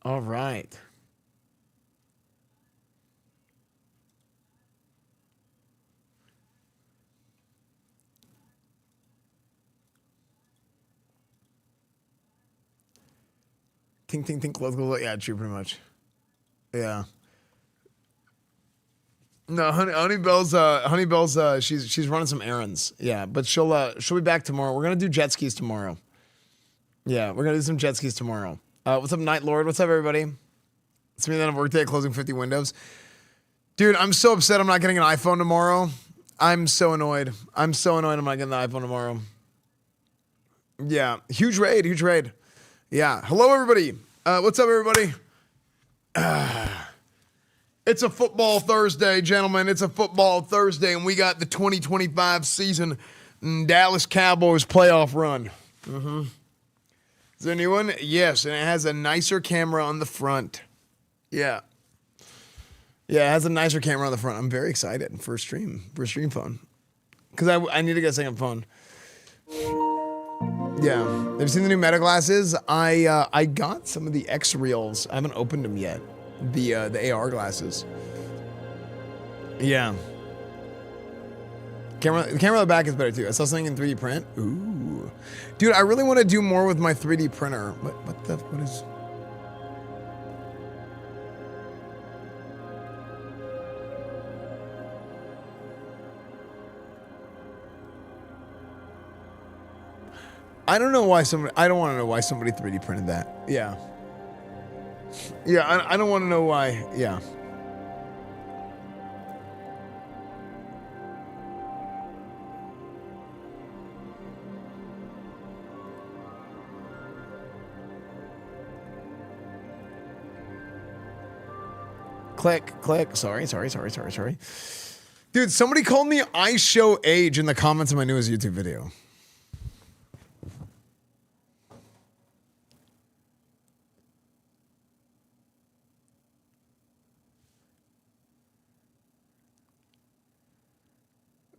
All right. Tink, tink, tink, let's go. Yeah, true, pretty much. Yeah. No, Honeybell's she's running some errands. Yeah, but she'll be back tomorrow. We're gonna do jet skis tomorrow. Yeah, we're gonna do some jet skis tomorrow. What's up, Night Lord? What's up, everybody? It's me then on workday closing 50 windows. Dude, I'm so upset I'm not getting an iPhone tomorrow. I'm so annoyed. I'm not getting the iPhone tomorrow. Yeah, huge raid. Yeah, hello everybody. What's up, everybody? It's a football Thursday, gentlemen. It's a football Thursday, and we got the 2025 season Dallas Cowboys playoff run. Is there a new one? Yes, and it has a nicer camera on the front. Yeah. Yeah, it has a nicer camera on the front. I'm very excited for a stream phone. Because I need to get a second phone. Yeah. Have you seen the new Meta glasses? I got some of the X-Reals. I haven't opened them yet. The AR glasses. Yeah. The camera on the back is better too. I saw something in 3D print. Ooh. Dude, I really want to do more with my 3D printer. What is... I don't want to know why somebody 3D printed that. Yeah. Yeah, I don't want to know why. Yeah. Click. Sorry. Dude, somebody called me I show age in the comments of my newest YouTube video.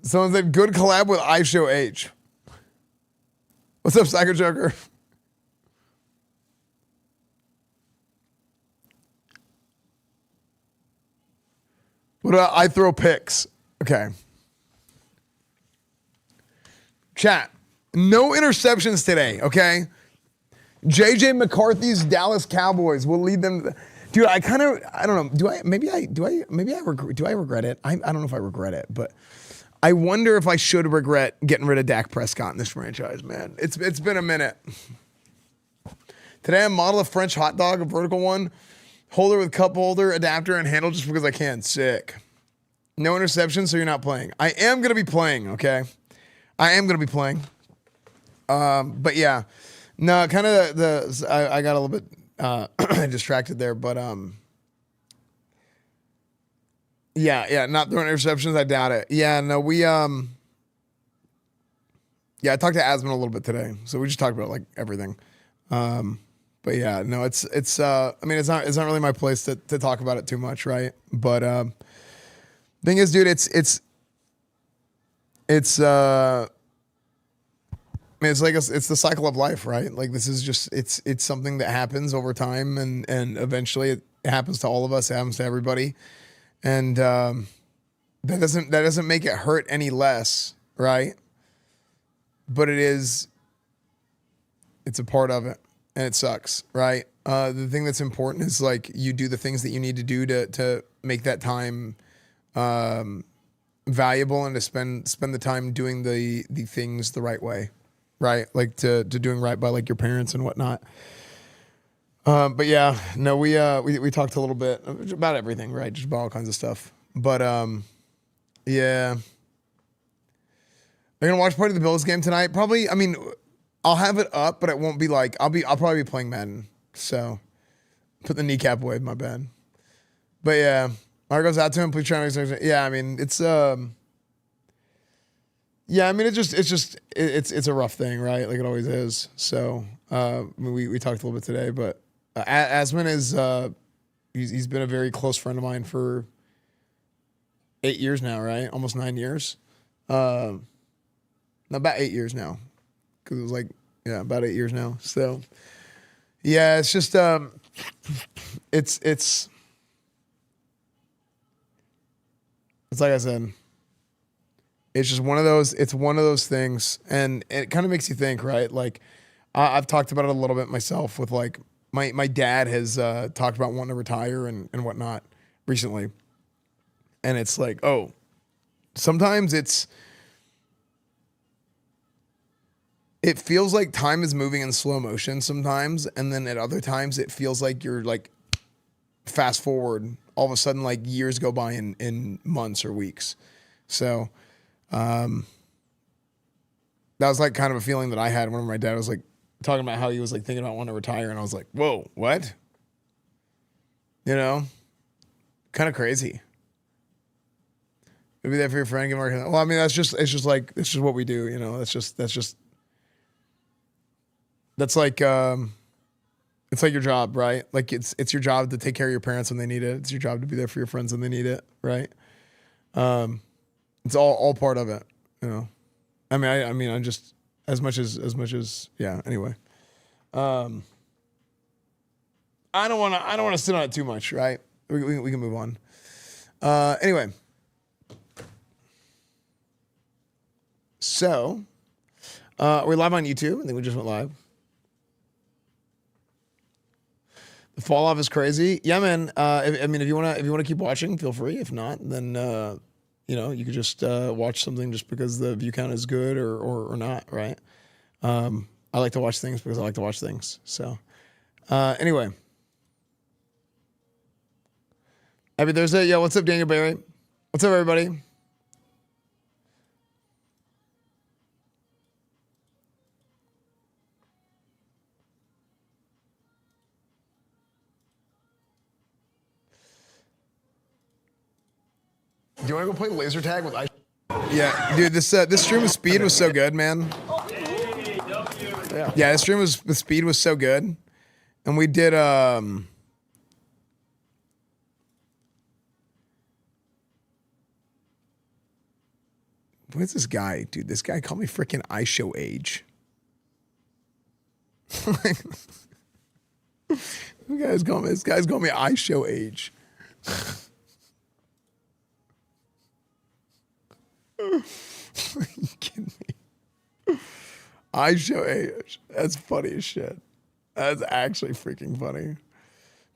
Someone said, good collab with I Show Age. What's up, Psycho Joker? What about I throw picks? Okay. Chat. No interceptions today, okay? JJ McCarthy's Dallas Cowboys will lead them. Dude, I don't know. Do I regret it? I don't know if I regret it, but I wonder if I should regret getting rid of Dak Prescott in this franchise, man. It's been a minute. Today I model a French hot dog, a vertical one, holder with cup holder, adapter, and handle just because I can. Sick. No interceptions, so you're not playing. I am going to be playing, okay? I am going to be playing. But yeah. No, kind of I got a little bit distracted there, but yeah, not throwing interceptions. I doubt it. Yeah, no, yeah, I talked to Asman a little bit today, so we just talked about like everything. But yeah, no, it's I mean, it's not really my place to talk about it too much, right? But thing is, dude, it's I mean, it's the cycle of life, right? Like this is just it's something that happens over time, and eventually it happens to all of us. It happens to everybody. And that doesn't make it hurt any less, right? But it's a part of it, and it sucks, right? The thing that's important is like you do the things that you need to do to make that time valuable, and to spend the time doing the things the right way, right? Like to doing right by like your parents and whatnot. But yeah, no, we talked a little bit about everything, right? Just about all kinds of stuff. But yeah. Are you gonna watch part of the Bills game tonight? Probably. I mean, I'll have it up, but it won't be like I'll probably be playing Madden. So put the kneecap away, my bad. But yeah, Mark goes out to him. Please try to. Yeah, I mean it's yeah, I mean it's a rough thing, right? Like it always is. So we talked a little bit today, but. Asman is he's been a very close friend of mine for 8 years now, right? Almost 9 years. No, about 8 years now, because it was like about 8 years now. So yeah, it's just it's like I said, it's just one of those things, and it kind of makes you think, right? Like I've talked about it a little bit myself with like my dad has talked about wanting to retire and whatnot recently. And it's like, oh, sometimes it feels like time is moving in slow motion sometimes. And then at other times it feels like you're like fast forward, all of a sudden like years go by in months or weeks. So that was like kind of a feeling that I had when my dad was like talking about how he was like thinking about wanting to retire. And I was like, whoa, what? You know, kind of crazy. Be there for your friend. Well, I mean, it's just what we do, you know. It's like your job, right? Like it's your job to take care of your parents when they need it. It's your job to be there for your friends when they need it, right? It's all part of it, you know. I mean, I'm just as much as yeah. Anyway, I don't want to sit on it too much, right? We can move on. Anyway. So, we're live on YouTube. I think we just went live. The fall off is crazy. Yeah, man. If you wanna keep watching, feel free. If not, then you could just watch something just because the view count is good or not, right? I like to watch things because I like to watch things. So, anyway. Happy Thursday. Yo, what's up, Daniel Barry? What's up, everybody? Do you want to go play laser tag with ice? Yeah, dude, this stream with speed was so good, man. Yeah, this stream with speed was so good, and we did what's this guy, dude? This guy called me freaking ice show age. This guy's called me ice show age. Are you kidding me? I show age. That's funny as shit. That's actually freaking funny.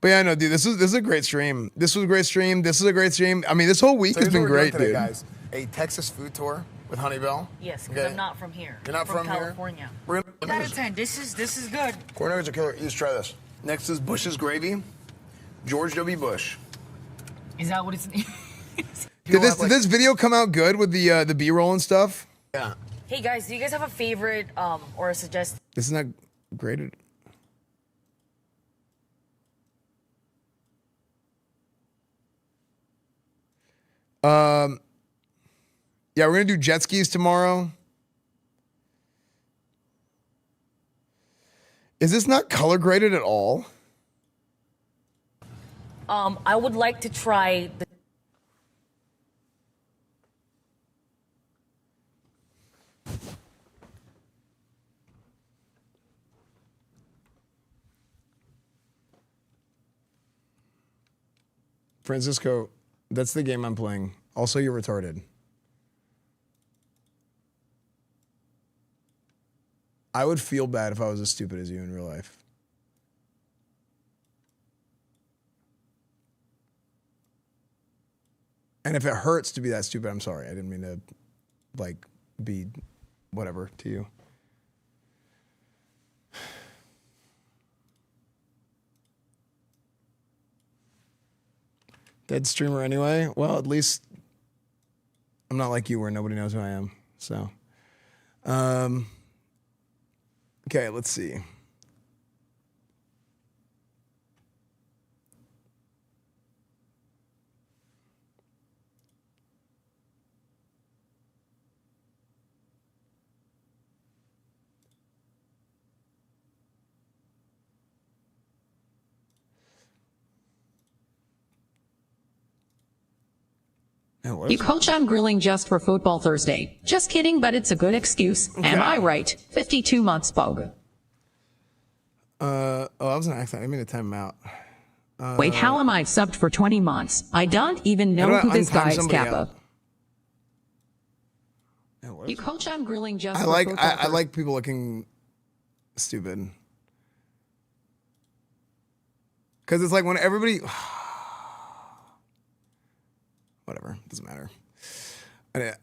But yeah, no, dude, this is a great stream. This was a great stream. This is a great stream. I mean, this whole week has been great, dude. Guys, a Texas food tour with Honeybell. Yes, because I'm not from here. You're not from California. Here? We're gonna 10. This is good. Corn nuggets are killer. You just try this. Next is Bush's gravy. George W. Bush. Is that what it's? Did this video come out good with the B-roll and stuff? Yeah. Hey guys, do you guys have a favorite or a suggestion? This is not graded. Yeah, we're gonna do jet skis tomorrow. Is this not color graded at all? I would like to try the. Francisco, that's the game I'm playing. Also, you're retarded. I would feel bad if I was as stupid as you in real life. And if it hurts to be that stupid, I'm sorry. I didn't mean to, like, be whatever to you. Dead streamer anyway. Well, at least I'm not like you where nobody knows who I am. So, okay, let's see. You coach on grilling just for football Thursday. Just kidding, but it's a good excuse. Okay. Am I right? 52 months, Bog. Oh, that was an accident. I mean to time him out. Wait, how am I subbed for 20 months? I don't even How do know I who this untime guy is, somebody Kappa. out? Yeah, what You is- coach on grilling just I for like football I Thursday. like people looking stupid. Cause it's like when everybody whatever, doesn't matter. Anyway,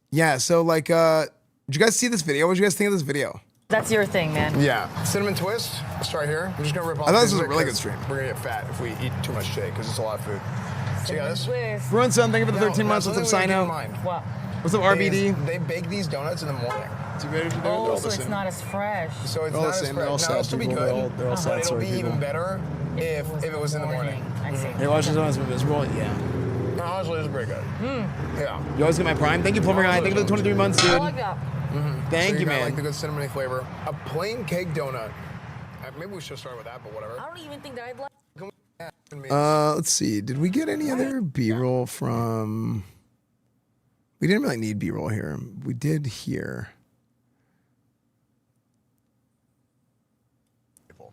yeah, so like did you guys see this video? What did you guys think of this video? That's your thing, man. Yeah. Cinnamon twist. Let's start here. I'm just gonna rip off. I thought this was a bit really good 'cause stream. We're gonna get fat if we eat too much shake because it's a lot of food. So you got this. With Bruin Son, thank you for the 13 Now, months. What's up, something we Sino? have to keep in mind what? What's up, is RBD? They bake these donuts in the morning, Oh, so it's not as fresh. so it's They're all not the as same. They're all fresh. Now sad it'll still be people. good, They're all sad but it'll story be people. even better if it was in the morning. I see. Hey, watch this on Invisible. Yeah. No, honestly, it's pretty good. Yeah. You always get my prime. Thank you, Plumber Guy. Thank you for the 23 months, I dude. like that. Thank So you, got, man. Like the good cinnamony flavor. A plain cake donut. Maybe we should start with that, but whatever. I don't even think that I'd like. Let's see. Did we get any other B-roll from? We didn't really need B-roll here. We did here.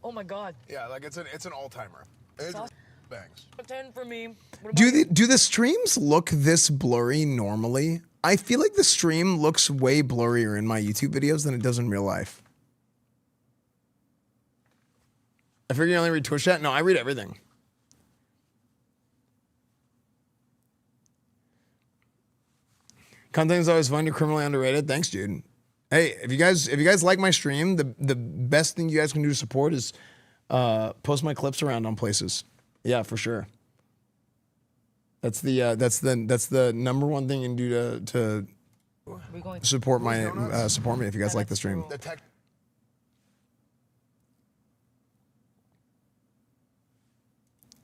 Oh my God. Yeah, like it's an all-timer. It's bangs. 10 for me. What Do about the streams look this blurry normally? I feel like the stream looks way blurrier in my YouTube videos than it does in real life. I figure you only read Twitch chat. No, I read everything. Content is always fun. You're criminally underrated. Thanks, dude. Hey, if you guys like my stream, the best thing you guys can do to support is post my clips around on places. Yeah, for sure. That's the number one thing you can do to we going support my support me if you guys like the stream. The tech.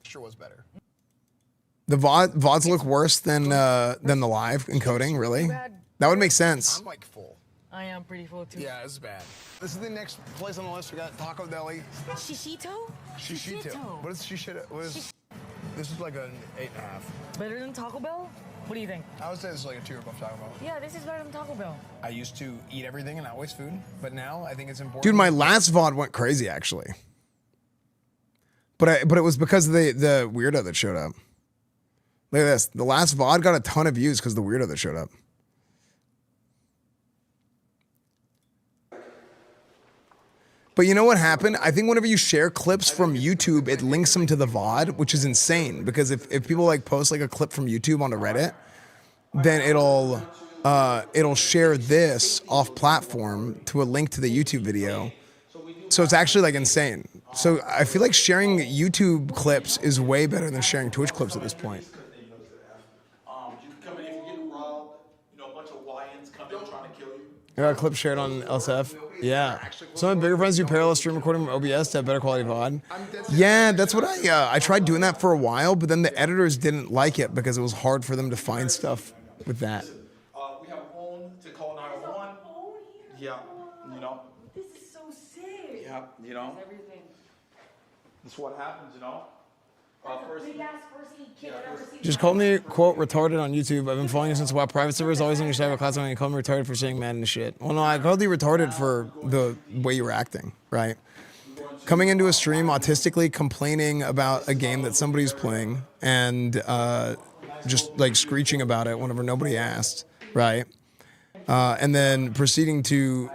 Sure was better. The VODs look worse than the live encoding. Really? That would make sense. I'm like full. I am pretty full too. Yeah, this is bad. This is the next place on the list. We got Taco Deli. Shishito? Shishito. What is Shishito? What is? This is like an 8.5. Better than Taco Bell? What do you think? I would say this is like a 2 above Taco Bell. Yeah, this is better than Taco Bell. I used to eat everything and not waste food, but now I think it's important. Dude, my last VOD went crazy actually. But it was because of the weirdo that showed up. Look at this. The last VOD got a ton of views because of the weirdo that showed up. But you know what happened? I think whenever you share clips from YouTube, it links them to the VOD, which is insane. Because if people like post like a clip from YouTube onto Reddit, then it'll share this off platform to a link to the YouTube video. So it's actually like insane. So I feel like sharing YouTube clips is way better than sharing Twitch clips at this point. You can come in if you're getting robbed, a bunch of YNs come in trying to kill you. I got a clip shared on LSF. Yeah. Some of my bigger friends do parallel stream recording from OBS to have better quality VOD. Yeah, that's what I tried doing that for a while, but then the editors didn't like it because it was hard for them to find stuff with that. We have a phone to call 911. Yeah, This is so sick. Yeah, Everything. That's what happens, First, Big ass first aid kit I've ever seen. Just called me, quote, retarded on YouTube. I've been following you since a while. Private servers always on your side of class when you call me retarded for saying Madden and shit. Well, no, I called you retarded for the way you were acting, right? Coming into a stream autistically complaining about a game that somebody's playing and just like screeching about it whenever nobody asked, right? And then proceeding to,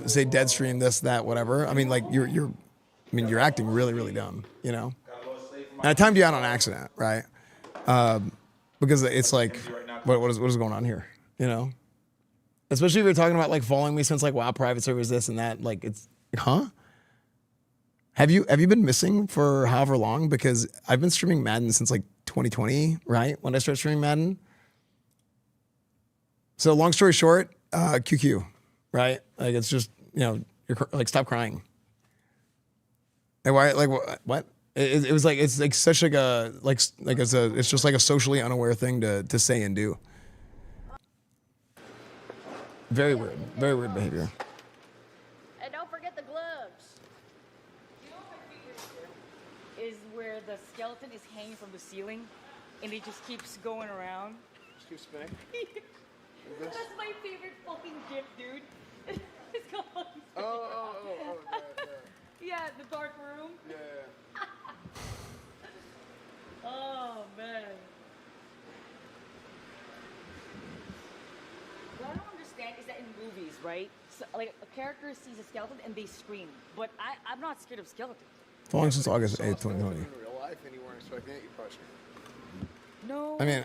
say dead stream, this, that, whatever. I mean, like you're acting really, really dumb, And I timed you out on accident, right? Because it's like, what is going on here? Especially if you're talking about like following me since like WoW private servers, this and that. Like it's, huh? Have you been missing for however long? Because I've been streaming Madden since like 2020, right? When I started streaming Madden. So long story short, QQ, right? Like it's just you're like stop crying. Like why? Like what? It was like it's like such like a it's just like a socially unaware thing to say and do. Very weird behavior. And don't forget the gloves. You know what my favorite is where the skeleton is hanging from the ceiling and it just keeps going around. Just keep spinning. That's my favorite fucking gift, dude. It's called right? So, like a character sees a skeleton and they scream, but I'm not scared of skeletons. Long since August Saw 8th, skeleton 2020. in real life and you weren't expecting it, you probably screamed. No. I mean,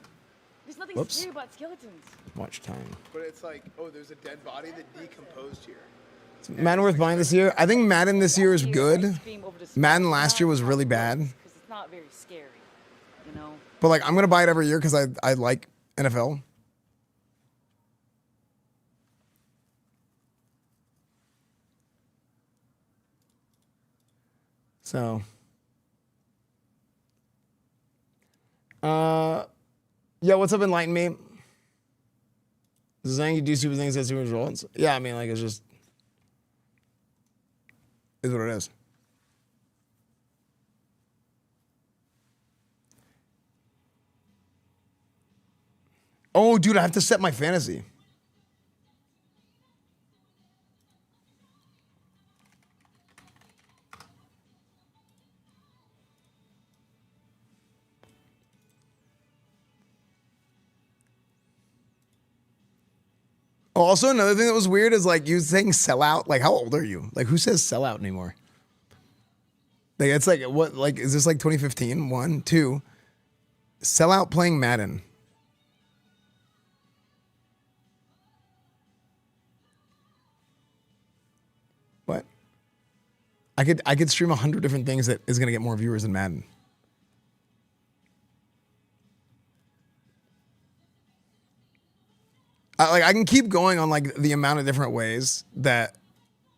there's nothing whoops. scary about skeletons. watch time. But it's like, oh, there's a dead body that decomposed here. Madden worth buying this year? I think Madden this year is good. Scream over the Madden last year was really bad. Because it's not very scary, you know? But like, I'm gonna buy it every year because I like NFL. So, yeah, what's up, Enlighten Me? Zang, you do stupid things that stupid results. Yeah, I mean, like, it's just is what it is. Oh, dude, I have to set my fantasy. Also, another thing that was weird is like you saying sellout. Like, how old are you? Like, who says sellout anymore? Like, it's like, what, like, is this like 2015? 1, 2. Sellout playing Madden. What? I could stream 100 different things that is gonna get more viewers than Madden. I can keep going on like the amount of different ways that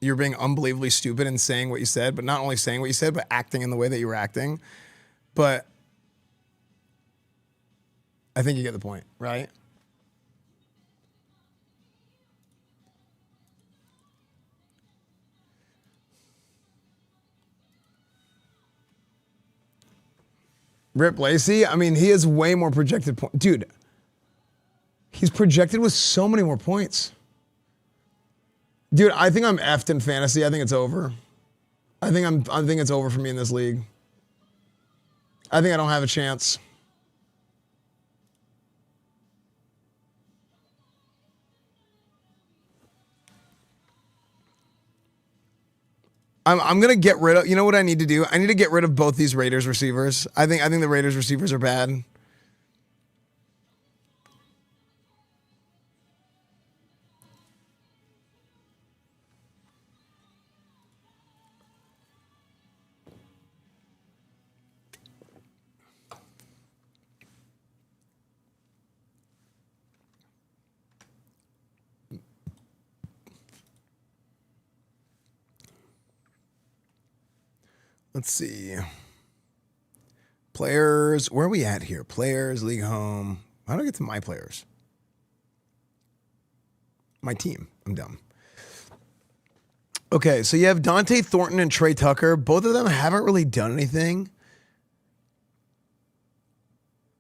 you're being unbelievably stupid and saying what you said, but not only saying what you said, but acting in the way that you were acting. But I think you get the point, right? Rip Lacey, I mean, he has way more projected points. Dude, he's projected with so many more points. Dude, I think I'm effed in fantasy. I think it's over. I think it's over for me in this league. I think I don't have a chance. I'm gonna get rid of. You know what I need to do? I need to get rid of both these Raiders receivers. I think the Raiders receivers are bad. Let's see. Players, where are we at here? Players, league home. How do I get to my players? My team. I'm dumb. Okay, so you have Dante Thornton and Trey Tucker. Both of them haven't really done anything.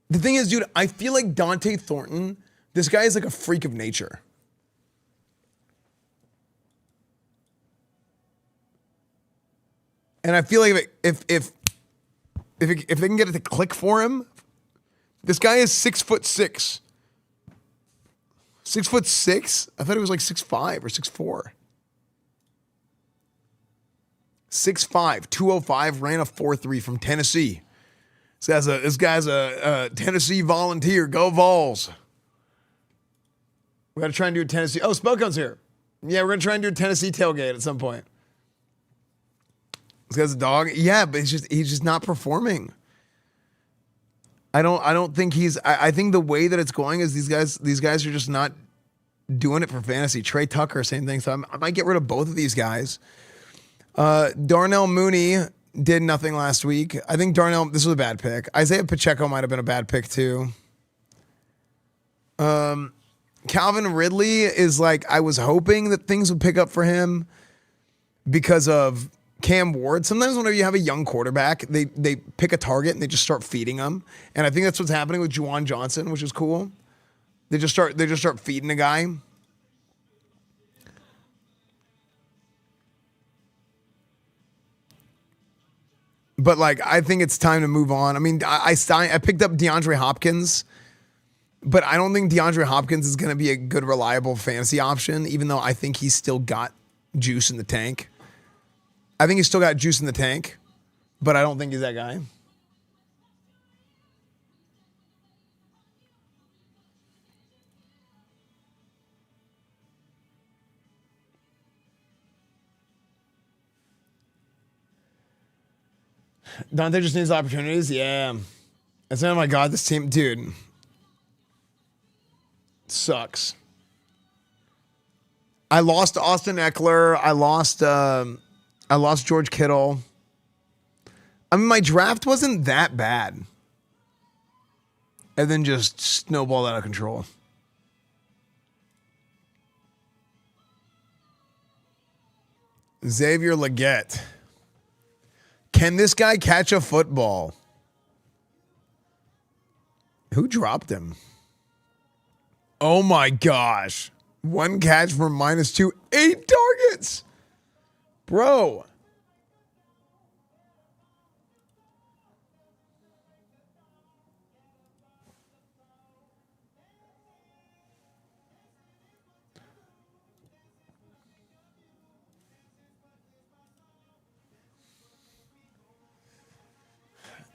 The thing is, dude, I feel like Dante Thornton, this guy is like a freak of nature. And I feel like if they can get it to click for him, this guy is 6'6". 6'6"? I thought he was like 6'5" or 6'4". 6'5", 205, ran a 4.3 from Tennessee. This guy's a Tennessee volunteer. Go Vols. We got to try and do a Tennessee. Oh, Spellcone's here. Yeah, we're going to try and do a Tennessee tailgate at some point. This guy's a dog. Yeah, but he's just not performing. I don't think I think the way that it's going is these guys are just not doing it for fantasy. Trey Tucker, same thing. So I might get rid of both of these guys. Darnell Mooney did nothing last week. I think this was a bad pick. Isaiah Pacheco might have been a bad pick too. Calvin Ridley is like, I was hoping that things would pick up for him because of Cam Ward. Sometimes whenever you have a young quarterback, they pick a target and they just start feeding them. And I think that's what's happening with Juwan Johnson, which is cool. They just start feeding a guy. But like, I think it's time to move on. I mean, I picked up DeAndre Hopkins But I don't think DeAndre Hopkins is going to be a good, reliable fantasy option, even though I think he's still got juice in the tank. I think he's still got juice in the tank, but I don't think he's that guy. Dante just needs opportunities. Yeah. Oh my God, this team, dude, sucks. I lost Austin Eckler. I lost George Kittle. I mean, my draft wasn't that bad. And then just snowballed out of control. Xavier Legette. Can this guy catch a football? Who dropped him? Oh my gosh. 1 catch for -2. 8 targets. Bro.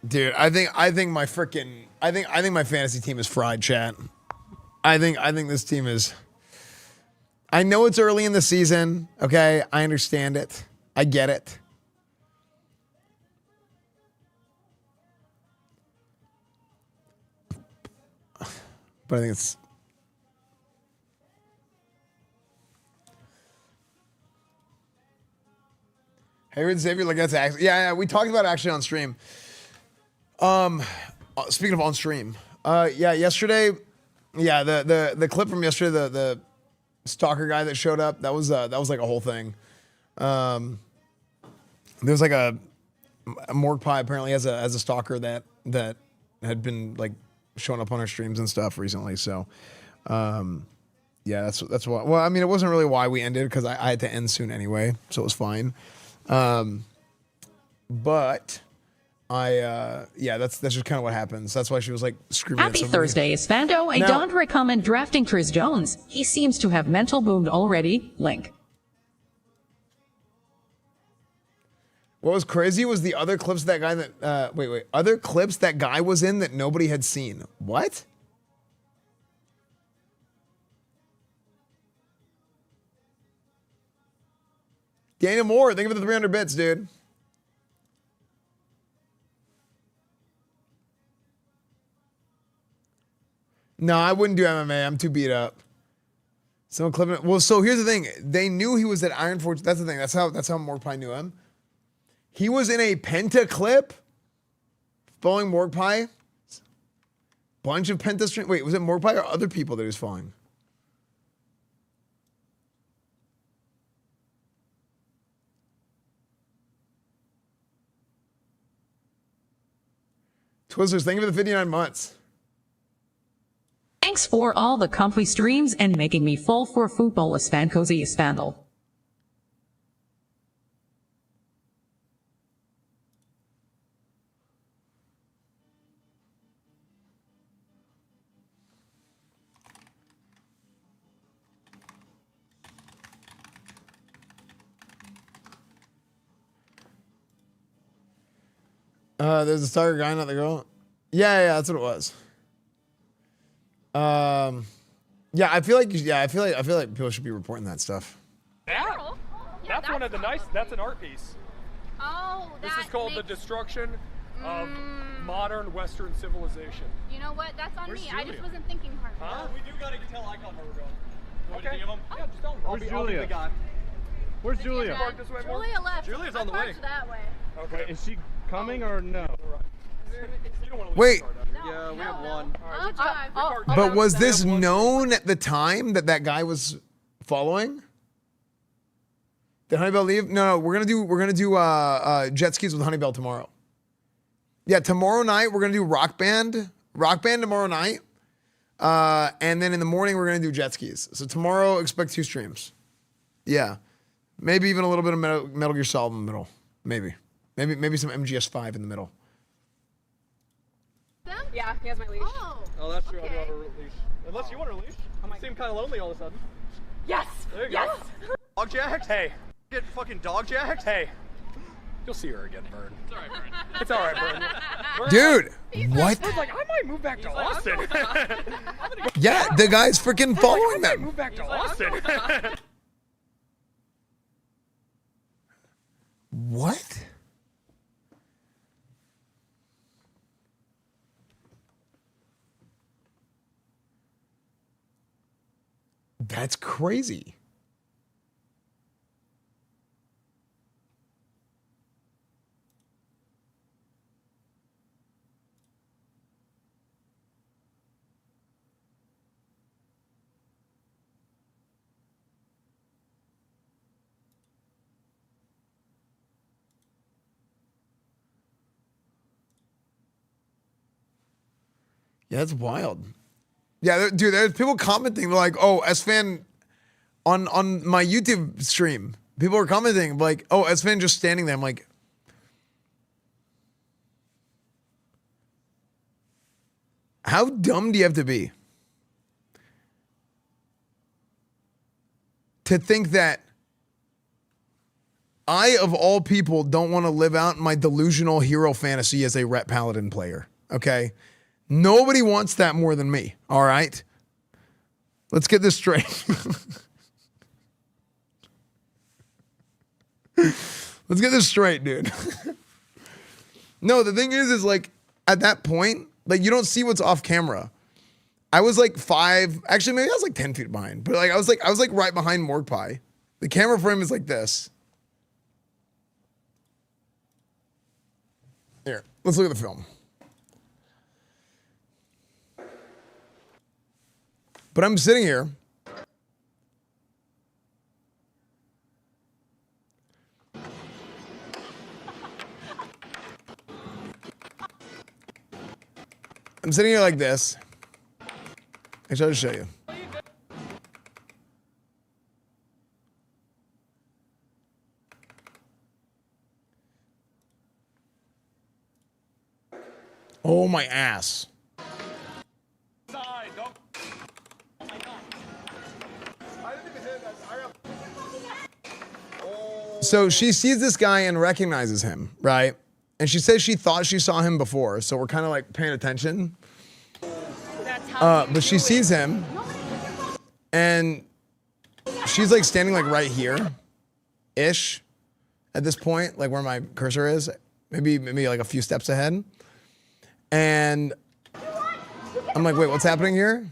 Dude, I think my fantasy team is fried, chat. I think this team is. I know it's early in the season, okay? I understand it. I get it. But I think it's Hayward Xavier Legette's actually, yeah, we talked about it actually on stream. Speaking of on stream, yesterday, the clip from yesterday, the stalker guy that showed up, that was like a whole thing. There was like a Morgue Pie apparently has a stalker that had been like showing up on our streams and stuff recently. So, that's why. Well, I mean, it wasn't really why we ended because I had to end soon anyway, so it was fine. But that's just kind of what happens. That's why she was like screaming. Happy at somebody. Thursday, Esfando. I don't recommend drafting Chris Jones. He seems to have mental wound already. Link. What was crazy was the other clips that guy that other clips that guy was in that nobody had seen. What? Daniel Moore, thank you for the 300 bits, dude. No, I wouldn't do MMA. I'm too beat up. Someone clipping it. Well, so here's the thing. They knew he was at Iron Forge. That's the thing. That's how Morgpie knew him. He was in a Penta clip following Morgpie. Bunch of Penta stream. Wait, was it Morgpie or other people that he was following? Twizzlers, thank you for the 59 months. Thanks for all the comfy streams and making me fall for football. Esfand Cozy Esfandle. There's a stalker guy, not the girl. Yeah, that's what it was. I feel like people should be reporting that stuff. Yeah, that's one of the nice. That's an art piece. Oh, This is called the destruction of modern Western civilization. You know what? That's on Where's me. I Julia? just wasn't thinking hard. Huh? We do gotta tell Icon where we're going. Okay. Anything of them? Yeah, just tell me. I'll be the guy. Where's Julia? Park this way more? Julia left. Julia's I on the way. parked that way. Okay. Is she coming or no? You don't want to Wait. Yeah, we have one. I'll drive. But was this known at the time that guy was following? Did Honeybell leave? No, we're gonna do jet skis with Honeybell tomorrow. Yeah, tomorrow night we're gonna do rock band tomorrow night, and then in the morning we're gonna do jet skis. So tomorrow expect 2 streams. Yeah, maybe even a little bit of Metal Gear Solid in the middle. Maybe some MGS5 in the middle. Them Yeah, he has my leash. Oh, that's true. I do Okay. have a leash. Unless you want a leash. You seem kind of lonely all of a sudden. Yes. There you yes. go. Dog jacked? Hey, Get fucking dog jacked? hey. You'll see her again, Vern. It's all right, Vern. Dude, what? Vern's like, I might move back to Austin. Yeah, the guy's freaking following I might them. move back to Austin. What? That's crazy. Yeah, that's wild. Yeah, dude, there's people commenting like, "Oh, Esfand on my YouTube stream." People are commenting like, "Oh, Esfand just standing there." I'm like, how dumb do you have to be to think that I, of all people, don't want to live out my delusional hero fantasy as a Ret Paladin player? Okay. Nobody wants that more than me, all right? Let's get this straight. Let's get this straight, dude. No, the thing is like, at that point, like, you don't see what's off camera. I was like 5, actually, maybe I was like 10 feet behind, but like, I was like right behind Morgpie. The camera frame is like this. Here, let's look at the film. But I'm sitting here. I'm sitting here like this. Actually, I'll just show you. Oh, my ass. So she sees this guy and recognizes him, right? And she says she thought she saw him before, so we're kind of like paying attention. But she sees him, and she's like standing like right here-ish at this point, like where my cursor is, maybe like a few steps ahead. And I'm like, wait, what's happening here?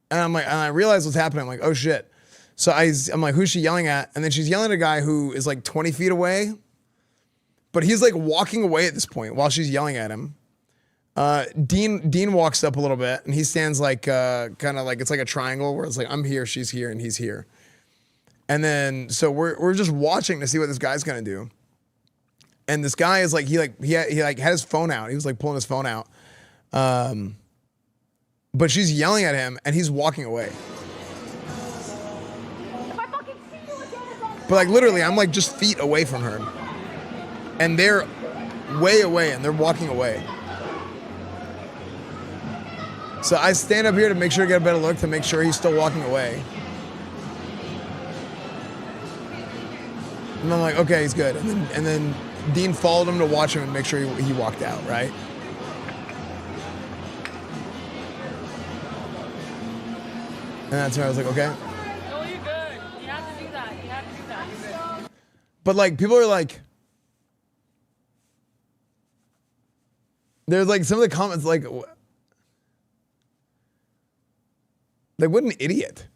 And I'm like, and I realize what's happening. I'm like, oh shit. So I'm like, who's she yelling at? And then she's yelling at a guy who is like 20 feet away, but he's like walking away at this point while she's yelling at him. Dean walks up a little bit, and he stands like kind of like, it's like a triangle where it's like, I'm here, she's here, and he's here. And then so we're just watching to see what this guy's gonna do. And this guy is like, he had his phone out. He was like pulling his phone out. But she's yelling at him, and he's walking away. But like literally, I'm like just feet away from her. And they're way away, and they're walking away. So I stand up here to make sure to get a better look, to make sure he's still walking away. And I'm like, okay, he's good. And then Dean followed him to watch him and make sure he walked out, right? And that's when I was like, okay. No, you're good. You have to do that. You have to do that. You're good. But like, people are like, there's like some of the comments like what an idiot.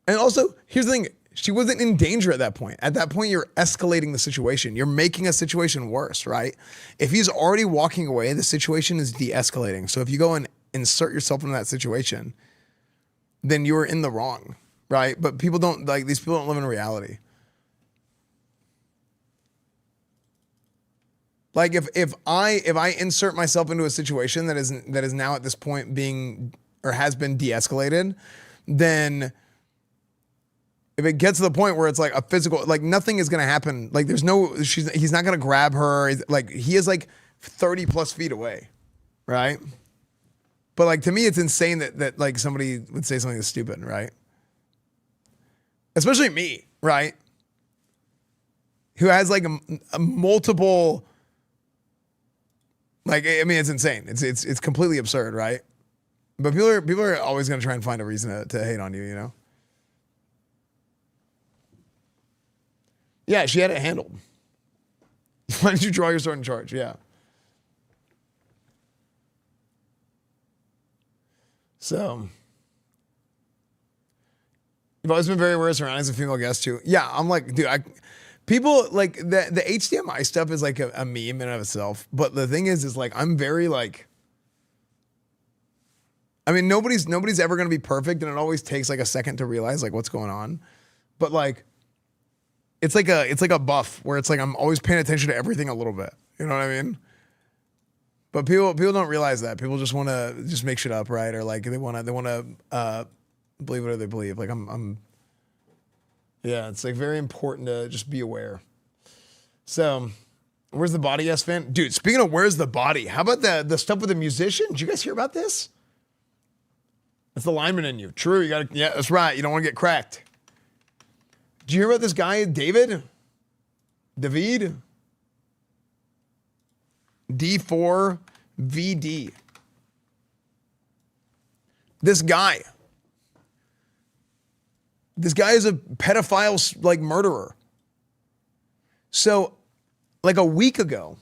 And also, here's the thing, she wasn't in danger at that point. At that point, you're escalating the situation. You're making a situation worse, right? If he's already walking away, the situation is de-escalating. So if you go and insert yourself into that situation, then you're in the wrong, right? But people don't, like, these people don't live in reality. Like if I insert myself into a situation that is now at this point being or has been de-escalated, then if it gets to the point where it's like a physical, like nothing is gonna happen. Like he's not gonna grab her. Like he is like 30 plus feet away, right? But like to me, it's insane that like somebody would say something that's stupid, right? Especially me, right? Who has like a multiple, like, I mean, it's insane. It's completely absurd, right? But people are always going to try and find a reason to hate on you, you know? Yeah, she had it handled. Why did you draw your sword and charge? Yeah. So, you've always been very aware of surroundings and female guests too. Yeah, I'm like, dude, people like the HDMI stuff is like a meme in and of itself. But the thing is like, I'm very like, I mean, nobody's ever going to be perfect. And it always takes like a second to realize like what's going on. But like, it's like a buff where it's like, I'm always paying attention to everything a little bit. You know what I mean? But people don't realize that. People just want to just make shit up, right? Or like they want to believe whatever they believe. Like yeah, it's like very important to just be aware. So, where's the body, Esfand? Dude, speaking of where's the body, how about the stuff with the musician? Did you guys hear about this? That's the lineman in you. True, yeah, that's right. You don't want to get cracked. Did you hear about this guy, David? D4VD. This guy is a pedophile, like, murderer. So, like a week ago,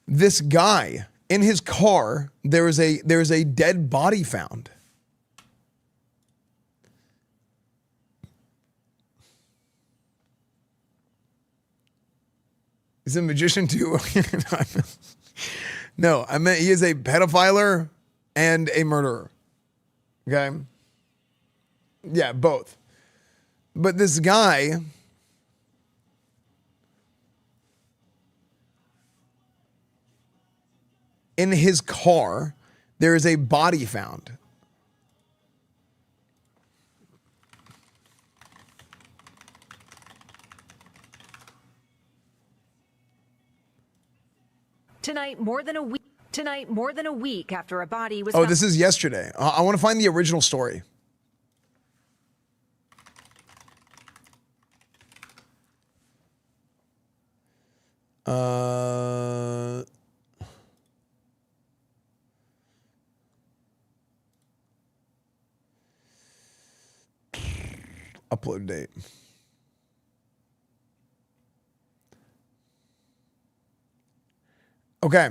this guy, in his car, there is a dead body found. He's a magician too. No, I meant he is a pedophiler and a murderer. Okay? Yeah, both. But this guy, in his car, there is a body found. Tonight, more than a week after a body was. Oh, this is yesterday. I want to find the original story. Upload date. Okay,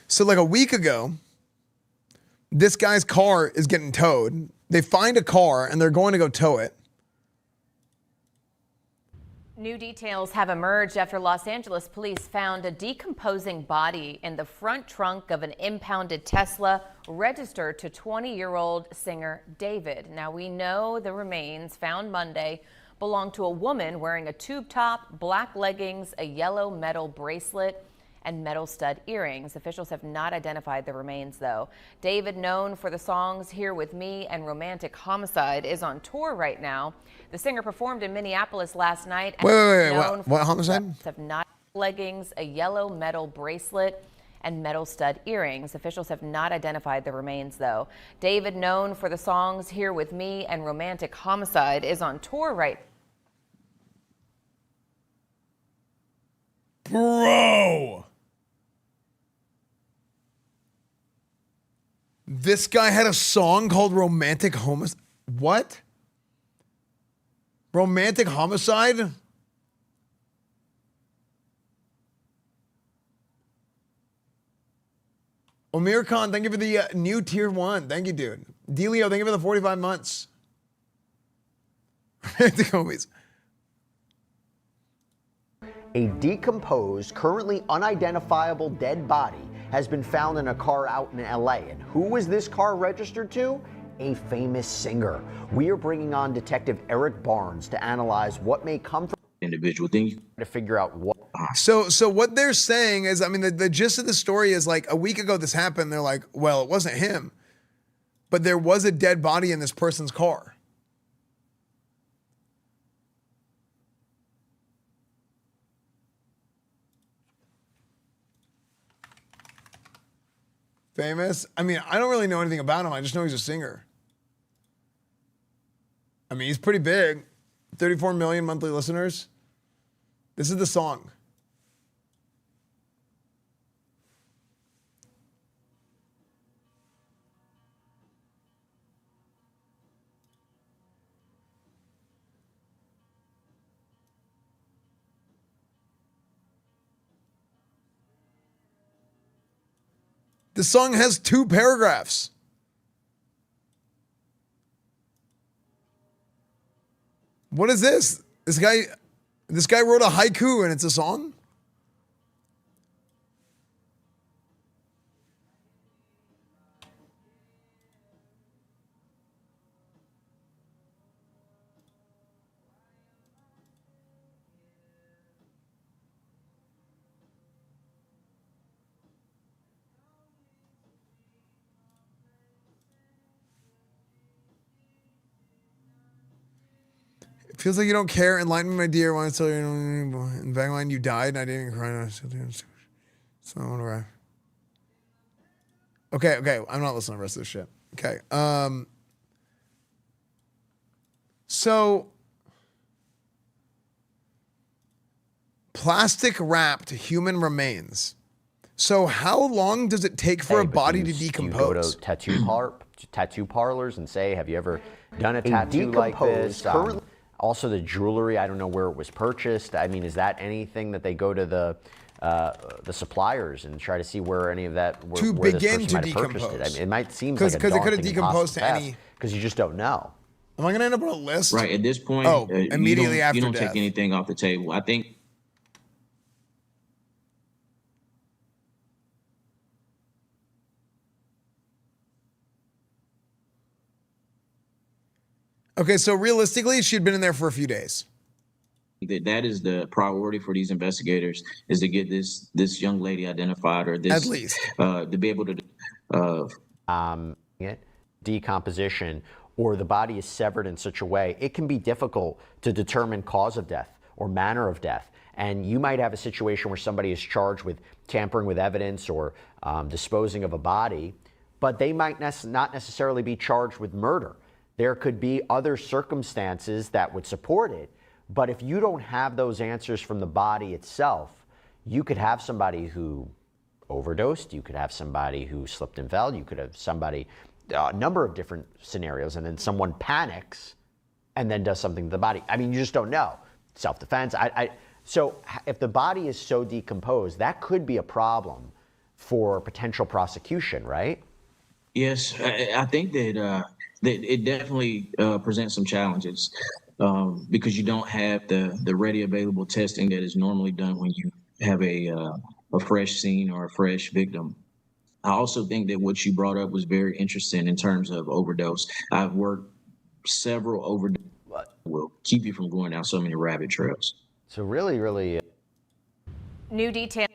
so like a week ago, this guy's car is getting towed. They find a car and they're going to go tow it. New details have emerged after Los Angeles police found a decomposing body in the front trunk of an impounded Tesla registered to 20-year-old singer David. Now, we know the remains found Monday belonged to a woman wearing a tube top, black leggings, a yellow metal bracelet, and metal stud earrings. Officials have not identified the remains, though. David, known for the songs Here With Me and Romantic Homicide, is on tour right now. The singer performed in Minneapolis last night. Wait. What homicide? Have not leggings, a yellow metal bracelet, and metal stud earrings. Officials have not identified the remains, though. David, known for the songs Here With Me and Romantic Homicide, is on tour right now. Bro. This guy had a song called Romantic Homicide. What? Romantic Homicide? Omir Khan, thank you for the new tier 1. Thank you, dude. Delio, thank you for the 45 months. Romantic Homies. A decomposed, currently unidentifiable dead body has been found in a car out in LA. And who was this car registered to? A famous singer. We are bringing on Detective Eric Barnes to analyze what may come from individual things to figure out what. So what they're saying is, I mean, the gist of the story is like a week ago this happened. They're like, well, it wasn't him, but there was a dead body in this person's car. Famous? I mean, I don't really know anything about him. I just know he's a singer. I mean, he's pretty big. 34 million monthly listeners. This is the song. This song has 2 paragraphs. What is this? This guy wrote a haiku and it's a song? It feels like you don't care. Enlighten me, my dear. Want to tell you in the backline you died and I didn't even cry. So I wonder why. Okay. I'm not listening to the rest of this shit. Okay. So plastic wrapped human remains. So how long does it take for a body to decompose? Do you go to tattoo parlors and say, have you ever done a tattoo like this? Also the jewelry, I don't know where it was purchased. I mean, is that anything that they go to the suppliers and try to see where any of that to where begin this to person might have purchased decompose? it? I mean, it might seem like a because it could have daunting, decomposed impossible to any. because you just don't know. Am I gonna end up on a list? Right at this point, immediately after you don't death. take anything off the table. I think. Okay, so realistically, she'd been in there for a few days. That is the priority for these investigators, is to get this young lady identified, or this at least to be able to decomposition, or the body is severed in such a way, it can be difficult to determine cause of death or manner of death. And you might have a situation where somebody is charged with tampering with evidence or disposing of a body, but they might not necessarily be charged with murder. There could be other circumstances that would support it. But if you don't have those answers from the body itself, you could have somebody who overdosed, you could have somebody who slipped and fell, you could have somebody, a number of different scenarios, and then someone panics and then does something to the body. I mean, you just don't know. Self-defense. So if the body is so decomposed, that could be a problem for potential prosecution, right? Yes, I think that it definitely presents some challenges because you don't have the ready available testing that is normally done when you have a fresh scene or a fresh victim. I also think that what you brought up was very interesting in terms of overdose. I've worked several overdose will keep you from going down so many rabbit trails. So really. New details.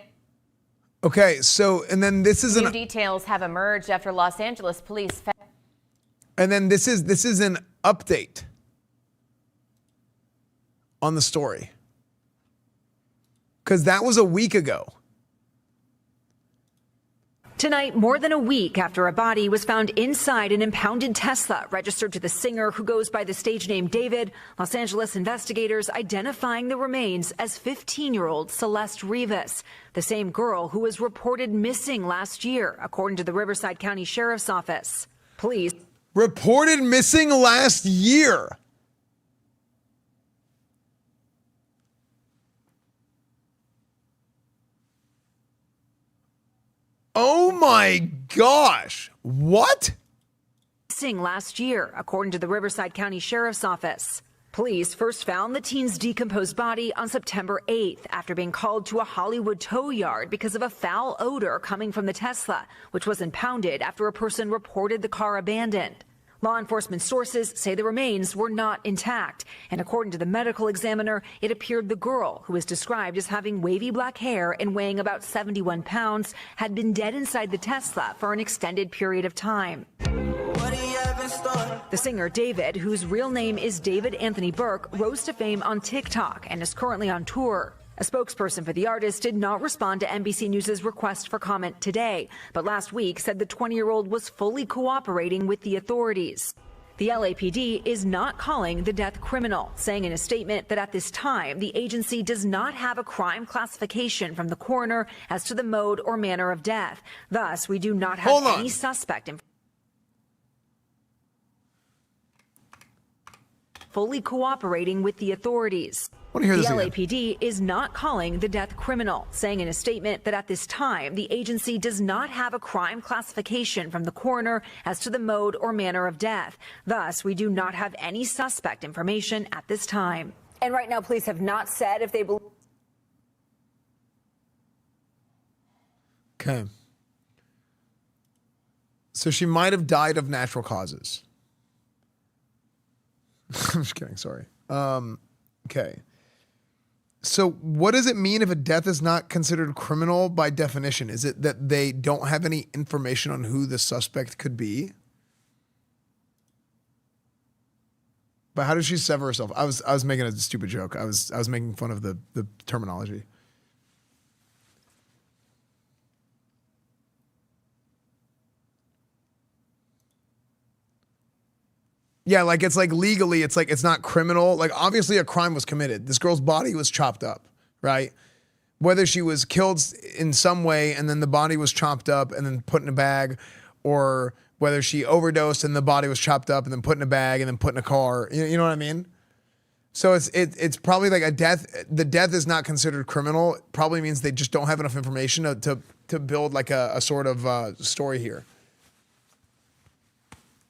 Okay, so, and then this is New details have emerged after Los Angeles police found. And then this is an update on the story. Because that was a week ago. Tonight, more than a week after a body was found inside an impounded Tesla registered to the singer who goes by the stage name David, Los Angeles investigators identifying the remains as 15-year-old Celeste Rivas, the same girl who was reported missing last year, according to the Riverside County Sheriff's Office. Police reported missing last year. Oh my gosh. What? Missing last year, according to the Riverside County Sheriff's Office. Police first found the teen's decomposed body on September 8th after being called to a Hollywood tow yard because of a foul odor coming from the Tesla, which was impounded after a person reported the car abandoned. Law enforcement sources say the remains were not intact, and according to the medical examiner, it appeared the girl, who is described as having wavy black hair and weighing about 71 pounds, had been dead inside the Tesla for an extended period of time. The singer David, whose real name is David Anthony Burke, rose to fame on TikTok and is currently on tour. A spokesperson for the artist did not respond to NBC News' request for comment today, but last week said the 20-year-old was fully cooperating with the authorities. The LAPD is not calling the death criminal, saying in a statement that at this time, the agency does not have a crime classification from the coroner as to the mode or manner of death. Thus, we do not have any suspect fully cooperating with the authorities. The LAPD is not calling the death criminal, saying in a statement that at this time, the agency does not have a crime classification from the coroner as to the mode or manner of death. Thus, we do not have any suspect information at this time. And right now, police have not said if they believe. Okay. So she might have died of natural causes. I'm just kidding. Sorry. Okay. So what does it mean if a death is not considered criminal by definition? Is it that they don't have any information on who the suspect could be? But how did she sever herself? I was making a stupid joke. I was making fun of the terminology. Yeah, like it's like legally, it's like it's not criminal. Like obviously a crime was committed. This girl's body was chopped up, right? Whether she was killed in some way and then the body was chopped up and then put in a bag, or whether she overdosed and the body was chopped up and then put in a bag and then put in a car. You know what I mean? So it's probably like a death. The death is not considered criminal. It probably means they just don't have enough information to build like a sort of story here.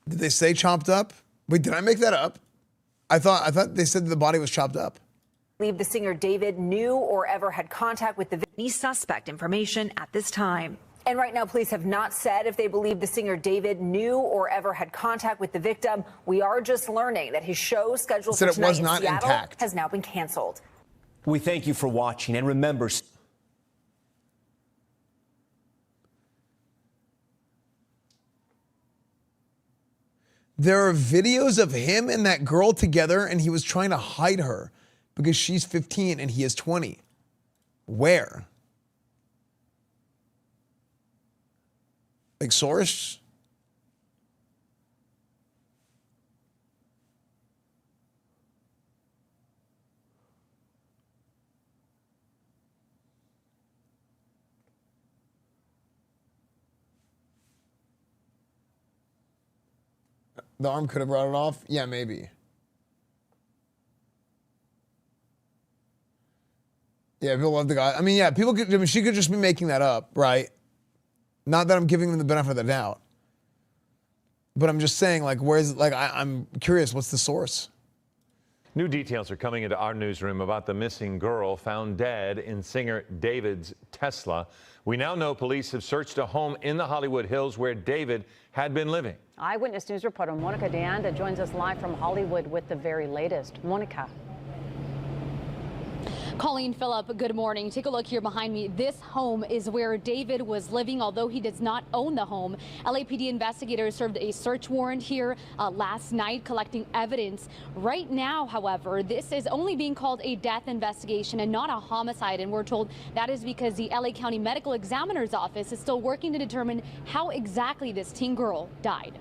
Did they say chopped up? Wait, did I make that up? I thought they said the body was chopped up. Believe the singer David knew or ever had contact with the suspect information at this time. And right now, police have not said if they believe the singer David knew or ever had contact with the victim. We are just learning that his show scheduled for tonight in Seattle has now been canceled. We thank you for watching, and remember. There are videos of him and that girl together, and he was trying to hide her because she's 15 and he is 20. Where? Like source? The arm could have brought it off? Yeah, maybe. Yeah, people love the guy. I mean, yeah, people could, I mean, she could just be making that up, right? Not that I'm giving them the benefit of the doubt. But I'm just saying, like, where's, like, I'm curious, what's the source? New details are coming into our newsroom about the missing girl found dead in singer David's Tesla. We now know police have searched a home in the Hollywood Hills where David had been living. Eyewitness News reporter Monica DeAnda joins us live from Hollywood with the very latest. Monica. Colleen, Phillip, good morning. Take a look here behind me. This home is where David was living, although he does not own the home. LAPD investigators served a search warrant here last night, collecting evidence. Right now, however, this is only being called a death investigation and not a homicide, and we're told that is because the LA County Medical Examiner's Office is still working to determine how exactly this teen girl died.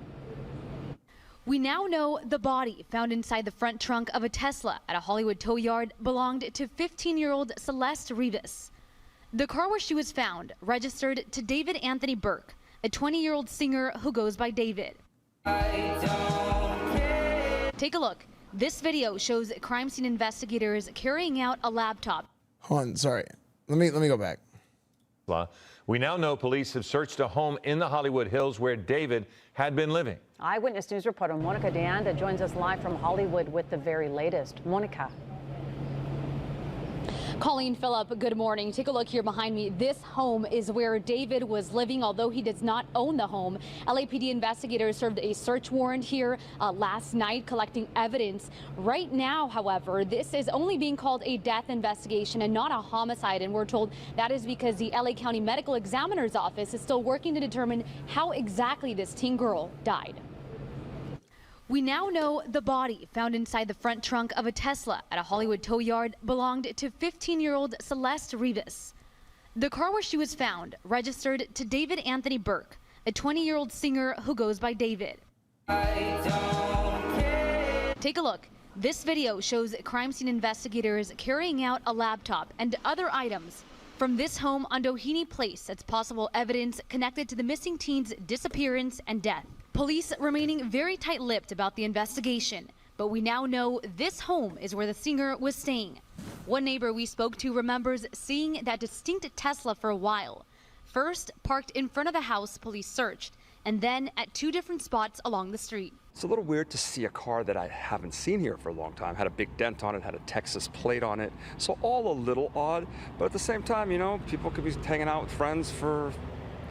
We now know the body found inside the front trunk of a Tesla at a Hollywood tow yard belonged to 15-year-old Celeste Rivas. The car where she was found registered to David Anthony Burke, a 20-year-old singer who goes by David. Take a look. This video shows crime scene investigators carrying out a laptop. Hold on, sorry. Let me go back. We now know police have searched a home in the Hollywood Hills where David had been living. Eyewitness News reporter Monica DeAnda joins us live from Hollywood with the very latest. Monica. Colleen, Phillip, good morning. Take a look here behind me. This home is where David was living, although he does not own the home. LAPD investigators served a search warrant here last night, collecting evidence. Right now, however, this is only being called a death investigation and not a homicide, and we're told that is because the LA County Medical Examiner's Office is still working to determine how exactly this teen girl died. We now know the body found inside the front trunk of a Tesla at a Hollywood tow yard belonged to 15-year-old Celeste Rivas. The car where she was found registered to David Anthony Burke, a 20-year-old singer who goes by David. Take a look. This video shows crime scene investigators carrying out a laptop and other items from this home on Doheny Place as possible evidence connected to the missing teen's disappearance and death. Police remaining very tight-lipped about the investigation, but we now know this home is where the singer was staying. One neighbor we spoke to remembers seeing that distinct Tesla for a while. First, parked in front of the house police searched, and then at 2 different spots along the street. It's a little weird to see a car that I haven't seen here for a long time. Had a big dent on it, had a Texas plate on it. So all a little odd, but at the same time, you know, people could be hanging out with friends for,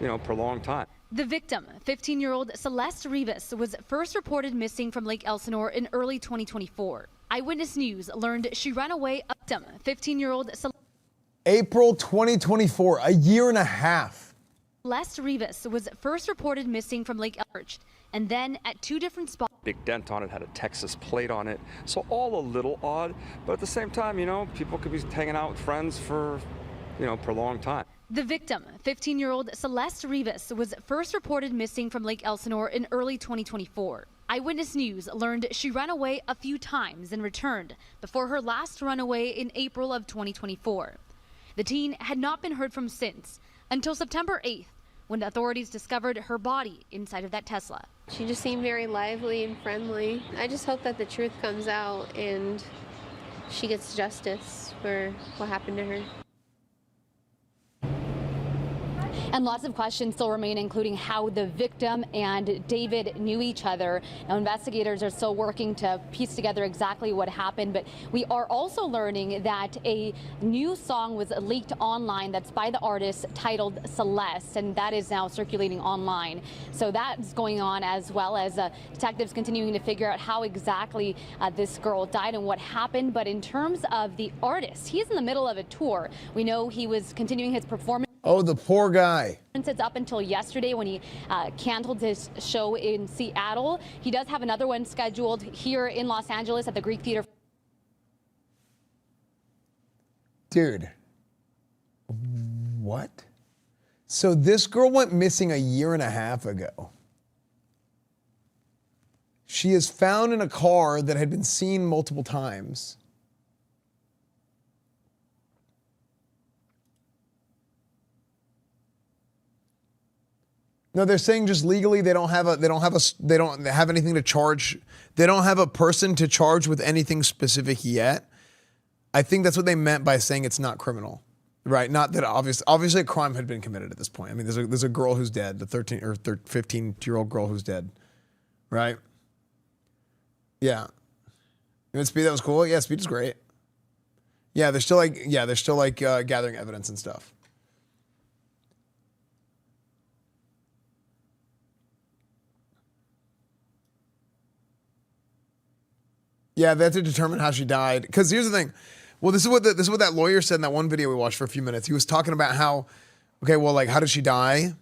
you know, prolonged time. The victim, 15-year-old Celeste Rivas, was first reported missing from Lake Elsinore in early 2024. Eyewitness News learned she ran away. 15-year-old April 2024, a year and a half. Celeste Rivas was first reported missing from Lake Elsinore, and then at 2 different spots. Big dent on it, had a Texas plate on it. So all a little odd, but at the same time, you know, people could be hanging out with friends for, you know, prolonged time. The victim, 15-year-old Celeste Rivas, was first reported missing from Lake Elsinore in early 2024. Eyewitness News learned she ran away a few times and returned before her last runaway in April of 2024. The teen had not been heard from since until September 8th, when the authorities discovered her body inside of that Tesla. She just seemed very lively and friendly. I just hope that the truth comes out and she gets justice for what happened to her. And lots of questions still remain, including how the victim and David knew each other. Now, investigators are still working to piece together exactly what happened, but we are also learning that a new song was leaked online that's by the artist titled Celeste, and that is now circulating online. So that's going on, as well as detectives continuing to figure out how exactly this girl died and what happened. But in terms of the artist, he's in the middle of a tour. We know he was continuing his performance. Oh, the poor guy. It's up until yesterday when he canceled his show in Seattle. He does have another one scheduled here in Los Angeles at the Greek Theater. Dude, what? So this girl went missing a year and a half ago. She is found in a car that had been seen multiple times. No, they're saying just legally they don't have anything to charge. They don't have a person to charge with anything specific yet. I think that's what they meant by saying it's not criminal, right? Not that obviously a crime had been committed at this point. I mean, there's a girl who's dead, the 13 or 15-year-old girl who's dead, right? Yeah. You know, Speed, that was cool. Yeah, Speed is great. Yeah, they're still like gathering evidence and stuff. Yeah, they have to determine how she died. Because here's the thing. Well, this is what that lawyer said in that one video we watched for a few minutes. He was talking about how, okay, well, like, how did she die?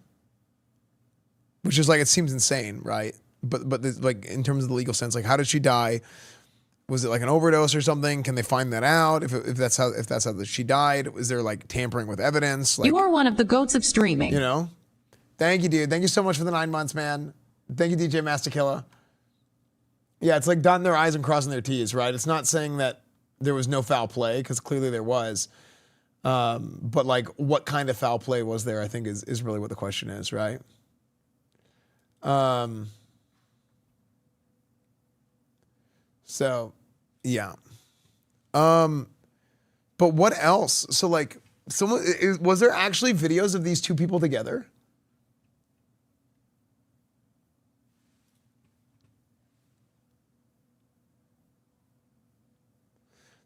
Which is like, it seems insane, right? But like, in terms of the legal sense, like, how did she die? Was it like an overdose or something? Can they find that out? If that's how she died, is there like tampering with evidence? Like, you are one of the goats of streaming. You know? Thank you, dude. Thank you so much for the 9 months, man. Thank you, DJ Master Killer. Yeah, it's like dotting their I's and crossing their T's, right? It's not saying that there was no foul play, because clearly there was. But like, what kind of foul play was there, I think is really what the question is, right? So, yeah. But what else? So like, was there actually videos of these two people together?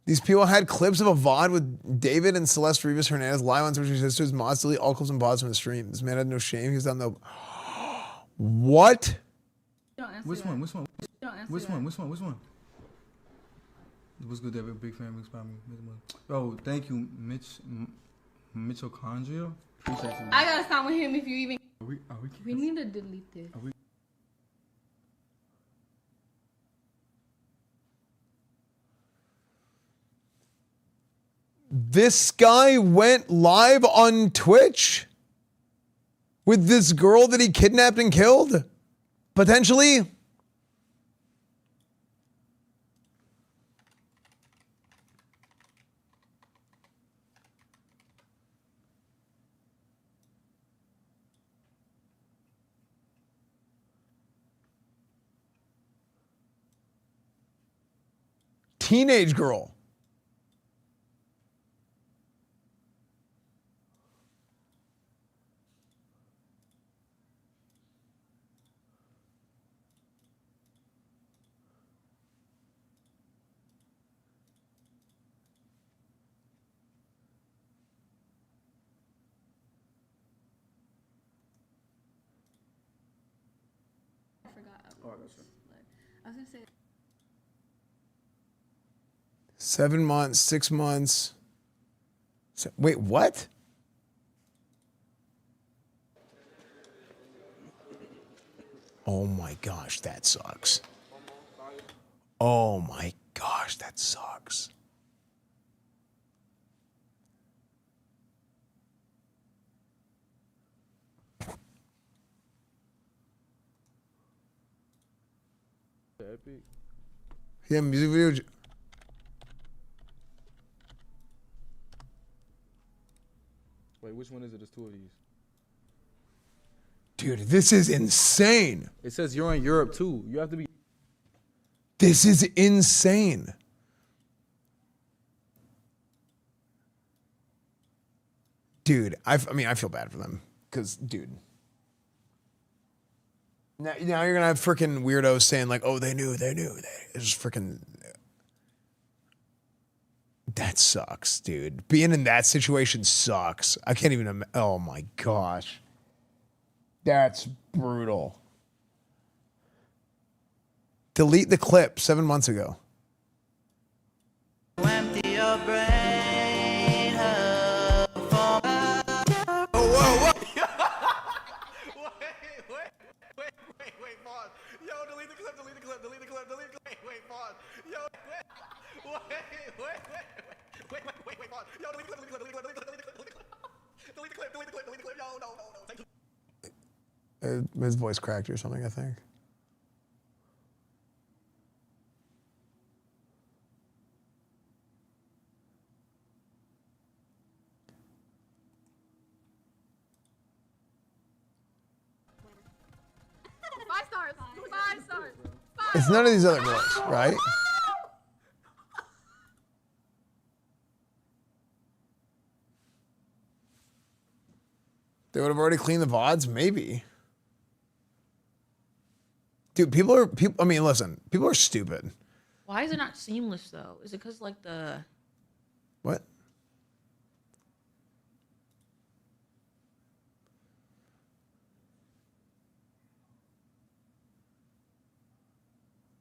These people had clips of a VOD with David and Celeste Rivas Hernandez live on Twitch. He says to his mods, delete all clips and VODs from the stream. This man had no shame. He was down the... What? Which one? Which one? What's good, David? Big fan, big spot me. Oh, thank you, Mitochondria. Appreciate you. I gotta stop with him if you even... Are we We need to delete this. This guy went live on Twitch with this girl that he kidnapped and killed? Potentially? Teenage girl. I forgot. I was gonna say. 7 months, 6 months. Wait, what? Oh my gosh, that sucks. Oh my gosh, that sucks. Epic. Yeah, music video. Wait, which one is it? There's two of these. Dude, this is insane. It says you're in Europe too. You have to be. This is insane. Dude, I mean, I feel bad for them. Because, dude. Now you're going to have freaking weirdos saying, like, oh, they knew. It's just freaking. That sucks, dude. Being in that situation sucks. I can't even. Oh my gosh. That's brutal. Delete the clip 7 months ago. Empty your brain. Wait, pause. Yo, delete the clip. Wait, pause. Yo, wait, pause. Yo, delete the clip. Yo, no. Thank you. His voice cracked or something, I think. Five stars. It's none of these other girls, right? They would have already cleaned the VODs? Maybe. Dude, I mean, listen, people are stupid. Why is it not seamless though? Is it because like the What?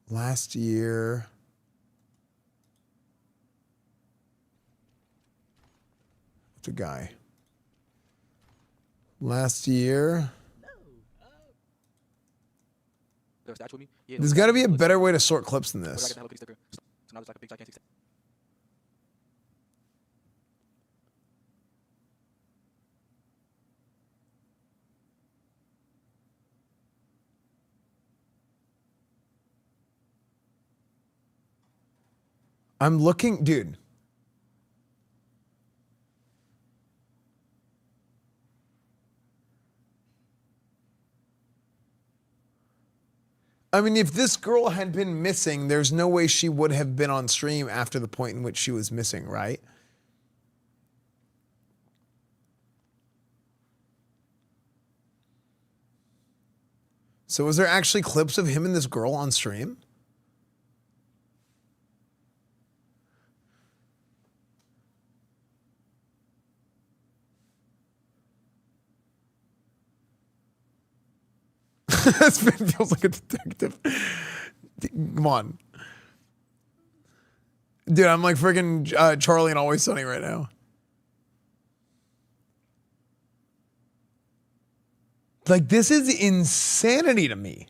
Last year. It's a guy. Last year. There's got to be a better way to sort clips than this. I'm looking, dude. I mean, if this girl had been missing, there's no way she would have been on stream after the point in which she was missing, right? So was there actually clips of him and this girl on stream? Esfand feels like a detective. Come on. Dude, I'm like freaking Charlie and Always Sunny right now. Like, this is insanity to me.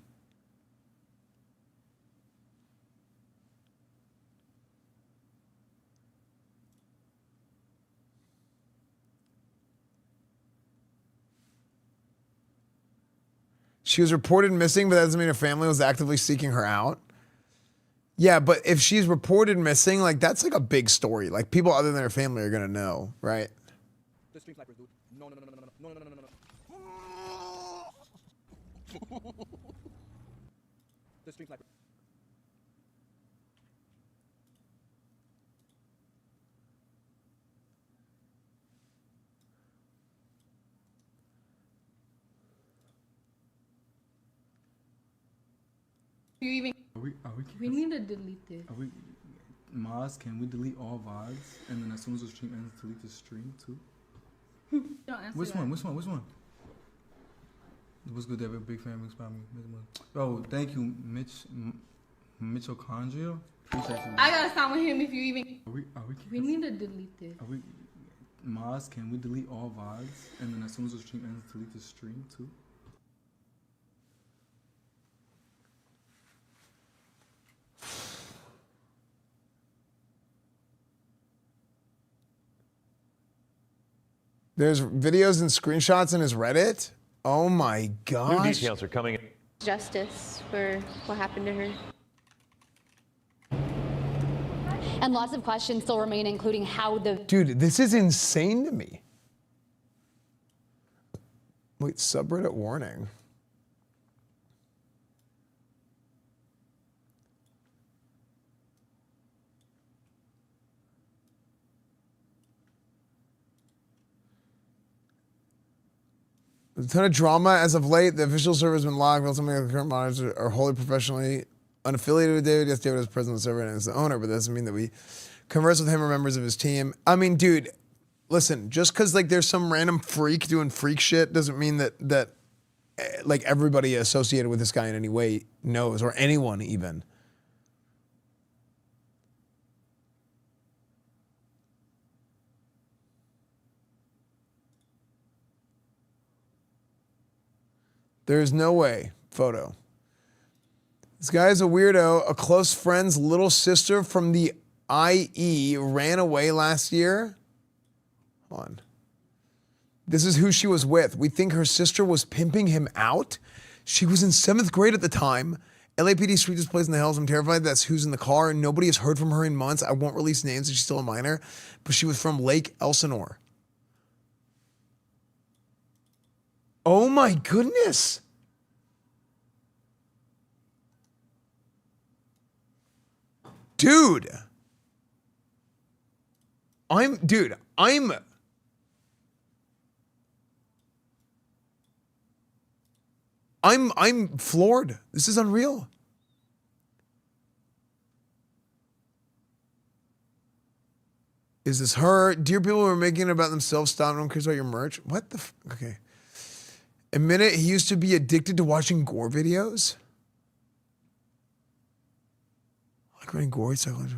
She was reported missing, but that doesn't mean her family was actively seeking her out. Yeah, but if she's reported missing, like that's like a big story. Like people other than her family are gonna know, right? The stream snipers, dude. No. The stream sniper. You even. We need to delete this. Maz, can we delete all VODs? And then as soon as the stream ends, delete the stream too? Don't answer Which that. one? What's good, David? Big fan, big spot. Oh, thank you, Mitochondria. Appreciate you. I gotta stop with him if you even. We need to delete this. Maz, can we delete all VODs? And then as soon as the stream ends, delete the stream too? There's videos and screenshots in his Reddit. Oh my gosh. New details are coming in. Justice for what happened to her. And lots of questions still remain, including how the... Dude, this is insane to me. Wait, subreddit warning. There's a ton of drama as of late. The official server has been locked. While some of the current monitors are wholly professionally unaffiliated with David. Yes, David is president of the server and is the owner, but that doesn't mean that we converse with him or members of his team. I mean, dude, listen, just because like there's some random freak doing freak shit doesn't mean that like everybody associated with this guy in any way knows, or anyone even. There's no way. Photo. This guy is a weirdo. A close friend's little sister from the IE ran away last year. Hold on. This is who she was with. We think her sister was pimping him out. She was in 7th grade at the time. LAPD street displays in the hills. I'm terrified that's who's in the car. Nobody has heard from her in months. I won't release names. She's still a minor. But she was from Lake Elsinore. Oh my goodness. Dude. I'm floored. This is unreal. Is this her? Dear people who are making it about themselves, stop. No one cares about your merch. What the okay. Admit it, he used to be addicted to watching gore videos. Like running gore psychology.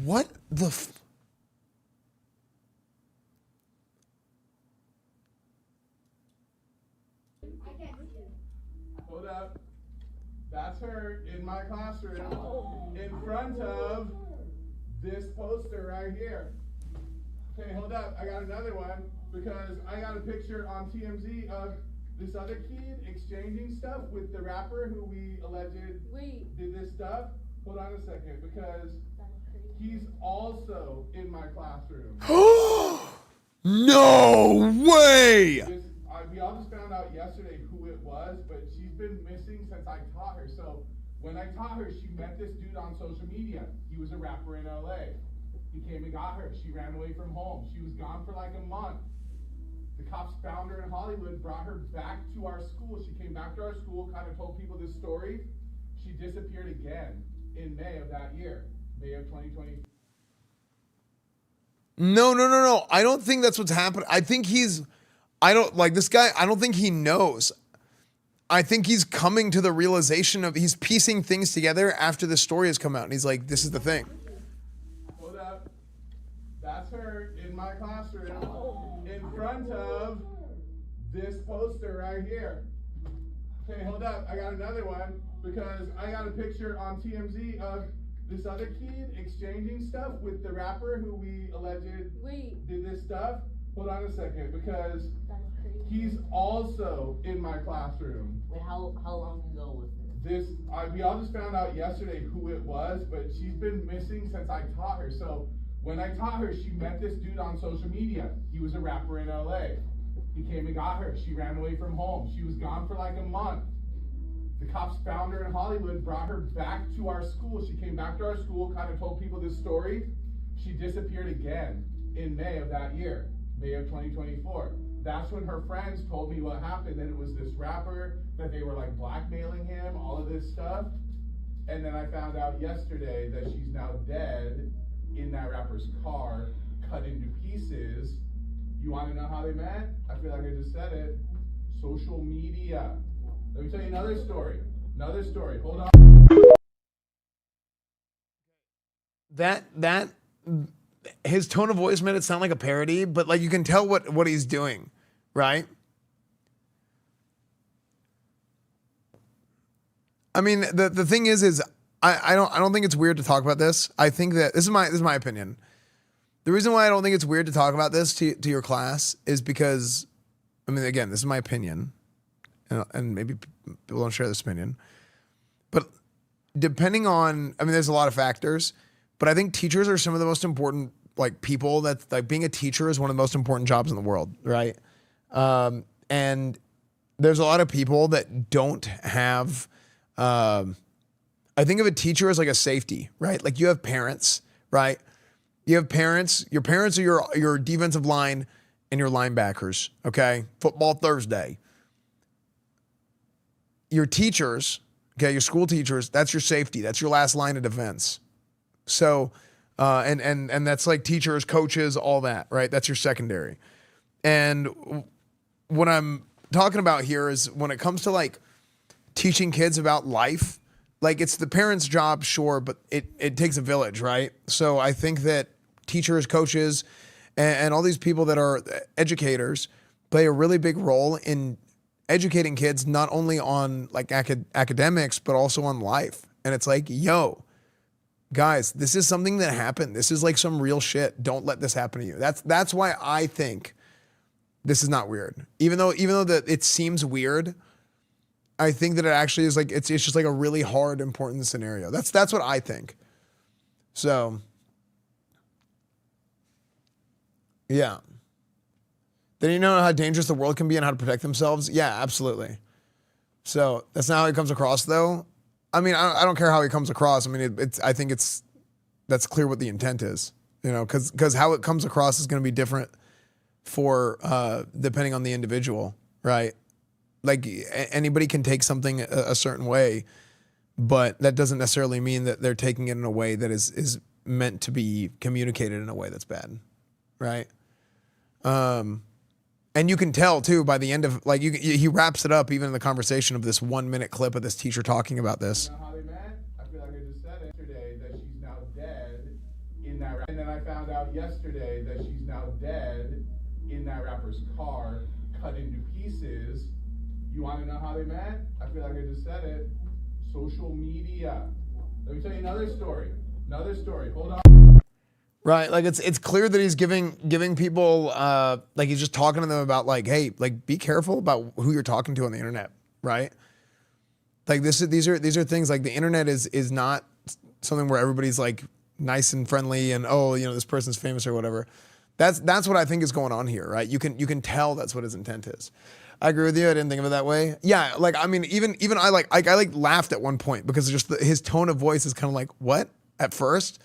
What the Hold up. That's her in my classroom in front of this poster right here. Okay, hold up. I got another one because I got a picture on TMZ of this other kid exchanging stuff with the rapper who we alleged did this stuff. Hold on a second, because he's also in my classroom. No way! We all just found out yesterday who it was, but she's been missing since I taught her. So when I taught her, she met this dude on social media. He was a rapper in LA. He came and got her. She ran away from home. She was gone for like a month. The cops found her in Hollywood, brought her back to our school. She came back to our school, kind of told people this story. She disappeared again in May of that year, May of 2020. No. I don't think that's what's happening. I think I don't like this guy. I don't think he knows. I think he's coming to the realization of, he's piecing things together after the story has come out. And he's like, this is the thing. Hold up. That's her in my classroom in front of this poster right here. Okay, hold up. I got another one because I got a picture on TMZ of this other kid exchanging stuff with the rapper who we alleged did this stuff. Hold on a second, because he's also in my classroom. Wait, how long ago was this? We all just found out yesterday who it was, but she's been missing since I taught her. So when I taught her, she met this dude on social media. He was a rapper in LA. He came and got her. She ran away from home. She was gone for like a month. The cops found her in Hollywood, brought her back to our school. She came back to our school, kind of told people this story. She disappeared again in May of that year, May of 2024. That's when her friends told me what happened, that it was this rapper, that they were like blackmailing him, all of this stuff. And then I found out yesterday that she's now dead in that rapper's car, cut into pieces. You want to know how they met? I feel like I just said it. Social media. Let me tell you another story. Another story. Hold on. That his tone of voice made it sound like a parody, but like you can tell what he's doing, right? I mean, the thing is I don't think it's weird to talk about this. I think that this is my opinion. The reason why I don't think it's weird to talk about this to your class is because, I mean, again, this is my opinion, and maybe people don't share this opinion, but depending on, I mean, there's a lot of factors, but I think teachers are some of the most important, like, people. That, like, being a teacher is one of the most important jobs in the world, right? And there's a lot of people that don't have, I think of a teacher as like a safety, right? Like, you have parents, right? You have parents. Your parents are your defensive line and your linebackers, okay? Football Thursday. Your teachers, okay, your school teachers, that's your safety. That's your last line of defense. So, and that's like teachers, coaches, all that, right? That's your secondary. And what I'm talking about here is when it comes to like teaching kids about life, like, it's the parents' job, sure, but it takes a village, right? So I think that teachers, coaches, and all these people that are educators play a really big role in educating kids, not only on like academics, but also on life. And it's like, yo, guys, this is something that happened. This is like some real shit. Don't let this happen to you. That's why I think this is not weird. Even though that it seems weird, I think that it actually is like, it's just like a really hard, important scenario. That's what I think. So, yeah. Then you know how dangerous the world can be and how to protect themselves? Yeah, absolutely. So that's not how he comes across, though. I mean, I don't care how he comes across. I mean, I think that's clear what the intent is, you know, because how it comes across is going to be different for depending on the individual, right? Like, anybody can take something a certain way, but that doesn't necessarily mean that they're taking it in a way that is meant to be communicated in a way that's bad, right? And you can tell too by the end of, like, he wraps it up even in the conversation of this 1 minute clip of this teacher talking about this. You know how they met? I feel like I just said it yesterday that she's now dead in that. And then I found out yesterday that she's now dead in that rapper's car, cut into pieces. You want to know how they met? I feel like I just said it. Social media. Let me tell you another story. Another story. Hold on. Right, like it's clear that he's giving people like he's just talking to them about like, hey, like, be careful about who you're talking to on the internet, right? Like, these are things like the internet is not something where everybody's like nice and friendly and, oh, you know, this person's famous or whatever. That's what I think is going on here, right? You can tell that's what his intent is. I agree with you. I didn't think of it that way. Yeah, like, I mean, even I laughed at one point because just his tone of voice is kind of like, what, at first.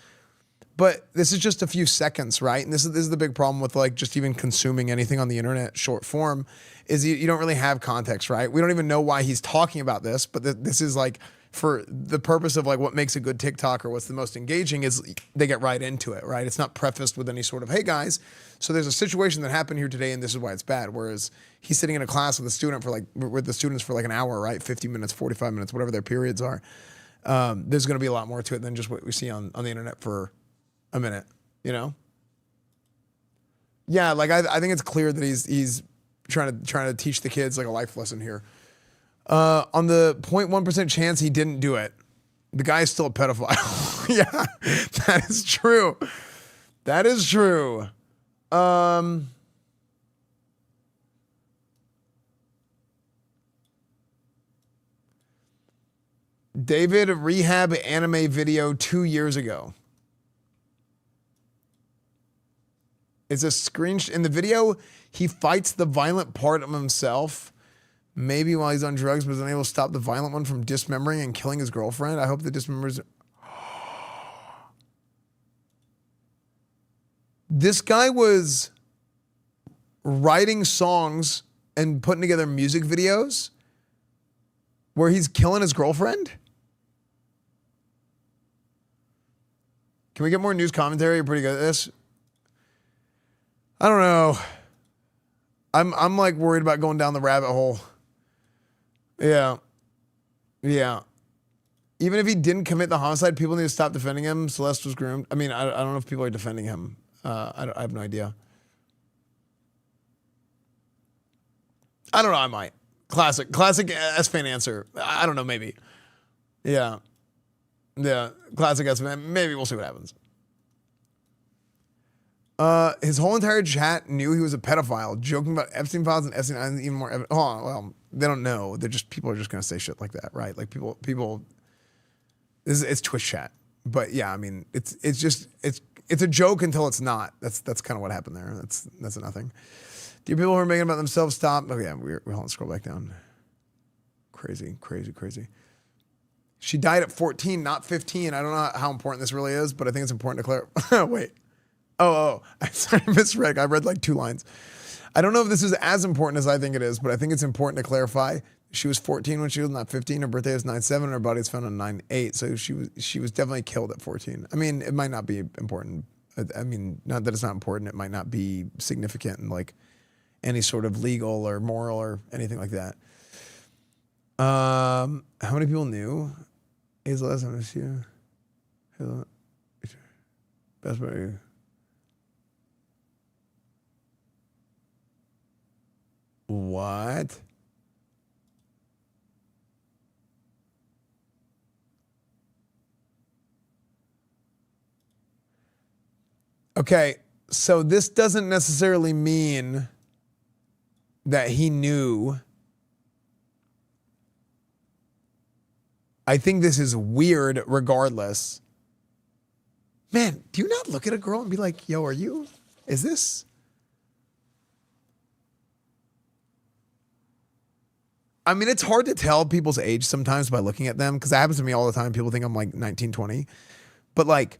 But this is just a few seconds, right? And this is the big problem with like just even consuming anything on the internet, short form, is you don't really have context, right? We don't even know why he's talking about this, but this is like for the purpose of like what makes a good TikTok or what's the most engaging is they get right into it, right? It's not prefaced with any sort of, hey guys, so there's a situation that happened here today and this is why it's bad. Whereas he's sitting in a class with the students for like an hour, right? 50 minutes, 45 minutes, whatever their periods are. There's going to be a lot more to it than just what we see on the internet for a minute, you know? Yeah, like I think it's clear that he's trying to teach the kids like a life lesson here. On the 0.1% chance he didn't do it, the guy is still a pedophile. Yeah, that is true. That is true. David rehab anime video 2 years ago. It's a screenshot. In the video, he fights the violent part of himself. Maybe while he's on drugs, but is unable to stop the violent one from dismembering and killing his girlfriend. I hope the dismembers. This guy was writing songs and putting together music videos where he's killing his girlfriend. Can we get more news commentary? You're pretty good at this. I don't know. I'm like worried about going down the rabbit hole. Yeah. Yeah. Even if he didn't commit the homicide, people need to stop defending him. Celeste was groomed. I mean, I don't know if people are defending him. I have no idea. I don't know. I might. Classic Esfand answer. I don't know. Maybe. Yeah. Yeah. Classic Esfand. Maybe we'll see what happens. His whole entire chat knew he was a pedophile, joking about Epstein files and Epstein Island even more. Oh, well, they don't know. People are just gonna say shit like that, right? Like people. It's Twitch chat, but yeah, I mean, it's a joke until it's not. That's kind of what happened there. That's nothing. Do people who are making about themselves stop? Oh yeah, we'll scroll back down. Crazy. She died at 14, not 15. I don't know how important this really is, but I think it's important to clarify. Wait. Oh, sorry, I misread. I read like 2 lines. I don't know if this is as important as I think it is, but I think it's important to clarify. She was 14 when she was not 15. Her birthday was 9/7, and her body was found on 9/8. So she was definitely killed at 14. I mean, it might not be important. I mean, not that it's not important. It might not be significant in like any sort of legal or moral or anything like that. How many people knew? Hazel SMU. Best buddy. What? Okay, so this doesn't necessarily mean that he knew. I think this is weird regardless. Man, do you not look at a girl and be like, yo, is this? I mean, it's hard to tell people's age sometimes by looking at them because that happens to me all the time. People think I'm like 19, 20. But like,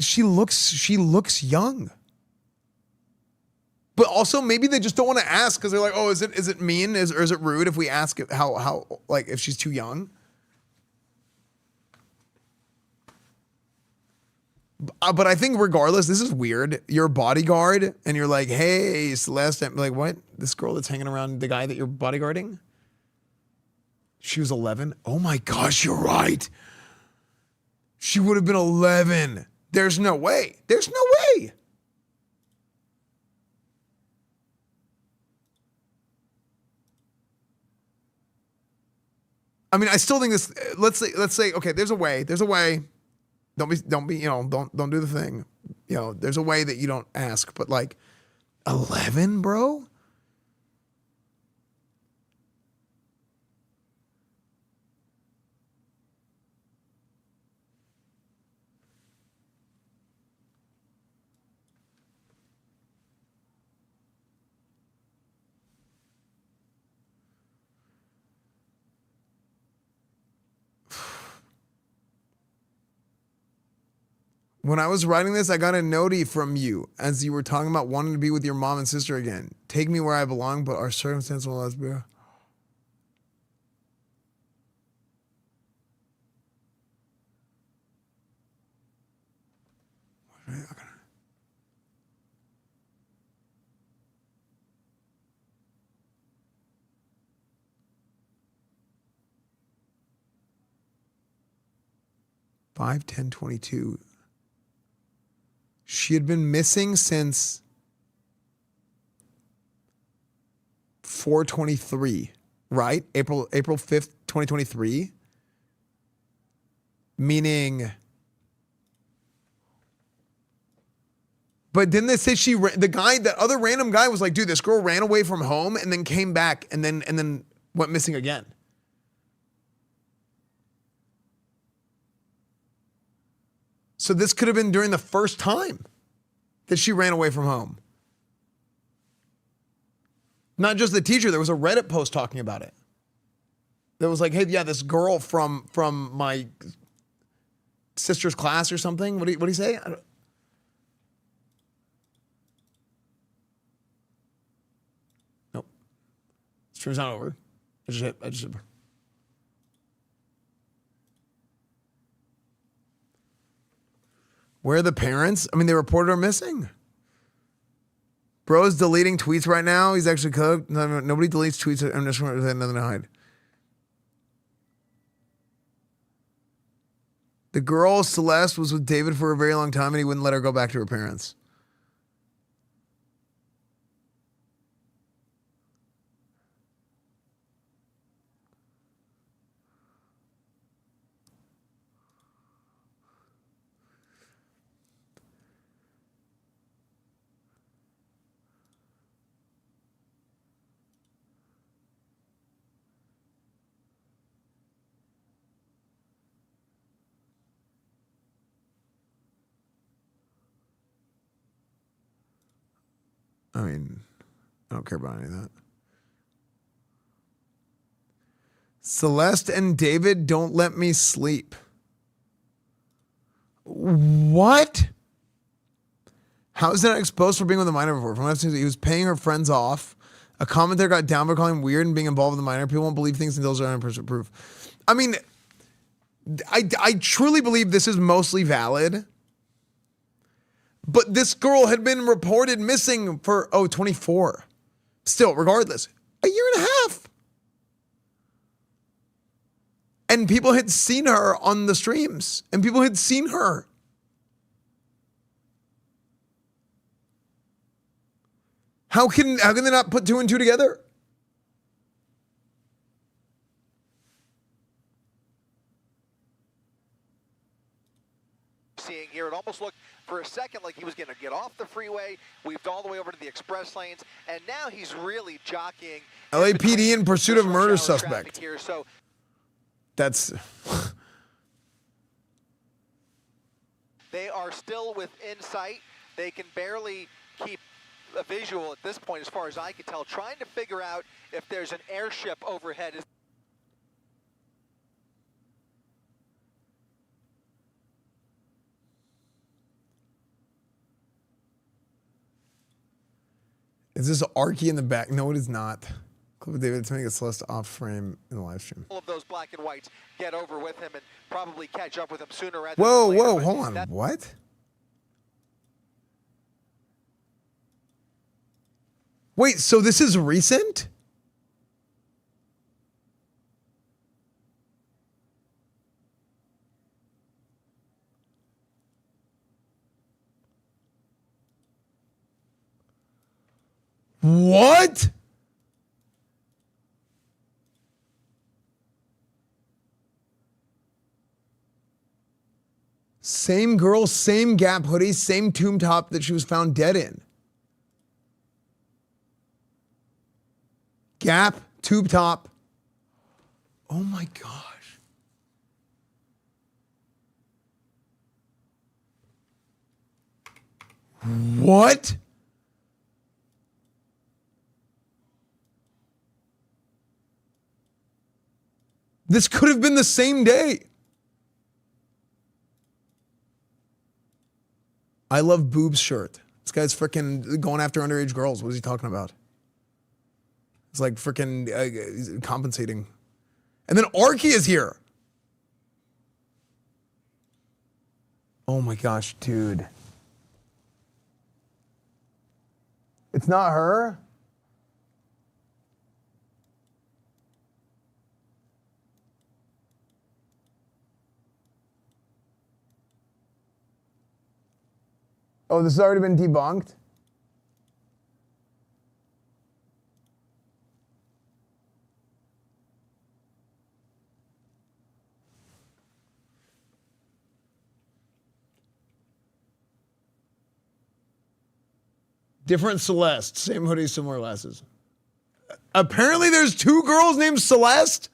she looks young. But also maybe they just don't want to ask because they're like, oh, is it mean? Or is it rude if we ask how like if she's too young? But I think regardless, this is weird. You're a bodyguard and you're like, hey, Celeste. I'm like, what? This girl that's hanging around the guy that you're bodyguarding? She was 11? Oh my gosh, you're right. She would have been 11. There's no way. There's no way. I mean, I still think this, let's say, okay, there's a way. Don't be, don't do the thing. There's a way that you don't ask, but like 11, bro? When I was writing this, I got a notie from you as you were talking about wanting to be with your mom and sister again. Take me where I belong, but our circumstances will let us be. Five, 10/22. She had been missing since 4/23, right? April 5th, 2023. Meaning, but didn't they say the other random guy was like, dude, this girl ran away from home and then came back and then went missing again. So this could have been during the first time that she ran away from home. Not just the teacher, there was a Reddit post talking about it. That was like, hey, yeah, this girl from my sister's class or something. What do you say? Nope. Stream's not over. I just hit. Where are the parents? I mean, they reported her missing. Bro's deleting tweets right now. He's actually cooked. Nobody deletes tweets. I'm just going to say nothing to hide. The girl, Celeste, was with David for a very long time, and he wouldn't let her go back to her parents. I mean, I don't care about any of that. Celeste and David don't let me sleep. What? How is that exposed for being with a minor before? From what I've seen, he was paying her friends off. A commentator got down for calling him weird and being involved with a minor. People won't believe things until they're 100% proof. I mean, I truly believe this is mostly valid. But this girl had been reported missing for, 24. Still, regardless, a year and a half. And people had seen her on the streams. And people had seen her. How can they not put two and two together? Seeing here, it almost looked for a second like he was going to get off the freeway, weaved all the way over to the express lanes, and now he's really jockeying. LAPD in pursuit of murder suspect. Here, so that's. They are still within sight. They can barely keep a visual at this point, as far as I can tell, trying to figure out if there's an airship overhead. Is this Arky in the back? No, it is not. Clip of David to make it Celeste off frame in the live stream. All of those black and whites get over with him and probably catch up with him sooner rather Whoa, than later. whoa, hold on. What? Wait, so this is recent? What? Same girl, same Gap hoodie, same tomb top that she was found dead in. Gap, tube top. Oh my gosh. What? This could have been the same day. I love boobs shirt. This guy's freaking going after underage girls. What is he talking about? It's like freaking compensating. And then Arky is here. Oh my gosh, dude. It's not her? Oh, this has already been debunked? Different Celeste. Same hoodie, similar glasses. Apparently there's two girls named Celeste?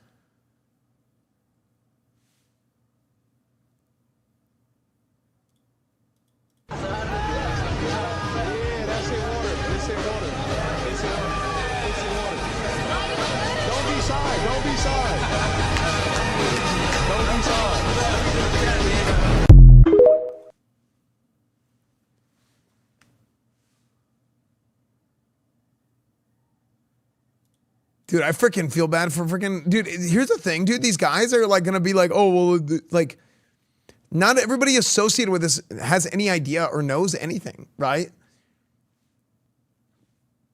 Dude, I freaking feel bad for freaking, dude, here's the thing, dude, these guys are like gonna be like, oh, well, like, not everybody associated with this has any idea or knows anything, right?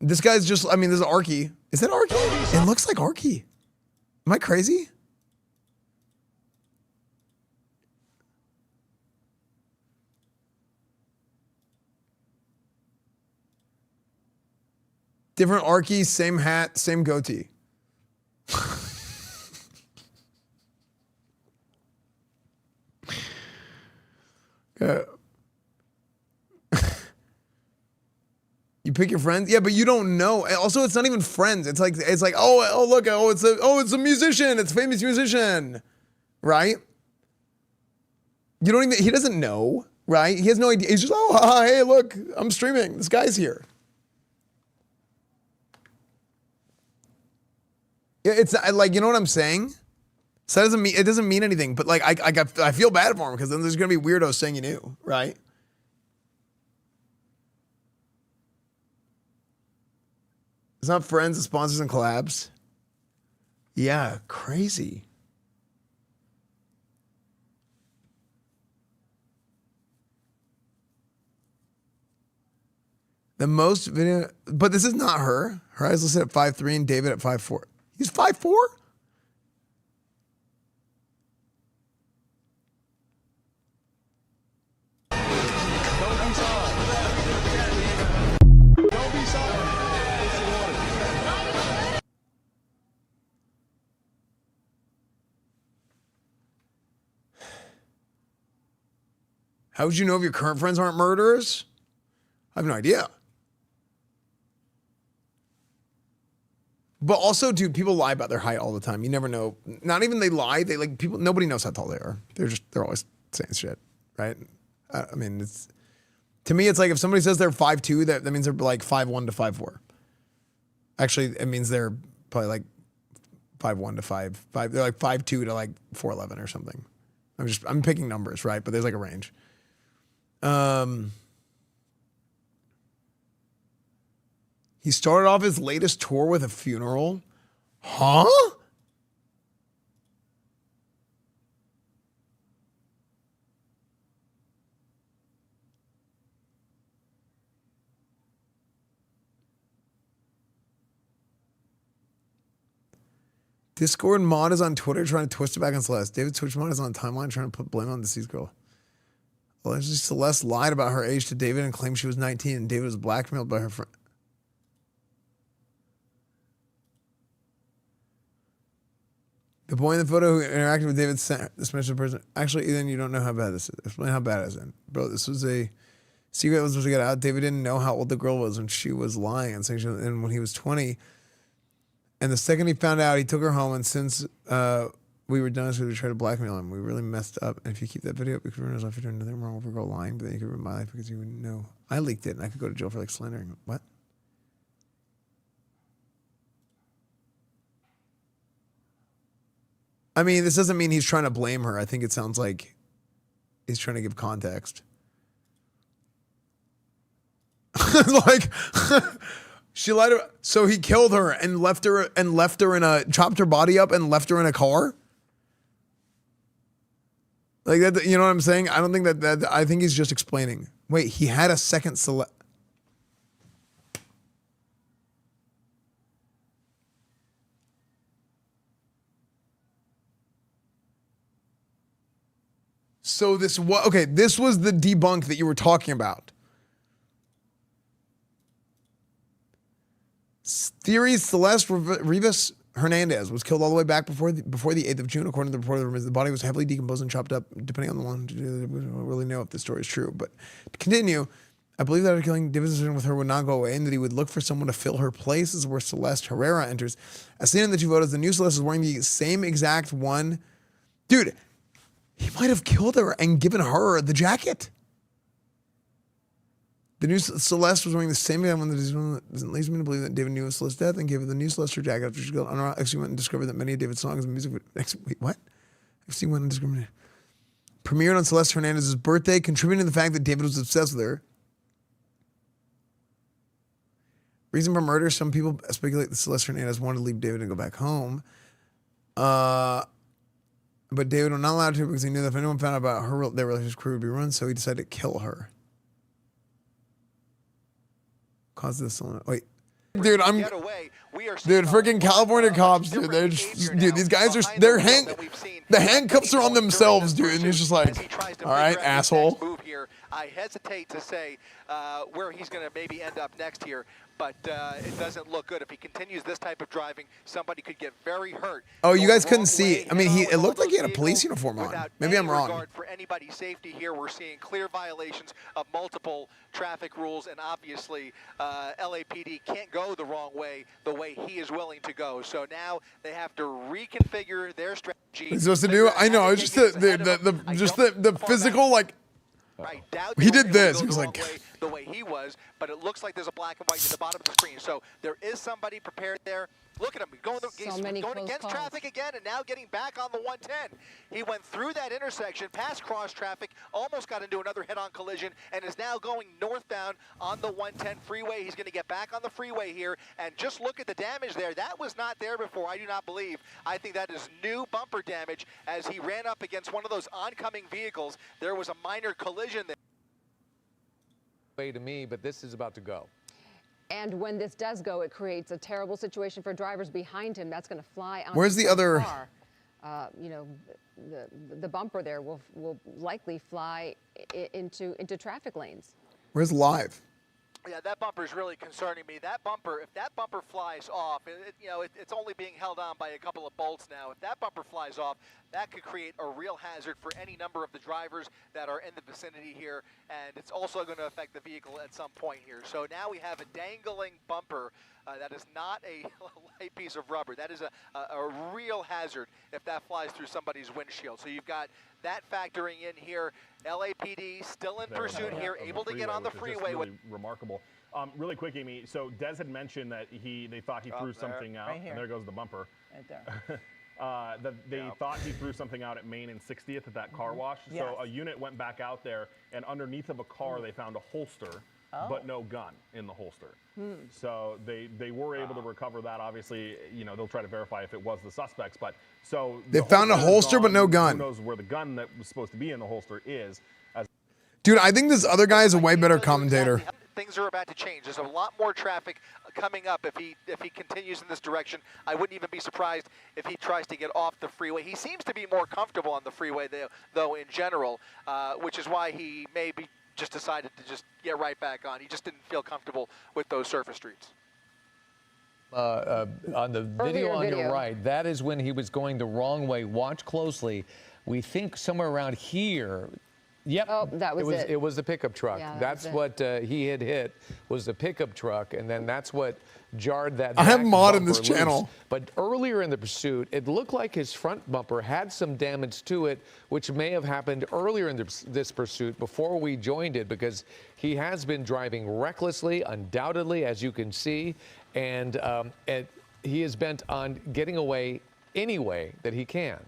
This guy's just, I mean, this is Arky. Is that Arky? It looks like Arky. Am I crazy? Different Arky, same hat, same goatee. You pick your friends, yeah, but you don't know. Also, it's not even friends. It's like oh look, it's a musician. It's a famous musician, right? You don't even. He doesn't know, right? He has no idea. He's just hey, look, I'm streaming. This guy's here. Yeah, it's like, you know what I'm saying? So it doesn't mean anything. But like I feel bad for him because then there's gonna be weirdos saying you knew, right? It's not friends, it's sponsors and collabs. Yeah, crazy. The most video, but this is not her. Her eyes listed at 5'3" and David at 5'4". He's 5'4"? How would you know if your current friends aren't murderers? I have no idea. But also, dude, people lie about their height all the time. You never know. Not even they lie. They like people. Nobody knows how tall they are. They're always saying shit, right? I mean, it's to me, it's like if somebody says they're 5'2", that means they're like 5'1" to 5'4". Actually, it means they're probably like 5'1" to 5'5". They're like 5'2" to like 4'11" or something. I'm picking numbers, right? But there's like a range. He started off his latest tour with a funeral. Huh? Discord mod is on Twitter trying to twist it back on Celeste. David's Twitch mod is on timeline trying to put blame on the deceased girl. Allegedly, Celeste lied about her age to David and claimed she was 19, and David was blackmailed by her friend. The boy in the photo who interacted with David sent this message to the person. Actually, Ethan, you don't know how bad this is. Explain how bad it is. Bro, this was a secret that was supposed to get out. David didn't know how old the girl was when she was lying and saying she was, and when he was 20. And the second he found out, he took her home. And since we were done, so we tried to blackmail him. We really messed up. And if you keep that video up, you could ruin his life for doing nothing wrong with a girl lying, but then you could ruin my life because you wouldn't know. I leaked it, and I could go to jail for like slandering. What? I mean, this doesn't mean he's trying to blame her. I think it sounds like he's trying to give context. Like, she lied to, so he killed her and left her chopped her body up and left her in a car. Like that, you know what I'm saying? I don't think that I think he's just explaining. Wait, he had a second select. So this was, okay, this was the debunk that you were talking about. Theories Celeste Rivas Hernandez was killed all the way back before the 8th of June, according to the report of the rumors. The body was heavily decomposed and chopped up, depending on the one. We don't really know if this story is true. But to continue, I believe that after killing David's decision with her would not go away and that he would look for someone to fill her place. This is where Celeste Herrera enters. As seen in the two photos, the new Celeste is wearing the same exact one. Dude, he might have killed her and given her the jacket. The new Celeste was wearing the same gun when the doesn't lead me to believe that David knew of Celeste's death and gave her the new Celeste her jacket after she got on her. Actually went and discovered that many of David's songs and music. Wait, what? Actually went and discovered. Premiered on Celeste Hernandez's birthday, contributing to the fact that David was obsessed with her. Reason for murder: some people speculate that Celeste Hernandez wanted to leave David and go back home. But David was not allowed to because he knew that if anyone found out about their relationship career would be ruined, so he decided to kill her. Cause this one. Wait. Dude, freaking California cops, dude. They're just, dude, these guys are, the handcuffs are on themselves, dude. And he's just like, all right, asshole. I hesitate to say where he's going to maybe end up next here, but it doesn't look good. If he continues this type of driving, somebody could get very hurt. Oh, you guys couldn't see. I mean, it looked like he had a police uniform on. Maybe I'm wrong. For anybody's safety here, we're seeing clear violations of multiple traffic rules, and obviously LAPD can't go the wrong way the way he is willing to go. So now they have to reconfigure their strategy. He's supposed to do. I know. It's just the physical, like. Right, doubt he did this. He was like the way he was, but it looks like there's a black and white at the bottom of the screen. So there is somebody prepared there. Look at him going against traffic again, and now getting back on the 110. He went through that intersection, past cross traffic, almost got into another head-on collision, and is now going northbound on the 110 freeway. He's going to get back on the freeway here, and just look at the damage there. That was not there before, I do not believe. I think that is new bumper damage as he ran up against one of those oncoming vehicles. There was a minor collision there. Way to me, but this is about to go. And when this does go, it creates a terrible situation for drivers behind him. That's going to fly on. Where's the other car. You know, the bumper there will likely fly into traffic lanes. Where's live? Yeah, that bumper is really concerning me. That bumper, if that bumper flies off, it's only being held on by a couple of bolts now. If that bumper flies off, that could create a real hazard for any number of the drivers that are in the vicinity here, and it's also going to affect the vehicle at some point here. So now we have a dangling bumper that is not a light piece of rubber. That is a real hazard if that flies through somebody's windshield. So you've got that factoring in here. LAPD still in pursuit here, able to get on the freeway. Really remarkable. Really quick, Amy. So Des had mentioned that they thought he threw something out, and there goes the bumper. Right there. They thought he threw something out at Main and 60th at that car wash. Yes. So a unit went back out there, and underneath of a car they found a holster, but no gun in the holster. So they were able to recover that. Obviously, they'll try to verify if it was the suspects. But so they found a holster but no gun. Who knows where the gun that was supposed to be in the holster is? Dude, I think this other guy is a way better commentator. Things are about to change. There's a lot more traffic coming up if he continues in this direction. I wouldn't even be surprised if he tries to get off the freeway. He seems to be more comfortable on the freeway though in general, which is why he maybe just decided to just get right back on. He just didn't feel comfortable with those surface streets. On the video on your right, that is when he was going the wrong way. Watch closely. We think somewhere around here. Yep. Oh, that was it. It was the pickup truck. Yeah, that's what he had hit, was the pickup truck, and then that's what jarred that. I have mod in this loose. channel. But earlier in the pursuit, it looked like his front bumper had some damage to it, which may have happened earlier in this pursuit before we joined it, because he has been driving recklessly, undoubtedly, as you can see, and he is bent on getting away any way that he can.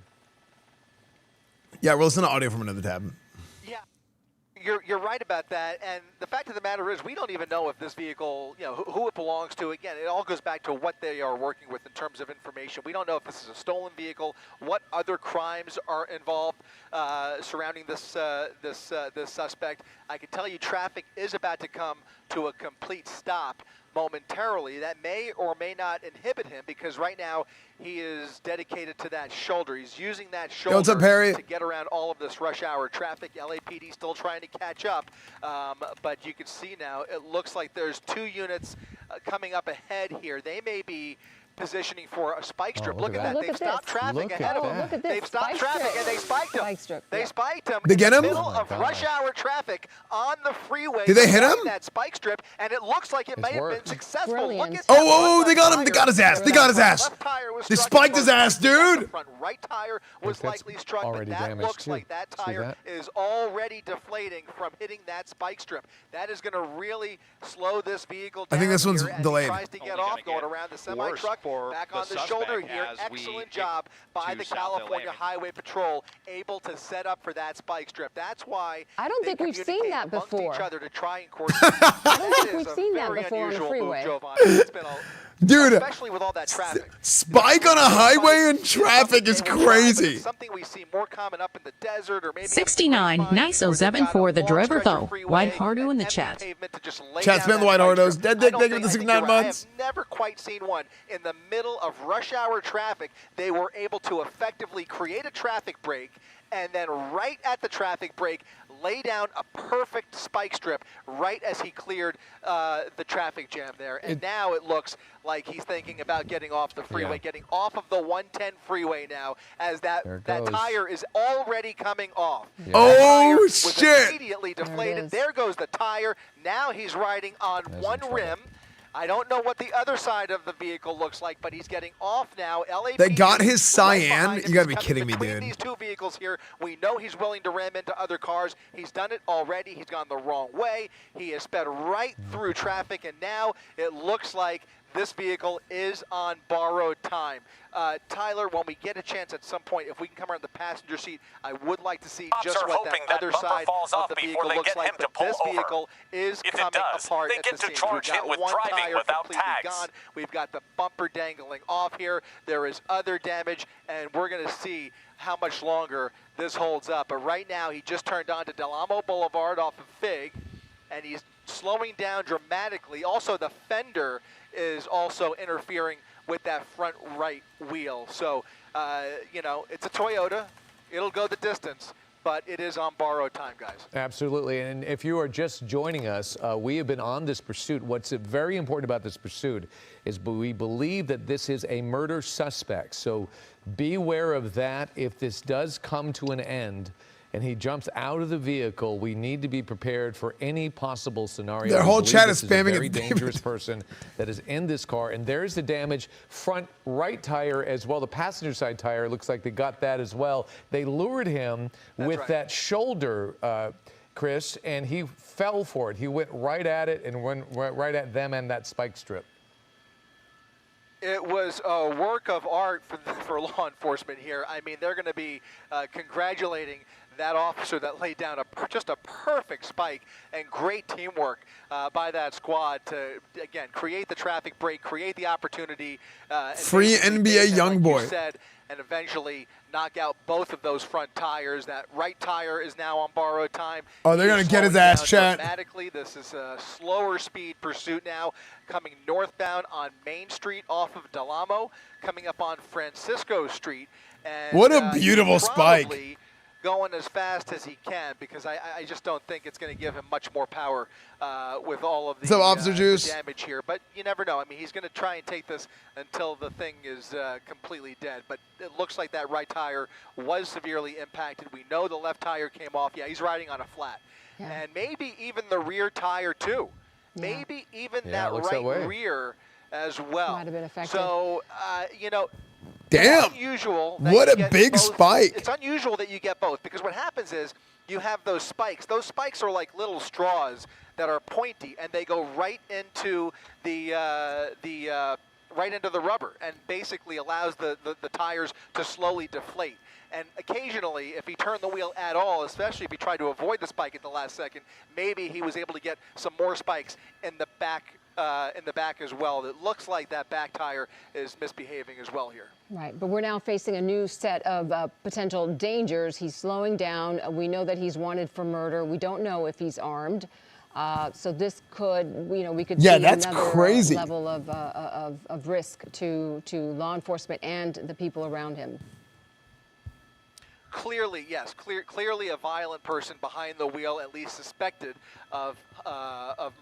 Yeah, we'll listen to audio from another tab. You're right about that, and the fact of the matter is we don't even know if this vehicle, who it belongs to. Again, it all goes back to what they are working with in terms of information. We don't know if this is a stolen vehicle, what other crimes are involved surrounding this this suspect. I can tell you traffic is about to come to a complete stop momentarily. That may or may not inhibit him, because right now he is dedicated to that shoulder. He's using that shoulder what's up, Harry? to get around all of this rush hour traffic. LAPD still trying to catch up, but you can see now it looks like there's two units coming up ahead here. They may be positioning for a spike strip. Look at that. They've stopped traffic ahead of him. Look at this. They've stopped traffic and they spiked him. Spike strip. They spiked him. They get him? In the middle of rush hour traffic on the freeway. Did they hit him? That spike strip, and it looks like it may have been successful. Brilliant. Look at Oh, they got him. They got his ass. They got his ass. Left tire was They spiked his ass, dude. The front right tire was likely struck, but that looks like that tire is already deflating from hitting that spike strip. That is going to really slow this vehicle down. I think this one's here, delayed. He tries to get off, going around the semi-truck, back on the shoulder here. Excellent job by the California Highway Patrol, able to set up for that spike strip. That's why I don't think we've seen that before. Each other to try and coordinate. I don't think we've seen that before on the freeway. It's been Dude, especially with all that traffic. Spike on a highway in traffic is crazy. Something we see more common up in the desert or maybe 69. Nice 07 for the driver, though. White Hardo in the chat. Chat spin the White Hardos. Dead dick dick with the 69 months. I have never quite seen one. In the middle of rush hour traffic, they were able to effectively create a traffic break and then right at the traffic break, lay down a perfect spike strip right as he cleared the traffic jam there. And now it looks like he's thinking about getting off the freeway, getting off of the 110 freeway now, as that tire is already coming off. Yeah. Oh, shit. Immediately deflated. There goes the tire. Now he's riding on one rim. I don't know what the other side of the vehicle looks like, but he's getting off now. They got his cyan? You gotta be kidding me, dude. These two vehicles here, we know he's willing to ram into other cars. He's done it already. He's gone the wrong way. He has sped right through traffic, and now it looks like this vehicle is on borrowed time. Tyler, when we get a chance at some point, if we can come around the passenger seat, I would like to see just what that other side of the vehicle looks like. But this vehicle is coming apart at the seams. We've got one tire completely gone. We've got the bumper dangling off here. There is other damage, and we're going to see how much longer this holds up. But right now, he just turned onto Del Amo Boulevard off of Fig, and he's slowing down dramatically. Also, the fender is also interfering with that front right wheel. So, you know, it's a Toyota. It'll go the distance, but it is on borrowed time, guys. Absolutely. And if you are just joining us, we have been on this pursuit. What's very important about this pursuit is we believe that this is a murder suspect. So beware of that. If this does come to an end and he jumps out of the vehicle, we need to be prepared for any possible scenario. Their whole chat is spamming a very dangerous person that is in this car. And there's the damage. Front right tire as well. The passenger side tire looks like they got that as well. They lured him with that shoulder, Chris, and he fell for it. He went right at it and went right at them and that spike strip. It was a work of art for law enforcement here. I mean, they're going to be congratulating that officer that laid down just a perfect spike, and great teamwork by that squad to, again, create the traffic break, create the opportunity. Free NBA Youngboy. Like said, and eventually knock out both of those front tires. That right tire is now on borrowed time. Oh, they're going to get his ass, chat. Dramatically. This is a slower speed pursuit now, coming northbound on Main Street off of Del Amo, coming up on Francisco Street. And, what a beautiful spike. Going as fast as he can, because I just don't think it's going to give him much more power with all of the, the damage here. But you never know. I mean, he's going to try and take this until the thing is completely dead. But it looks like that right tire was severely impacted. We know the left tire came off. Yeah, he's riding on a flat. Yeah. And maybe even the rear tire, too. Yeah. Maybe even that right rear as well. Might have been affected. So, you know, damn! What a big spike. It's unusual that you get both, because what happens is you have those spikes. Those spikes are like little straws that are pointy, and they go right into the right into the rubber, and basically allows the tires to slowly deflate. And occasionally, if he turned the wheel at all, especially if he tried to avoid the spike at the last second, maybe he was able to get some more spikes in the back as well. It looks like that back tire is misbehaving as well here. Right, but we're now facing a new set of potential dangers. He's slowing down. We know that he's wanted for murder. We don't know if he's armed. So this could, you know, we could see that's another crazy. Level of risk to law enforcement and the people around him. Clearly, yes, clearly a violent person behind the wheel, at least suspected of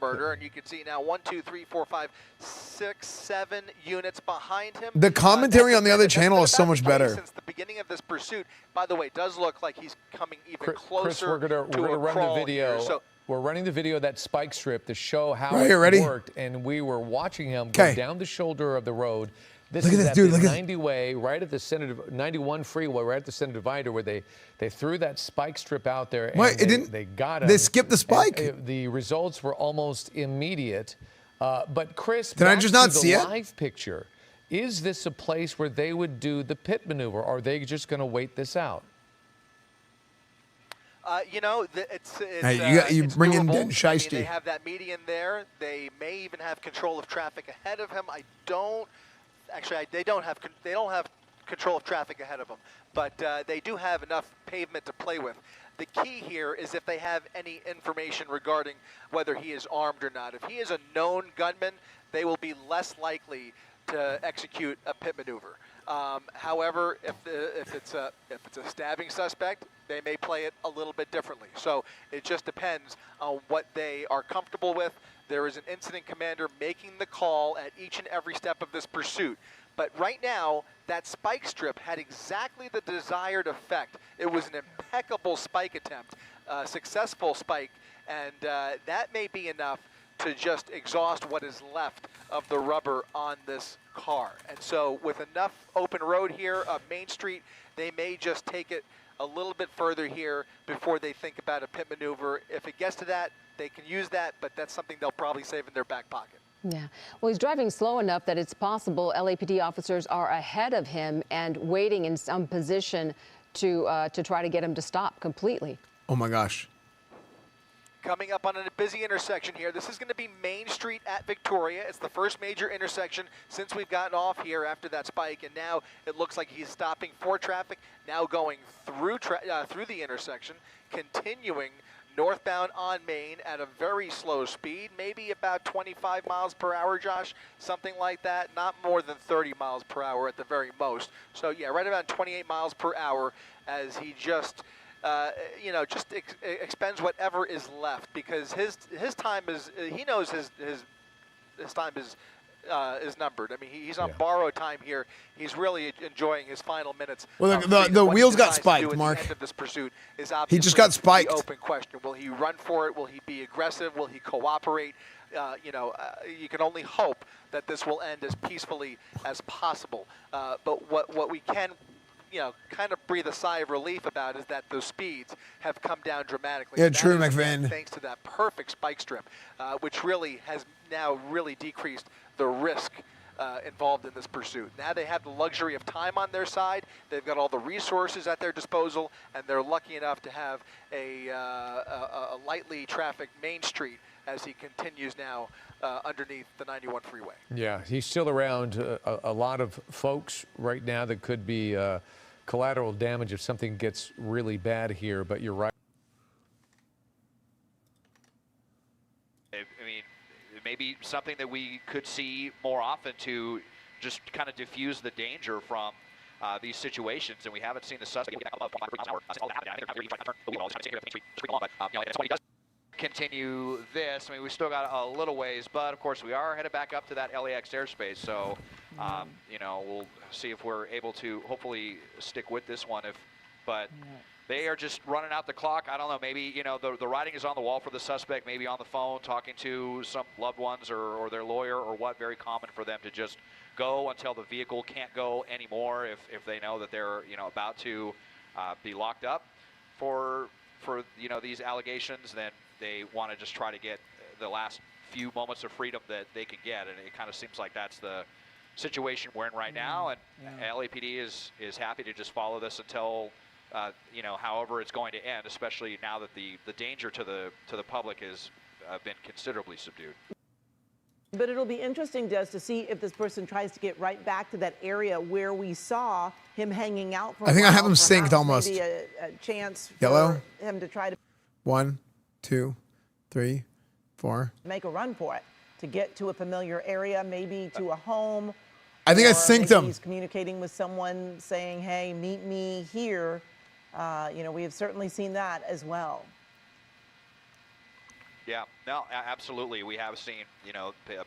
murder. And you can see now 1, 2, 3, 4, 5, 6, 7 units behind him. The commentary on the other channel is so much better. Since the beginning of this pursuit, by the way, it does look like he's coming even closer. Chris, we're gonna run the video. So, we're running the video of that spike strip to show how it worked, and we were watching him go down the shoulder of the road. This Look at is this, at dude, the look at- 90 way, right at the center, 91 freeway, right at the center divider, where they threw that spike strip out there. And Wait, they got him. they skipped the spike? And, the results were almost immediate. But Chris, Did I back just to not the see it? live picture. Is this a place where they would do the pit maneuver? Or are they just going to wait this out? You know, it's you it's bring in doable. I mean, Shiesty. they have that median there. They may even have control of traffic ahead of him. They don't have control of traffic ahead of them, but they do have enough pavement to play with. The key here is if they have any information regarding whether he is armed or not. If he is a known gunman, they will be less likely to execute a pit maneuver. However, if it's a stabbing suspect, they may play it a little bit differently. So it just depends on what they are comfortable with. There is an incident commander making the call at each and every step of this pursuit. But right now, that spike strip had exactly the desired effect. It was an impeccable spike attempt, a successful spike, and that may be enough to just exhaust what is left of the rubber on this car. And so with enough open road here, Main Street, they may just take it a little bit further here before they think about a pit maneuver. If it gets to that, they can use that, but that's something they'll probably save in their back pocket. Yeah. Well, he's driving slow enough that it's possible LAPD officers are ahead of him and waiting in some position to try to get him to stop completely. Oh my gosh. Coming up on a busy intersection here. This is going to be Main Street at Victoria. It's the first major intersection since we've gotten off here after that spike, and now it looks like he's stopping for traffic, now going through the intersection, continuing northbound on Main at a very slow speed, maybe about 25 miles per hour, Josh, something like that, not more than 30 miles per hour at the very most. So yeah, right around 28 miles per hour as he just expends whatever is left, because his time is, he knows his time is numbered. I mean, he's on borrowed time here. He's really enjoying his final minutes. Well, the wheels got spiked, Mark. Mark. The end of this pursuit is He just got spiked. the open question. Will he run for it? Will he be aggressive? Will he cooperate? You can only hope that this will end as peacefully as possible. But what we can kind of breathe a sigh of relief about is that those speeds have come down dramatically. Yeah, That true, is, McVin. thanks to that perfect spike strip, which really has now really decreased the risk involved in this pursuit. Now they have the luxury of time on their side. They've got all the resources at their disposal, and they're lucky enough to have a lightly trafficked Main Street as he continues now underneath the 91 freeway. Yeah, he's still around a lot of folks right now that could be collateral damage if something gets really bad here, but you're right. I mean, maybe something that we could see more often to just kind of diffuse the danger from these situations, and we haven't seen the suspect continue this. I mean, we still got a little ways, but of course we are headed back up to that LAX airspace. So, we'll see if we're able to hopefully stick with this one. But they are just running out the clock. I don't know. Maybe the writing is on the wall for the suspect. Maybe on the phone talking to some loved ones or their lawyer or what. Very common for them to just go until the vehicle can't go anymore if they know that they're about to be locked up for these allegations. Then they want to just try to get the last few moments of freedom that they can get, and it kind of seems like that's the situation we're in right now. And LAPD is happy to just follow this until however it's going to end, especially now that the danger to the public has been considerably subdued. But it'll be interesting, Des, to see if this person tries to get right back to that area where we saw him hanging out for a I think I while. have him synced almost. Maybe a chance Yellow. for him to try to 1, 2, 3, 4. make a run for it, to get to a familiar area, maybe to a home. I think I or synced maybe him. He's communicating with someone saying, hey, meet me here. We have certainly seen that as well. Yeah, no, absolutely. We have seen,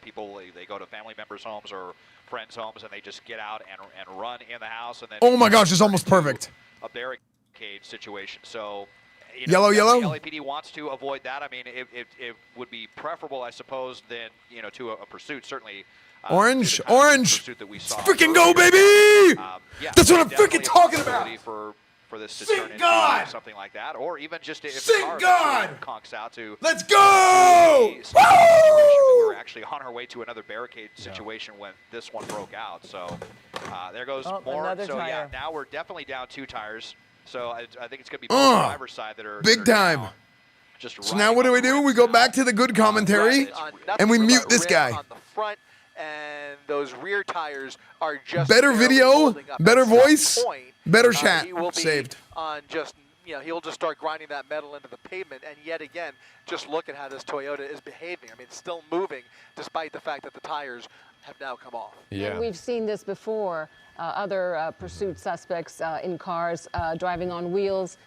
people, they go to family members' homes or friends' homes, and they just get out and run in the house. And then Oh my gosh, it's almost perfect. A barricade situation. So, Yellow. The LAPD wants to avoid that. I mean, it would be preferable, I suppose, than, to a pursuit. Certainly, Orange. Pursuit that we saw Freaking go, earlier. baby! That's what I'm Definitely freaking talking a about. possibility for this to Thank turn into God! something like that, or even just if Thank the car God! eventually conks out to. Let's go! We were actually on our way to another barricade situation when this one broke out. So there goes more. another So tire. yeah, now we're definitely down 2 tires. So I think it's going to be both driver's side that are Big time. down. Just So now what do? We go back to the good commentary, and we mute this guy. On the front, and those rear tires are just Better barely video, holding up. better At some voice, point, better chat. He will be Saved. on just, he'll just start grinding that metal into the pavement. And yet again, just look at how this Toyota is behaving. I mean, it's still moving despite the fact that the tires have now come off. And we've seen this before. Other pursuit suspects in cars driving on wheels,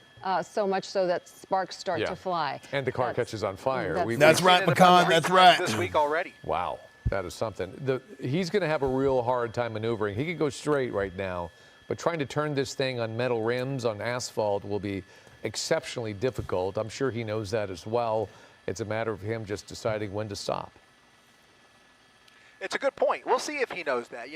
so much so that sparks start to fly. And the car catches on fire. That's right, McCon. That's right. This week already. Wow, that is something. He's going to have a real hard time maneuvering. He could go straight right now, but trying to turn this thing on metal rims, on asphalt, will be exceptionally difficult. I'm sure he knows that as well. It's a matter of him just deciding when to stop. It's a good point. We'll see if he knows that.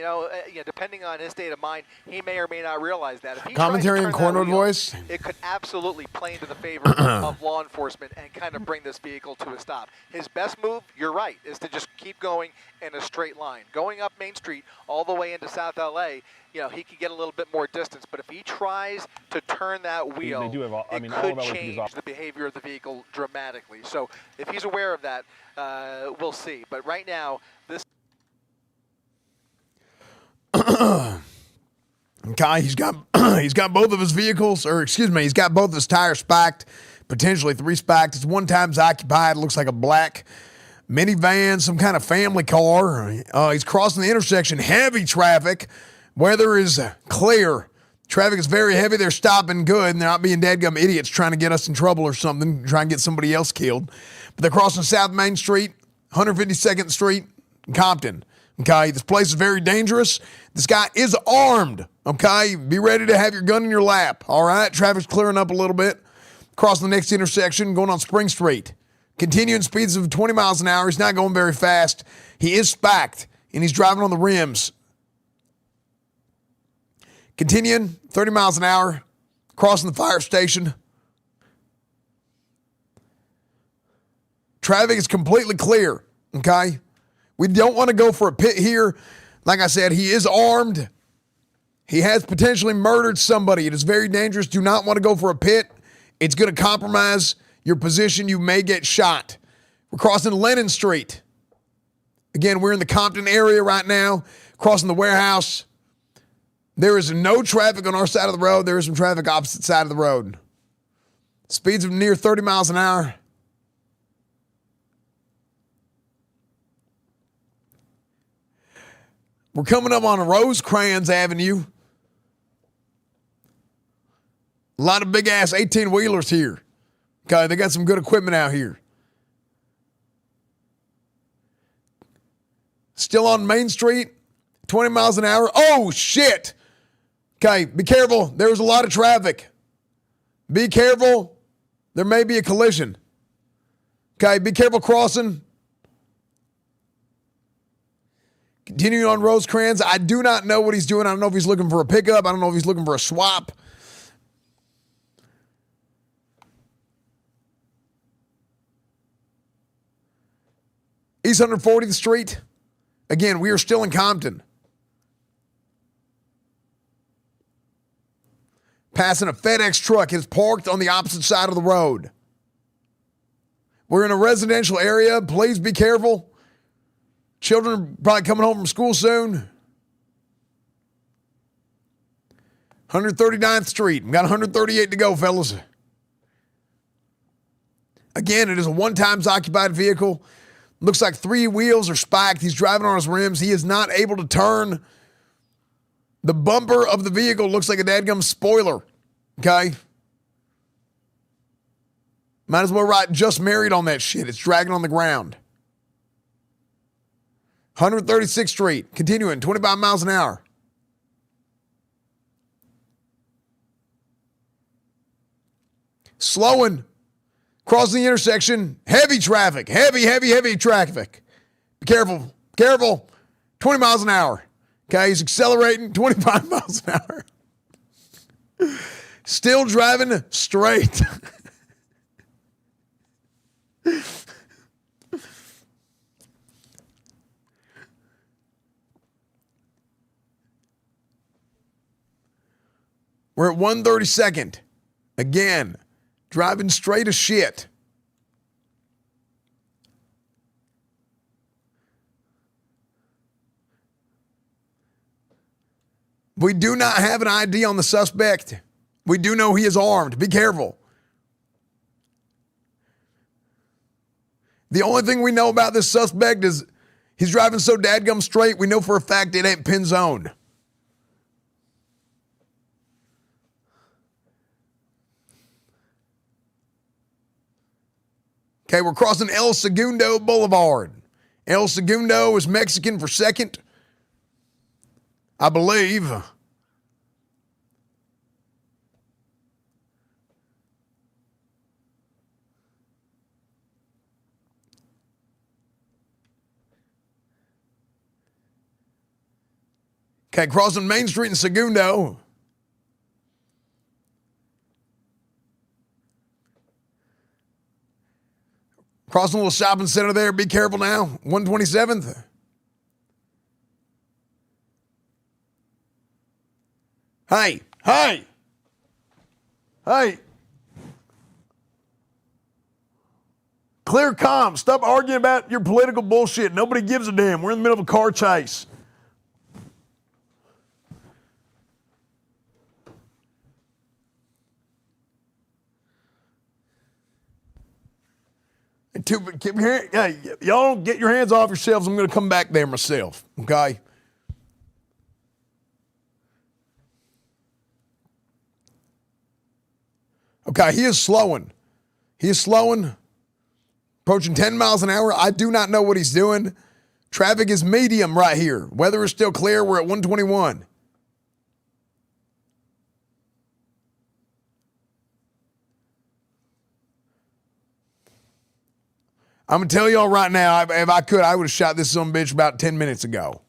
Depending on his state of mind, he may or may not realize that. If he Commentary tries in to turn that cornered wheel, voice. it could absolutely play into the favor of law enforcement and kind of bring this vehicle to a stop. His best move, you're right, is to just keep going in a straight line. Going up Main Street all the way into South LA, he could get a little bit more distance. But if he tries to turn that wheel, it could change the behavior of the vehicle dramatically. So if he's aware of that, we'll see. But right now, this... Okay, he's got both of his vehicles, or excuse me, he's got both of his tires spiked, potentially 3 spiked. It's 1 times occupied. It looks like a black minivan, some kind of family car. He's crossing the intersection. Heavy traffic. Weather is clear. Traffic is very heavy. They're stopping good, and they're not being dadgum idiots trying to get us in trouble or something, trying to get somebody else killed. But they're crossing South Main Street, 152nd Street, Compton. Okay, this place is very dangerous. This guy is armed. Okay, be ready to have your gun in your lap. All right, traffic's clearing up a little bit. Crossing the next intersection, going on Spring Street. Continuing speeds of 20 miles an hour. He's not going very fast. He is spiked, and he's driving on the rims. Continuing, 30 miles an hour. Crossing the fire station. Traffic is completely clear. Okay. We don't want to go for a pit here. Like I said, he is armed. He has potentially murdered somebody. It is very dangerous. Do not want to go for a pit. It's going to compromise your position. You may get shot. We're crossing Lennon Street. Again, we're in the Compton area right now, crossing the warehouse. There is no traffic on our side of the road. There is some traffic opposite side of the road. Speeds of near 30 miles an hour. We're coming up on Rosecrans Avenue. A lot of big-ass 18-wheelers here. Okay, they got some good equipment out here. Still on Main Street, 20 miles an hour. Oh, shit. Okay, be careful. There's a lot of traffic. Be careful. There may be a collision. Okay, be careful crossing. Continuing on Rosecrans, I do not know what he's doing. I don't know if he's looking for a pickup. I don't know if he's looking for a swap. East 140th Street. Again, we are still in Compton. Passing a FedEx truck is parked on the opposite side of the road. We're in a residential area. Please be careful. Children are probably coming home from school soon. 139th Street. We've got 138 to go, fellas. Again, it is a 1 times occupied vehicle. Looks like 3 wheels are spiked. He's driving on his rims. He is not able to turn. The bumper of the vehicle looks like a dadgum spoiler. Okay? Might as well write just married on that shit. It's dragging on the ground. 136th Street, continuing, 25 miles an hour. Slowing, crossing the intersection, heavy traffic, heavy traffic. Be careful, careful. 20 miles an hour. Okay, he's accelerating 25 miles an hour. Still driving straight. We're at 132nd. Again, driving straight as shit. We do not have an ID on the suspect. We do know he is armed. Be careful. The only thing we know about this suspect is he's driving so dadgum straight, we know for a fact it ain't pin zone. Okay, we're crossing El Segundo Boulevard. El Segundo is Mexican for second, I believe. Okay, crossing Main Street in Segundo. Crossing a little shopping center there. Be careful now. 127th. Hey, hey, hey. Clear comms. Stop arguing about your political bullshit. Nobody gives a damn. We're in the middle of a car chase. Hey, y'all get your hands off yourselves. I'm going to come back there myself, okay? Okay, he is slowing. He is slowing, approaching 10 miles an hour. I do not know what he's doing. Traffic is medium right here. Weather is still clear. We're at 121. I'm going to tell y'all right now, if I could, I would have shot this son of a bitch about 10 minutes ago.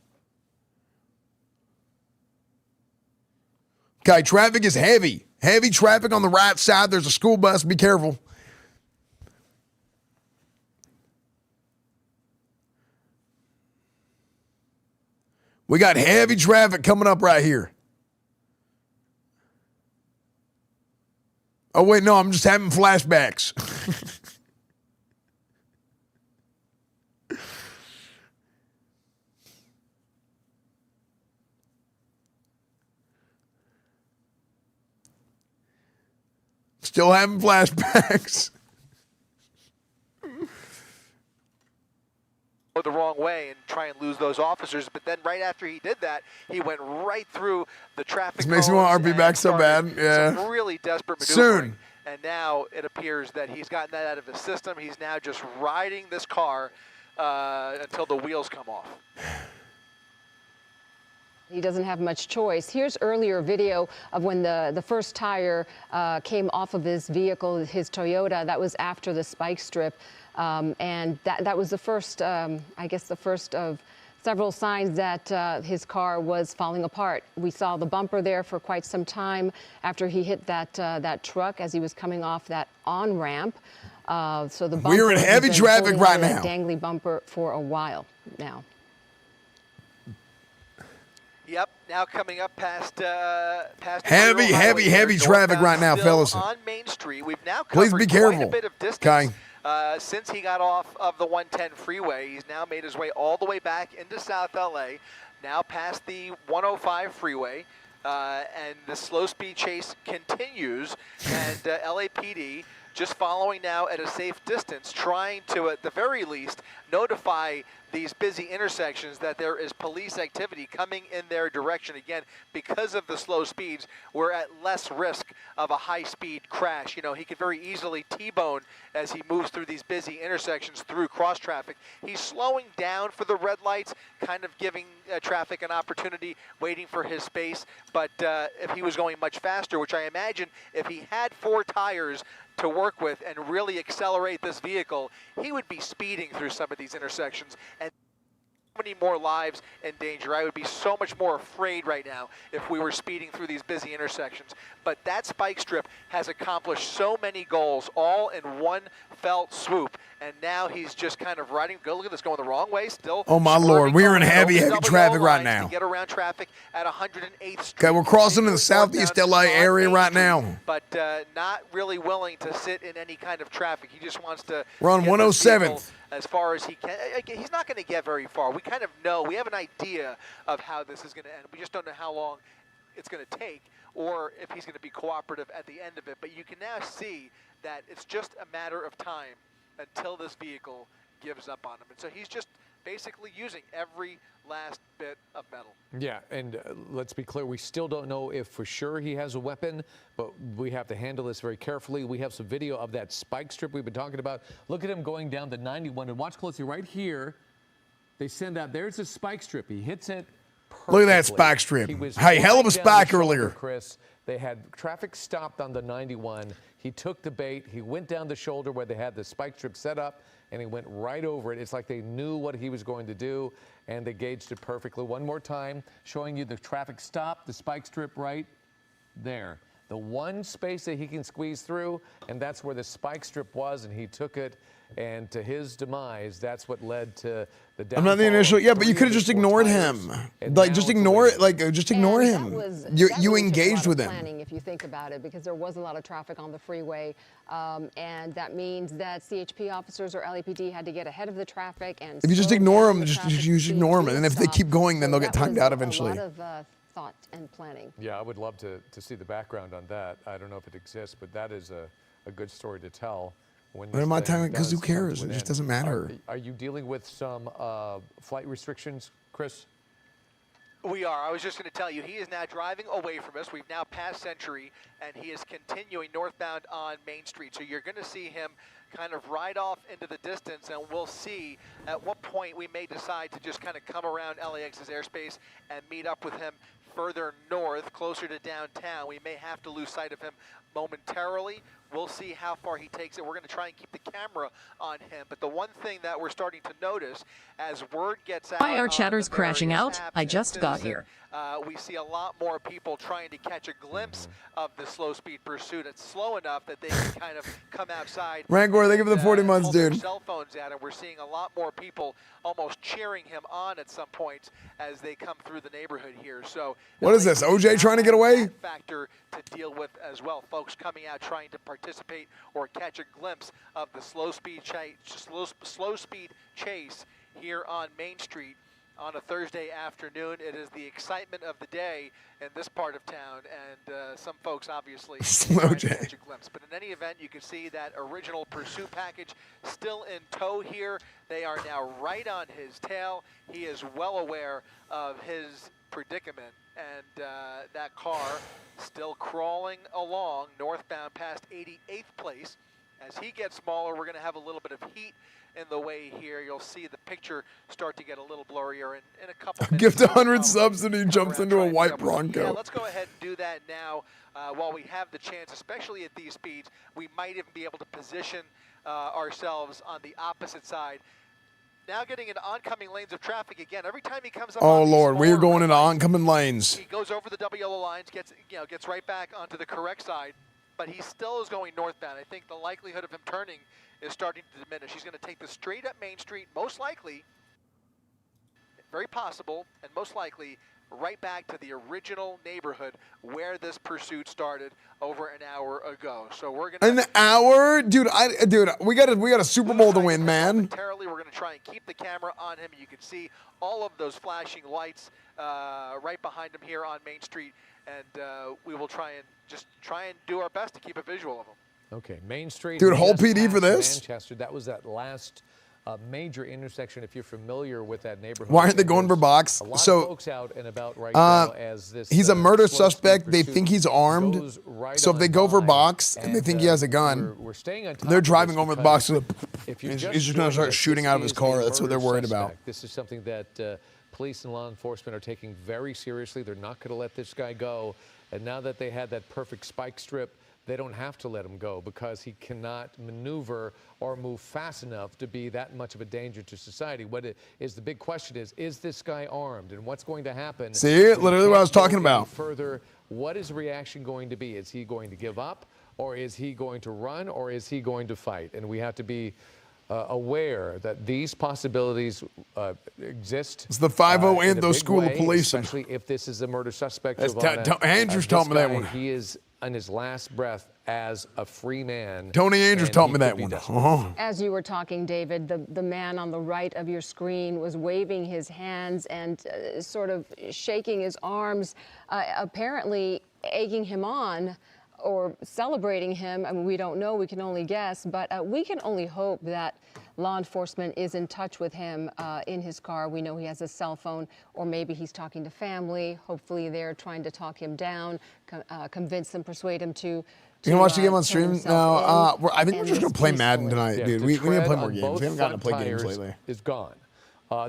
Okay, traffic is heavy. Heavy traffic on the right side. There's a school bus. Be careful. We got heavy traffic coming up right here. Oh, wait, no, I'm just having flashbacks. Still having flashbacks. The wrong way and try and lose those officers, but then right after he did that, he went right through the traffic. This makes me want RP back so bad. Yeah. Some really desperate maneuvering. Soon. And now it appears that he's gotten that out of his system. He's now just riding this car until the wheels come off. He doesn't have much choice. Here's earlier video of when the first tire came off of his vehicle, his Toyota. That was after the spike strip. And that was the first, I guess, the first of several signs that his car was falling apart. We saw the bumper there for quite some time after he hit that truck as he was coming off that on-ramp. So the bumper, we're in heavy traffic right now. Dangly bumper for a while now. Yep, now coming up past heavy traffic right now, fellas. On Main Street, we've now covered please be careful. Quite a bit of distance. Since he got off of the 110 freeway. He's now made his way all the way back into South LA, now past the 105 freeway, and the slow speed chase continues, and LAPD just following now at a safe distance, trying to, at the very least, notify these busy intersections that there is police activity coming in their direction. Again, because of the slow speeds, we're at less risk of a high-speed crash. You know, he could very easily T-bone as he moves through these busy intersections through cross-traffic. He's slowing down for the red lights, kind of giving traffic an opportunity, waiting for his space. But if he was going much faster, which I imagine if he had 4 tires to work with and really accelerate this vehicle, he would be speeding through some of these intersections. And many more lives in danger. I would be so much more afraid right now if we were speeding through these busy intersections. But that spike strip has accomplished so many goals all in one fell swoop. And now he's just kind of riding. Go look at this, going the wrong way still. Oh my Lord, we are in heavy traffic right now. To get around traffic at 108th Street. Okay, we're crossing in the Southeast LA area right now. But not really willing to sit in any kind of traffic. He just wants to. We're on 107th. As far as he can. He's not going to get very far. We kind of know. We have an idea of how this is going to end. We just don't know how long it's going to take, or if he's going to be cooperative at the end of it. But you can now see that it's just a matter of time until this vehicle gives up on him. And so he's just basically using every last bit of metal. Yeah, and let's be clear, we still don't know if for sure he has a weapon, but we have to handle this very carefully. We have some video of that spike strip we've been talking about. Look at him going down the 91, and watch closely right here. They send out, there's a spike strip. He hits it perfectly. Look at that spike strip. Hey, hell of a spike earlier. Chris, they had traffic stopped on the 91. He took the bait. He went down the shoulder where they had the spike strip set up, and he went right over it. It's like they knew what he was going to do, and they gauged it perfectly. One more time, showing you the traffic stop, the spike strip right there. The one space that he can squeeze through, and that's where the spike strip was, and he took it. And to his demise, that's what led to the downfall. I'm not the initial. Yeah, but you could have just ignored him. Like, just ignore it. Like, just ignore him. You engaged with him. Planning, if you think about it, because there was a lot of traffic on the freeway, and that means that CHP officers or LAPD had to get ahead of the traffic. And if you just ignore them, you just ignore them, and if they keep going, then they'll get timed out eventually. A lot of thought and planning. Yeah, I would love to see the background on that. I don't know if it exists, but that is a good story to tell. But in my time, because who cares? It just doesn't matter. Are you dealing with some flight restrictions, Chris? We are. I was just going to tell you, he is now driving away from us. We've now passed Century, and he is continuing northbound on Main Street. So you're going to see him kind of ride off into the distance, and we'll see at what point we may decide to just kind of come around LAX's airspace and meet up with him further north, closer to downtown. We may have to lose sight of him momentarily. We'll see how far he takes it. We're going to try and keep the camera on him. But the one thing that we're starting to notice as word gets out. Why are chatters crashing out? I just got here. We see a lot more people trying to catch a glimpse of the slow speed pursuit. It's slow enough that they can kind of come outside. Rancor, thank you for the 40 months, dude. Their cell phones out, and we're seeing a lot more people almost cheering him on at some points as they come through the neighborhood here. So what is this? OJ trying to get away? Factor to deal with as well. Folks coming out trying to participate or catch a glimpse of the slow speed chase here on Main Street on a Thursday afternoon. It is the excitement of the day in this part of town, and some folks obviously trying to catch a glimpse. But in any event, you can see that original pursuit package still in tow here. They are now right on his tail. He is well aware of his predicament, and that car still crawling along northbound past 88th Place. As he gets smaller, we're going to have a little bit of heat in the way here. You'll see the picture start to get a little blurrier in a couple minutes. Gift 100 subsidy, jumps into a white Bronco. Yeah, let's go ahead and do that now while we have the chance, especially at these speeds. We might even be able to position ourselves on the opposite side. Now getting into oncoming lanes of traffic again. Every time he comes up Oh Lord, we are going into oncoming lanes. He goes over the double yellow lines, gets right back onto the correct side, but he still is going northbound. I think the likelihood of him turning is starting to diminish. He's going to take the straight up Main Street, most likely, very possible, and most likely right back to the original neighborhood where this pursuit started over an hour ago. So we're gonna an hour, dude. We got a Super Bowl to win, man. Momentarily, we're gonna try and keep the camera on him. You can see all of those flashing lights right behind him here on Main Street, and we will try and do our best to keep a visual of him. Okay, Main Street. Dude, whole PD for this? Manchester. That was that last major intersection. If you're familiar with that neighborhood. Why aren't they going for box? A lot of folks out and about right now as this. He's a murder suspect. They think he's armed. So if they go for box and they think he has a gun, they're driving over the box. He's just going to start shooting out of his car. That's what they're worried about. This is something that police and law enforcement are taking very seriously. They're not going to let this guy go. And now that they had that perfect spike strip, they don't have to let him go because he cannot maneuver or move fast enough to be that much of a danger to society. What is the big question is this guy armed? And what's going to happen? See, literally what I was talking about. Further, what is the reaction going to be? Is he going to give up, or is he going to run, or is he going to fight? And we have to be aware that these possibilities exist. It's the 5-0 and those school of police. Especially if this is a murder suspect. Andrews taught me that one. He is on his last breath as a free man. Tony Andrews taught me that one. As you were talking, David, the man on the right of your screen was waving his hands and sort of shaking his arms, apparently egging him on or celebrating him. I mean, we don't know, we can only guess, but we can only hope that law enforcement is in touch with him in his car. We know he has a cell phone, or maybe he's talking to family. Hopefully they're trying to talk him down, convince him, persuade him to You can watch the game on stream now. I think we're just going to play Madden tonight, dude. We need to play more games. We haven't gotten to play games lately. Is gone.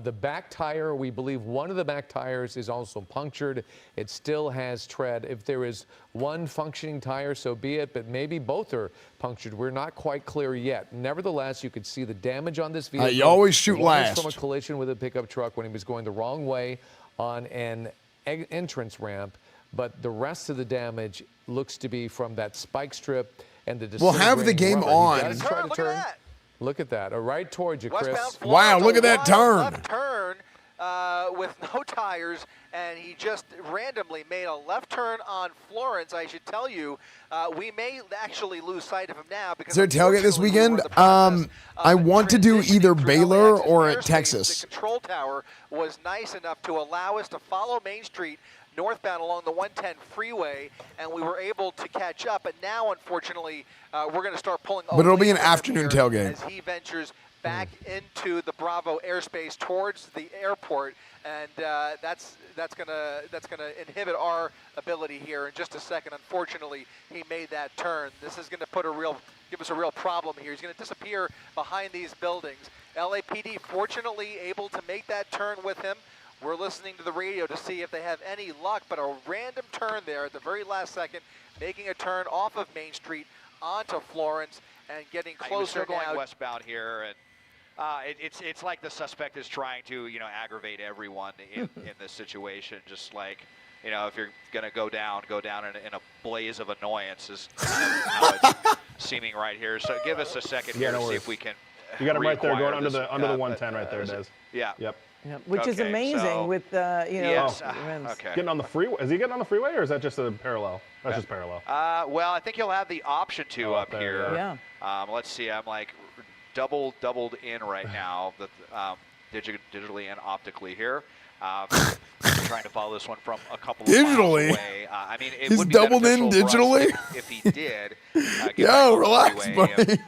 The back tire, we believe one of the back tires is also punctured. It still has tread. If there is one functioning tire, so be it, but maybe both are punctured. We're not quite clear yet. Nevertheless, you could see the damage on this vehicle. You always shoot last. From a collision with a pickup truck when he was going the wrong way on an entrance ramp, but the rest of the damage looks to be from that spike strip and the We'll have the game on. Look at that. Look at that. Right towards you, Chris. Wow, look at that turn. Left turn with no tires, and he just randomly made a left turn on Florence. I should tell you, we may actually lose sight of him now. Because is there a tailgate this weekend? I want to do either Baylor or at Texas. The control tower was nice enough to allow us to follow Main Street northbound along the 110 freeway, and we were able to catch up. But now, unfortunately, we're going to start pulling over. But it'll be an afternoon tailgate. As he ventures back into the Bravo airspace towards the airport, and that's gonna inhibit our ability here in just a second. Unfortunately, he made that turn. This is going to give us a real problem here. He's going to disappear behind these buildings. LAPD fortunately able to make that turn with him. We're listening to the radio to see if they have any luck, but a random turn there at the very last second, making a turn off of Main Street onto Florence and getting closer We're going now. westbound here, and it's like the suspect is trying to aggravate everyone in this situation. Just like if you're gonna go down in a blaze of annoyance is how it's seeming right here. So give us a second here to see if we can. You got him right there, going under the the 110 right there, Des. Yeah. Yep. Yep. Which is amazing with yes. Okay. Getting on the freeway. Is he getting on the freeway, or is that just a parallel? That's just parallel. Well, I think he'll have the option to up here. Yeah. Let's see. I'm like doubled in right now, digitally and optically here. Trying to follow this one from a couple of miles away. I mean, it would be doubled in digitally. If he did. Yo, relax, buddy.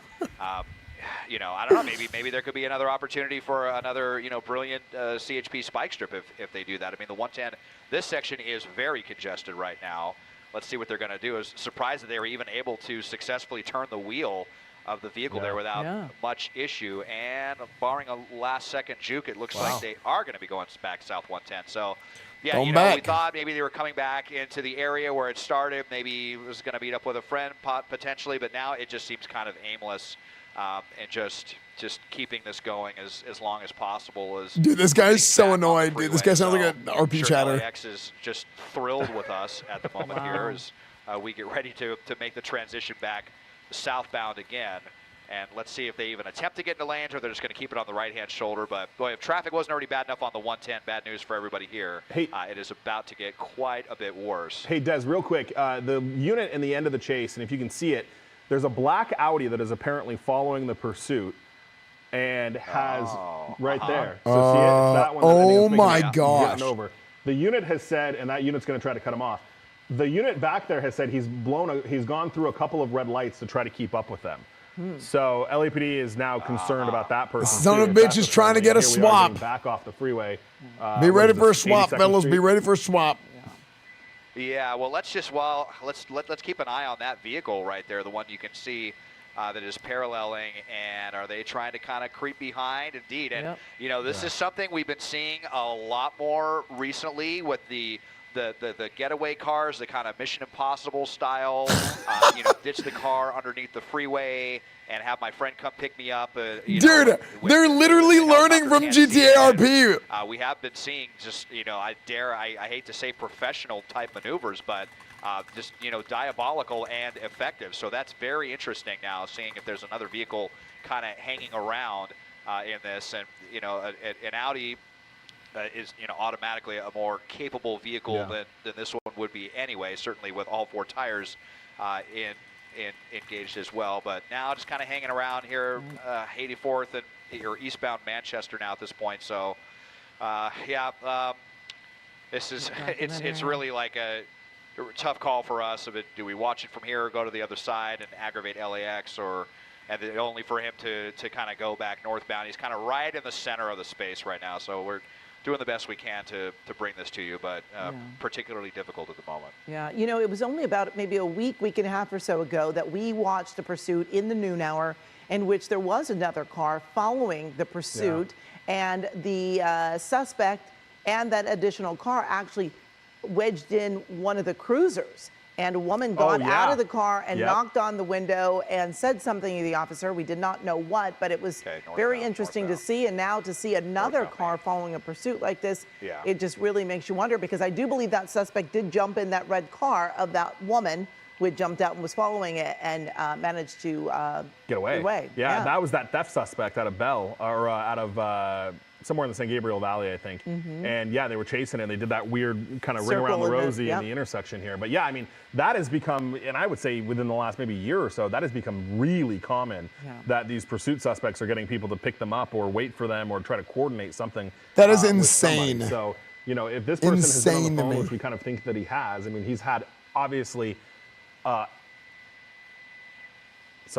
I don't know. Maybe there could be another opportunity for another, brilliant CHP spike strip if they do that. I mean, the 110, this section is very congested right now. Let's see what they're going to do. I was surprised that they were even able to successfully turn the wheel of the vehicle there without much issue. And barring a last-second juke, it looks like they are going to be going back south 110. So, yeah, we thought maybe they were coming back into the area where it started. Maybe it was going to meet up with a friend potentially, but now it just seems kind of aimless. And just keeping this going as long as possible. Dude, this guy's so annoyed. Dude, this guy sounds like an RP chatter. LAX is just thrilled with us at the moment here as we get ready to make the transition back southbound again. And let's see if they even attempt to get into lanes or they're just going to keep it on the right-hand shoulder. But, boy, if traffic wasn't already bad enough on the 110, bad news for everybody here. Hey, it is about to get quite a bit worse. Hey, Des, real quick. The unit in the end of the chase, and if you can see it, there's a black Audi that is apparently following the pursuit and has right there. So see it? It's that one. Oh my gosh. Over. The unit has said, and that unit's going to try to cut him off. The unit back there has said he's gone through a couple of red lights to try to keep up with them. So LAPD is now concerned about that person. Son of a bitch is trying to get a swap. Back off the freeway. Be ready for a swap, fellas. Be ready for a swap. Yeah, well, let's keep an eye on that vehicle right there, the one you can see that is paralleling, and are they trying to kind of creep behind? Indeed, and this is something we've been seeing a lot more recently with the the getaway cars, the kind of Mission Impossible style, ditch the car underneath the freeway and have my friend come pick me up. Dude, they're literally learning from GTA RP. We have been seeing just, I hate to say professional type maneuvers, but just, diabolical and effective. So that's very interesting now, seeing if there's another vehicle kind of hanging around in this. And, an Audi is automatically a more capable vehicle than this one would be anyway, certainly with all 4 tires engaged as well. But now just kind of hanging around here, 84th and eastbound Manchester now at this point. So this is it's really like a tough call for us. Do we watch it from here or go to the other side and aggravate LAX, and only for him to kind of go back northbound? He's kind of right in the center of the space right now, so we're doing the best we can to bring this to you, but particularly difficult at the moment. Yeah, it was only about maybe a week and a half or so ago that we watched a pursuit in the noon hour in which there was another car following the pursuit, and the suspect and that additional car actually wedged in one of the cruisers. And a woman got out of the car and knocked on the window and said something to the officer. We did not know what, but it was very interesting to see. And now to see another car following a pursuit like this, it just really makes you wonder, because I do believe that suspect did jump in that red car of that woman who had jumped out and was following it and managed to get away. Yeah, that was that theft suspect out of Bell, or out of somewhere in the San Gabriel Valley, I think. And they were chasing it, and they did that weird kind of ring around the rosy in the intersection here. But I mean, that has become, and I would say within the last maybe year or so, that has become really common, that these pursuit suspects are getting people to pick them up or wait for them or try to coordinate something. That is insane. So, if this person has been on the phone, which we kind of think that he has, I mean, he's had obviously, sorry,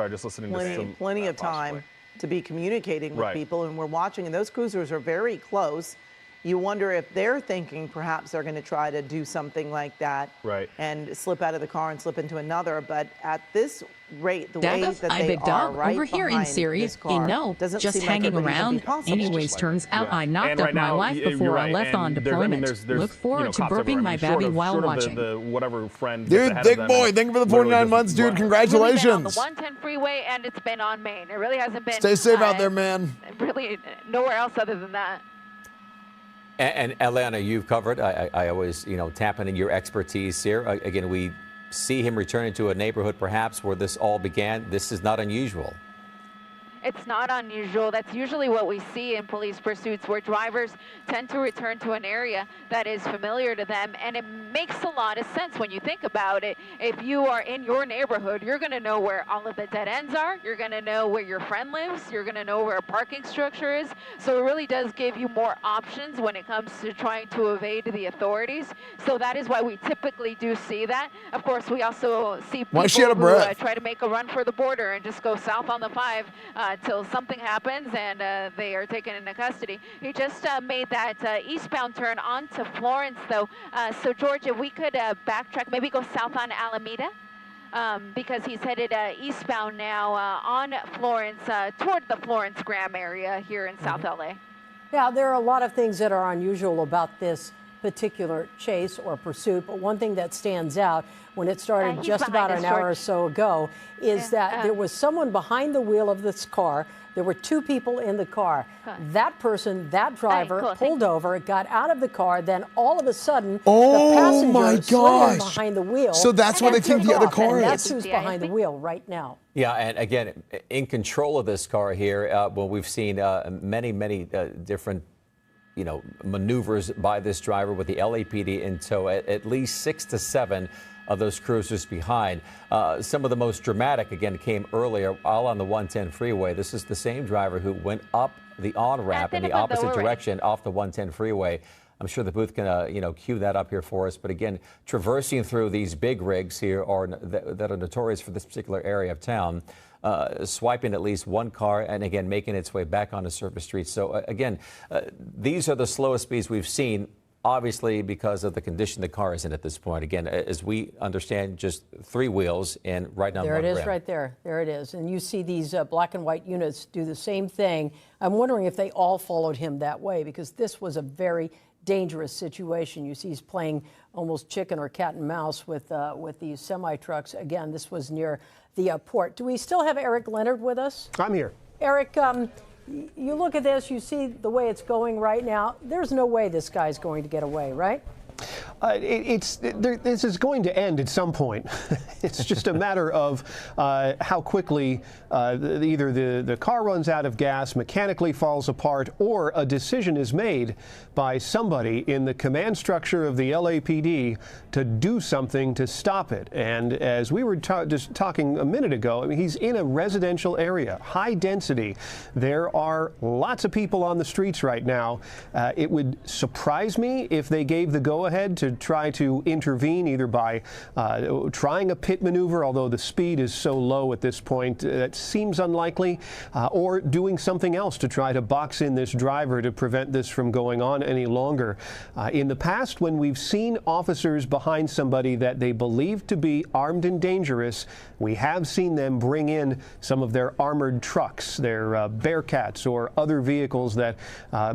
just listening to some. Plenty of time to be communicating with people, and we're watching, and those cruisers are very close. You wonder if they're thinking perhaps they're going to try to do something like that and slip out of the car and slip into another. But at this rate, the way that they are right over here in Syria, just hanging around. Anyways, turns out I knocked up my wife before I left on deployment. Look forward to burping my baby while watching. Dude, Dick Boy, thank you for the 49 months, dude. Congratulations. On the 110 freeway, and it's been on Main. It really hasn't been. Stay safe out there, man. Really, nowhere else other than that. And Atlanta, you've covered. I always, tap into your expertise here. Again, we see him returning to a neighborhood perhaps where this all began. This is not unusual. It's not unusual. That's usually what we see in police pursuits, where drivers tend to return to an area that is familiar to them. And it makes a lot of sense when you think about it. If you are in your neighborhood, you're going to know where all of the dead ends are. You're going to know where your friend lives. You're going to know where a parking structure is. So it really does give you more options when it comes to trying to evade the authorities. So that is why we typically do see that. Of course, we also see people who try to make a run for the border and just go south on the 5 till something happens and they are taken into custody. He just made that eastbound turn onto Florence, though. So, George, if we could backtrack, maybe go south on Alameda, because he's headed eastbound now on Florence, toward the Florence-Graham area here in South LA. Yeah, there are a lot of things that are unusual about this particular chase or pursuit, but one thing that stands out when it started just about an hour or so ago is that there was someone behind the wheel of this car. There were 2 people in the car. That person, that driver, pulled over, got out of the car, then all of a sudden, the passenger slid in behind the wheel. So that's why they think the other car is. That's who's behind the wheel right now. Yeah, and again, in control of this car here, well, we've seen many different maneuvers by this driver with the LAPD in tow, at least 6 to 7 of those cruisers behind. Some of the most dramatic, again, came earlier, all on the 110 freeway. This is the same driver who went up the on-ramp in the opposite direction off the 110 freeway. I'm sure the booth can, cue that up here for us. But again, traversing through these big rigs here that are notorious for this particular area of town, swiping at least one car and again making its way back onto surface streets. So again, these are the slowest speeds we've seen, obviously because of the condition the car is in at this point. Again, as we understand, just 3 wheels and right down there one it is rim. right there. There it is. And you see these black and white units do the same thing. I'm wondering if they all followed him that way, because this was a very dangerous situation. You see he's playing almost chicken or cat and mouse with these semi-trucks. Again, this was near the port. Do we still have Eric Leonard with us? I'm here. Eric, you look at this, you see the way it's going right now. There's no way this guy's going to get away, right? This is going to end at some point. It's just a matter of how quickly either the car runs out of gas, mechanically falls apart, or a decision is made by somebody in the command structure of the LAPD to do something to stop it. And as we were just talking a minute ago, I mean, he's in a residential area, high density. There are lots of people on the streets right now. It would surprise me if they gave the go-ahead to try to intervene, either by trying a pit maneuver, although the speed is so low at this point that seems unlikely, or doing something else to try to box in this driver to prevent this from going on any longer. In the past, when we've seen officers behind somebody that they believe to be armed and dangerous, we have seen them bring in some of their armored trucks, their Bearcats or other vehicles that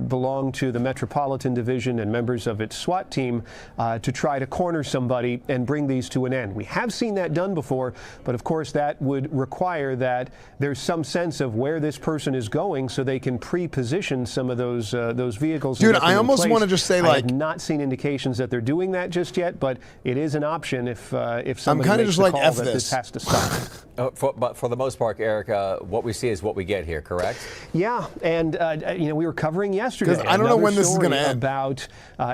belong to the Metropolitan Division and members of its SWAT team to try to corner somebody and bring these to an end. We have seen that done before, but of course that would require that there's some sense of where this person is going so they can pre-position some of those vehicles. Dude, I almost want to just say, like, I have not seen indications that they're doing that just yet, but it is an option if somebody I'm kind of makes just the like, call F that this. this has to stop. But for the most part, Eric, what we see is what we get here, correct? Yeah, and we were covering yesterday. I don't know when this is going to end. About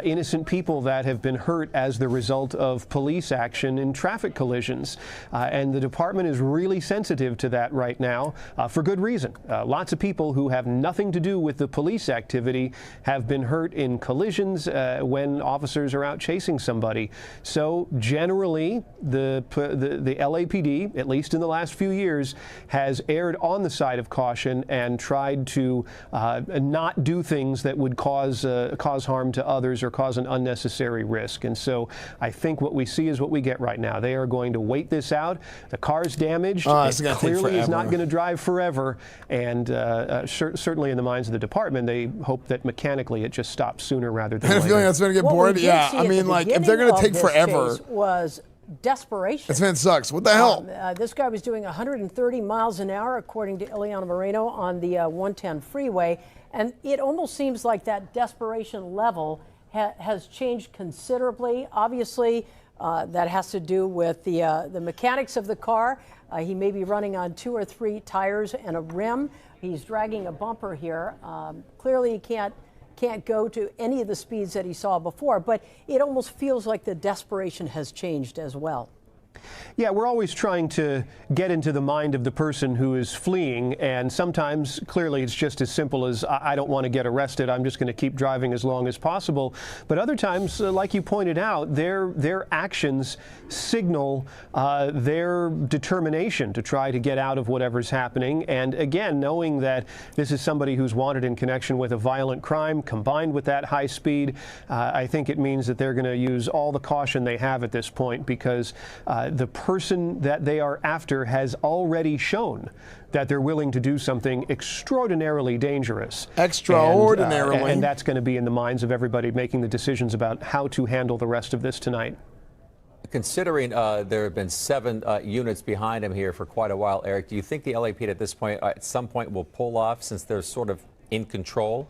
innocent people that have been hurt as the result of police action in traffic collisions, and the department is really sensitive to that right now for good reason. Lots of people who have nothing to do with the police activity have been hurt in collisions when officers are out chasing somebody. So generally, the LAPD, at least in the last few years, has erred on the side of caution and tried to not do things that would cause harm to others or cause an unnecessary risk. And so I think what we see is what we get right now. They are going to wait this out. The car's damaged. It clearly is not going to drive forever. And certainly in the minds of the department, they hope that mechanically it just stops sooner rather than later. I feel like that's going to get bored. Yeah, I mean, like, if they're going to take forever. Was desperation. This man sucks. What the hell? This guy was doing 130 miles an hour, according to Ileana Moreno, on the 110 freeway. And it almost seems like that desperation level has changed considerably. Obviously, that has to do with the mechanics of the car. He may be running on 2 or 3 tires and a rim. He's dragging a bumper here. Clearly, he can't go to any of the speeds that he saw before, but it almost feels like the desperation has changed as well. Yeah, we're always trying to get into the mind of the person who is fleeing, and sometimes clearly it's just as simple as I don't want to get arrested, I'm just going to keep driving as long as possible. But other times, like you pointed out, their actions signal their determination to try to get out of whatever's happening. And again, knowing that this is somebody who's wanted in connection with a violent crime combined with that high speed, I think it means that they're going to use all the caution they have at this point, because the person that they are after has already shown that they're willing to do something extraordinarily dangerous. Extraordinarily. And that's going to be in the minds of everybody making the decisions about how to handle the rest of this tonight. Considering there have been 7 units behind him here for quite a while, Eric, do you think the LAPD at this point, at some point, will pull off since they're sort of in control?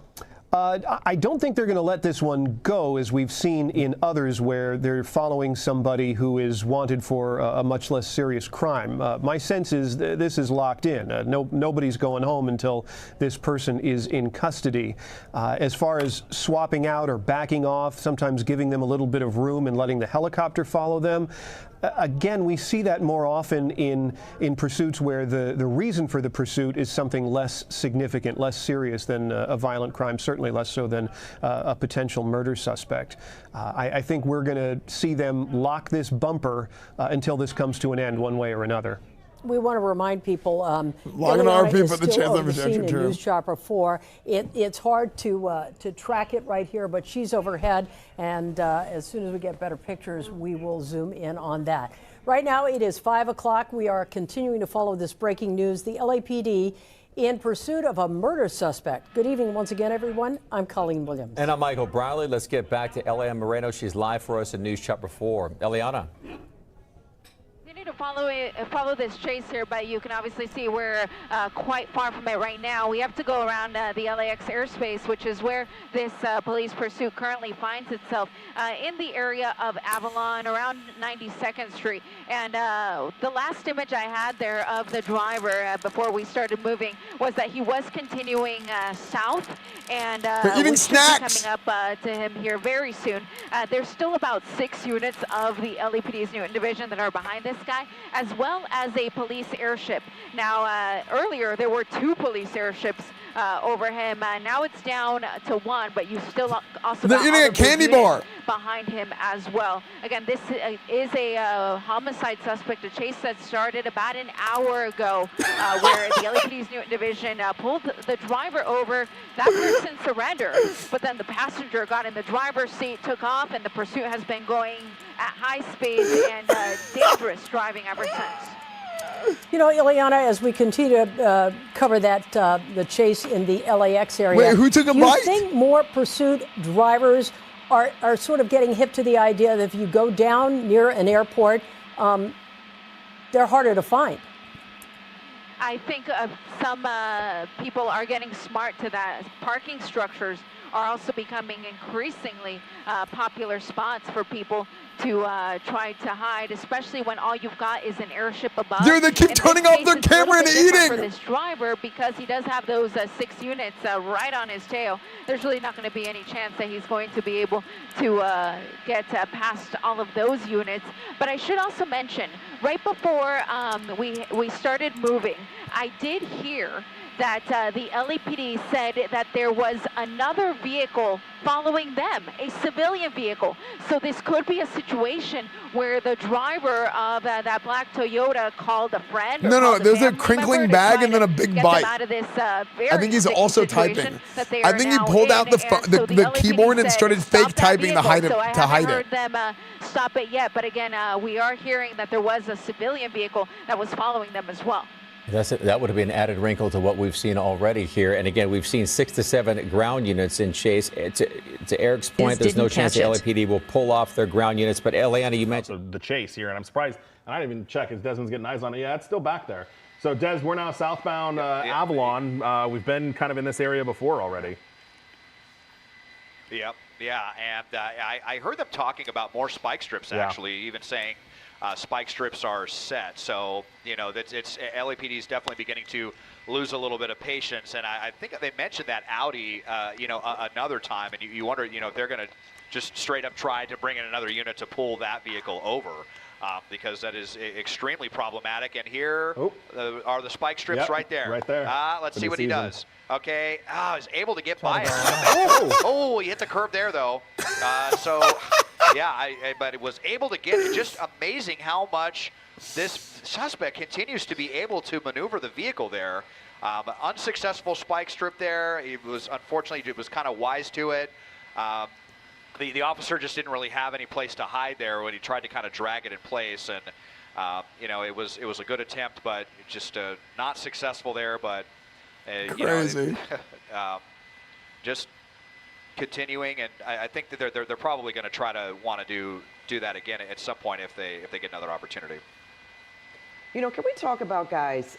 I don't think they're going to let this one go, as we've seen in others where they're following somebody who is wanted for a much less serious crime. My sense is this is locked in. Nobody's going home until this person is in custody. As far as swapping out or backing off, sometimes giving them a little bit of room and letting the helicopter follow them, again, we see that more often in pursuits where the reason for the pursuit is something less significant, less serious than a violent crime, certainly less so than a potential murder suspect. I think we're going to see them lock this bumper until this comes to an end one way or another. We want to remind people, Ileana is still on the scene in News Chopper 4. It's hard to track it right here, but she's overhead, and as soon as we get better pictures, we will zoom in on that. Right now, it is 5 o'clock. We are continuing to follow this breaking news. The LAPD in pursuit of a murder suspect. Good evening once again, everyone. I'm Colleen Williams. And I'm Michael Briley. Let's get back to Eliana Moreno. She's live for us in News Chopper 4. Eliana. You need to follow this chase here, but you can obviously see we're quite far from it right now. We have to go around the LAX airspace, which is where this police pursuit currently finds itself, in the area of Avalon, around 92nd Street. And the last image I had there of the driver before we started moving was that he was continuing south, and eating we snacks. should be coming up to him here very soon. There's still about 6 units of the LAPD's Newton Division that are behind this guy, as well as a police airship. Now, earlier there were 2 police airships over him. Now it's down to 1, but you still also They're got eating all a of the candy units bar behind him as well. Again, this is a homicide suspect, a chase that started about an hour ago, where the LAPD's Newton Division pulled the driver over. That person surrendered, but then the passenger got in the driver's seat, took off, and the pursuit has been going at high speed and dangerous driving ever since. You know, Ileana, as we continue to cover that the chase in the LAX area, wait, who took a do bite? you think more pursuit drivers are sort of getting hip to the idea that if you go down near an airport, they're harder to find? I think some people are getting smart to that. Parking structures are also becoming increasingly popular spots for people to try to hide, especially when all you've got is an airship above. Dude, they keep turning off their camera and eating. For this driver, because he does have those 6 units right on his tail, there's really not going to be any chance that he's going to be able to get past all of those units. But I should also mention, right before we started moving, I did hear that the LAPD said that there was another vehicle following them, a civilian vehicle. So this could be a situation where the driver of that black Toyota called a friend. No, there's a crinkling bag and then a big bite. Out of this, I think he's also typing. I think he pulled out the keyboard and started fake typing to hide it. So I haven't heard them stop it yet, but again, we are hearing that there was a civilian vehicle that was following them as well. That would have been an added wrinkle to what we've seen already here. And again, we've seen 6 to 7 ground units in chase. To Eric's point, there's no chance the LAPD will pull off their ground units. But Eliana, you mentioned the chase here, and I'm surprised. And I didn't even check if Desmond's getting eyes on it. Yeah, it's still back there. So, Des, we're now southbound Avalon. We've been kind of in this area before already. Yep. Yeah, and I heard them talking about more spike strips, actually, even saying spike strips are set. So, you know, it's LAPD is definitely beginning to lose a little bit of patience. And I think they mentioned that Audi, you know, another time. And you wonder, you know, if they're going to just straight up try to bring in another unit to pull that vehicle over. Because that is extremely problematic. And here are the spike strips right there. Right there. Let's see what he does. Okay. He's able to get by it. Oh, he hit the curb there, though. So, yeah, but it was able to get it. Just amazing how much this suspect continues to be able to maneuver the vehicle there. Unsuccessful spike strip there. Unfortunately, it was kind of wise to it. The officer just didn't really have any place to hide there when he tried to kind of drag it in place, and you know, it was a good attempt, but just not successful there. But crazy. Just continuing, and I think that they're probably going to try to want to do that again at some point if they get another opportunity. You know, can we talk about guys?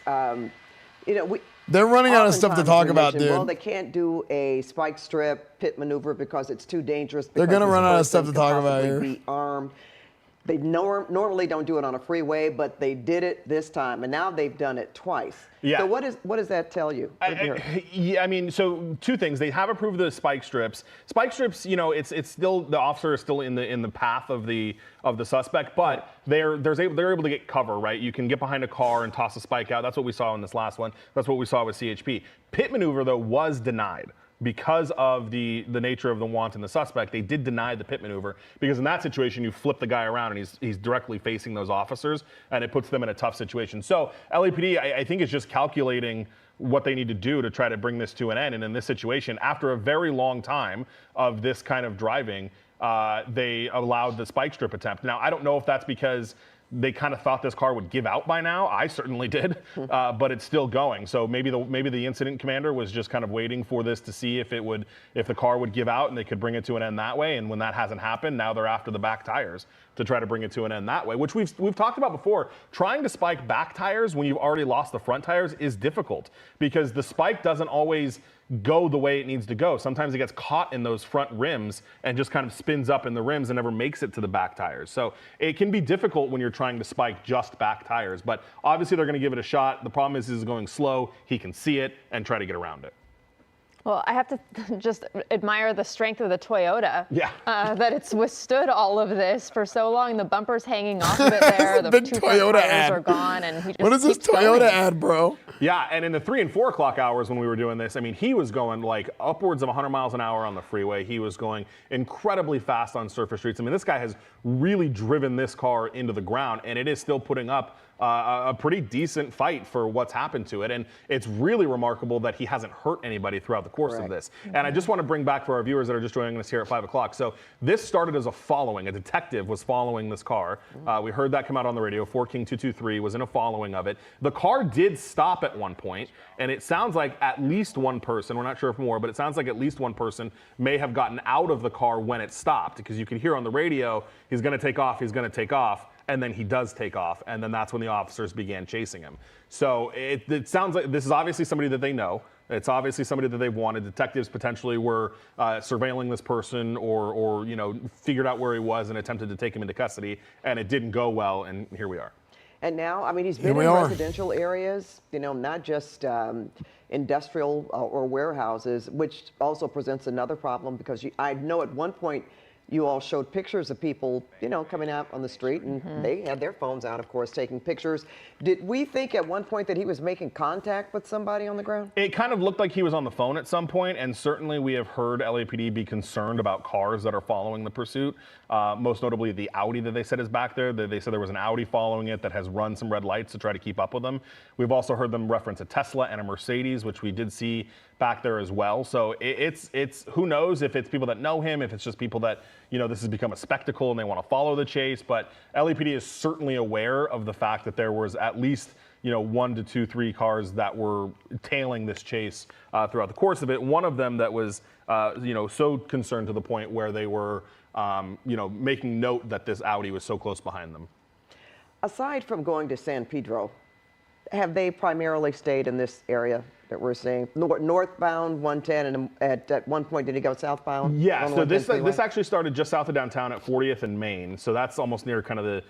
You know, they're running out of stuff to talk about, dude. Well, they can't do a spike strip pit maneuver because it's too dangerous. They're going to run out of stuff to talk about here. Be armed. They normally don't do it on a freeway, but they did it this time, and now they've done it twice. Yeah. So what does that tell you? I mean, so 2 things. They have approved the spike strips. Spike strips, you know, it's still, the officer is still in the path of the suspect, but they're able to get cover, right? You can get behind a car and toss a spike out. That's what we saw in this last one. That's what we saw with CHP. Pit maneuver, though, was denied. Because of the nature of the want in the suspect, they did deny the pit maneuver, because in that situation, you flip the guy around and he's directly facing those officers, and it puts them in a tough situation. So LAPD, I think, is just calculating what they need to do to try to bring this to an end. And in this situation, after a very long time of this kind of driving, they allowed the spike strip attempt. Now, I don't know if that's because they kind of thought this car would give out by now. I certainly did, but it's still going. So maybe the incident commander was just kind of waiting for this to see if the car would give out and they could bring it to an end that way. And when that hasn't happened, now they're after the back tires to try to bring it to an end that way, which we've talked about before. Trying to spike back tires when you've already lost the front tires is difficult because the spike doesn't always go the way it needs to go. Sometimes it gets caught in those front rims and just kind of spins up in the rims and never makes it to the back tires. So it can be difficult when you're trying to spike just back tires, but obviously they're going to give it a shot. The problem is it's going slow. He can see it and try to get around it. Well, I have to just admire the strength of the Toyota. Yeah. That it's withstood all of this for so long. The bumper's hanging off of it there. The two front tires are gone, and he just What is this Toyota going. ad, bro? Yeah, and in the 3 and 4 o'clock hours when we were doing this, I mean, he was going like upwards of 100 miles an hour on the freeway. He was going incredibly fast on surface streets. I mean, this guy has really driven this car into the ground, and it is still putting up a pretty decent fight for what's happened to it. And it's really remarkable that he hasn't hurt anybody throughout the course of this. And I just want to bring back for our viewers that are just joining us here at 5 o'clock. So this started as a following. A detective was following this car. We heard that come out on the radio. 4 King 223 was in a following of it. The car did stop at one point, and it sounds like at least one person, we're not sure if more, but it sounds like at least one person may have gotten out of the car when it stopped, because you can hear on the radio, he's going to take off, he's going to take off. And then he does take off, and then that's when the officers began chasing him. So it sounds like this is obviously somebody that they know. It's obviously somebody that they've wanted. Detectives potentially were surveilling this person or figured out where he was and attempted to take him into custody, and it didn't go well, and here we are. And now, I mean, he's been in residential areas, not just industrial or warehouses, which also presents another problem because I know at one point you all showed pictures of people, coming out on the street, and they had their phones out, of course, taking pictures. Did we think at one point that he was making contact with somebody on the ground? It kind of looked like he was on the phone at some point, and certainly we have heard LAPD be concerned about cars that are following the pursuit, most notably the Audi that they said is back there. They said there was an Audi following it that has run some red lights to try to keep up with them. We've also heard them reference a Tesla and a Mercedes, which we did see back there as well. So it's who knows if it's people that know him, if it's just people that, this has become a spectacle and they want to follow the chase. But LAPD is certainly aware of the fact that there was at least, 1 to 2, 3 cars that were tailing this chase throughout the course of it. One of them that was, so concerned to the point where they were, making note that this Audi was so close behind them. Aside from going to San Pedro, have they primarily stayed in this area that we're seeing? Northbound 110, and at one point, did he go southbound? Yeah, so this actually started just south of downtown at 40th and Main. So that's almost near kind of the,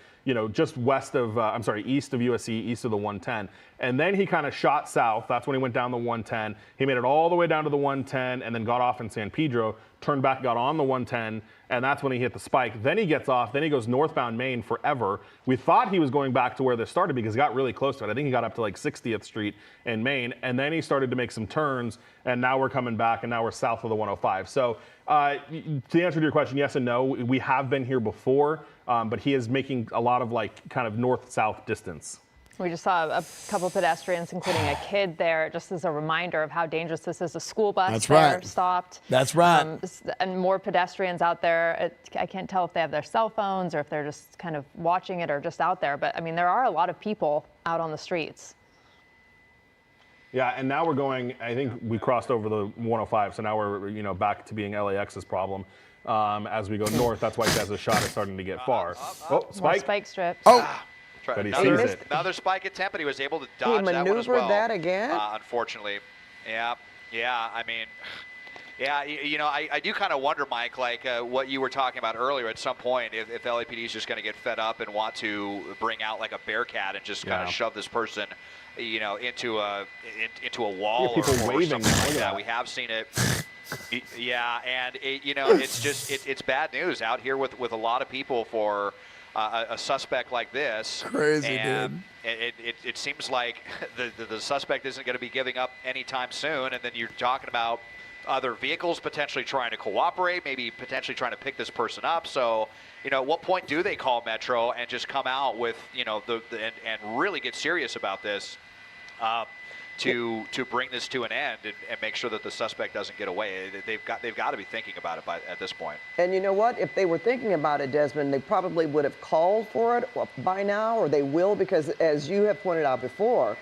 just east of USC, east of the 110. And then he kind of shot south. That's when he went down the 110. He made it all the way down to the 110 and then got off in San Pedro, turned back, got on the 110, and that's when he hit the spike. Then he gets off, then he goes northbound Main forever. We thought he was going back to where this started because he got really close to it. I think he got up to like 60th Street in Main, and then he started to make some turns, and now we're coming back, and now we're south of the 105. So to answer your question, yes and no. We have been here before, but he is making a lot of kind of north-south distance. We just saw a couple pedestrians, including a kid there, just as a reminder of how dangerous this is. A school bus stopped. That's right. And more pedestrians out there. I can't tell if they have their cell phones or if they're just kind of watching it or just out there. But, I mean, there are a lot of people out on the streets. Yeah, and now we're going, I think we crossed over the 105, so now we're, back to being LAX's problem. As we go north, that's why Des's shot is starting to get far. Oh, spike. More spike strip. Oh. But he sees it. Another spike attempt, but he was able to dodge that one as well. He maneuvered that again? Unfortunately. Yeah, I mean, I do kind of wonder, Mike, what you were talking about earlier at some point, if LAPD is just going to get fed up and want to bring out like a Bearcat and just kind of shove this person, into a wall or something like that. We have seen it. Yeah, and it's bad news out here with a lot of people for a suspect like this. Crazy, and it seems like the suspect isn't going to be giving up anytime soon. And then you're talking about other vehicles potentially trying to cooperate, maybe potentially trying to pick this person up. So, at what point do they call Metro and just come out with, and really get serious about this? to bring this to an end and make sure that the suspect doesn't get away. They've got to be thinking about it at this point. And you know what? If they were thinking about it, Desmond, they probably would have called for it by now, or they will, because as you have pointed out before,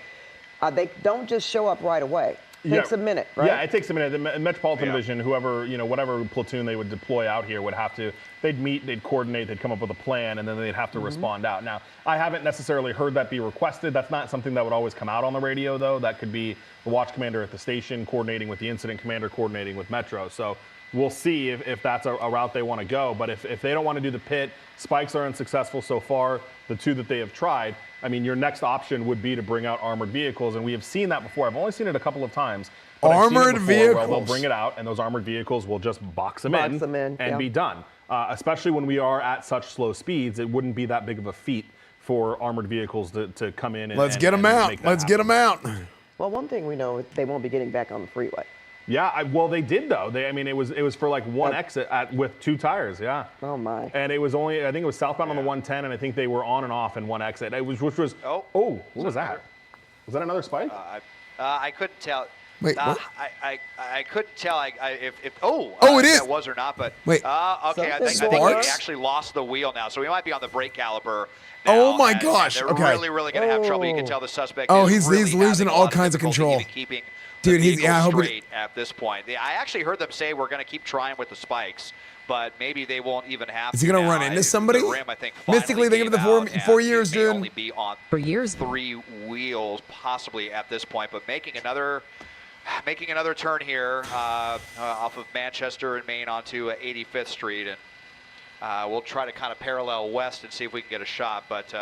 they don't just show up right away. It takes a minute, right? Yeah, it takes a minute. The Metropolitan Division, whoever, whatever platoon they would deploy out here would have to, they'd meet, they'd coordinate, they'd come up with a plan, and then they'd have to respond out. Now, I haven't necessarily heard that be requested. That's not something that would always come out on the radio, though. That could be the watch commander at the station coordinating with the incident commander, coordinating with Metro. So we'll see if that's a route they want to go. But if they don't want to do the pit, spikes are unsuccessful so far, the two that they have tried, I mean, your next option would be to bring out armored vehicles, and we have seen that before. I've only seen it a couple of times. Armored vehicles. Where they'll bring it out, and those armored vehicles will just box them in and be done. Especially when we are at such slow speeds, it wouldn't be that big of a feat for armored vehicles to come in. Let's get them out. Let's get them out. Well, one thing we know, they won't be getting back on the freeway. Yeah, well, they did though. I mean, it was for like one exit with 2 tires. Yeah. Oh my. And it was only, I think it was southbound on the 110, and I think they were on and off in one exit. Which was. Oh, what was that? Was that another spike? I couldn't tell. Wait, what? I couldn't tell if it is. That was or not, but wait. Okay, I think we actually lost the wheel now, so we might be on the brake caliper. Now, oh my gosh! They're okay. really going to have trouble. You can tell the suspect. Oh, is really he's losing all kinds of control. Keeping Dude, he's straight at this point. I actually heard them say we're going to keep trying with the spikes, but maybe they won't even have. Is he going to run into somebody? The rim, I think, Mystically, think of the 4 years, dude. Only be on for years. 3 wheels, possibly at this point, but making another turn here off of Manchester and Main onto 85th Street, and we'll try to kind of parallel west and see if we can get a shot, but.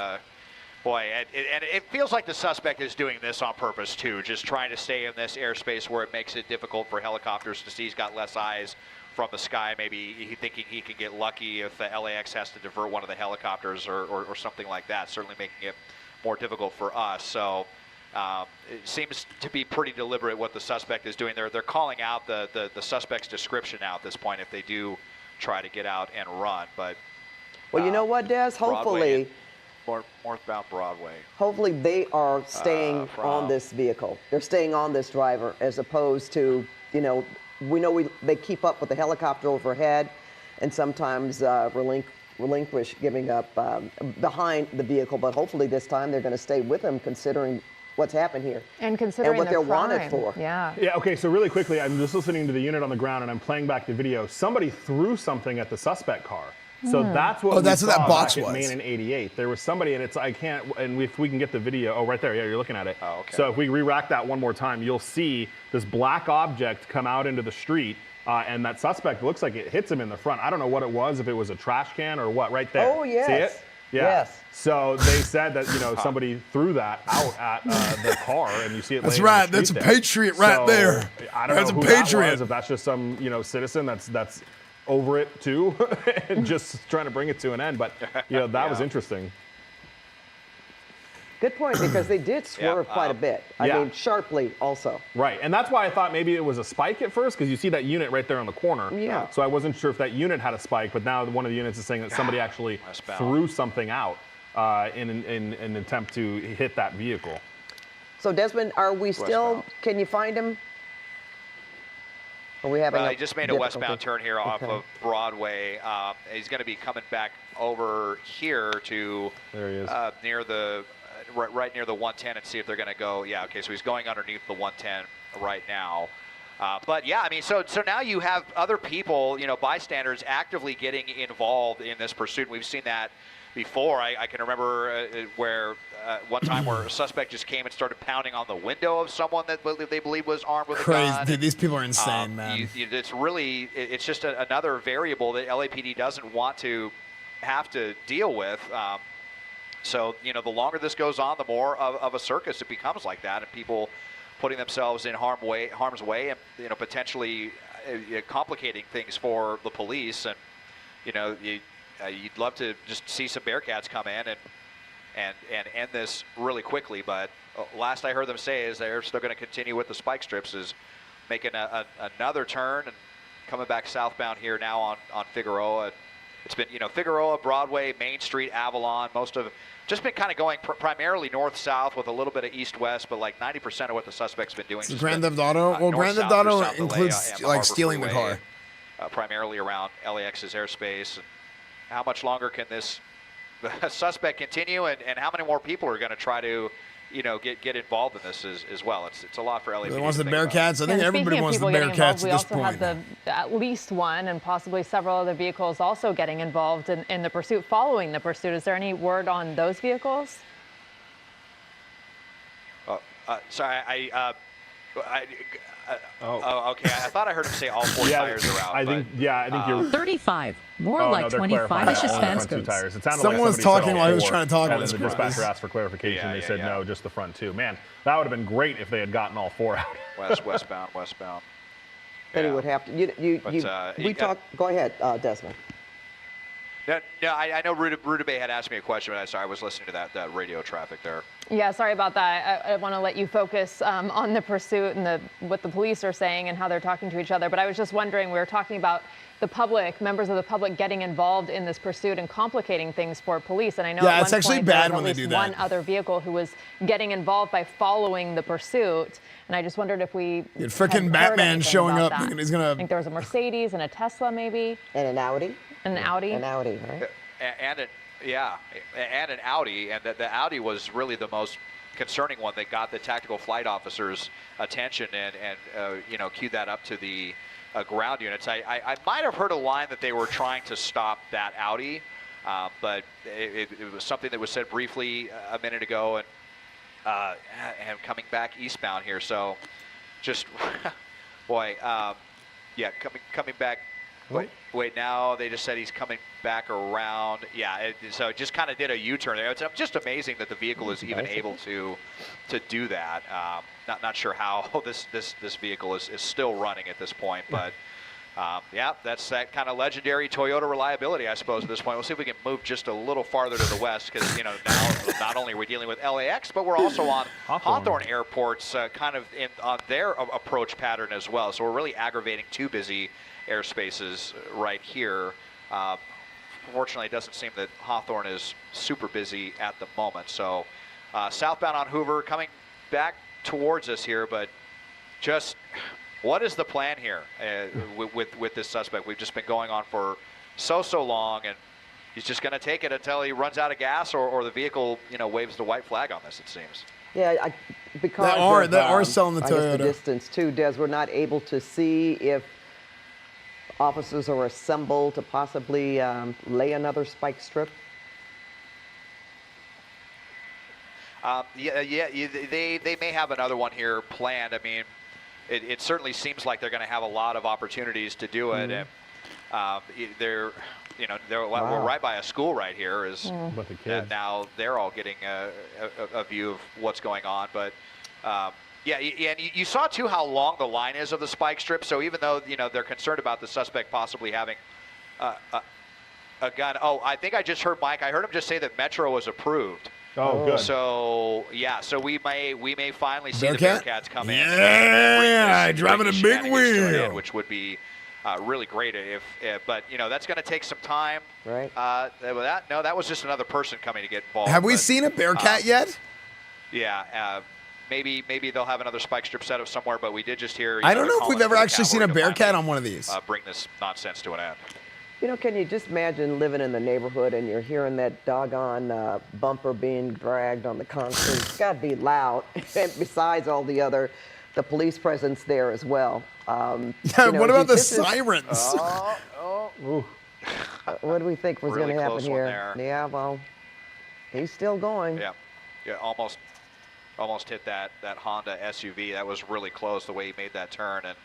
Boy, it feels like the suspect is doing this on purpose, too, just trying to stay in this airspace where it makes it difficult for helicopters to see. He's got less eyes from the sky. Maybe he thinking he can get lucky if the LAX has to divert one of the helicopters or something like that, certainly making it more difficult for us. So it seems to be pretty deliberate what the suspect is doing. They're calling out the suspect's description now at this point if they do try to get out and run. But well, you know what, Des? Hopefully... northbound Broadway. Hopefully they are staying on this vehicle. They're staying on this driver as opposed to, we know they keep up with the helicopter overhead and sometimes relinquish giving up behind the vehicle. But hopefully this time they're going to stay with him considering what's happened here. And considering what they're wanted for. Yeah. Yeah, okay, so really quickly, I'm just listening to the unit on the ground and I'm playing back the video. Somebody threw something at the suspect car. So that's what that's what that box was. Main in 88. There was somebody, and if we can get the video, oh, right there, yeah, you're looking at it. Oh, okay. So if we re-rack that one more time, you'll see this black object come out into the street, and that suspect looks like it hits him in the front. I don't know what it was, if it was a trash can or what, right there. Oh, yes. See it? Yeah. Yes. So they said that, somebody threw that out at the car, and you see it That's laying right. in the That's street a there. patriot right there. I don't That's know a who patriot. that was, if that's just some, citizen that's over it too, and just trying to bring it to an end. But that was interesting. Good point, because they did swerve quite a bit. I mean, sharply also. Right, and that's why I thought maybe it was a spike at first, because you see that unit right there on the corner. Yeah. So I wasn't sure if that unit had a spike, but now one of the units is saying that somebody actually threw something out in an attempt to hit that vehicle. So Desmond, are we still? Can you find him? Are we having? He just made a westbound turn here off of Broadway. He's going to be coming back over here to there he is. Near the right near the 110 and see if they're going to go. Yeah, okay, so he's going underneath the 110 right now. But yeah, I mean, so now you have other people, bystanders actively getting involved in this pursuit. We've seen that before. I can remember where one time where a suspect just came and started pounding on the window of someone that they believe was armed with a gun. Dude, these people are insane, man. It's just another variable that LAPD doesn't want to have to deal with. So, the longer this goes on, the more of a circus it becomes like that, and people putting themselves in harm's way and, potentially complicating things for the police. And, you'd love to just see some Bearcats come in and end this really quickly. But last I heard them say is they're still going to continue with the spike strips, is making another turn and coming back southbound here now on Figueroa. It's been, Figueroa, Broadway, Main Street, Avalon, most of just been kind of going primarily north-south with a little bit of east-west, but like 90% of what the suspect's been doing. Grand Theft Auto. Well, Grand Theft Auto includes like stealing the car. Primarily around LAX's airspace. And how much longer can this suspect continue, and how many more people are going to try to, get involved in this as well? It's a lot for LAPD. They want the Bearcats. I think everybody wants the Bearcats at this point. We also have at least one and possibly several other vehicles also getting involved in the pursuit, following the pursuit. Is there any word on those vehicles? Sorry, okay. I thought I heard him say all 4 tires are out. I think you're 35. More like 25. Someone was talking while he was trying to talk. And then the dispatcher asked for clarification. They said no, just the front 2. Man, that would have been great if they had gotten all 4 out. Westbound. Then he would have to. We talked. Go ahead, Desmond. No, I know Rudabeh had asked me a question, but I was listening to that radio traffic there. Yeah, sorry about that. I want to let you focus on the pursuit and what the police are saying and how they're talking to each other. But I was just wondering, we were talking about the public, members of the public getting involved in this pursuit and complicating things for police. And I know it's actually bad when they do that. One other vehicle who was getting involved by following the pursuit. And I just wondered if we freaking Batman showing up thinking he's gonna. I think there was a Mercedes and a Tesla, maybe. And an Audi. An Audi, right? And an Audi, and the Audi was really the most concerning one that got the tactical flight officer's attention and queued that up to the ground units. I might have heard a line that they were trying to stop that Audi, but it was something that was said briefly a minute ago, and coming back eastbound here. So, just boy, coming back. Wait, now they just said he's coming back around. Yeah, so it just kind of did a U-turn there. It's just amazing that the vehicle is even able to do that. Not sure how this vehicle is still running at this point, but that's that kind of legendary Toyota reliability, I suppose, at this point. We'll see if we can move just a little farther to the west, because now not only are we dealing with LAX, but we're also on Hawthorne Airport's kind of on their approach pattern as well. So we're really aggravating 2 busy airspaces right here. Fortunately, it doesn't seem that Hawthorne is super busy at the moment. So southbound on Hoover coming back towards us here, but just what is the plan here with this suspect? We've just been going on for so long, and he's just going to take it until he runs out of gas, or the vehicle waves the white flag on this, it seems. Yeah, because they are selling the Toyota. The distance too, Des, we're not able to see if officers are assembled to possibly lay another spike strip. They may have another one here planned. I mean, it certainly seems like they're going to have a lot of opportunities to do it. And they're we're right by a school right here. Now they're all getting a view of what's going on, but. And you saw too how long the line is of the spike strip. So even though they're concerned about the suspect possibly having a gun. Oh, I think I just heard Mike. I heard him just say that Metro was approved. Oh, good. So so we may finally see the Bearcats come in. Yeah, driving a big wheel, which would be really great but that's going to take some time. Right. That was just another person coming to get involved. Have we seen a Bearcat yet? Yeah. Maybe they'll have another spike strip set up somewhere, but we did just hear. I don't know if we've ever actually seen a Bearcat on one of these. Bring this nonsense to an end. Can you just imagine living in the neighborhood and you're hearing that doggone bumper being dragged on the concrete? It's got to be loud. And besides all the police presence there as well. What about the sirens? What do we think was going to happen here? Yeah, well, he's still going. Yeah, almost hit that Honda SUV. That was really close the way he made that turn, and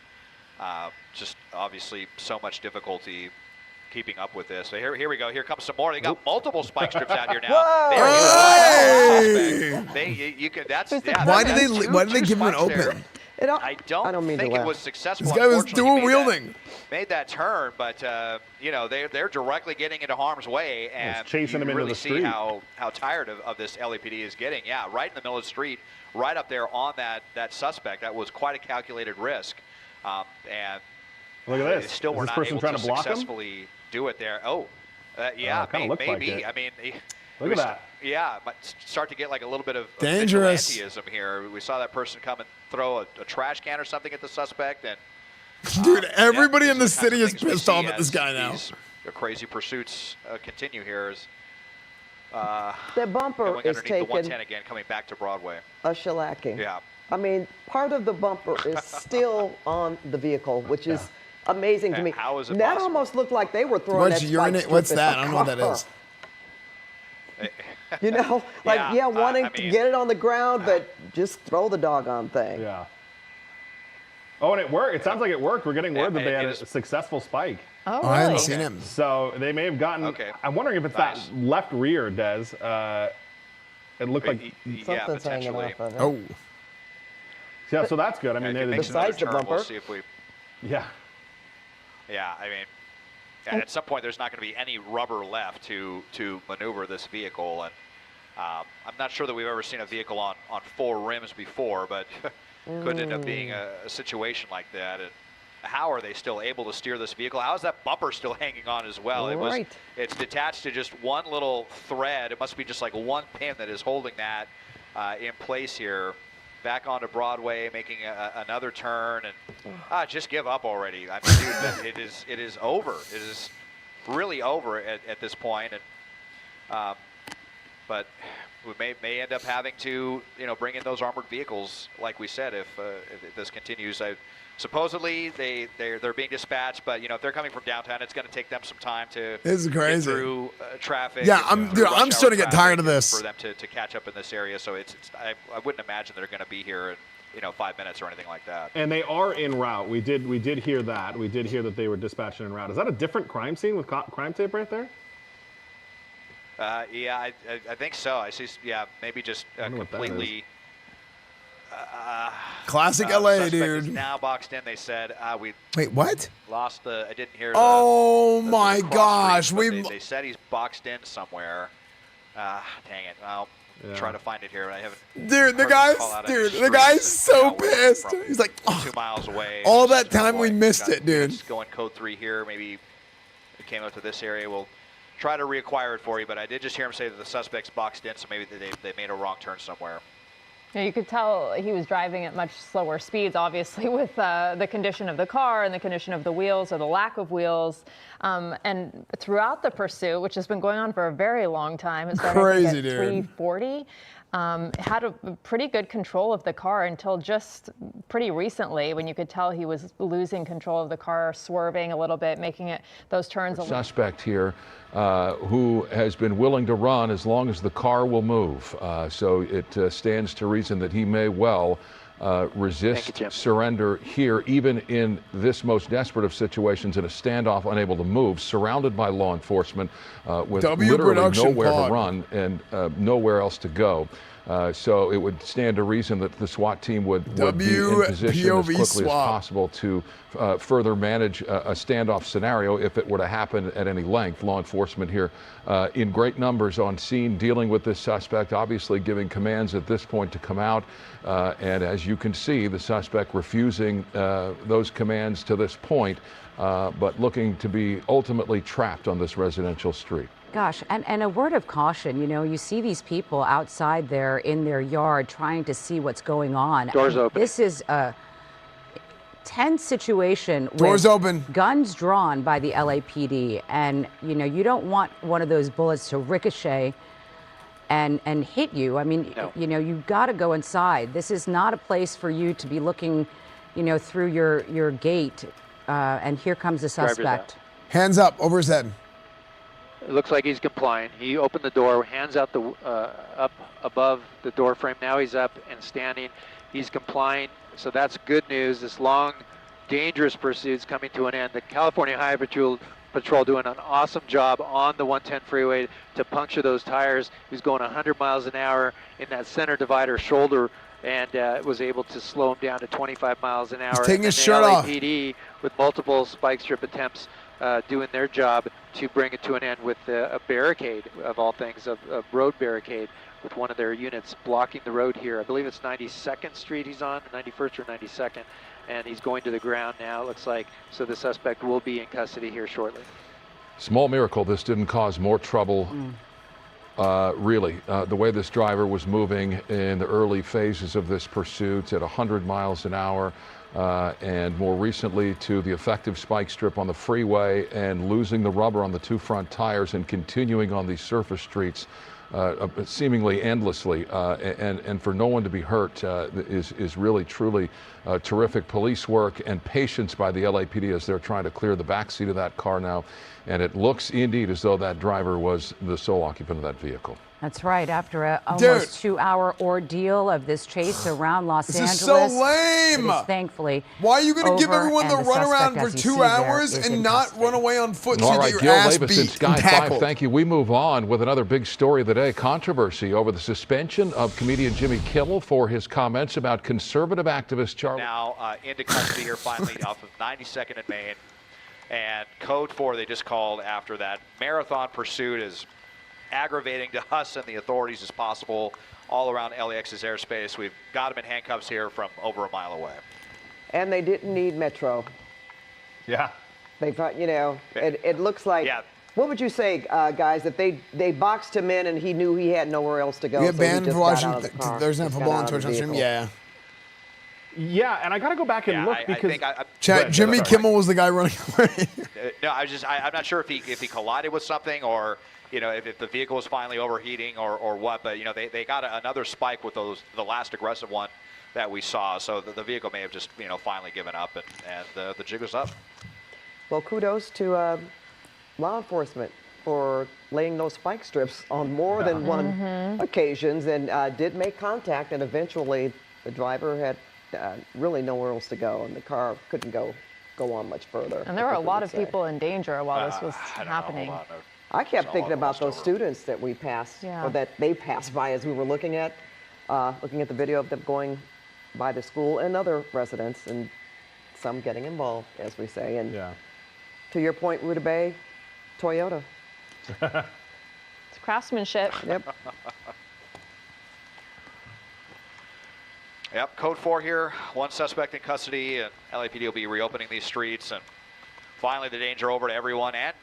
just obviously so much difficulty keeping up with this. So here we go. Here comes some more. They got multiple spike strips out here now. Why did they give him an open? I don't think it was successful. This guy was dual wielding. Made that turn, but they're directly getting into harm's way, and chasing him into the street. See how tired of this LAPD is getting. Yeah, right in the middle of the street, right up there on that suspect. That was quite a calculated risk, and look at this. Still, we're not able to successfully do it there. Oh, Yeah, maybe. looked like it. I mean, Look at that. Yeah, but start to get like a little bit of dangerous vigilantism here. We saw that person come and throw a trash can or something at the suspect, and dude, everybody in the city is pissed off at this guy now. These crazy pursuits continue here. As the bumper going is underneath taken the 110 again, coming back to Broadway. A shellacking. Yeah. I mean, part of the bumper is still on the vehicle, which is amazing to me. How is it that possible? almost looked like they were throwing that spike strip What's at that? the I don't know what that car. is. You know, like, wanting to get it on the ground, but just throw the doggone thing. Yeah. Oh, and it worked. It sounds like it worked. We're getting word that they had a successful spike. Oh, really? I haven't seen him. So they may have gotten. I'm wondering if it's that left rear, Des. It looked like something's hanging off of it. Oh. Yeah, so that's good. I mean, besides the bumper. We'll see if we. Yeah. Yeah, I mean, at some point there's not going to be any rubber left to maneuver this vehicle, and I'm not sure that we've ever seen a vehicle on 4 rims before, but could end up being a situation like that. And how are they still able to steer this vehicle? How is that bumper still hanging on as well? It's detached to just one little thread. It must be just like one pin that is holding that in place here. Back onto Broadway, making another turn, and just give up already. I mean, dude, it is over. It is really over at this point, and but we may end up having to bring in those armored vehicles, like we said, if this continues. Supposedly they're being dispatched, but if they're coming from downtown, it's going to take them some time to This is crazy. get through traffic. Yeah, I'm starting to get tired of this. For them to catch up in this area, so I wouldn't imagine they're going to be here in 5 minutes or anything like that. And they are en route. We did hear that. We did hear that they were dispatched en route. Is that a different crime scene with crime tape right there? Yeah, I think so. I see. Yeah, maybe just completely. Classic LA, suspect dude. is now boxed in. They said we. Wait, what? Lost the. I didn't hear. Oh my gosh, They said he's boxed in somewhere. Dang it. Well, try to find it here. I haven't. Dude, the guy's so pissed. He's like, 2 miles away. all that time we missed it, dude. Just going code 3 here. Maybe it came up to this area. We'll try to reacquire it for you. But I did just hear him say that the suspect's boxed in, so maybe they made a wrong turn somewhere. Yeah, you could tell he was driving at much slower speeds, obviously, with the condition of the car and the condition of the wheels or the lack of wheels. And throughout the pursuit, which has been going on for a very long time, it started at 340. Had a pretty good control of the car until just pretty recently, when you could tell he was losing control of the car, swerving a little bit, making it those turns. Suspect here who has been willing to run as long as the car will move. So it stands to reason that he may well resist surrender here, even in this most desperate of situations, in a standoff, unable to move, surrounded by law enforcement with literally nowhere to run and nowhere else to go. So it would stand to reason that the SWAT team would be in position as quickly as possible to further manage a standoff scenario if it were to happen at any length. Law enforcement here in great numbers on scene dealing with this suspect, obviously giving commands at this point to come out. And as you can see, the suspect refusing those commands to this point, but looking to be ultimately trapped on this residential street. Gosh, and a word of caution, you see these people outside there in their yard trying to see what's going on. Doors open. This is a tense situation Doors with open. Guns drawn by the LAPD, and you don't want one of those bullets to ricochet and hit you. I mean, you've got to go inside. This is not a place for you to be looking, through your gate. And here comes the suspect. Hands up over his head. It looks like he's complying. He opened the door, hands out up above the door frame. Now he's up and standing. He's complying, so that's good news. This long, dangerous pursuit's coming to an end. The California Highway Patrol doing an awesome job on the 110 freeway to puncture those tires. He's going 100 miles an hour in that center divider shoulder, and was able to slow him down to 25 miles an hour. He's taking his shirt off. LAPD with multiple spike strip attempts doing their job to bring it to an end with a barricade, of all things, a road barricade, with one of their units blocking the road here. I believe it's 92nd Street he's on, 91st or 92nd, and he's going to the ground now, it looks like. So the suspect will be in custody here shortly. Small miracle this didn't cause more trouble. Really, the way this driver was moving in the early phases of this pursuit at 100 miles an hour, and more recently to the effective spike strip on the freeway and losing the rubber on the two front tires and continuing on these surface streets seemingly endlessly, and for no one to be hurt is really, truly terrific police work and patience by the LAPD as they're trying to clear the backseat of that car now. And it looks indeed as though that driver was the sole occupant of that vehicle. That's right. After a almost 2-hour ordeal of this chase around Los Angeles. This is so lame. It is thankfully Why are you going to give over, everyone the and runaround suspect, for as you 2 see there, hours is and in not custody. run away on foot All so right, you get Gil your ass Davis beat in Sky and 5, tackled? thank you. We move on with another big story of the day, controversy over the suspension of comedian Jimmy Kimmel for his comments about conservative activist Charlie. Now into custody here finally off of 92nd and Main. And code 4 they just called after that marathon pursuit, as aggravating to us and the authorities as possible all around LAX's airspace. We've got him in handcuffs here from over a mile away. And they didn't need Metro. Yeah. They thought, you know, it looks like, what would you say, guys, if they boxed him in and he knew he had nowhere else to go? You get so he banned just for got watching out of the car, Thursday Night just Football got on out of Twitch the on stream? vehicle. Yeah. Yeah, and I got to go back and look because Chat, Jimmy Kimmel was the guy running away. No, I'm not sure if he collided with something, or if the vehicle was finally overheating or what. But they got another spike with the last aggressive one that we saw. So the vehicle may have just finally given up, and the jig was up. Well, kudos to law enforcement for laying those spike strips on more than one occasions, and did make contact, and eventually the driver had really nowhere else to go, and the car couldn't go on much further. And there were a lot of people in danger while this was happening. I kept thinking about those students that we passed, or that they passed by as we were looking at the video of them going by the school, and other residents, and some getting involved, as we say. And to your point, Ruta Bay, Toyota. It's craftsmanship. Yep. Yep, code 4 here, one suspect in custody, and LAPD will be reopening these streets, and finally the danger over to everyone, and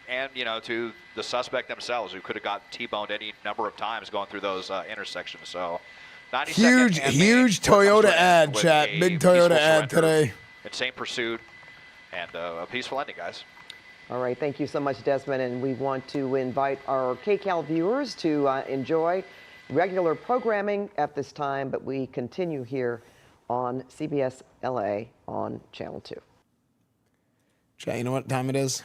to the suspect themselves, who could have got T-boned any number of times going through those intersections. So, 92nd Huge Toyota ad, chat. Big Toyota ad today. Insane pursuit, and a peaceful ending, guys. All right, thank you so much, Desmond, and we want to invite our KCAL viewers to enjoy regular programming at this time, but we continue here on CBS LA on Channel 2. Chat, you know what time it is?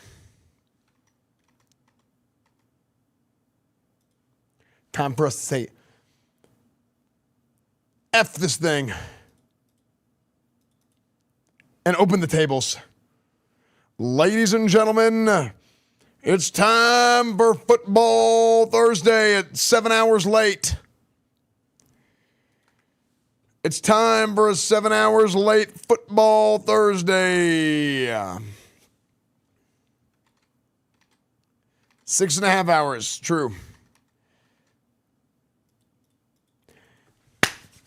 Time for us to say, F this thing, and open the tables. Ladies and gentlemen, it's time for Football Thursday at 7 hours late. It's time for a 7 hours late Football Thursday. 6.5 hours, true.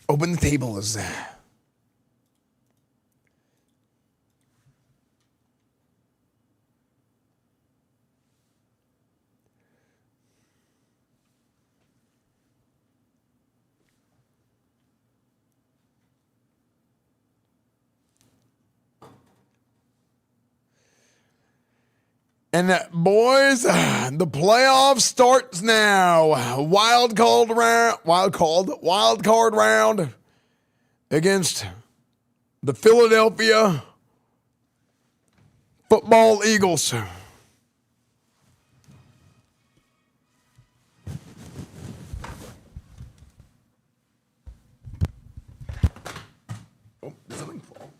Open the tables. And boys, the playoff starts now. Wild card round against the Philadelphia Football Eagles. Oh, did something fall?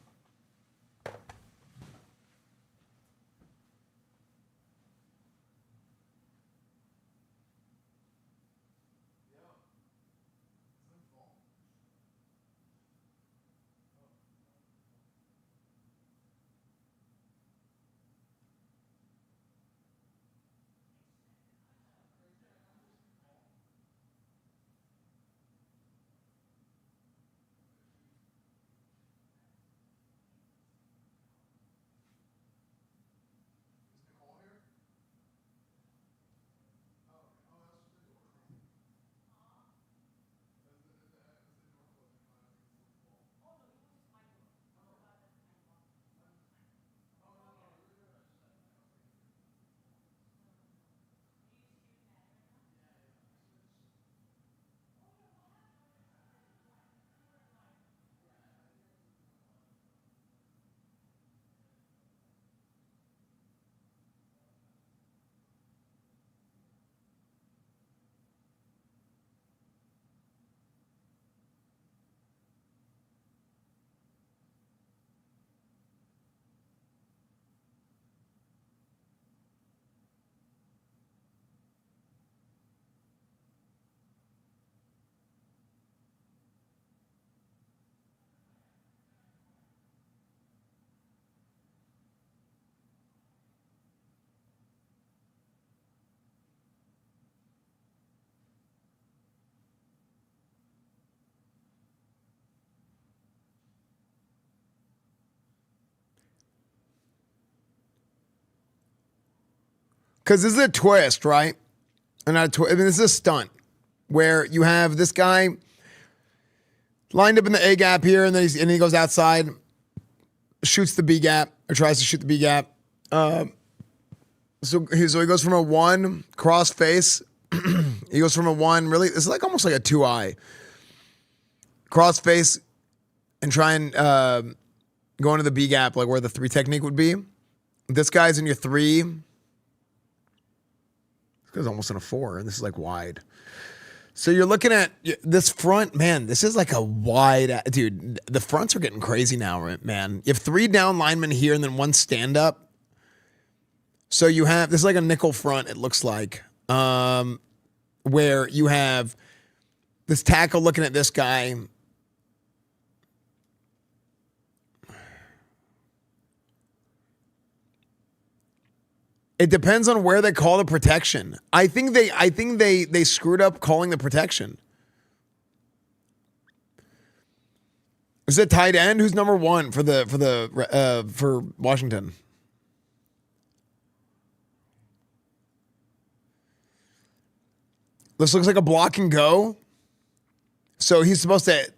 Because this is a twist, right? And not a twist. I mean, this is a stunt where you have this guy lined up in the A gap here, and then he goes outside, shoots the B gap, or tries to shoot the B gap. So he goes from a 1 cross face. He goes from a 1, really, it's like almost like a 2-eye. Cross face and try and go into the B gap, like where the 3 technique would be. This guy's in your 3. This guy's almost in a 4, and this is like wide. So you're looking at this front, man, this is like a wide, dude, the fronts are getting crazy now, right, man. You have 3 down linemen here and then 1 stand up. So you have, this is like a nickel front, it looks like, where you have this tackle looking at this guy. It depends on where they call the protection. I think they screwed up calling the protection. Is it tight end? Who's number 1 for Washington? This looks like a block and go. So he's supposed to.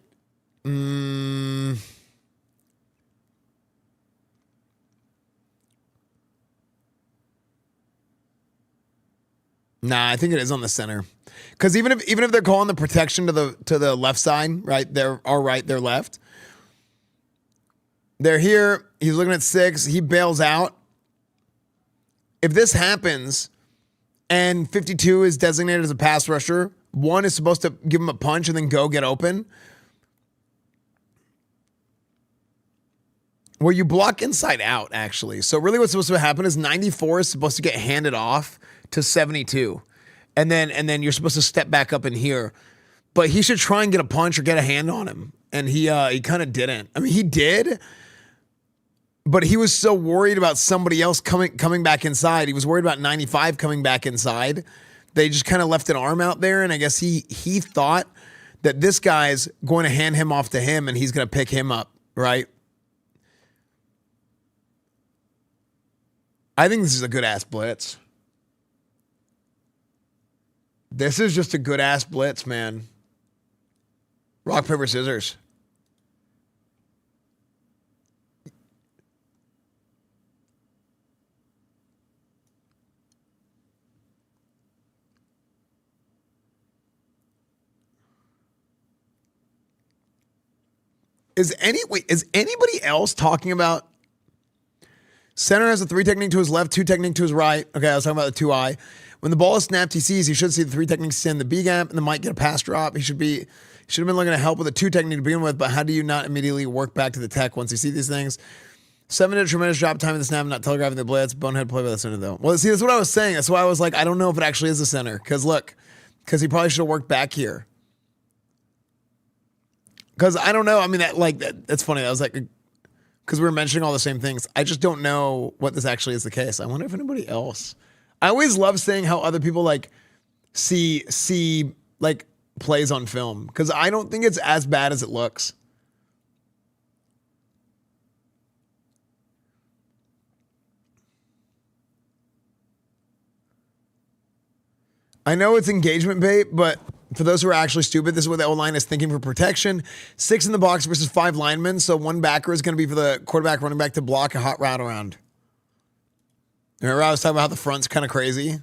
Nah, I think it is on the center. Because even if they're calling the protection to the left side, right? They're all right, they're left. They're here. He's looking at 6. He bails out. If this happens and 52 is designated as a pass rusher, 1 is supposed to give him a punch and then go get open. Well, you block inside out, actually. So really what's supposed to happen is 94 is supposed to get handed off to 72. And then you're supposed to step back up in here. But he should try and get a punch or get a hand on him. And he kind of didn't. I mean, he did, but he was so worried about somebody else coming back inside. He was worried about 95 coming back inside. They just kind of left an arm out there, and I guess he thought that this guy's going to hand him off to him and he's going to pick him up, right? I think this is a good-ass blitz. This is just a good-ass blitz, man. Rock, paper, scissors. Is anybody else talking about center has a 3 technique to his left, 2 technique to his right? Okay, I was talking about the 2-eye. When the ball is snapped, he should see the 3 techniques send the B gap and then might get a pass drop. He should have been looking to help with a 2 technique to begin with, but how do you not immediately work back to the tech once you see these things? 7 did a tremendous drop time in the snap, not telegraphing the blitz. Bonehead play by the center though. Well, see, that's what I was saying. That's why I was like, I don't know if it actually is the center. Because he probably should have worked back here. Because I don't know. I mean, that's funny. I was like, because we were mentioning all the same things. I just don't know what this actually is the case. I wonder if anybody else. I always love saying how other people see plays on film, because I don't think it's as bad as it looks. I know it's engagement bait, but for those who are actually stupid, this is what the O-line is thinking for protection. 6 in the box versus 5 linemen, so 1 backer is going to be for the quarterback, running back to block a hot route around. Remember I was talking about how the front's kind of crazy?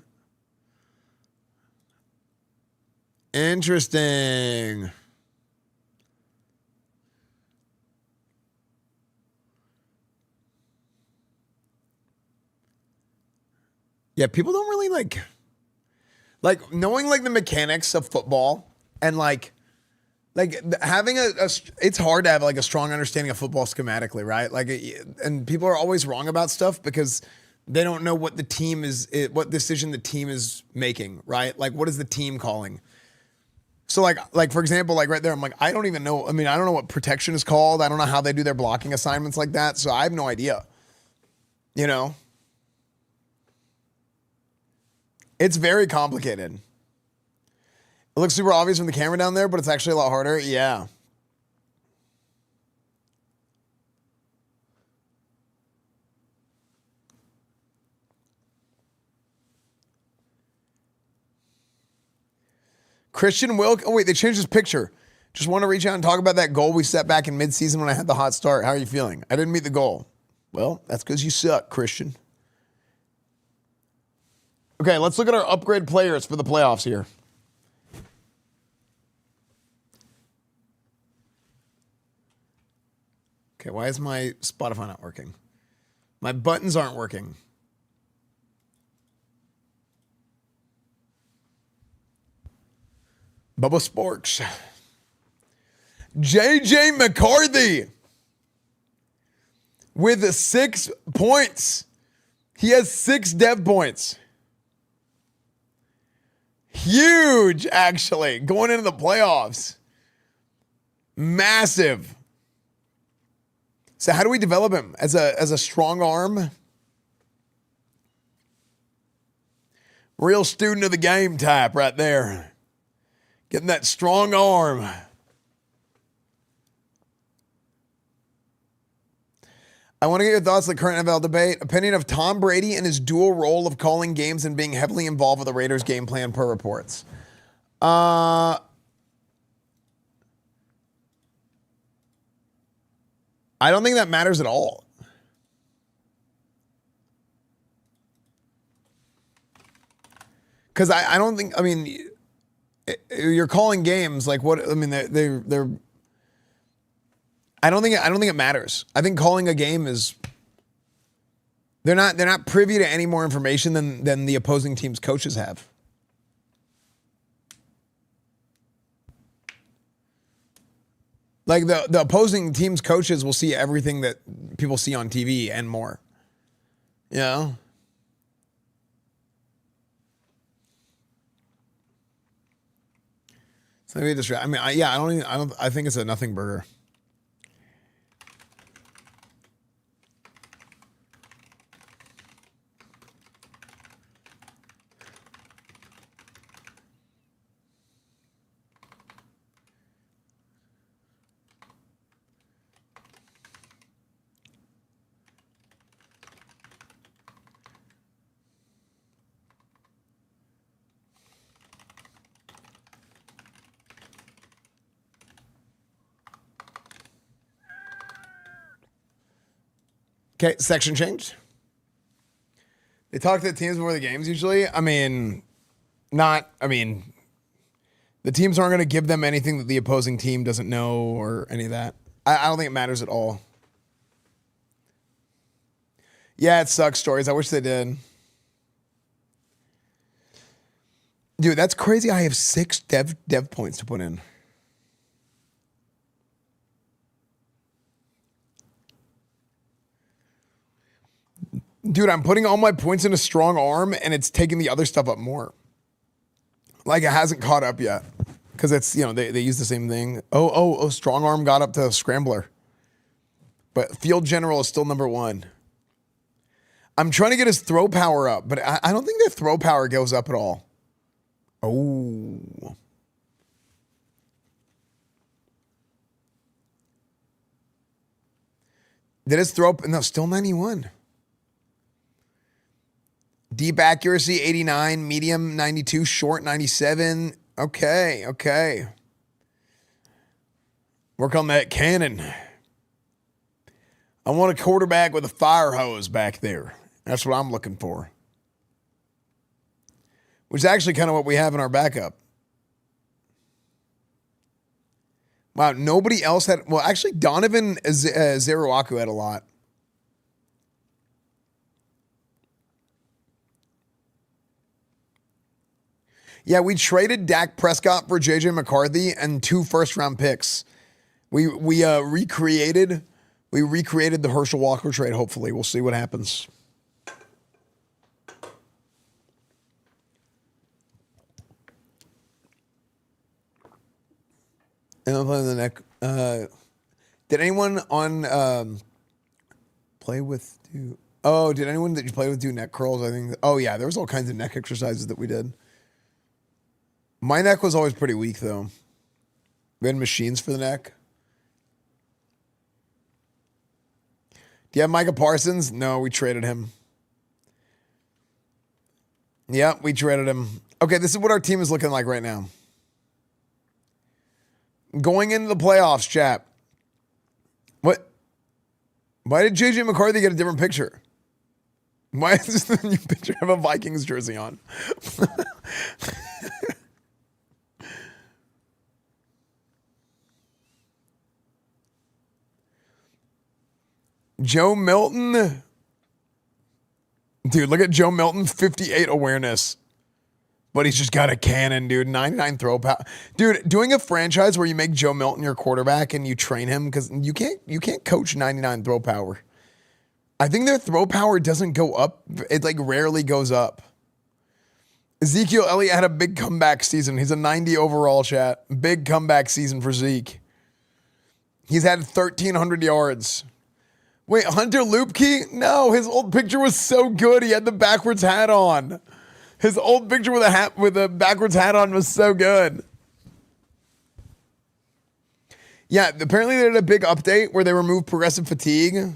Interesting. Yeah, people don't really like knowing the mechanics of football and having it's hard to have a strong understanding of football schematically, right? And people are always wrong about stuff because they don't know what what decision the team is making, right? What is the team calling? So for example, right there, I'm I don't even know. I mean, I don't know what protection is called. I don't know how they do their blocking assignments like that. So I have no idea, you know? It's very complicated. It looks super obvious from the camera down there, but it's actually a lot harder. Yeah. Christian Wilk. Oh, wait, they changed his picture. Just want to reach out and talk about that goal we set back in midseason when I had the hot start. How are you feeling? I didn't meet the goal. Well, that's because you suck, Christian. Okay, let's look at our upgrade players for the playoffs here. Okay, why is my Spotify not working? My buttons aren't working. Bubba Sporks. JJ McCarthy with 6 points. He has 6 dev points. Huge, actually, going into the playoffs. Massive. So how do we develop him? As a strong arm? Real student of the game type right there. Getting that strong arm. I want to get your thoughts on the current NFL debate. Opinion of Tom Brady and his dual role of calling games and being heavily involved with the Raiders' game plan per reports. I don't think that matters at all. Because I don't think, I mean, you're calling games like what, I mean, they're I don't think it matters. I think calling a game is they're not privy to any more information than the opposing team's coaches have. Like the opposing team's coaches will see everything that people see on TV and more. You know? So maybe just, I mean, I think it's a nothing burger. Okay, section changed. They talk to the teams before the games usually. The teams aren't going to give them anything that the opposing team doesn't know or any of that. I don't think it matters at all. Yeah, it sucks, stories. I wish they did. Dude, that's crazy. I have 6 dev points to put in. Dude, I'm putting all my points in a strong arm, and it's taking the other stuff up more. Like, it hasn't caught up yet. Because it's, they use the same thing. Oh, strong arm got up to scrambler. But field general is still number 1. I'm trying to get his throw power up, but I don't think their throw power goes up at all. Oh. Did his throw, no, still 91. Deep accuracy, 89. Medium, 92. Short, 97. Okay. Work on that cannon. I want a quarterback with a fire hose back there. That's what I'm looking for. Which is actually kind of what we have in our backup. Wow, nobody else had... Well, actually, Donovan Zeruaku had a lot. Yeah, we traded Dak Prescott for JJ McCarthy and 2 first-round picks. We recreated the Herschel Walker trade, hopefully. We'll see what happens. And I'm playing the neck. Did anyone on play with do? Oh, did anyone that you play with do neck curls? I think. Oh yeah, there was all kinds of neck exercises that we did. My neck was always pretty weak though. We had machines for the neck. Do you have Micah Parsons? No, we traded him. Yeah, we traded him. Okay, this is what our team is looking like right now. Going into the playoffs, chat. What? Why did JJ McCarthy get a different picture? Why is this the new picture of a Vikings jersey on? Joe Milton. Dude, look at Joe Milton, 58 awareness. But he's just got a cannon, dude. 99 throw power. Dude, doing a franchise where you make Joe Milton your quarterback and you train him, because you can't coach 99 throw power. I think their throw power doesn't go up. It like rarely goes up. Ezekiel Elliott had a big comeback season. He's a 90 overall, chat. Big comeback season for Zeke. He's had 1,300 yards. Wait, Hunter Lupke? No, his old picture was so good. He had the backwards hat on. His old picture with a backwards hat on was so good. Yeah, apparently they did a big update where they removed progressive fatigue.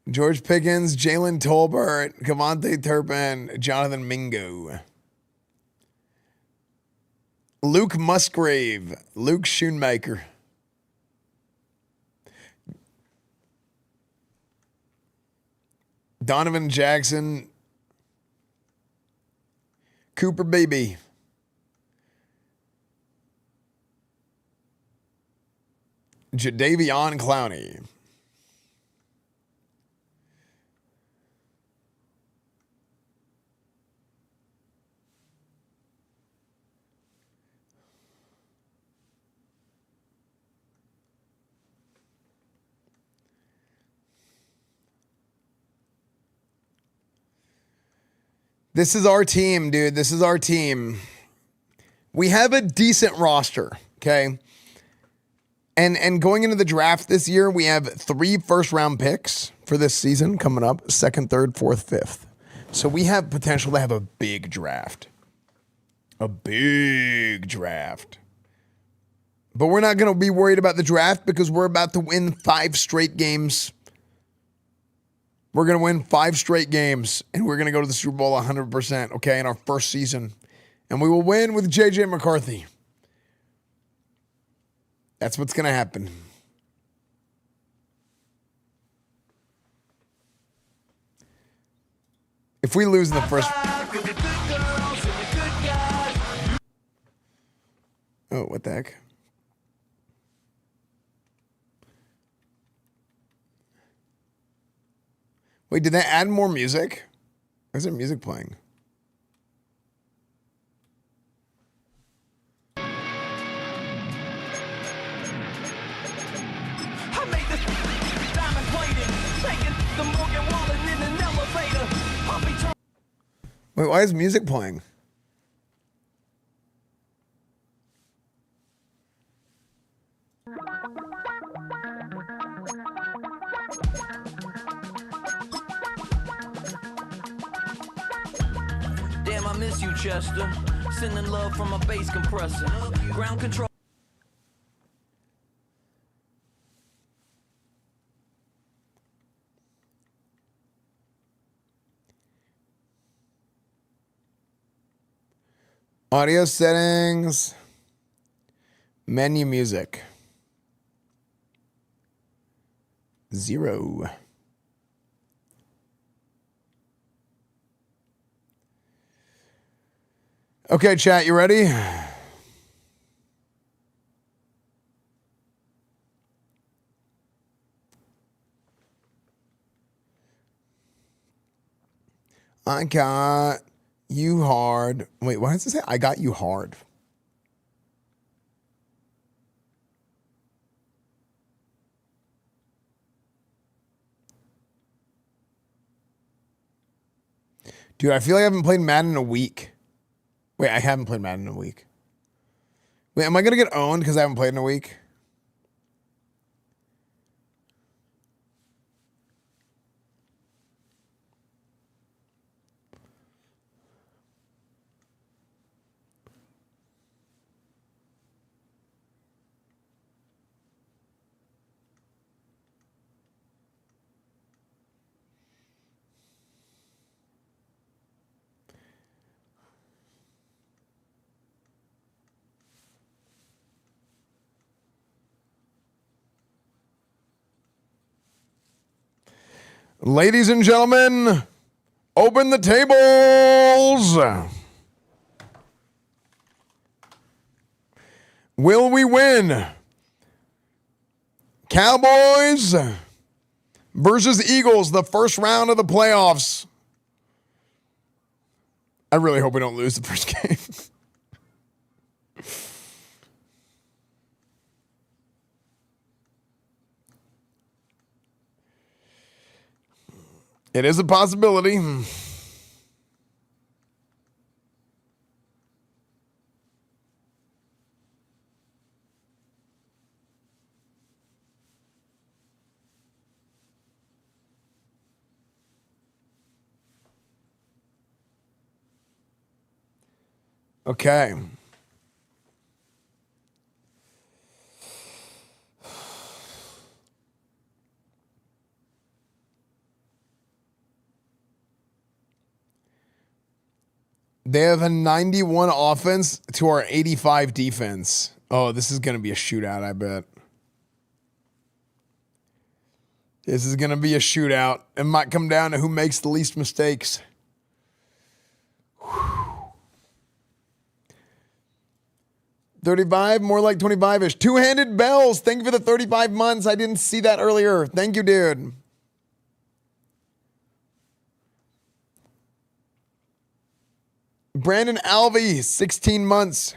George Pickens, Jalen Tolbert, Cavante Turpin, Jonathan Mingo. Luke Musgrave, Luke Schoonmaker. Donovan Jackson, Cooper Beebe, Jadeveon Clowney, This is our team, dude. This is our team. We have a decent roster, okay? And going into the draft this year, we have 3 first-round picks for this season coming up, 2nd, 3rd, 4th, 5th. So we have potential to have a big draft. A big draft. But we're not going to be worried about the draft because we're about to win 5 straight games. We're going to win 5 straight games, and we're going to go to the Super Bowl 100%, okay, in our first season. And we will win with JJ McCarthy. That's what's going to happen. If we lose in the first... Oh, what the heck? Wait, did they add more music? Why is there music playing? Wait, why is music playing? Damn, I miss you, Chester. Sending love from a bass compressor. Ground control. Audio settings. Menu music. 0. Okay, chat, you ready? I got you hard. Wait, why does it say I got you hard? Dude, I feel like I haven't played Madden in a week. Wait, I haven't played Madden in a week. Wait, am I going to get owned because I haven't played in a week? Ladies and gentlemen, open the tables. Will we win? Cowboys versus Eagles, the first round of the playoffs. I really hope we don't lose the first game. It is a possibility. Okay. They have a 91 offense to our 85 defense. Oh, this is going to be a shootout, I bet. This is going to be a shootout. It might come down to who makes the least mistakes. 35, more like 25-ish. Two-handed bells. Thank you for the 35 months. I didn't see that earlier. Thank you, dude. Brandon Alvey, 16 months.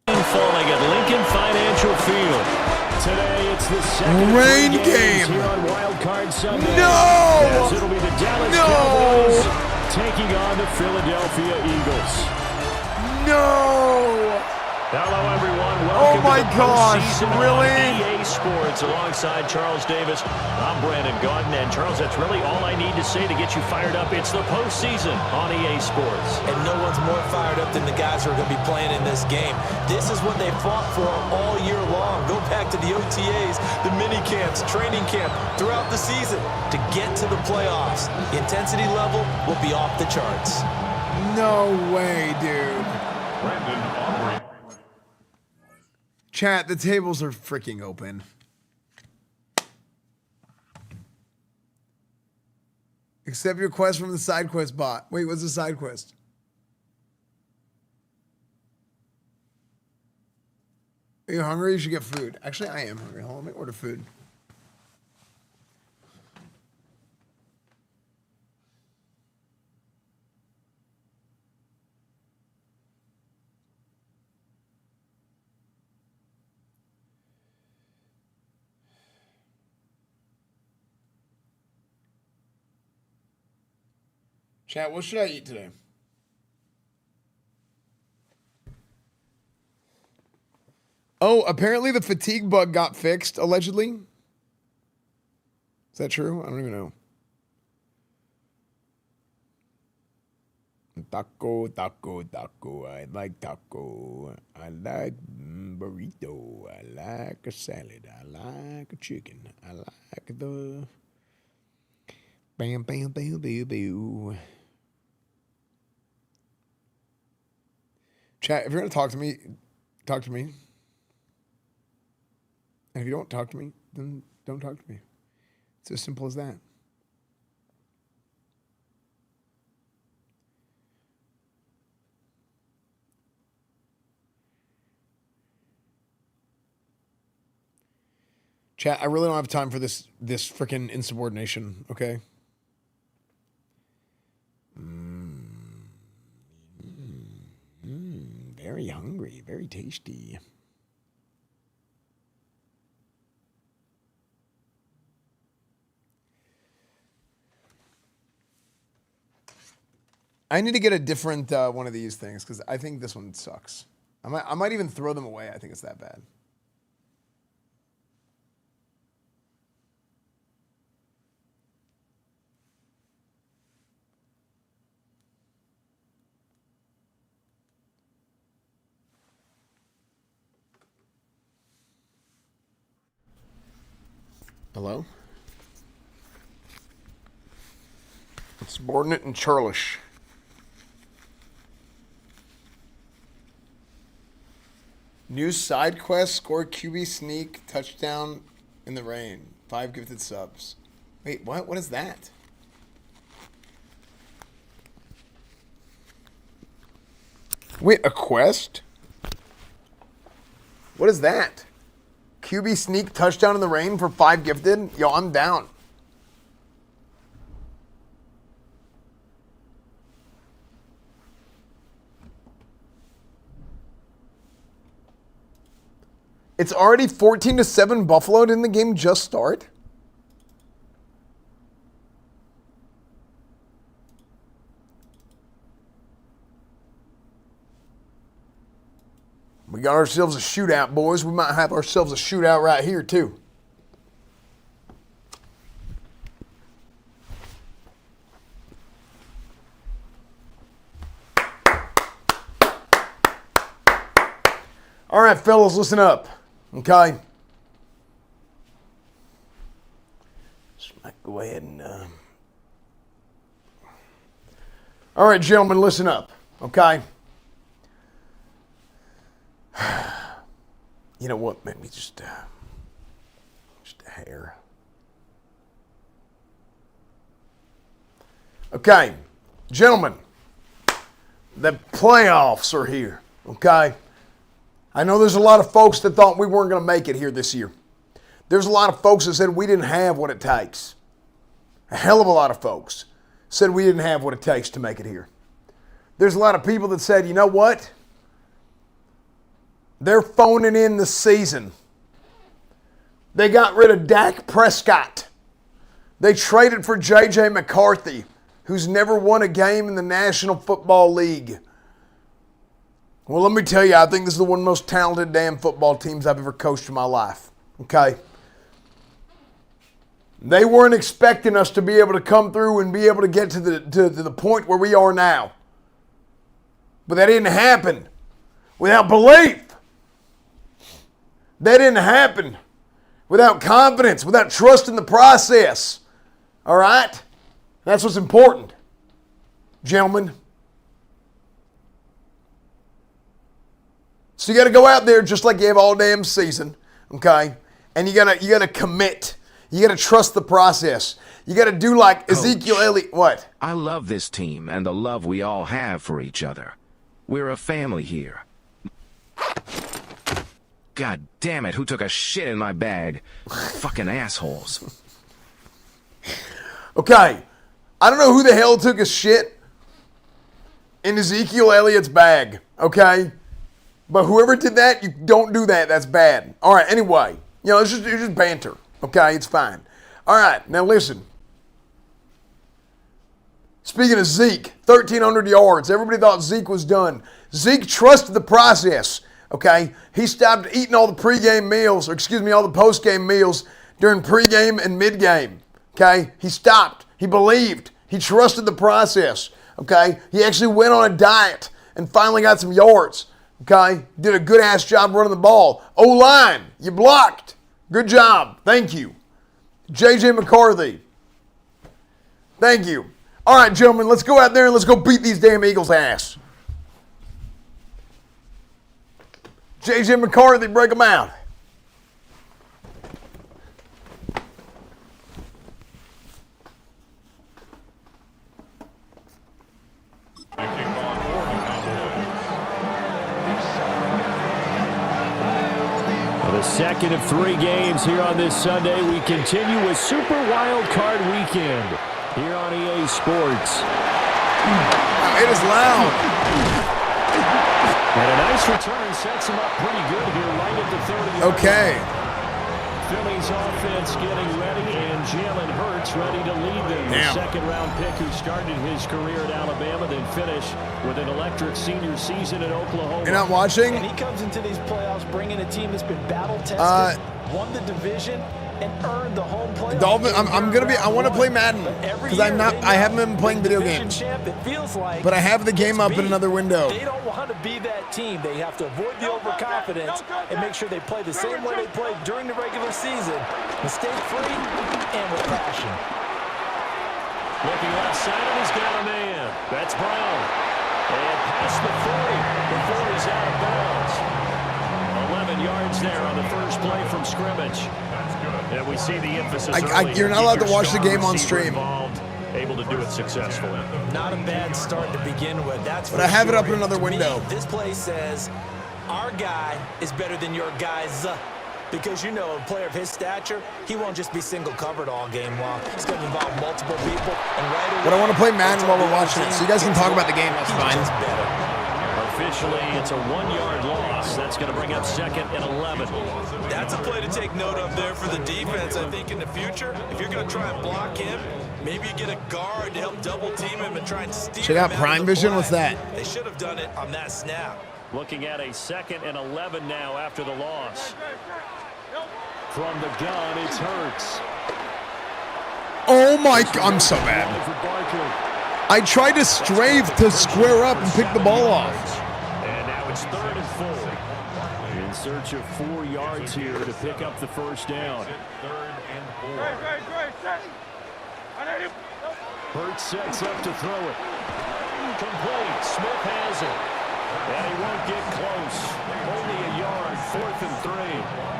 Falling at Lincoln Financial Field. Today it's the second rain game here on Wild Card Sunday. No! As it'll be the Dallas Cowboys taking on the Philadelphia Eagles. No! Hello, everyone. Welcome oh my to the gosh, postseason really? on EA Sports alongside Charles Davis. I'm Brandon Gaudin, and Charles, that's really all I need to say to get you fired up. It's the postseason on EA Sports. And no one's more fired up than the guys who are going to be playing in this game. This is what they fought for all year long. Go back to the OTAs, the mini camps, training camp, throughout the season to get to the playoffs. The intensity level will be off the charts. No way, dude. Brandon Aubrey. Chat, the tables are freaking open. Accept your quest from the side quest bot. Wait, what's the side quest? Are you hungry? You should get food. Actually, I am hungry. Hold on, let me order food. Chat, what should I eat today? Oh, apparently the fatigue bug got fixed, allegedly. Is that true? I don't even know. Taco, taco, taco. I like taco. I like burrito. I like a salad. I like a chicken. I like the... Bam, bam, bam, bam, bam. Chat, if you're going to talk to me, talk to me. And if you don't talk to me, then don't talk to me. It's as simple as that. Chat, I really don't have time for this freaking insubordination, okay? Very hungry, very tasty. I need to get a different one of these things because I think this one sucks. I might even throw them away. I think it's that bad. Hello? Subordinate and churlish. New side quest, score QB sneak, touchdown in the rain. 5 gifted subs. Wait, what? What is that? Wait, a quest? What is that? QB sneak, touchdown in the rain for 5 gifted? Yo, I'm down. It's already 14-7 Buffalo. Didn't the game just start? We got ourselves a shootout, boys. We might have ourselves a shootout right here, too. All right, fellas, listen up. Okay. Just might go ahead and. All right, gentlemen, listen up. Okay. You know what? Maybe just a hair. Okay, gentlemen, the playoffs are here. Okay. I know there's a lot of folks that thought we weren't going to make it here this year. There's a lot of folks that said we didn't have what it takes. A hell of a lot of folks said we didn't have what it takes to make it here. There's a lot of people that said, you know what? They're phoning in the season. They got rid of Dak Prescott. They traded for J.J. McCarthy, who's never won a game in the National Football League. Well, let me tell you, I think this is the one of the most talented damn football teams I've ever coached in my life. Okay? They weren't expecting us to be able to come through and be able to get to the point where we are now. But that didn't happen without belief. That didn't happen without confidence, without trust in the process. All right? That's what's important, gentlemen. So you got to go out there just like you have all damn season, okay? And you got to commit. You got to trust the process. You got to do like Coach, Ezekiel Elliott. What? I love this team and the love we all have for each other. We're a family here. God damn it, who took a shit in my bag? Fucking assholes. Okay, I don't know who the hell took a shit in Ezekiel Elliott's bag, okay? But whoever did that, you don't do that. That's bad. All right, anyway. You know, it's just banter, okay? It's fine. All right, now listen. Speaking of Zeke, 1,300 yards. Everybody thought Zeke was done. Zeke trusted the process. Okay, he stopped eating all the pregame meals, or excuse me, all the postgame meals during pregame and midgame. Okay, he stopped. He believed. He trusted the process. Okay, he actually went on a diet and finally got some yards. Okay, did a good ass job running the ball. O-line, you blocked. Good job. Thank you. J.J. McCarthy. Thank you. All right, gentlemen, let's go out there and let's go beat these damn Eagles' ass. J.J. McCarthy, break them out. For the second of 3 games here on this Sunday, we continue with Super Wild Card Weekend here on EA Sports. It is loud. And a nice return sets him up pretty good here right at the 30. Okay. Phillies offense getting ready, and Jalen Hurts ready to lead them. Damn. The second-round pick who started his career at Alabama, then finished with an electric senior season at Oklahoma. You're not watching? And he comes into these playoffs bringing a team that's been battle-tested, won the division, and earned the home playoff. Dolphin, I want to play Madden because I haven't been playing video games. But I have the game up in another window. They don't want to be that team. They have to avoid the overconfidence and make sure they play the same way they played during the regular season, mistake-free and with passion. Looking left side, and he's got a man. That's Brown. And past the 40 before he's out of bounds. 11 yards there on the first play from scrimmage. And we see the emphasis early. You're not allowed to watch the game on stream. Able to do it successfully. Not a bad start to begin with. That's but I have it up in another window. This play says our guy is better than your guy's. Because, you know, a player of his stature, he won't just be single covered all game long. He's going to involve multiple people. And right away, but I want to play Madden while we're watching it, so you guys can talk about the game. That's fine. Officially, it's a 1-yard loss. That's going to bring up 2nd and 11. That's a play to take note of there for the defense, I think, in the future. If you're going to try and block him, maybe you get a guard to help double team him and try and steal Check out Prime Vision. What's that? They should have done it on that snap. Looking at a 2nd and 11 now after the loss. From the gun, it's Hurts. Oh my, I'm so bad. I tried to strafe to square up and pick the ball off. And now it's 3rd and 4. In search of 4 yards here to pick up the first down. 3rd and 4. Hurts sets up to throw it. Complete. Smith has it. And he won't get close. Only a yard. 4th and 3.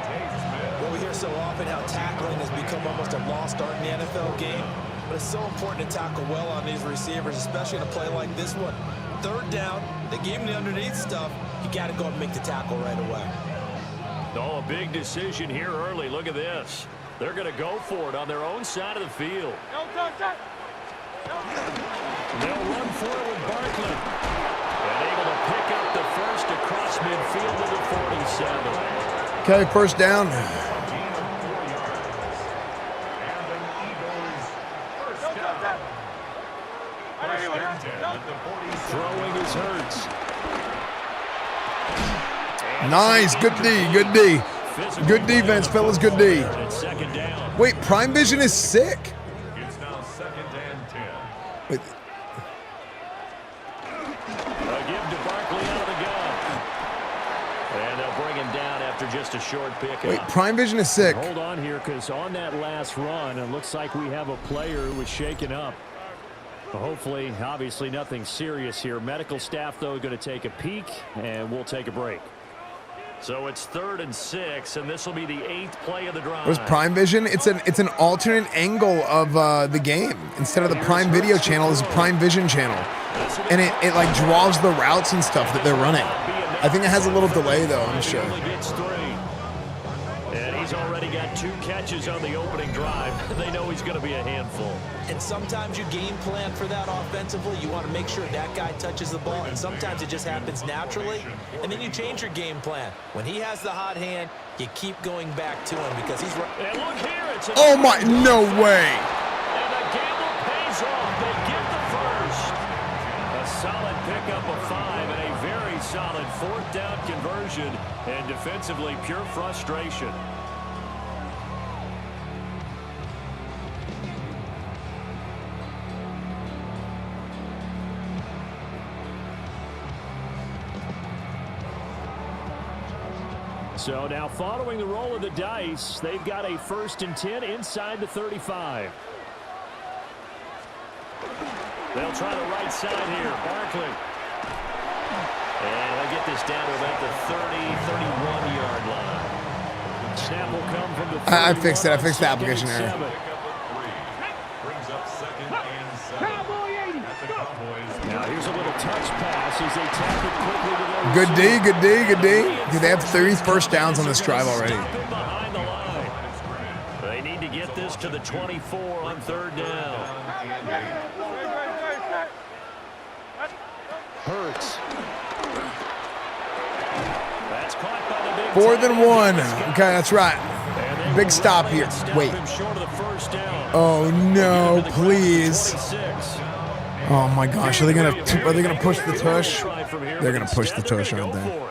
Well, we hear so often how tackling has become almost a lost art in the NFL game. But it's so important to tackle well on these receivers, especially in a play like this one. 3rd down, they gave him the underneath stuff. You got to go and make the tackle right away. Oh, a big decision here early. Look at this. They're going to go for it on their own side of the field. They'll run for it with Barkley. And able to pick up the first across midfield to the 47. Okay, first down. Throwing his Hurts. Nice, good D, good D. Good defense, fellas, good D. Wait, Prime Vision is sick. It's now 2nd and 10. Wait. A give to Barkley out of the gun. And they'll bring him down after just a short pickup. Wait, Prime Vision is sick. Hold on here, because on that last run, it looks like we have a player who was shaken up. Hopefully, obviously, nothing serious here. Medical staff, though, going to take a peek, and we'll take a break. So it's 3rd and 6, and this will be the 8th play of the drive. What's Prime Vision? It's an alternate angle of the game. Instead of the Prime Video channel, it's a Prime Vision channel, and it like draws the routes and stuff that they're running. I think it has a little delay though. I'm sure. And he's already got 2 catches on the opening drive. They know he's going to be a handful. And sometimes you game plan for that offensively. You want to make sure that guy touches the ball, and sometimes it just happens naturally. And then you change your game plan. When he has the hot hand, you keep going back to him because he's right. And look here, it's oh my, no way. And the gamble pays off. They get the first. A solid pickup of 5 and a very solid 4th down conversion. And defensively, pure frustration. So now following the roll of the dice, they've got a 1st and 10 inside the 35. They'll try the right side here. Barkley. And they'll get this down to about the 31-yard line. Snap will come from the I fixed it. I fixed the application error. Brings up 2nd and 7. At the Cowboys. Now here's a little touch pass as they tap it quickly to their Good D, good D, good D. Dude, they have 3 first downs on this drive already. behind the line. They need to get this to the 24 on 3rd down. Hurts. That's caught by the big 4th and 1. Okay, that's right. Big stop here. Wait. Oh no, please. Oh my gosh, are they gonna push the tush? They're gonna push the tush, aren't they?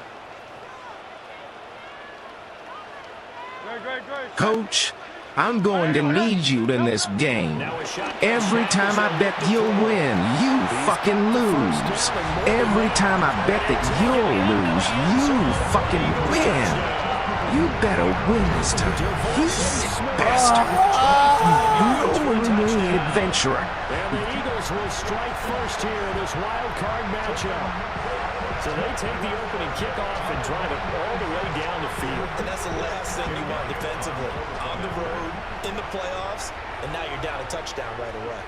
Coach, I'm going to need you in this game. Every time I bet you'll win, you fucking lose. Every time I bet that you'll lose, you fucking win. You You better win this time. You sick bastard. You adventurer. And the Eagles will strike first here in this wild card matchup. So they take the opening kickoff and drive it all the way down the field. And that's the last thing you want defensively. On the road, in the playoffs, and now you're down a touchdown right away.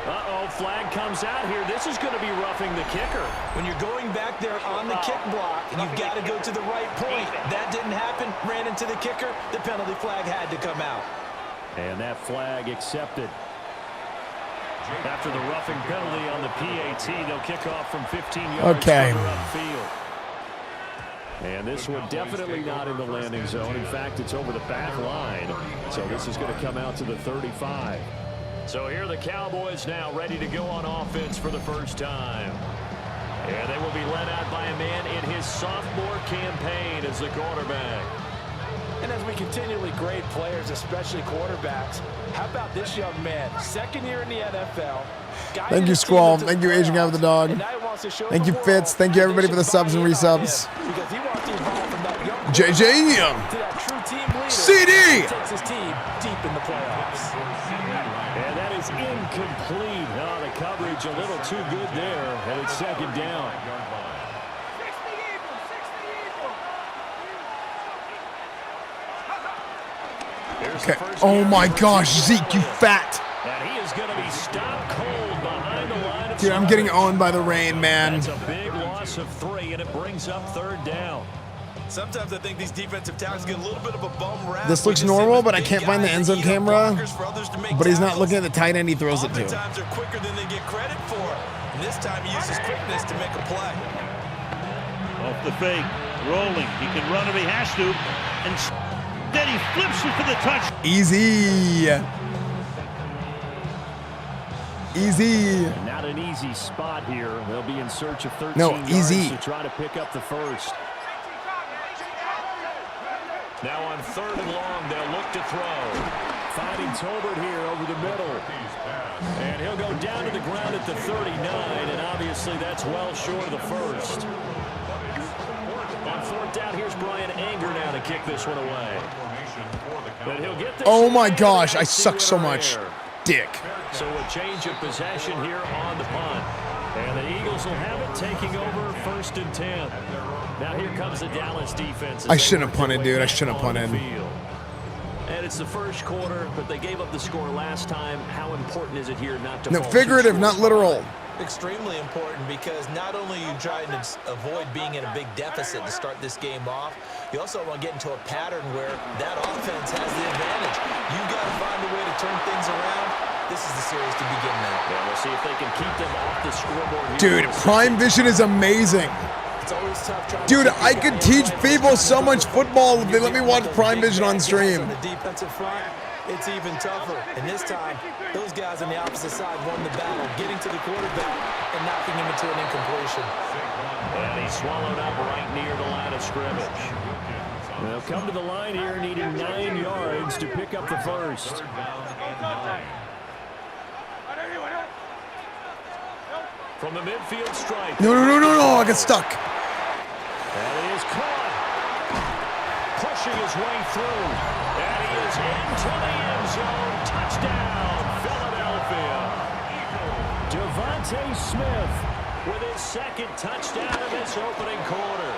Uh-oh, flag comes out here. This is going to be roughing the kicker. When you're going back there on the kick block, you've got to go to the right point. That didn't happen. Ran into the kicker. The penalty flag had to come out. And that flag accepted. After the roughing penalty on the PAT, they'll kick off from 15 yards upfield. And this one definitely not in the landing zone. In fact, it's over the back line. So this is going to come out to the 35. So here are the Cowboys now ready to go on offense for the first time. And they will be led out by a man in his sophomore campaign as the quarterback. And as we continually grade players, especially quarterbacks, how about this young man? Second year in the NFL. Thank you, Squall. Thank you, Asian Guy with the Dog. Thank you, Fitz. Thank you, everybody, for the subs and resubs. JJ. CD. Takes his team deep in the playoffs. And that is incomplete. Oh, the coverage a little too good there. And it's second down. Okay. Oh my gosh, Zeke, you fat. And he is going to be stopped cold behind the line. Dude, I'm getting owned by the rain, man. That's a big loss of 3, and it brings up third down. Sometimes I think these defensive tackles get a little bit of a bum rap. This looks normal, but I can't find the end zone camera. But he's not looking at the tight end he throws it to. Sometimes they're quicker than they get credit for. And this time he uses quickness to make a play. Off the fake, rolling. He can run if he has to. And then he flips it for the touch. Easy. Easy. Not an easy spot here. They'll be in search of 13 easy. yards to try to pick up the first. Now on 3rd and long, they'll look to throw. Finding Tolbert here over the middle. And he'll go down to the ground at the 39, and obviously that's well short of the first. On 4th down, here's Brian Anger now to kick this one away. But he'll get this. Oh my gosh, I suck so much. Dick. So a change of possession here on the punt. And the Eagles will have it, taking over 1st and 10. Now here comes the Dallas defense. I shouldn't have punted, dude. I shouldn't have punted. And it's the first quarter, but they gave up the score last time. How important is it here not to No, figurative, not literal. Extremely important, because not only are you trying to avoid being in a big deficit to start this game off, you also want to get into a pattern where that offense has the advantage. You've got to find a way to turn things around. This is the series to begin now. Yeah, we'll see if they can keep them off the scoreboard Dude, here. Prime Vision is amazing. It's always tough trying Dude, to I could teach people so much football if they let me watch Prime Vision on stream. On the defensive front, it's even tougher. And this time, those guys on the opposite side won the battle, getting to the quarterback and knocking him into an incompletion. And he's swallowed up right near the line of scrimmage. They'll come to the line here, needing 9 yards to pick up the first. From the midfield stripe. No, I got stuck. And he is caught. Pushing his way through. And he is into the end zone. Touchdown, Philadelphia. Devontae Smith with his 2nd touchdown of this opening quarter.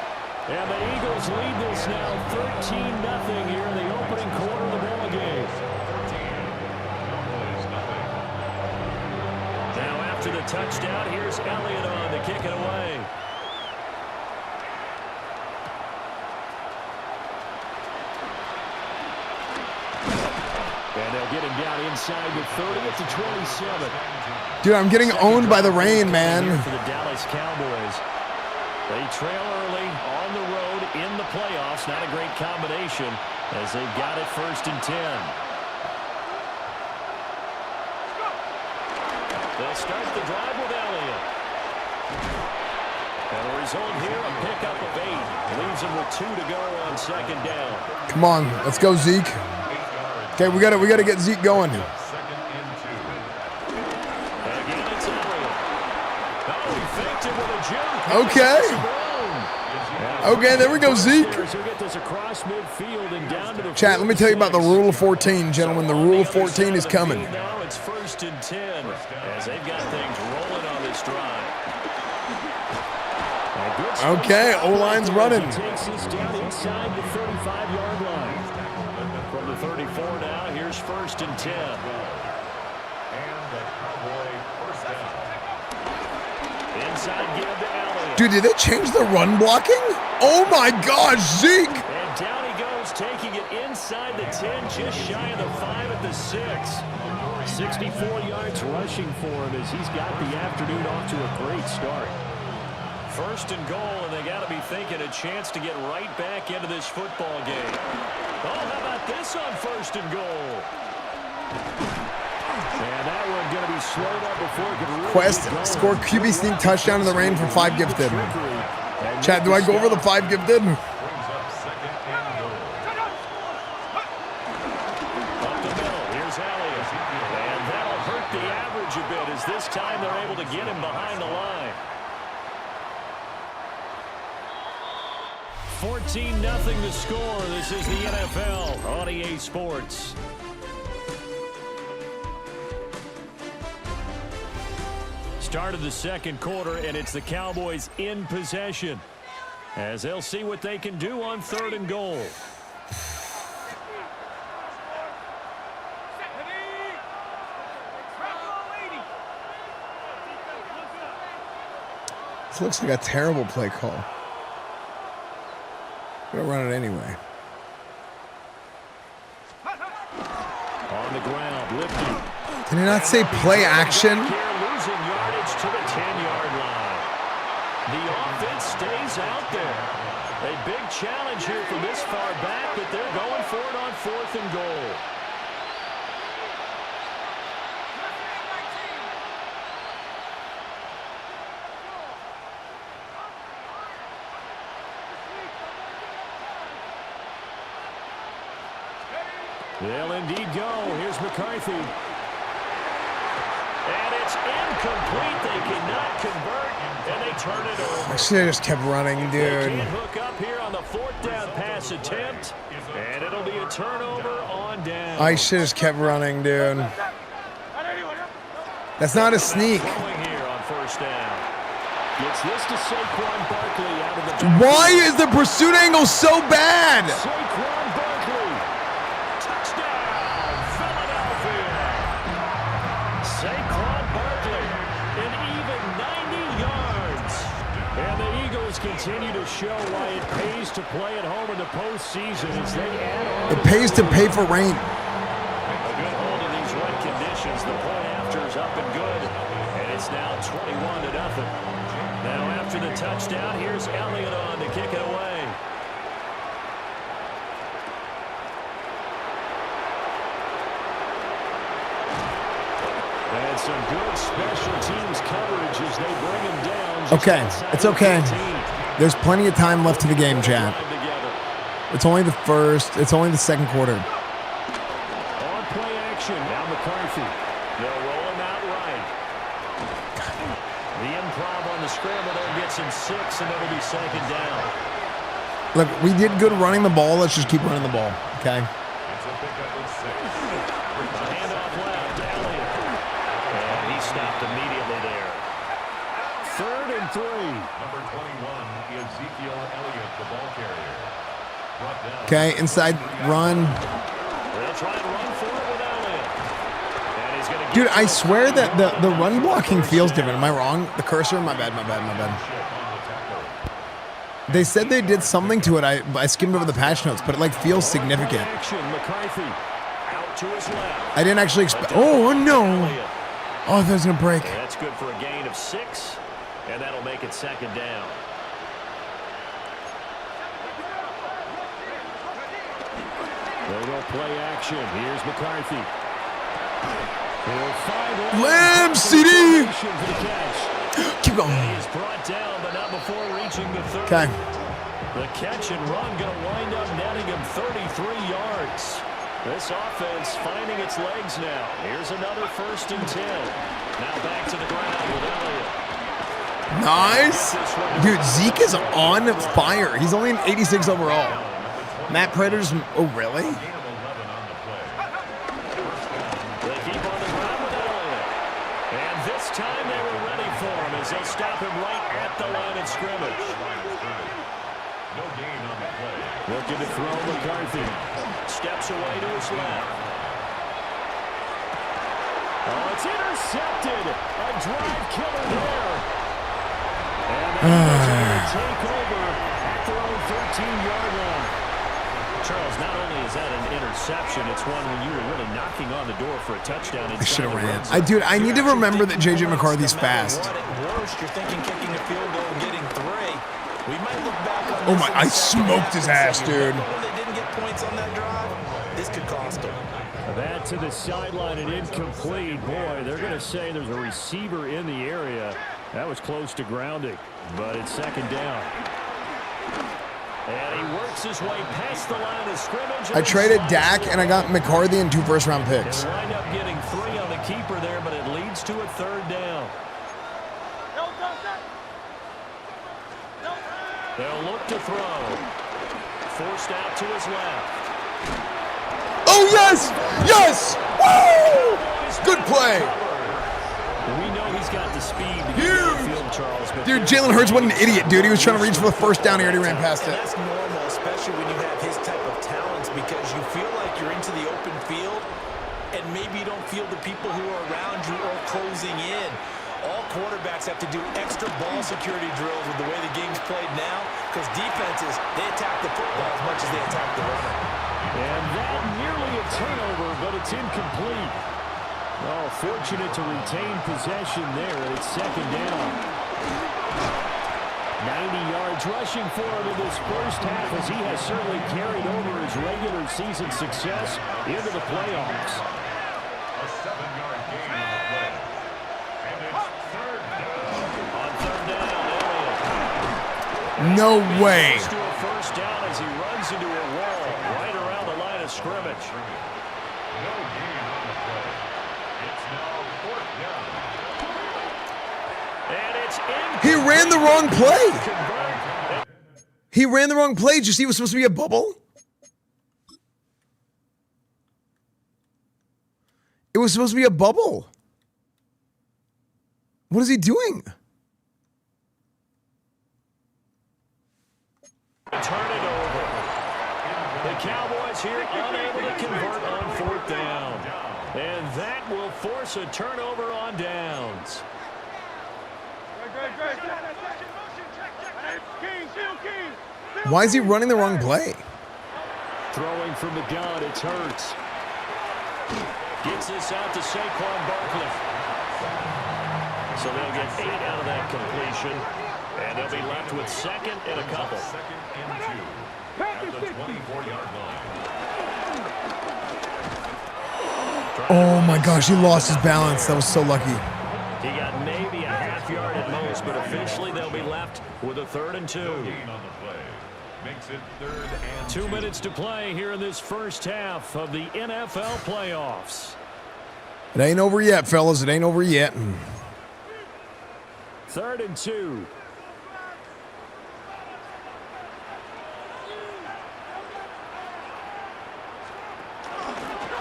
And the Eagles lead this now 13-0 here in the opening quarter of the ball game. Now after the touchdown, here's Elliott on to kick it away. And they'll get him down inside the 30 at the 27. Dude, I'm getting owned by the rain, man. For the Dallas Cowboys. They trail early on the road in the playoffs. Not a great combination as they've got it 1st and 10. They'll start the drive with Elliott. And the result here, a pickup of 8. Leaves them with 2 to go on 2nd down. Come on, let's go, Zeke. Okay, we gotta get Zeke going. Again, it's Elliott. Oh, he faked it with a juke. Okay. And Okay, there we go, Zeke. Chat, let me tell you about the rule of 14, gentlemen. The rule of 14 is coming. Now it's 1st and 10 as they've got things rolling on this drive. Okay, O-line's running. Takes us down inside the 35-yard line. From the 34 now, here's 1st and 10. Inside give to Elliott. Dude, did they change the run blocking? Oh my gosh, Zeke! And down he goes, taking it inside the 10, just shy of the 5 at the 6. 64 yards rushing for him as he's got the afternoon off to a great start. 1st and goal, and they got to be thinking a chance to get right back into this football game. Oh, how about this on 1st and goal? And that one going to be slowed up before it could really Quest, score QB sneak touchdown in the rain for 5 gifted. Chat, do I go over the 5 gifted? This time they're able to get him behind the line. 14-0 the score. This is the NFL on EA Sports. Start of the second quarter, and it's the Cowboys in possession as they'll see what they can do on 3rd and goal. This looks like a terrible play call. We're gonna run it anyway. On the ground, lifting. Did he not say play action? Losing yardage to the 10-yard line. The offense stays out there. A big challenge here from this far back, but they're going for it on 4th and goal. They'll indeed go. Here's McCarthy. And it's incomplete. They cannot convert, and they turn it over. I should have just kept running, They dude. can't hook up here on the 4th down pass attempt, and it'll be a turnover on down. I should have just kept running, dude. That's not a sneak. Going here on 1st down. Gets this to Saquon Barkley out of the Why is the pursuit angle so bad? Saquon Barkley. Touchdown, Philadelphia. Saquon Barkley, an even 90 yards. And the Eagles continue to show why it pays to play at home in the postseason as they add on. It pays to pay for rain. A good hold in these wet conditions. The point after is up and good. And it's now 21-0. Now after the touchdown, here's Elliott on to kick it away. And some good special teams coverage as they bring him down. Just Okay, outside it's the okay. 15. There's plenty of time left to the game, Chad. It's only the second quarter. On play action, now McCarthy. They'll roll him out right. The improv on the scramble there gets him 6, and it'll be 2nd down. Look, we did good running the ball. Let's just keep running the ball, okay? A handoff left to Elliott. And he stopped immediately there. 3rd and 3. Number 21, Ezekiel Elliott, the ball carrier. Okay, inside run. They'll try and run for it with Elliott. And he's going to Dude, I swear that the run blocking feels different. Am I wrong? The cursor? My bad. They said they did something to it. I skimmed over the patch notes, but it like feels significant. action. McCarthy out to his left. I didn't actually expect. Oh no! Oh, I thought it was gonna break. And that's good for a gain of 6, and that'll make it 2nd down. They will play action. Here's McCarthy. He'll find Lamb, CD! Keep going. He is brought down, but not before reaching the 30. Okay. The catch and run going to wind up netting him 33 yards. This offense finding its legs now. Here's another 1st and 10. Now back to the ground with Elliott. Nice. Dude, Zeke is on fire. He's only an 86 overall. Matt Prater's, oh, really? They keep on the ground with Elliott. And this time they were ready for him as they'll stop him right at the line of scrimmage. No gain on the play. Looking to throw McCarthy. Steps away to his left. Oh, it's intercepted. A drive killer there. And they're going to take over at their own 13-yard line. Charles, not only is that an interception, it's one when you were really knocking on the door for a touchdown. I should have ran. Dude, I need to remember that J.J. McCarthy's fast. Worst, you're thinking kicking a field goal and getting 3. We might look back on Oh my, I smoked his ass, dude. They didn't get points on that drive. This could cost them. That to the sideline and incomplete. Boy, they're going to say there's a receiver in the area. That was close to grounding, but it's second down. And he works his way past the line of scrimmage. I traded Dak and I got McCarthy and 2 first-round picks. They wind up getting 3 on the keeper there, but it leads to a third down. They'll look to throw. Forced out to his left. Oh, yes! Yes! Woo! Good play. We know he's got the speed to get to the field, Charles. Dude, Jalen Hurts, what an idiot, dude. He was trying to reach for the first down. He already ran past it. That's normal, especially when you have his type of talents, because you feel like you're into the open field and maybe you don't feel the people who are around you or closing in. All quarterbacks have to do extra ball security drills with the way the game's played now, because defenses, they attack the football as much as they attack the runner. And that nearly a turnover, but it's incomplete. Oh, fortunate to retain possession there. It's second down. 90 yards rushing for him in this first half, as he has certainly carried over his regular season success into the playoffs. A 7-yard gain on the play. And it's third down. On third down, Elliott. No way. To a first down as he runs into a wall right around the line of scrimmage. No gain on the play. It's now fourth down. And it's He ran the wrong play. He ran the wrong play. Did you see it was supposed to be a bubble? It was supposed to be a bubble. What is he doing? Turn it over. The Cowboys here unable to convert on fourth down. And that will force a turnover on downs. Why is he running the wrong play? Throwing from the gun, it's Hurts. Gets this out to Saquon Barkley. So they'll get 8 out of that completion. And they'll be left with second and a couple. Second and 2 at the 24-yard line. Oh my gosh, he lost his balance. That was so lucky. He got maybe a half yard at most, but officially they'll be left with a 3rd and 2. Makes it 3rd and 2 minutes to play here in this first half of the NFL playoffs. It ain't over yet, fellas. It ain't over yet. 3rd and 2.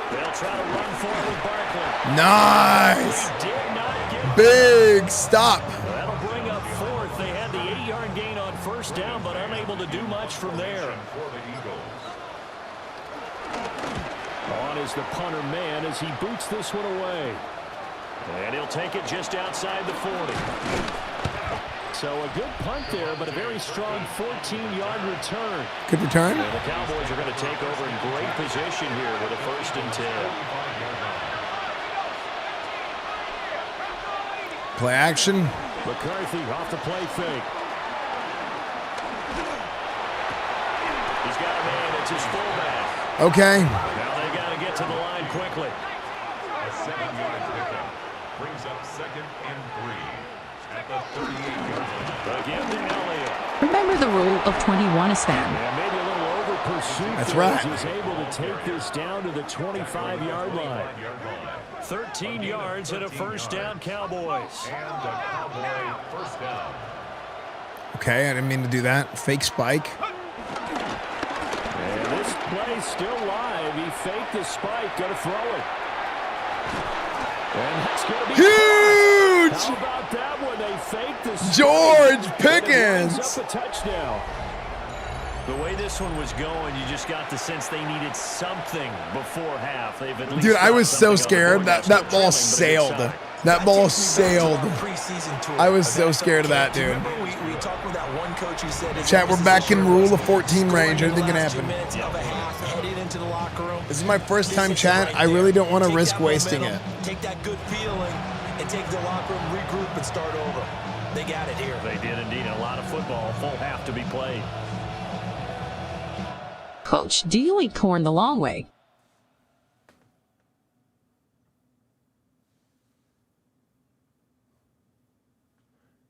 They'll try to run forward with Barkley. Nice. Big stop. That'll bring up 4th. They had the 8-yard gain on first down, but unable to do much from there. On is the punter man as he boots this one away. And he'll take it just outside the 40. So a good punt there, but a very strong 14-yard return. Good return. And the Cowboys are going to take over in great position here with a 1st and 10. Play action. McCarthy off the play fake. He's got a man. It's his fullback. Okay. Now they got to get to the line quickly. A 7-yard pickup brings up 2nd and 3 at the 38-yard line. Again to Elliott. Remember the rule of 21, Esfand. Yeah, maybe a little pursuit That's right. is able to take this down to the 25-yard line. 13 yards and a first down, Cowboys. Okay, I didn't mean to do that. Fake spike. And this play still live. He faked the spike, going to throw it. And that's going to be huge. How about that one? They faked the spike. George Pickens. Up a touchdown. The way this one was going, you just got the sense they needed something before half. They've at least Dude, I was so scared. That ball sailed. That ball sailed. I was so scared of that, dude. We talked with that one coach who said, Chat, we're back in rule of 14 range. Anything can happen. This is my first time, chat. I really don't want to risk wasting it. Take that good feeling and take the locker room, regroup, and start over. They got it here. They did indeed. A lot of football, full half to be played. Coach, do you eat corn the long way?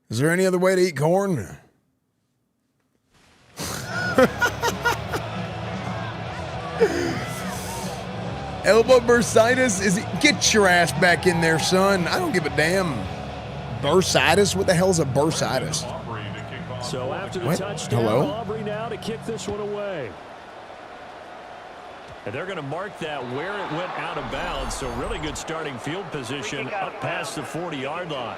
Is there any other way to eat corn? Elbow bursitis? Get your ass back in there, son. I don't give a damn. Bursitis? What the hell is a bursitis? So after the What? touchdown, Hello? Aubrey now to kick this one away. And they're going to mark that where it went out of bounds. So really good starting field position up past the 40-yard line.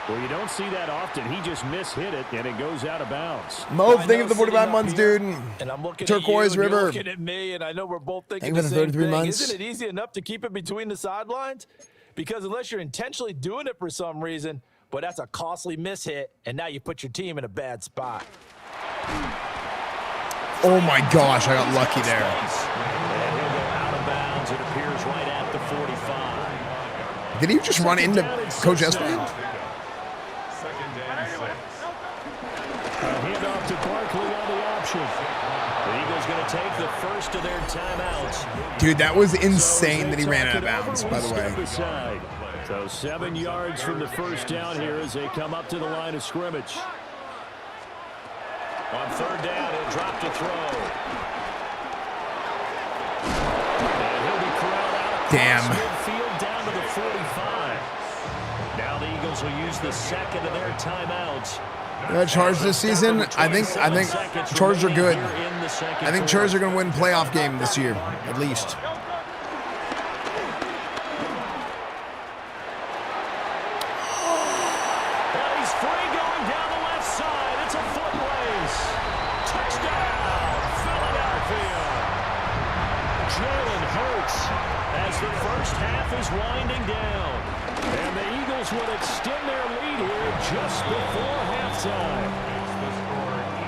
Well, you don't see that often. He just mishit it, and it goes out of bounds. Mo, think of the 45 months, dude. And I'm looking Turquoise at you, and River. you're looking at me, and I know we're both thinking Thank the you for same the 33 thing. months. Isn't it easy enough to keep it between the sidelines? Because unless you're intentionally doing it for some reason, but that's a costly mishit, and now you put your team in a bad spot. Oh my gosh, I got lucky there. And he'll go out of bounds. It appears right at the 45. Did he just run into Coach Esfand? Hand off to Barkley on the option. The Eagles going to take the first of their timeouts. Dude, that was insane that he ran out of bounds, by the way. Aside. So 7 yards from the first down here as they come up to the line of scrimmage. On third down, he'll drop to throw. And he'll be corralled out Damn. midfield down to the 45. Now the Eagles will use the second of their timeouts. Chargers this season, I think Chargers are good. I think Chargers are going to win playoff game this year, at least. He's free going down the left side. It's a foot race. Touchdown, Philadelphia. Jalen Hurts as the first half is winding down. And the Eagles will extend their lead here just before halftime.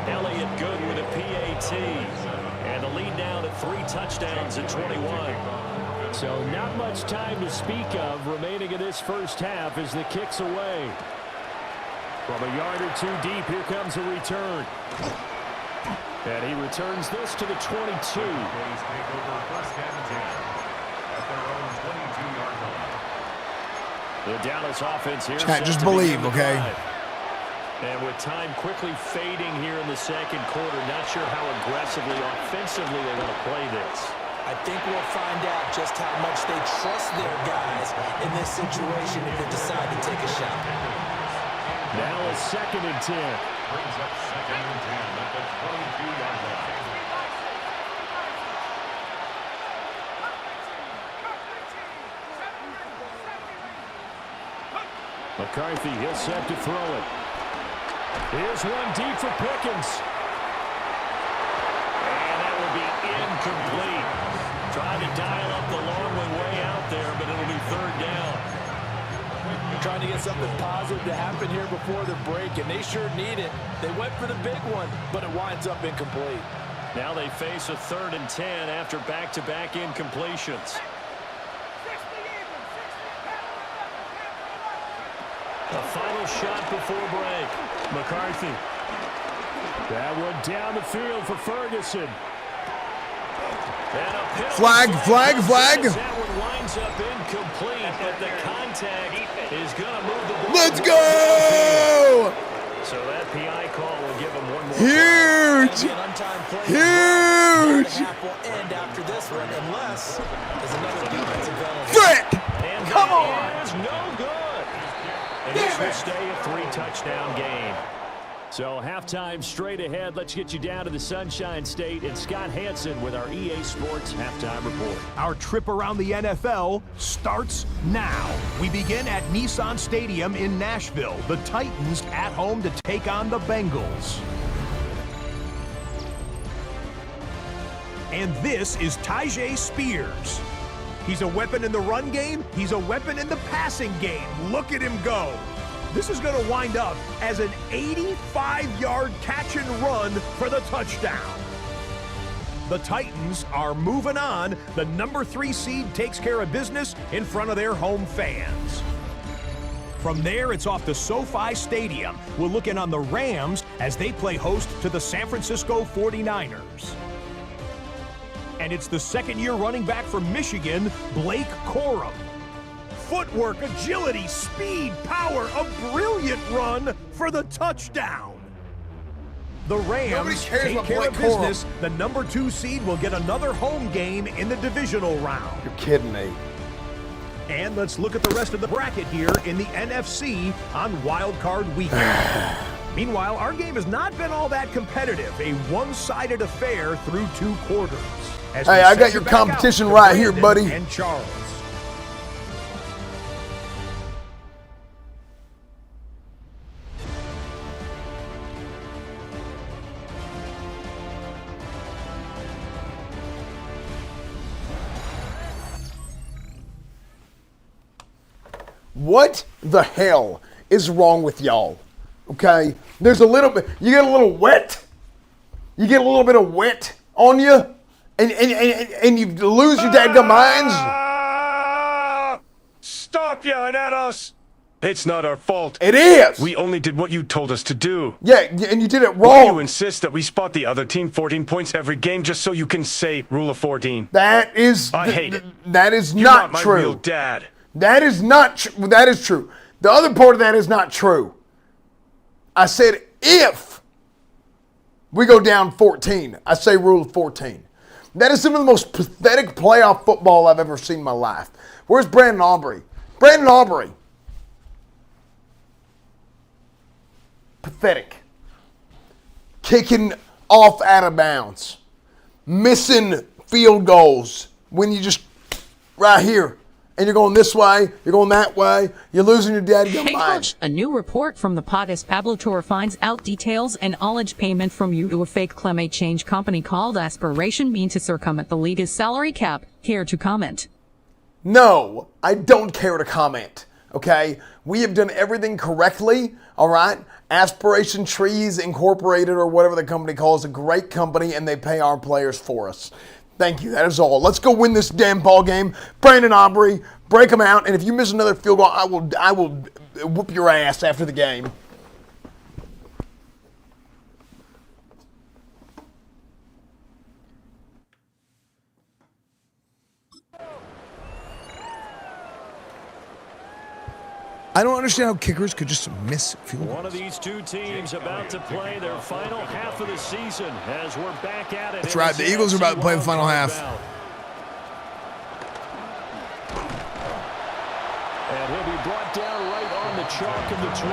Elliott good with a PAT. And the lead down at 3 touchdowns at 21. So not much time to speak of remaining in this first half as the kick's away. From a yard or two deep, here comes a return. And he returns this to the 22. The Dallas offense here. Chat, just believe, okay? And with time quickly fading here in the second quarter, not sure how aggressively, offensively they want to play this. I think we'll find out just how much they trust their guys in this situation if they decide to take a shot. Now a 2nd and 10. Brings up 2nd and 10 at the 22-yard line. McCarthy, he'll set to throw it. Here's one deep for Pickens. And that will be incomplete. Trying to dial up the long way out there, but it'll be 3rd down. Trying to get something positive to happen here before the break, and they sure need it. They went for the big one, but it winds up incomplete. Now they face a 3rd and 10 after back-to-back incompletions. A final shot before break. McCarthy. That one down the field for Ferguson. Flag. That one winds up incomplete, but the contact is going to move the ball. Let's go! So that PI call will give him one more. Huge! Huge! Will end after this one, unless there's another defensive penalty. Frick! And Come on! Is no good. And this will stay a 3-touchdown game. So halftime straight ahead. Let's get you down to the Sunshine State and Scott Hansen with our EA Sports halftime report. Our trip around the NFL starts now. We begin at Nissan Stadium in Nashville. The Titans at home to take on the Bengals. And this is Tyjae Spears. He's a weapon in the run game. He's a weapon in the passing game. Look at him go. This is going to wind up as an 85-yard catch and run for the touchdown. The Titans are moving on. The number 3 seed takes care of business in front of their home fans. From there, it's off to SoFi Stadium. We're looking on the Rams as they play host to the San Francisco 49ers. And it's the second-year running back from Michigan, Blake Corum. Footwork, agility, speed, power, a brilliant run for the touchdown. The Rams take care of business. The number 2 seed will get another home game in the divisional round. You're kidding me. And let's look at the rest of the bracket here in the NFC on Wild Card Weekend. Meanwhile, our game has not been all that competitive. A one-sided affair through 2 quarters. Hey, I got your competition right here, buddy. And Charles. What the hell is wrong with y'all? Okay? There's a little bit, you get a little wet. You get a little bit of wet on you, and you lose your dadgum minds. Stop yelling at us! It's not our fault. It is! We only did what you told us to do. Yeah, and you did it Why wrong. do you insist that we spot the other team 14 points every game just so you can say Rule of 14? That is... I hate it. That is You're not my true. real dad. That is not true. That is true. The other part of that is not true. I said if we go down 14, I say Rule of 14. That is some of the most pathetic playoff football I've ever seen in my life. Where's Brandon Aubrey? Brandon Aubrey. Pathetic. Kicking off out of bounds. Missing field goals when you just right here. And you're going this way, you're going that way, you're losing your dadgum mind. A new report from the Potus Pablo Tour finds out details and knowledge payment from you to a fake climate change company called Aspiration mean to circumvent the league's salary cap. Care to comment? No, I don't care to comment, okay? We have done everything correctly, all right? Aspiration Trees Incorporated or whatever the company calls, a great company, and they pay our players for us. Thank you. That is all. Let's go win this damn ball game. Brandon Aubrey, break them out. And if you miss another field goal, I will whoop your ass after the game. I don't understand how kickers could just miss field goals. One of these 2 teams about to play their final half of the season as we're back at it. That's right. The Eagles are about to play the final half. And he'll be brought down right on the chalk of the 20.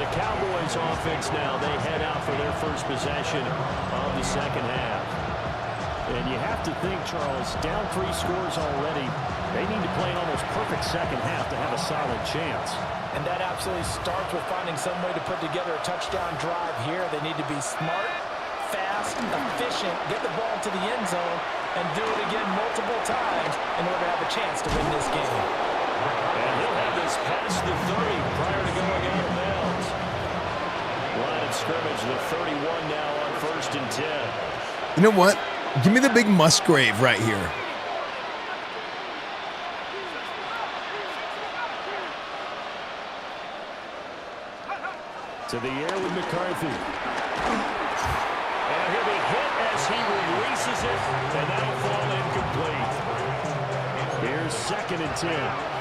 The Cowboys offense now, they head out for their first possession of the second half. And you have to think, Charles, down 3 scores already, they need to play an almost perfect second half to have a solid chance. And that absolutely starts with finding some way to put together a touchdown drive here. They need to be smart, fast, efficient, get the ball to the end zone, and do it again multiple times in order to have a chance to win this game. And he'll have this past the 30 prior to going out of bounds. Line of scrimmage, the 31 now on 1st and 10. You know what? Give me the big Musgrave right here. To the air with McCarthy. And he'll be hit as he releases it, and that'll fall incomplete. Here's 2nd and 10.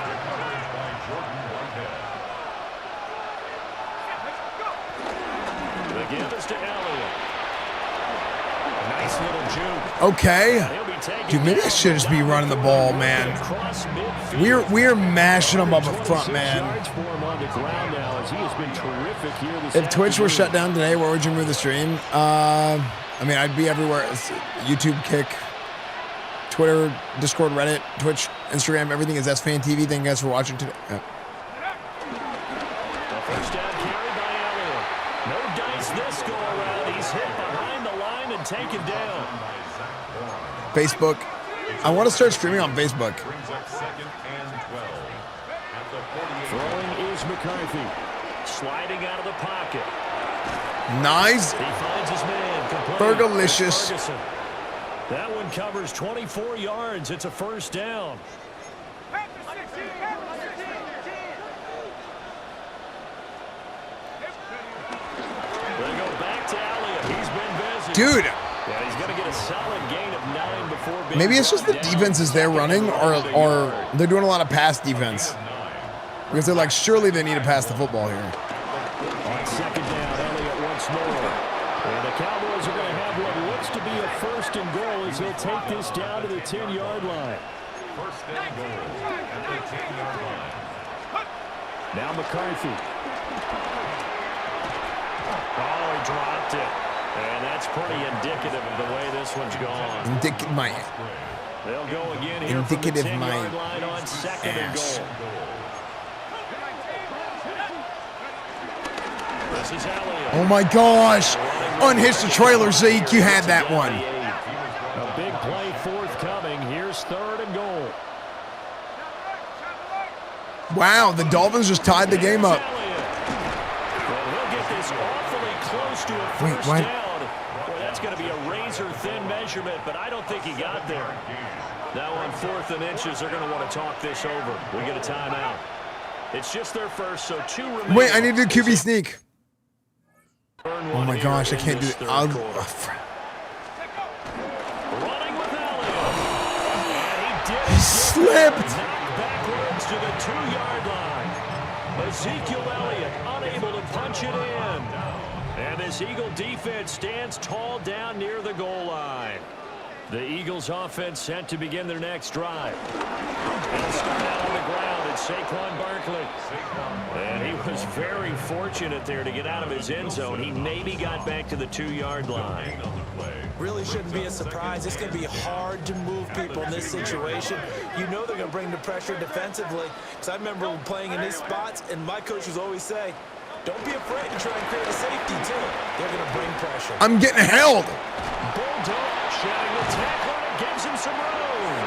The give is to Elliott. Nice little juke. Okay. Dude, maybe I should just be running the ball, man. We're mashing them up front, man. If Twitch were shut down today, where would you move the stream? I mean, I'd be everywhere. YouTube, Kick, Twitter, Discord, Reddit, Twitch, Instagram, everything is SFanTV. Thank you guys for watching today. Yeah. First down carry by Elliott. No dice this go around. He's hit behind the line and taken down. Facebook. I want to start streaming on Facebook. Throwing is McCarthy. Sliding out of the pocket. Nice. He finds his man. Burgalicious. That one covers 24 yards. It's a first down. They go back to Elliott. He's been busy. Dude. Yeah, he's going to get a solid gain of 9 before being Maybe it's just the defenses they're running, or they're doing a lot of pass defense. Because they're like, surely they need to pass the football here. On second down, Elliott once more. And the Cowboys are going to have what looks to be a first and goal as he'll take this down to the 10-yard line. First and goal at the 10-yard line. Now McCarthy. Oh, he dropped it. And that's pretty indicative of the way this one's gone. They'll go again here from the 10-yard line on second and goal. This is Elliott. Oh my gosh. Unhitch the trailer, Zeke. You had that one. A big play forthcoming. Here's third and goal. Wow, the Dolphins just tied the game up. Well, he'll get this awfully close to a first down. Boy, that's going to be a razor-thin measurement, but I don't think he got there. Now on 4th and inches, they're going to want to talk this over. We get a timeout. It's just their first, so 2 remaining. Wait, I need to do QB sneak. Oh my gosh, I can't do it. Running with Elliott. And he did. He slipped. Backwards to the 2-yard line. Ezekiel Elliott unable to punch it in. And this Eagle defense stands tall down near the goal line. The Eagles offense set to begin their next drive. They'll start out on the ground at Saquon Barkley. And he was very fortunate there to get out of his end zone. He maybe got back to the 2-yard line. Really shouldn't be a surprise. It's going to be hard to move people in this situation. You know they're going to bring the pressure defensively. Because I remember playing in these spots, and my coach would always say, don't be afraid to try and create a safety, too. They're going to bring pressure. I'm getting held. Bulldog shedding the tackle, and it gives him some room.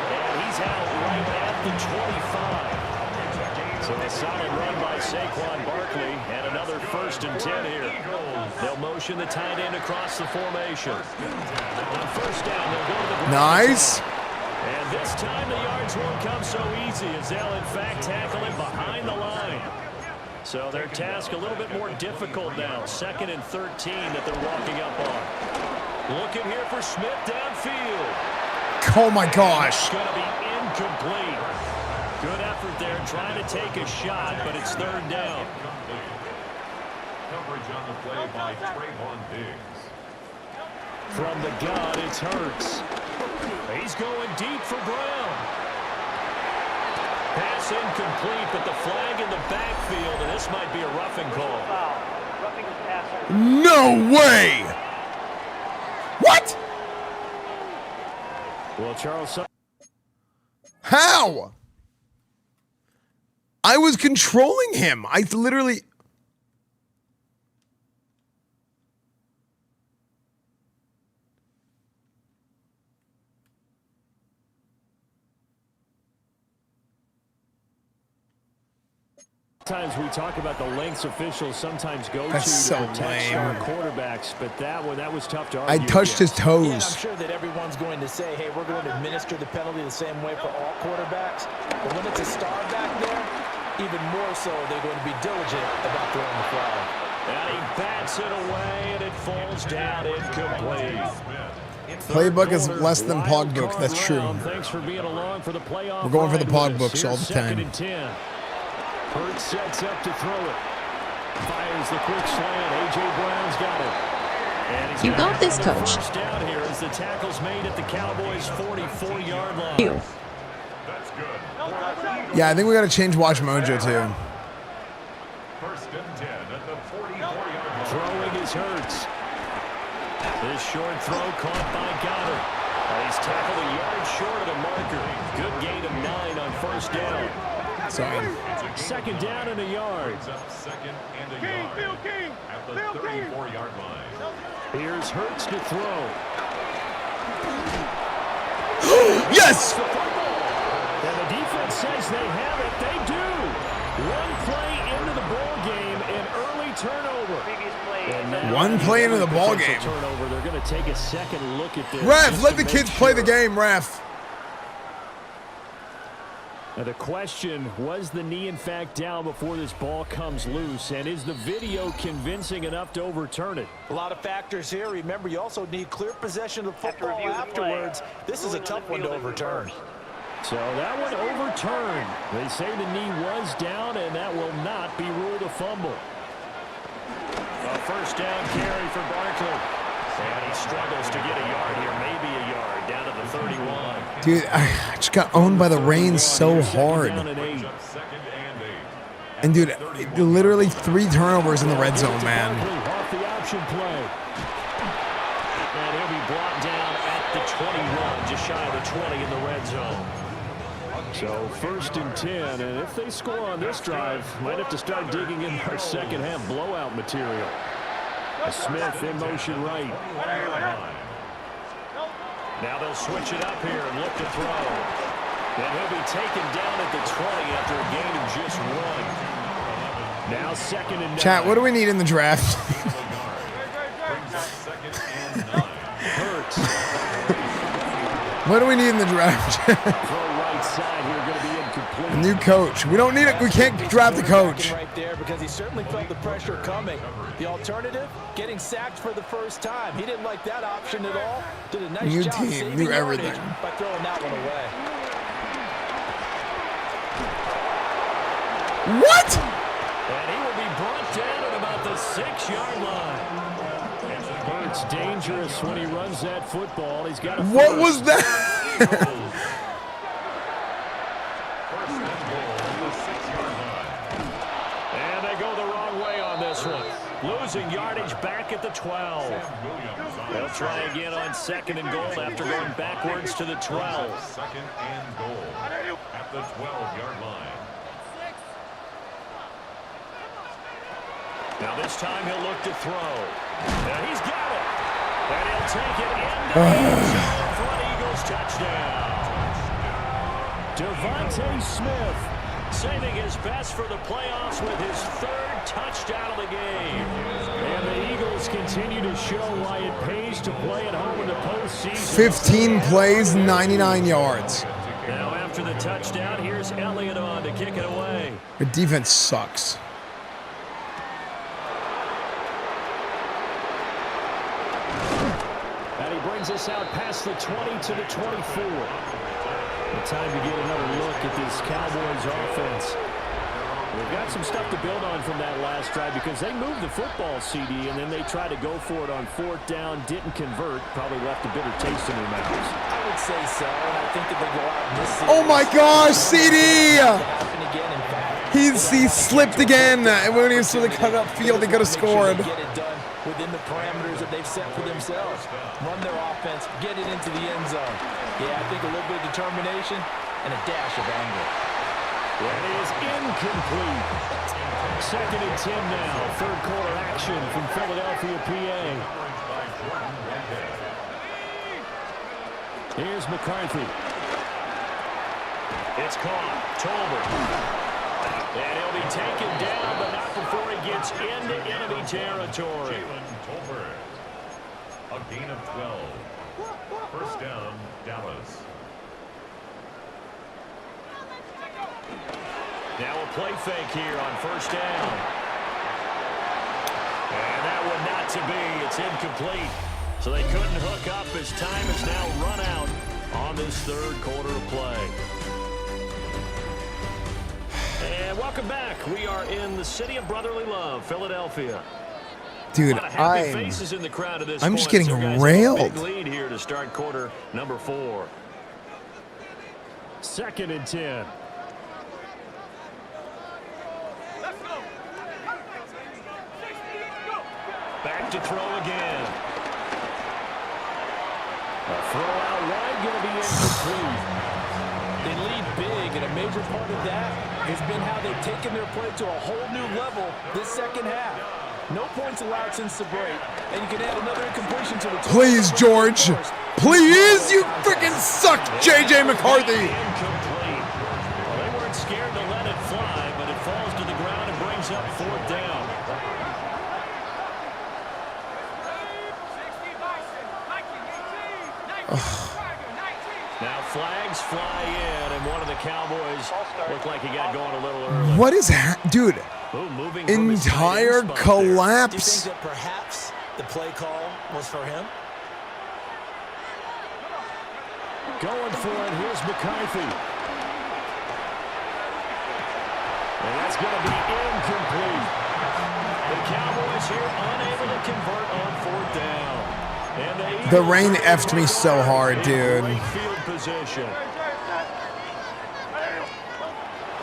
And he's out right at the 25. So a solid run by Saquon Barkley, and another 1st and 10 here. They'll motion the tight end across the formation. On first down, they'll go to the ground. Nice. And this time the yards won't come so easy as they'll in fact tackle him behind the line. So their task a little bit more difficult now. 2nd and 13 that they're walking up on. Looking here for Smith downfield. Oh my gosh. It's going to be incomplete. Good effort there trying to take a shot, but it's 3rd down. Coverage on the play by Trayvon Diggs. From the gun, it's Hurts. He's going deep for Brown. Pass incomplete, but the flag in the backfield, and this might be a roughing call. No way. What? Well, Charles. How? I was controlling him. I literally. Sometimes we talk about the lengths officials sometimes go to so protect lame. our quarterbacks, but that was tough to argue. I touched his toes. Yeah, I'm sure that everyone's going to say, hey, we're going to administer the penalty the same way for all quarterbacks. But when it's a star back there, even more so, they're going to be diligent about throwing the flag. And he bats it away, and it falls down incomplete. Playbook is less than Pogbook. That's true. Thanks for being along for the playoff. We're going for the ride with us. Pogbooks all Here's the 2nd time. and 10. Hurts sets up to throw it. Fires the quick slant. A.J. Brown's got it. And he's You got this, coach. First down here as the tackle's made at the Cowboys' 44-yard line. You. Yeah, I think we got to change Watch Mojo too. First and 10 at the 44-yard line. Throwing is Hurts. This short throw caught by Goddard. He's tackled a yard short of the marker. Good gain of 9 on first down. Sorry. Second down and a yard. Second and a yard at the 34-yard line. Here's Hurts to throw. Yes! And the defense says they have it. They do. One play into the ball game, an early turnover. One play into the ball game. Turnover. They're going to take a second look at this. Ref, let the kids play the game, ref. Now the question, was the knee in fact down before this ball comes loose? And is the video convincing enough to overturn it? A lot of factors here. Remember, you also need clear possession of the football afterwards. This is a tough one to overturn. So that one overturned. They say the knee was down, and that will not be ruled a fumble. A first down carry for Barkley. And he struggles to get a yard here, maybe a yard, down to the 31. Dude, I just got owned by the rain so hard. And dude, literally 3 turnovers in the red zone, man. Off the option play. And he'll be brought down at the 21, just shy of the 20 in the red zone. So first and 10, and if they score on this drive, might have to start digging in our second half blowout material. Smith in motion right. Now they'll switch it up here and look to throw. And he'll be taken down at the 20 after a gain of just 1. Now second and 9. Chat, what do we need in the draft? What do we need in the draft? Right side here, going to be incomplete. A new coach. We don't need it. We can't draft the coach. Right there, because he certainly felt the pressure coming. The alternative, getting sacked for the first time. He didn't like that option at all. Did a nice New job team, saving new yardage everything. by throwing that one away. What? And he will be brought down at about the 6-yard line. It's dangerous when he runs that football. He's got a What was that? And they go the wrong way on this one. Losing yardage back at the 12. They'll try again on second and goal after going backwards to the 12. Second and goal at the 12-yard line. Now this time he'll look to throw. And he's got it. And he'll take it into the end zone for an Eagles touchdown. Devontae Smith saving his best for the playoffs with his 3rd touchdown of the game. And the Eagles continue to show why it pays to play at home in the postseason. 15 plays, 99 yards. Now after the touchdown, here's Elliott on to kick it away. The defense sucks. Brings us out past the 20 to the 24. The time to get another look at this Cowboys offense. They've got some stuff to build on from that last drive because they moved the football, CD, and then they tried to go for it on 4th down, didn't convert, probably left a bitter taste in their mouths. I would say so, and I think that they go out in this series. Oh my gosh, CD! He slipped again. When he was sort of cut upfield, he could have scored. Get it done within the parameters that they've set for themselves. Run their offense, get it into the end zone. Yeah, I think a little bit of determination and a dash of anger. That is incomplete. Second and 10 now. 3rd quarter action from Philadelphia, PA. Here's McCarthy. It's caught. Tolbert. And he'll be taken down, but not before he gets into enemy territory. A gain of 12. First down, Dallas. Now a play fake here on first down. And that one not to be. It's incomplete. So they couldn't hook up as time is now run out on this 3rd quarter of play. And welcome back. We are in the city of brotherly love, Philadelphia. Dude, I'm just getting railed. Big lead here to start quarter number 4. 2nd and 10. Back to throw again. A throw out wide, going to be incomplete. They lead big, and a major part of that has been how they've taken their play to a whole new level this second half. No points allowed since the break, and you can add another incompletion to the total. Please, George. Please, you freaking suck, J.J. McCarthy. Incomplete. Well, they weren't scared to let it fly, but it falls to the ground and brings up 4th down. Now flags fly in, and one of the Cowboys looked like he got going a little early. What is dude? Entire collapse. Do you think that perhaps the play call was for him? Going for it. Here's McCarthy. And that's going to be incomplete. The Cowboys here unable to convert on 4th down. And The rain effed me so hard, dude. field position.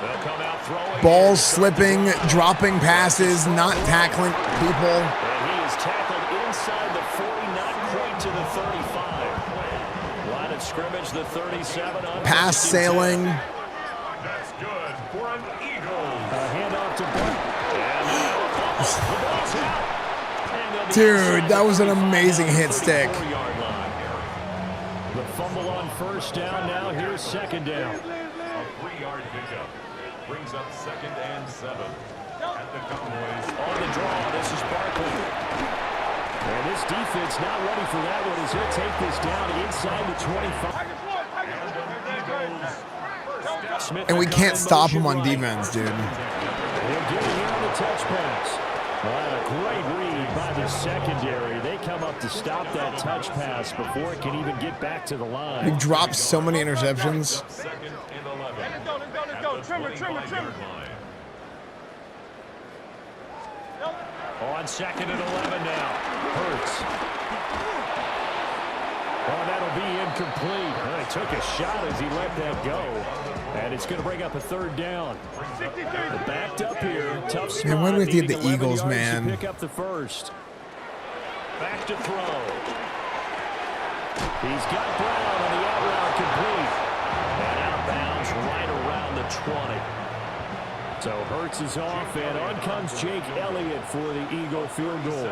They'll come out throwing. Balls slipping, dropping passes, not tackling people. And he is tackled inside the 40, not quite to the 35. Line of scrimmage, the 37. Pass sailing. That's good for an Eagle. Handoff to Buck. And the ball's out. Dude, that was an amazing hit stick. The fumble on 1st down. Now here's 2nd down. A 3-yard pickup brings up 2nd and 7. At the Cowboys on the draw. This is Barkley. And this defense not ready for that one as he'll take this down inside the 25. And we can't stop him on defense, dude. They're getting here on the touch pass. A great read by the secondary. They come up to stop that touch pass before it can even get back to the line. We dropped so many interceptions. 2nd and 11. Let's go. Trimmer. On 2nd and 11 now. Hurts. Oh, that'll be incomplete. Well, he took a shot as he let that go. And it's going to bring up a 3rd down. Backed up here. Tough spot. Man, when do we get the Eagles, man? Pick up the 1st. Back to throw. He's got Brown on the out route complete. And out of bounds right around the 20. So Hurts is off, and on comes Jake Elliott for the Eagle field goal.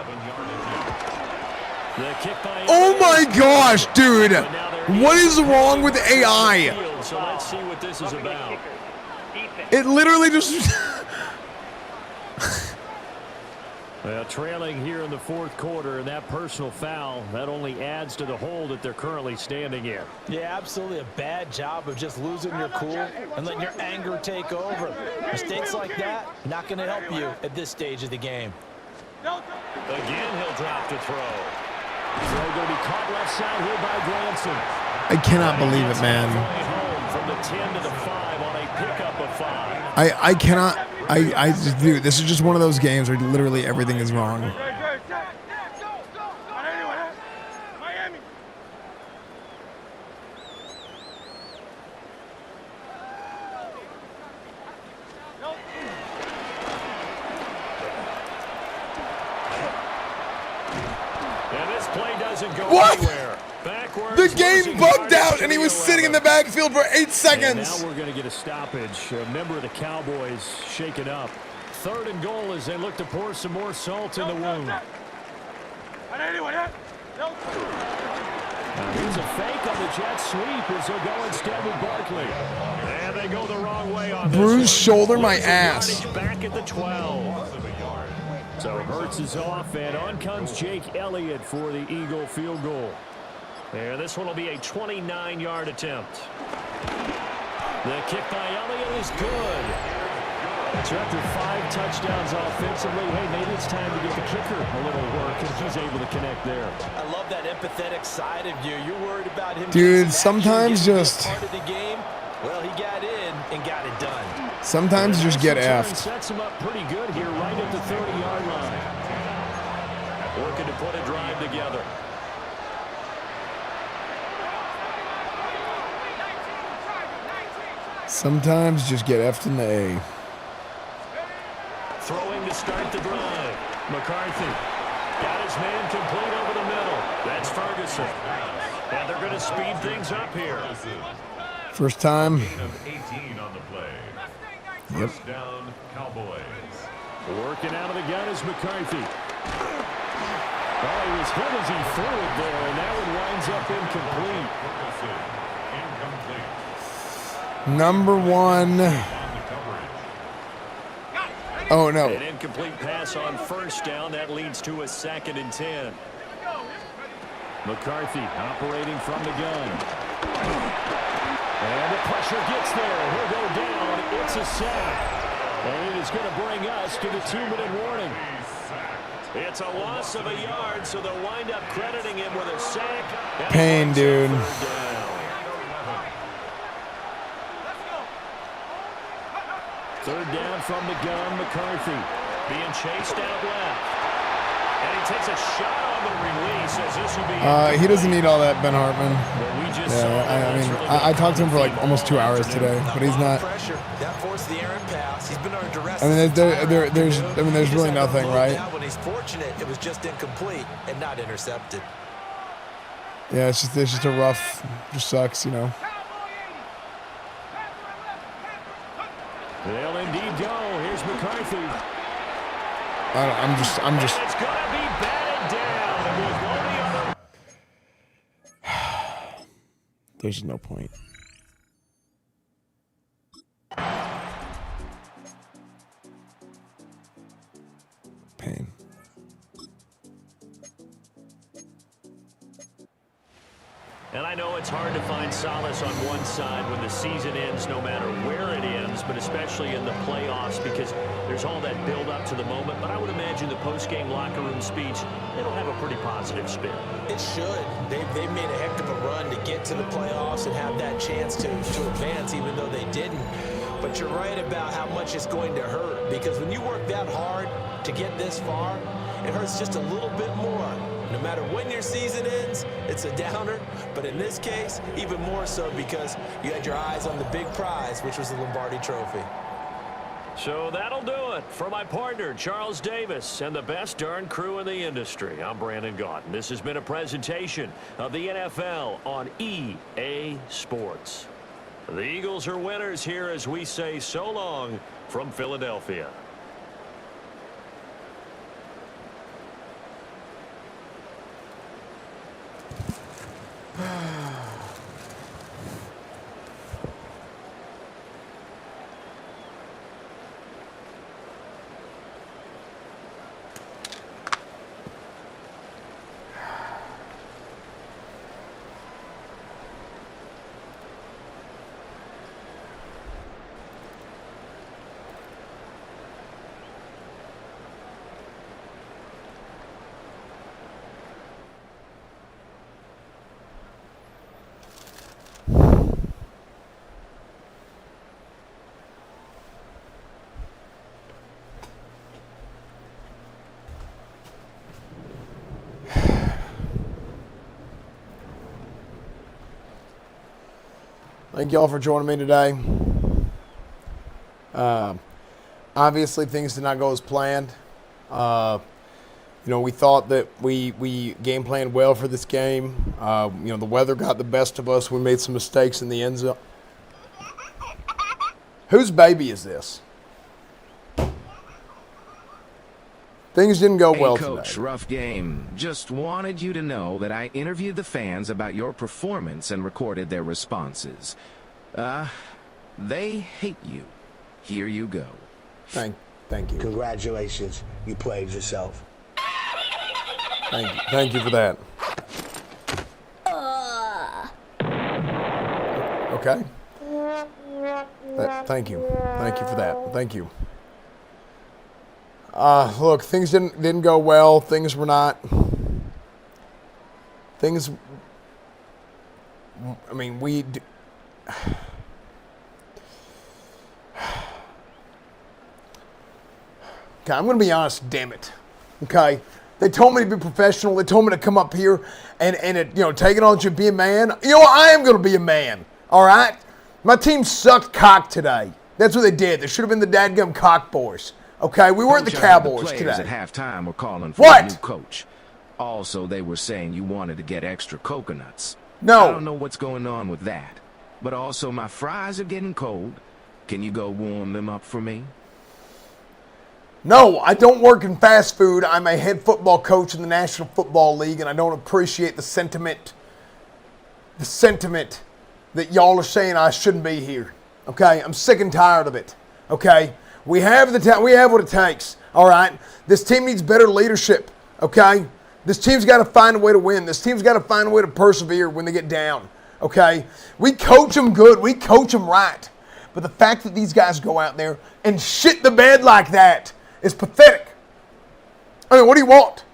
The kick by Oh my gosh, dude. What is wrong with AI? So let's see what this is about. It literally just... Well, trailing here in the 4th quarter, and that personal foul, that only adds to the hole that they're currently standing in. Yeah, absolutely a bad job of just losing your cool and letting your anger take over. Mistakes like that, not going to help you at this stage of the game. Again, he'll drop to throw. Throw going to be caught left side here by Granson. I cannot believe it, man. From the 10 to the 5 on a pickup of 5. I cannot... I just, dude, this is just one of those games where literally everything is wrong. And this play doesn't go What? anywhere. Backwards, The game bugged out and he was sitting in the backfield for 8 seconds. And now we're going to get a stoppage. A member of the Cowboys shaken up. 3rd and goal as they look to pour some more salt in the wound. Now here's a fake on the jet sweep as they'll go instead with Barkley. And they go the wrong way on this. Bruised shoulder, my ass. Back at the 12. So Hurts is off, and on comes Jake Elliott for the Eagle field goal. And this one will be a 29-yard attempt. The kick by Elliott is good. So after 5 touchdowns offensively, hey, maybe it's time to get the kicker a little work, and he's able to connect there. I love that empathetic side of you. You're worried about him. Dude, sometimes just... part of the game. Well, he got in and got it done. Sometimes you just get effed. Sets him up pretty good here right at the 30-yard line. Working to put a drive together. Sometimes just get effed in the A. Throwing to start the drive. McCarthy got his man complete over the middle. That's Ferguson. And they're going to speed things up here. First time. 18 on the play. Yep. First down, Cowboys. Working out of the gun is McCarthy. Oh, he was hit as he threw it there, and that one winds up incomplete. Number one. Oh, no. An incomplete pass on first down. That leads to a 2nd and 10. McCarthy operating from the gun. And the pressure gets there. He'll go down. It's a sack. And it is going to bring us to the 2-minute warning. It's a loss of a yard, so they'll wind up crediting him with a sack. Pain, dude. Third down from the gun, McCarthy being chased out left. And he takes a shot on the release as this would be... He doesn't need all that, Ben Hartman. I talked to him for like almost 2 hours today, but he's not... That forced the errant pass. He's been under duress. I mean, there's really nothing, right? When he's fortunate, it was just incomplete and not intercepted. Yeah, it's just a rough... Just sucks, you know. They'll indeed go. Here's McCarthy. I'm just. It's going to be batted down. There's no point. Pain. And I know it's hard to find solace on one side when the season ends, no matter where it ends, but especially in the playoffs, because there's all that build-up to the moment. But I would imagine the post-game locker room speech, it'll have a pretty positive spin. It should. They've made a heck of a run to get to the playoffs and have that chance to advance, even though they didn't. But you're right about how much it's going to hurt, because when you work that hard to get this far, it hurts just a little bit more. No matter when your season ends, it's a downer. But in this case, even more so because you had your eyes on the big prize, which was the Lombardi Trophy. So that'll do it for my partner, Charles Davis, and the best darn crew in the industry. I'm Brandon Gaudin. This has been a presentation of the NFL on EA Sports. The Eagles are winners here as we say so long from Philadelphia. Thank y'all for joining me today. Obviously, things did not go as planned. We thought that we game planned well for this game. The weather got the best of us. We made some mistakes in the end zone. Whose baby is this? Things didn't go well today. Hey, Coach, rough game. Just wanted you to know that I interviewed the fans about your performance and recorded their responses. They hate you. Here you go. Thank you. Congratulations. You played yourself. Thank you for that. Okay. Thank you. Thank you for that. Thank you. Look, things didn't go well. Things were not. Things. I mean, Okay, I'm going to be honest, damn it. Okay? They told me to be professional. They told me to come up here and take it on to be a man. You know what? I am going to be a man. All right? My team sucked cock today. That's what they did. They should have been the dadgum cock boys. Okay? We weren't the Cowboys the today. players at halftime were calling for a new coach. Also, they were saying you wanted to get extra coconuts. No. I don't know what's going on with that. But also, my fries are getting cold. Can you go warm them up for me? No, I don't work in fast food. I'm a head football coach in the National Football League, and I don't appreciate the sentiment that y'all are saying I shouldn't be here. Okay? I'm sick and tired of it. Okay? We have what it takes. All right? This team needs better leadership. Okay? This team's got to find a way to win. This team's got to find a way to persevere when they get down. Okay? We coach them good. We coach them right. But the fact that these guys go out there and shit the bed like that is pathetic. I mean, what do you want?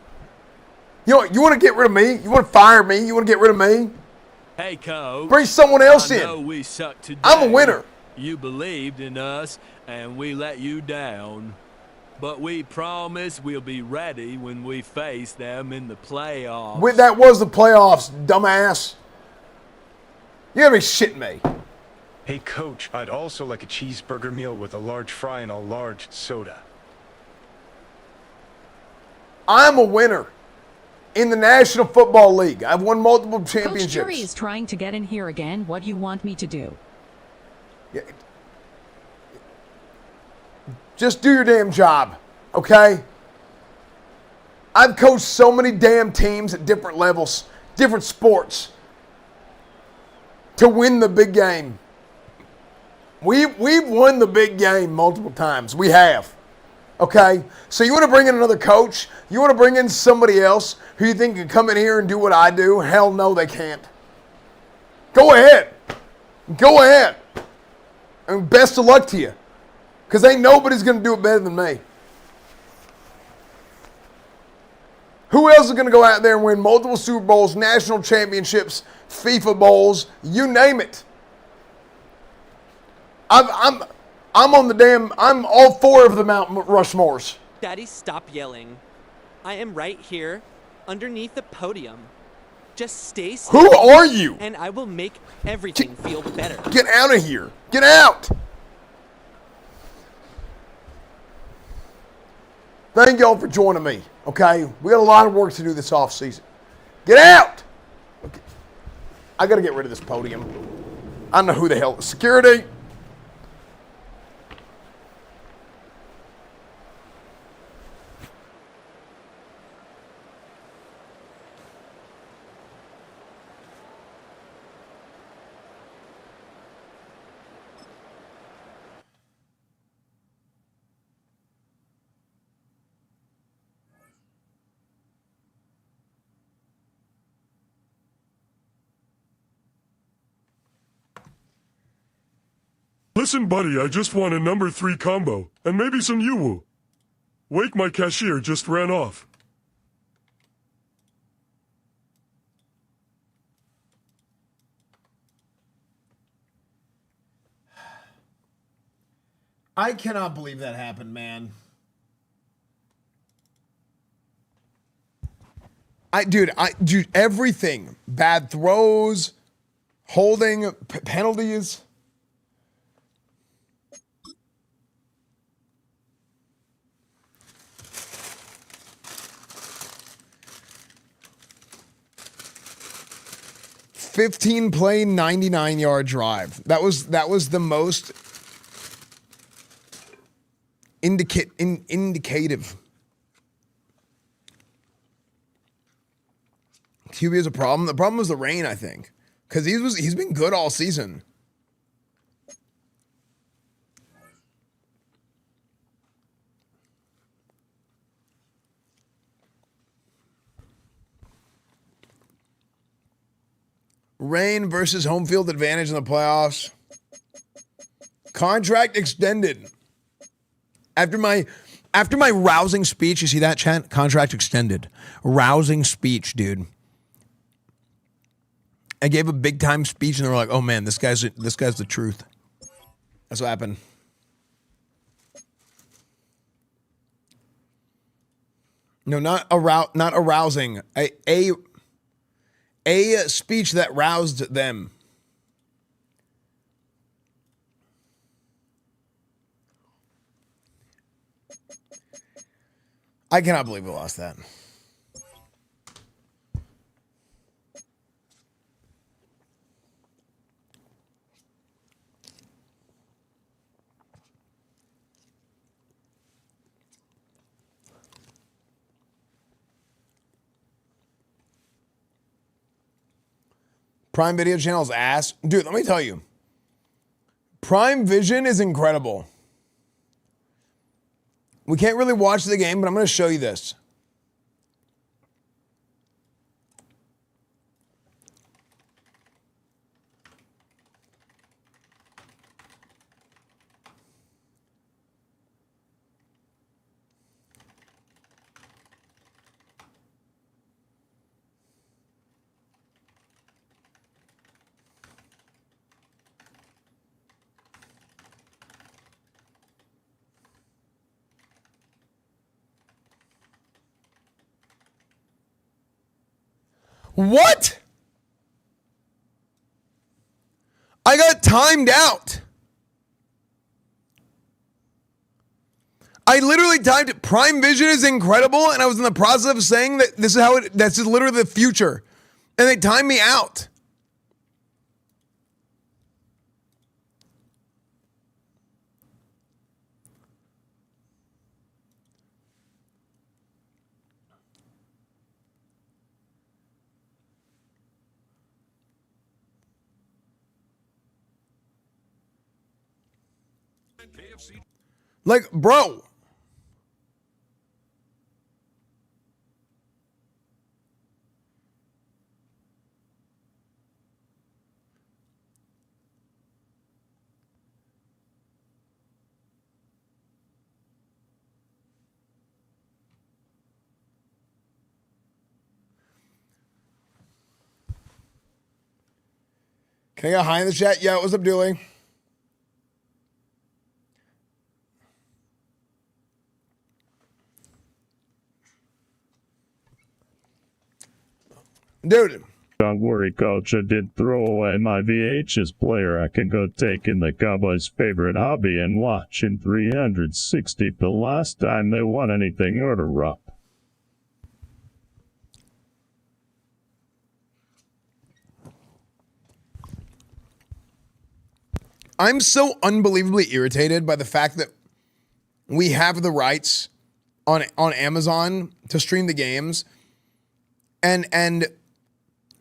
You want to get rid of me? You want to fire me? You want to get rid of me? Hey, Coach. Bring someone else in. I know we sucked today. I'm a winner. You believed in us, and we let you down. But we promise we'll be ready when we face them in the playoffs. That was the playoffs, dumbass. You gotta be shitting me. Hey, Coach, I'd also like a cheeseburger meal with a large fry and a large soda. I'm a winner in the National Football League. I've won multiple Coach championships. Jury is trying to get in here again. What do you want me to do? Yeah. Just do your damn job, okay? I've coached so many damn teams at different levels, different sports, to win the big game. We've won the big game multiple times. We have. Okay? So you want to bring in another coach? You want to bring in somebody else who you think can come in here and do what I do? Hell no, they can't. Go ahead. Go ahead. And best of luck to you. Because ain't nobody's going to do it better than me. Who else is going to go out there and win multiple Super Bowls, national championships, FIFA Bowls, you name it? I'm all four of the Mount Rushmores. Daddy, stop yelling. I am right here, underneath the podium. Just stay still. Who are you? And I will make everything feel better. Get out of here. Get out. Thank y'all for joining me, okay? We got a lot of work to do this offseason. Get out! Okay. I got to get rid of this podium. I don't know who the hell. Security. Listen, buddy, I just want a number 3 combo, and maybe some Yoo-woo. Wake, my cashier just ran off. I cannot believe that happened, man. Dude, everything. Bad throws, holding, penalties. $15-play, 99-yard drive. That was the most indicative. QB is a problem. The problem was the rain, I think, because he's been good all season. Rain versus home field advantage in the playoffs. Contract extended. After my rousing speech, you see that, chat? Contract extended. Rousing speech, dude. I gave a big time speech and they were like, "Oh man, this guy's the truth." That's what happened. No, not arousing. A speech that roused them. I cannot believe we lost that. Prime Video channel's ass. Dude, let me tell you. Prime Vision is incredible. We can't really watch the game, but I'm going to show you this. What? I got timed out. I literally typed Prime Vision is incredible, and I was in the process of saying that this is literally the future. And they timed me out. Like, bro. Can I get high in the chat? Yeah, what's up, Dooley? Dude. Don't worry, coach. I did throw away my VHS player. I can go take in the Cowboys' favorite hobby and watch in 360 the last time they won anything order up. I'm so unbelievably irritated by the fact that we have the rights on Amazon to stream the games, and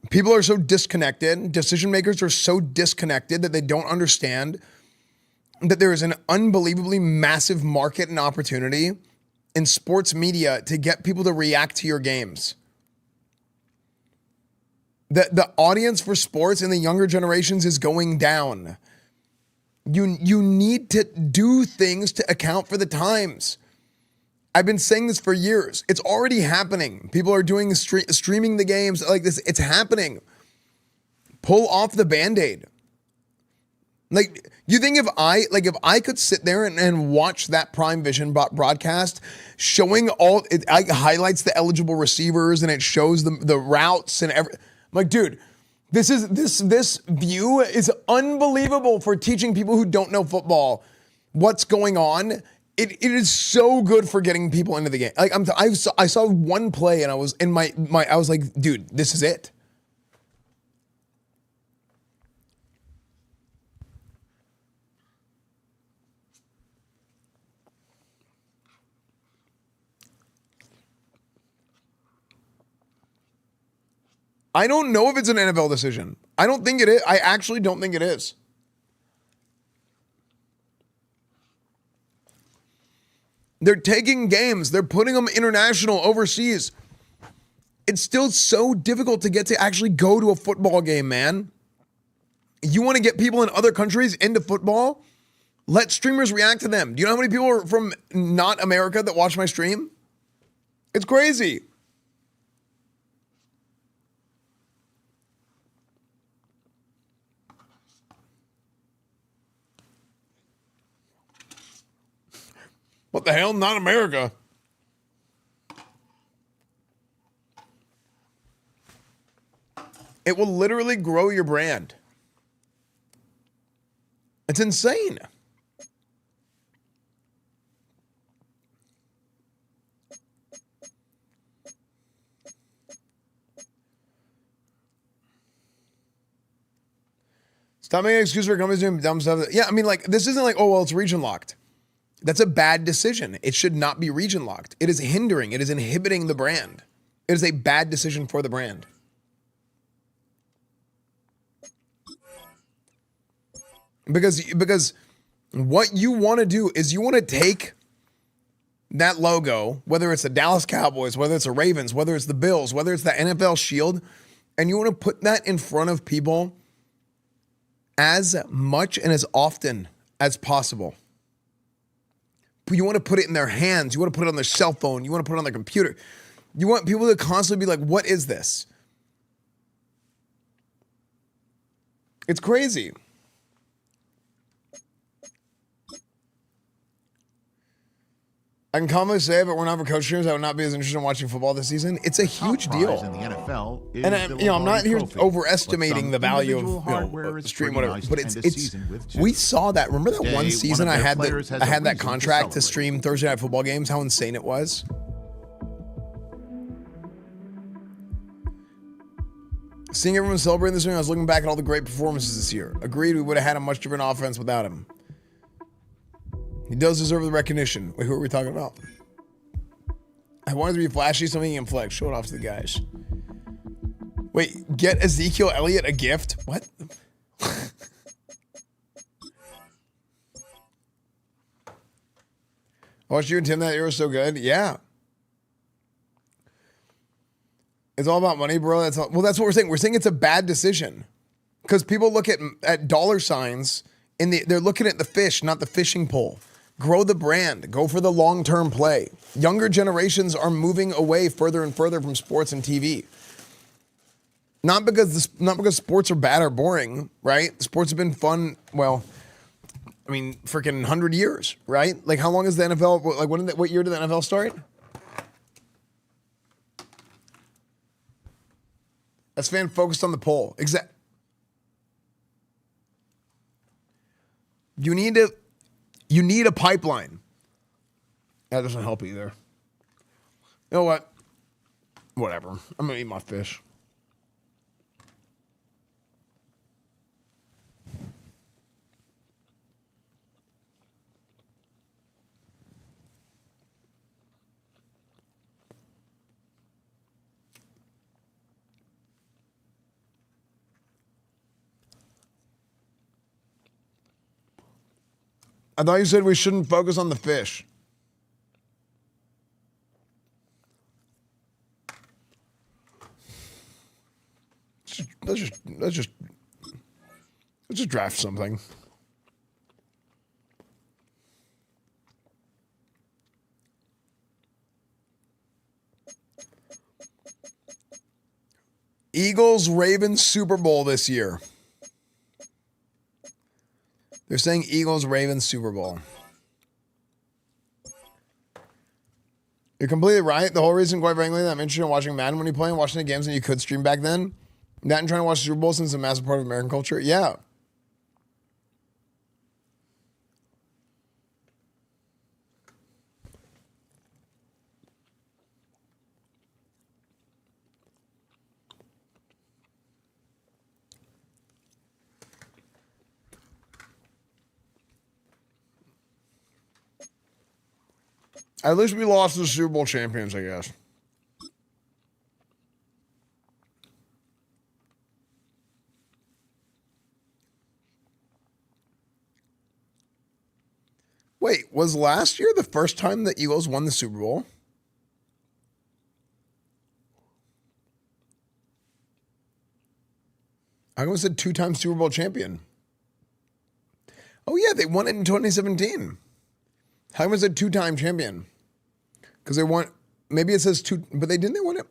people are so disconnected. Decision makers are so disconnected that they don't understand that there is an unbelievably massive market and opportunity in sports media to get people to react to your games. The audience for sports in the younger generations is going down. You need to do things to account for the times. I've been saying this for years. It's already happening. People are doing streaming the games like this. It's happening. Pull off the Band-Aid. Like, you think if I could sit there and watch that Prime Vision broadcast showing it highlights the eligible receivers and it shows the routes and everything. I'm like, dude, this view is unbelievable for teaching people who don't know football what's going on. It is so good for getting people into the game. Like I saw one play and I was in I was like, dude, this is it. I don't know if it's an NFL decision. I don't think it is. I actually don't think it is. They're taking games. They're putting them international, overseas. It's still so difficult to get to actually go to a football game, man. You want to get people in other countries into football? Let streamers react to them. Do you know how many people are from not America that watch my stream? It's crazy. What the hell? Not America. It will literally grow your brand. It's insane. Stop making an excuse for companies doing dumb stuff. Yeah, I mean, like, this isn't like, oh, well, it's region locked. That's a bad decision. It should not be region locked. It is hindering. It is inhibiting the brand. It is a bad decision for the brand. Because what you want to do is you want to take that logo, whether it's the Dallas Cowboys, whether it's the Ravens, whether it's the Bills, whether it's the NFL Shield, and you want to put that in front of people as much and as often as possible. You want to put it in their hands. You want to put it on their cell phone. You want to put it on their computer. You want people to constantly be like, what is this? It's crazy. I can confidently say if it were not for coach streams, I would not be as interested in watching football this season. It's a huge deal. In the NFL is and I'm not here trophy, overestimating the value of stream, whatever. nice But it's we saw that. Remember that one season I had that contract to stream Thursday Night Football games? How insane it was. Seeing everyone celebrating this year, I was looking back at all the great performances this year. Agreed, we would have had a much different offense without him. He does deserve the recognition. Wait, who are we talking about? I wanted to be flashy, something he can flex. Show it off to the guys. Wait, get Ezekiel Elliott a gift? What? I watched you and Tim that year was so good. Yeah. It's all about money, bro. That's what we're saying. We're saying it's a bad decision. Because people look at dollar signs and they're looking at the fish, not the fishing pole. Grow the brand. Go for the long-term play. Younger generations are moving away further and further from sports and TV. Not because sports are bad or boring, right? Sports have been fun. Well, I mean, freaking 100 years, right? Like, how long is the NFL? Like, what year did the NFL start? Esfand focused on the poll. Exactly. You need a pipeline. That doesn't help either. You know what? Whatever. I'm going to eat my fish. I thought you said we shouldn't focus on the fish. Let's just draft something. Eagles Ravens Super Bowl this year. They're saying Eagles Ravens Super Bowl. You're completely right. The whole reason, quite frankly, that I'm interested in watching Madden when you play and watching the games and you could stream back then. That and trying to watch the Super Bowl since it's a massive part of American culture. Yeah. At least we lost to the Super Bowl champions, I guess. Wait, was last year the first time the Eagles won the Super Bowl? I almost said two-time Super Bowl champion. Oh yeah, they won it in 2017. How was a two-time champion? Because they won. Maybe it says two, but they win it.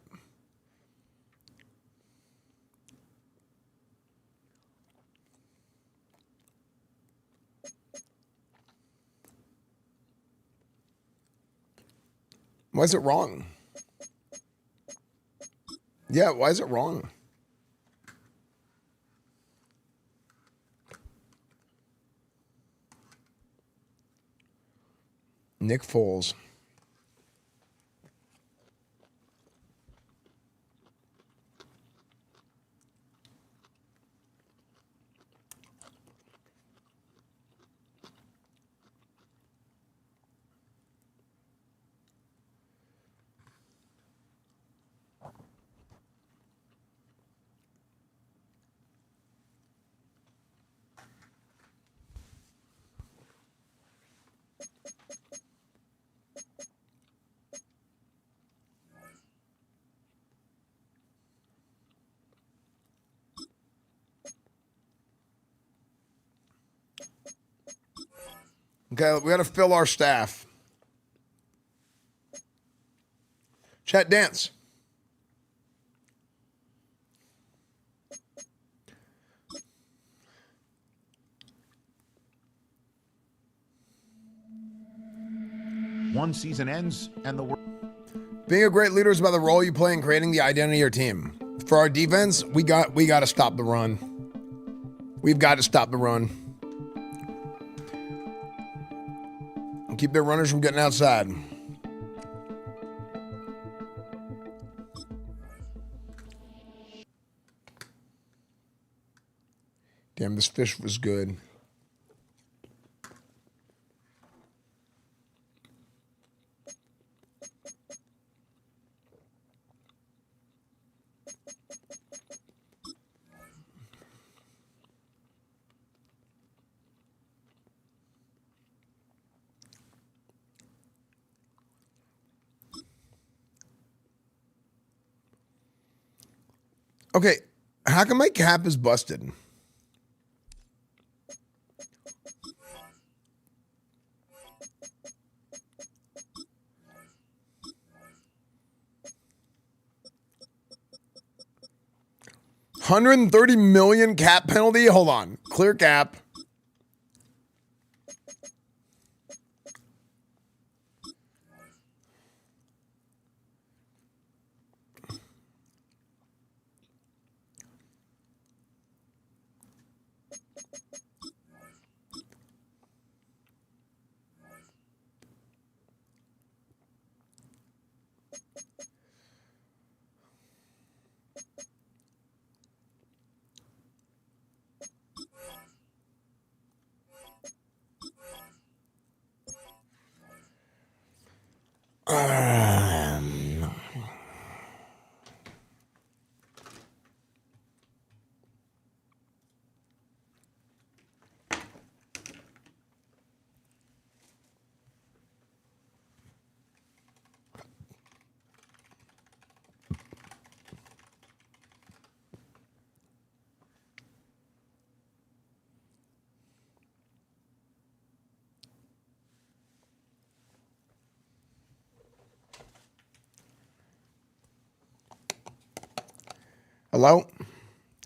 Why is it wrong? Yeah, why is it wrong? Nick Foles. Okay, we got to fill our staff. Chat dance. One season ends and the world. Being a great leader is about the role you play in creating the identity of your team. For our defense, we got to stop the run. We've got to stop the run. And keep their runners from getting outside. Damn, this fish was good. Okay, how come my cap is busted? $130 million cap penalty? Hold on. Clear cap. Hello?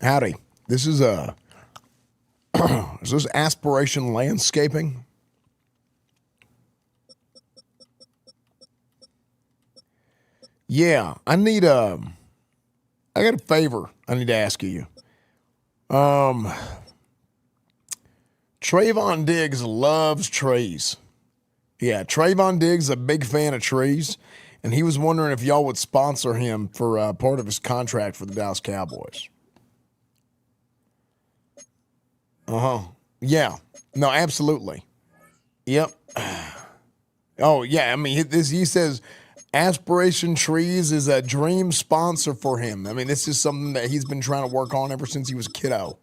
Howdy. This is is this Aspiration Landscaping? Yeah, I got a favor I need to ask you. Trayvon Diggs loves trees. Yeah, Trayvon Diggs is a big fan of trees, and he was wondering if y'all would sponsor him for part of his contract for the Dallas Cowboys. Yeah. No, absolutely. Yep. Oh, yeah. I mean, he says Aspiration Trees is a dream sponsor for him. I mean, this is something that he's been trying to work on ever since he was a kiddo.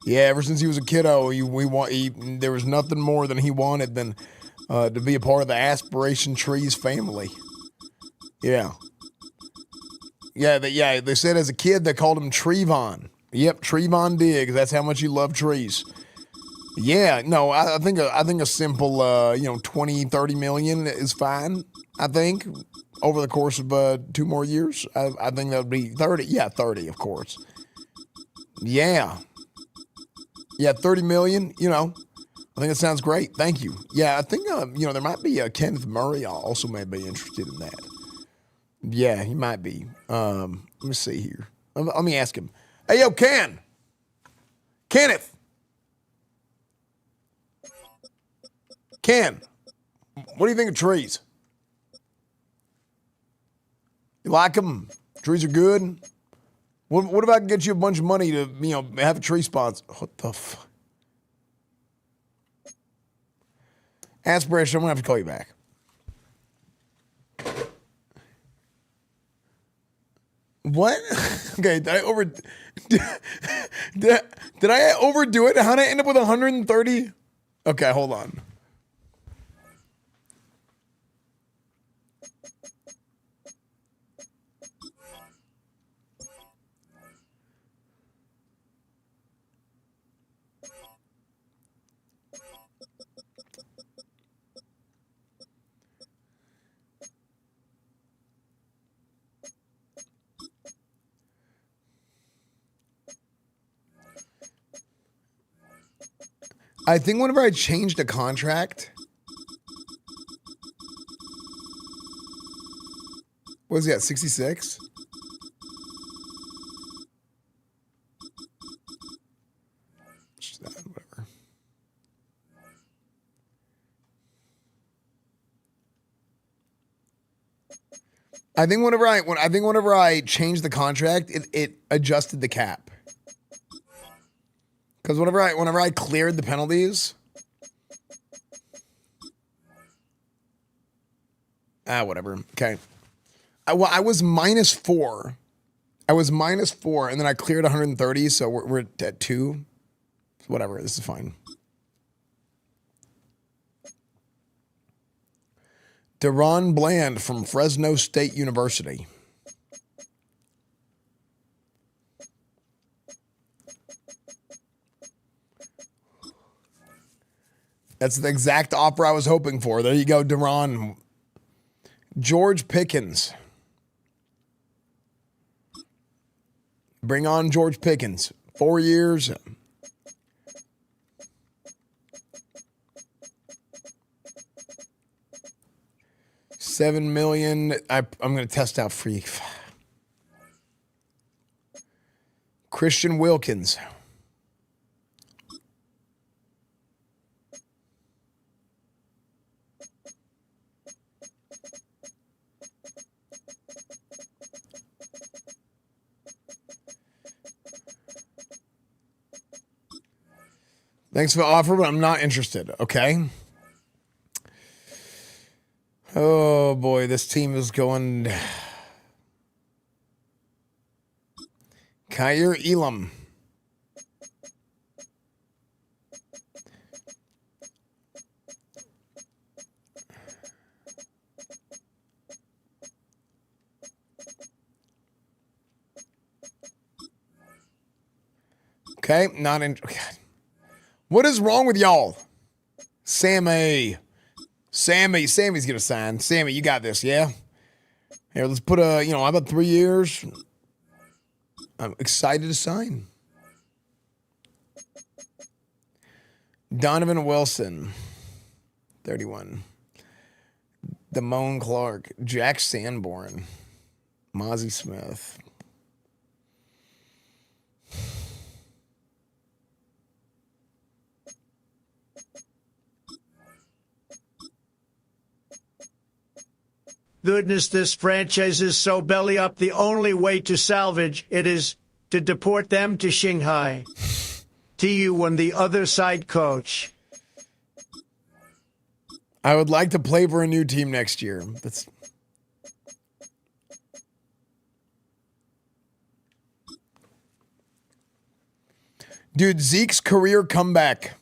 Yeah, ever since he was a kiddo, there was nothing more than he wanted than to be a part of the Aspiration Trees family. Yeah. They said as a kid they called him Trevon. Yep, Trevon Diggs. That's how much he loved trees. Yeah, no, I think a simple 20-30 million is fine. I think over the course of 2 more years, I think that would be 30. Yeah, 30, of course. Yeah, 30 million. I think that sounds great. Thank you. Yeah, I think there might be Kenneth Murray also may be interested in that. Yeah, he might be. Let me see here. Let me ask him. Hey, yo, Kenneth. Ken, What do you think of trees? You like them? Trees are good? What if I can get you a bunch of money to, have a tree sponsor? What the fuck? Aspiration, I'm going to have to call you back. What? Okay, did I overdo it? How did I end up with 130? Okay, hold on. I think whenever I changed a contract, what was he at, 66? Whatever. I think whenever I changed the contract, it adjusted the cap. Because whenever I cleared the penalties, whatever. Okay. I was -4. I was -4, and then I cleared 130, so we're at 2. Whatever, this is fine. Deron Bland from Fresno State University. That's the exact offer I was hoping for. There you go, Deron. George Pickens. Bring on George Pickens. 4 years. $7 million. I'm going to test out free. Christian Wilkins. Thanks for the offer, but I'm not interested, okay? Oh, boy, this team is going... Kyer Elam. Okay, not in... What is wrong with y'all? Sammy's gonna sign. Sammy, you got this, yeah? Here, let's put how about 3 years? I'm excited to sign. Donovan Wilson, 31. Damone Clark, Jack Sanborn, Mozzie Smith. Goodness, this franchise is so belly up. The only way to salvage it is to deport them to Shanghai. TU on the other side, coach. I would like to play for a new team next year. Dude, Zeke's career comeback.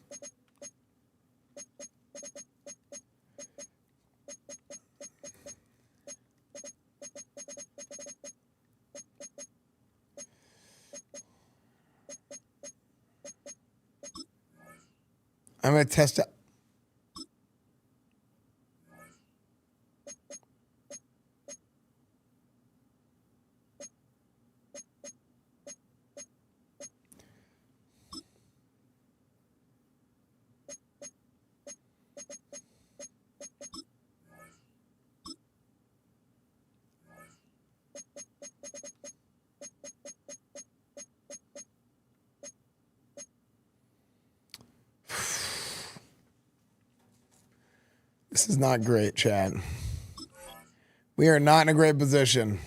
I'm going to test it. This is not great, Chad. We are not in a great position.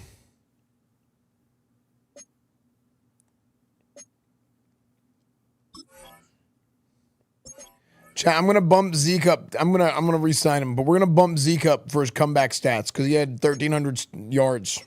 Chad, I'm gonna bump Zeke up. I'm gonna re-sign him, but we're gonna bump Zeke up for his comeback stats because he had 1,300 yards.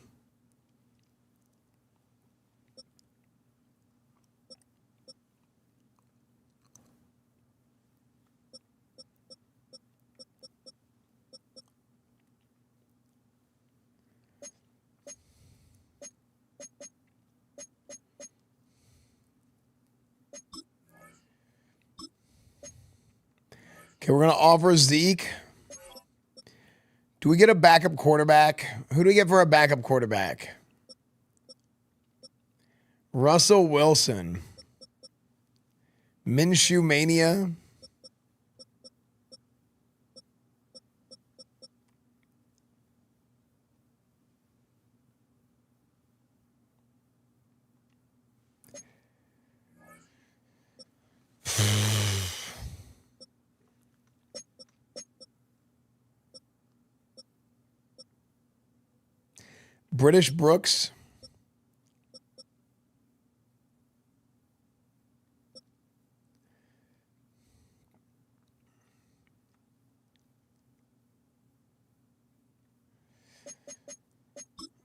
Okay, we're going to offer Zeke. Do we get a backup quarterback? Who do we get for a backup quarterback? Russell Wilson. Minshew Mania. British Brooks.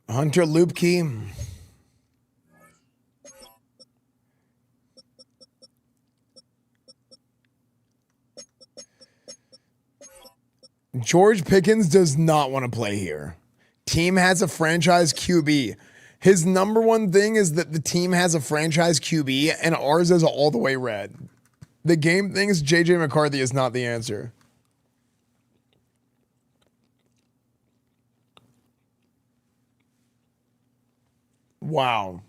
Hunter Lupke. George Pickens does not want to play here. Team has a franchise QB. His number one thing is that the team has a franchise QB and ours is all the way red. The game thing is JJ McCarthy is not the answer. Wow.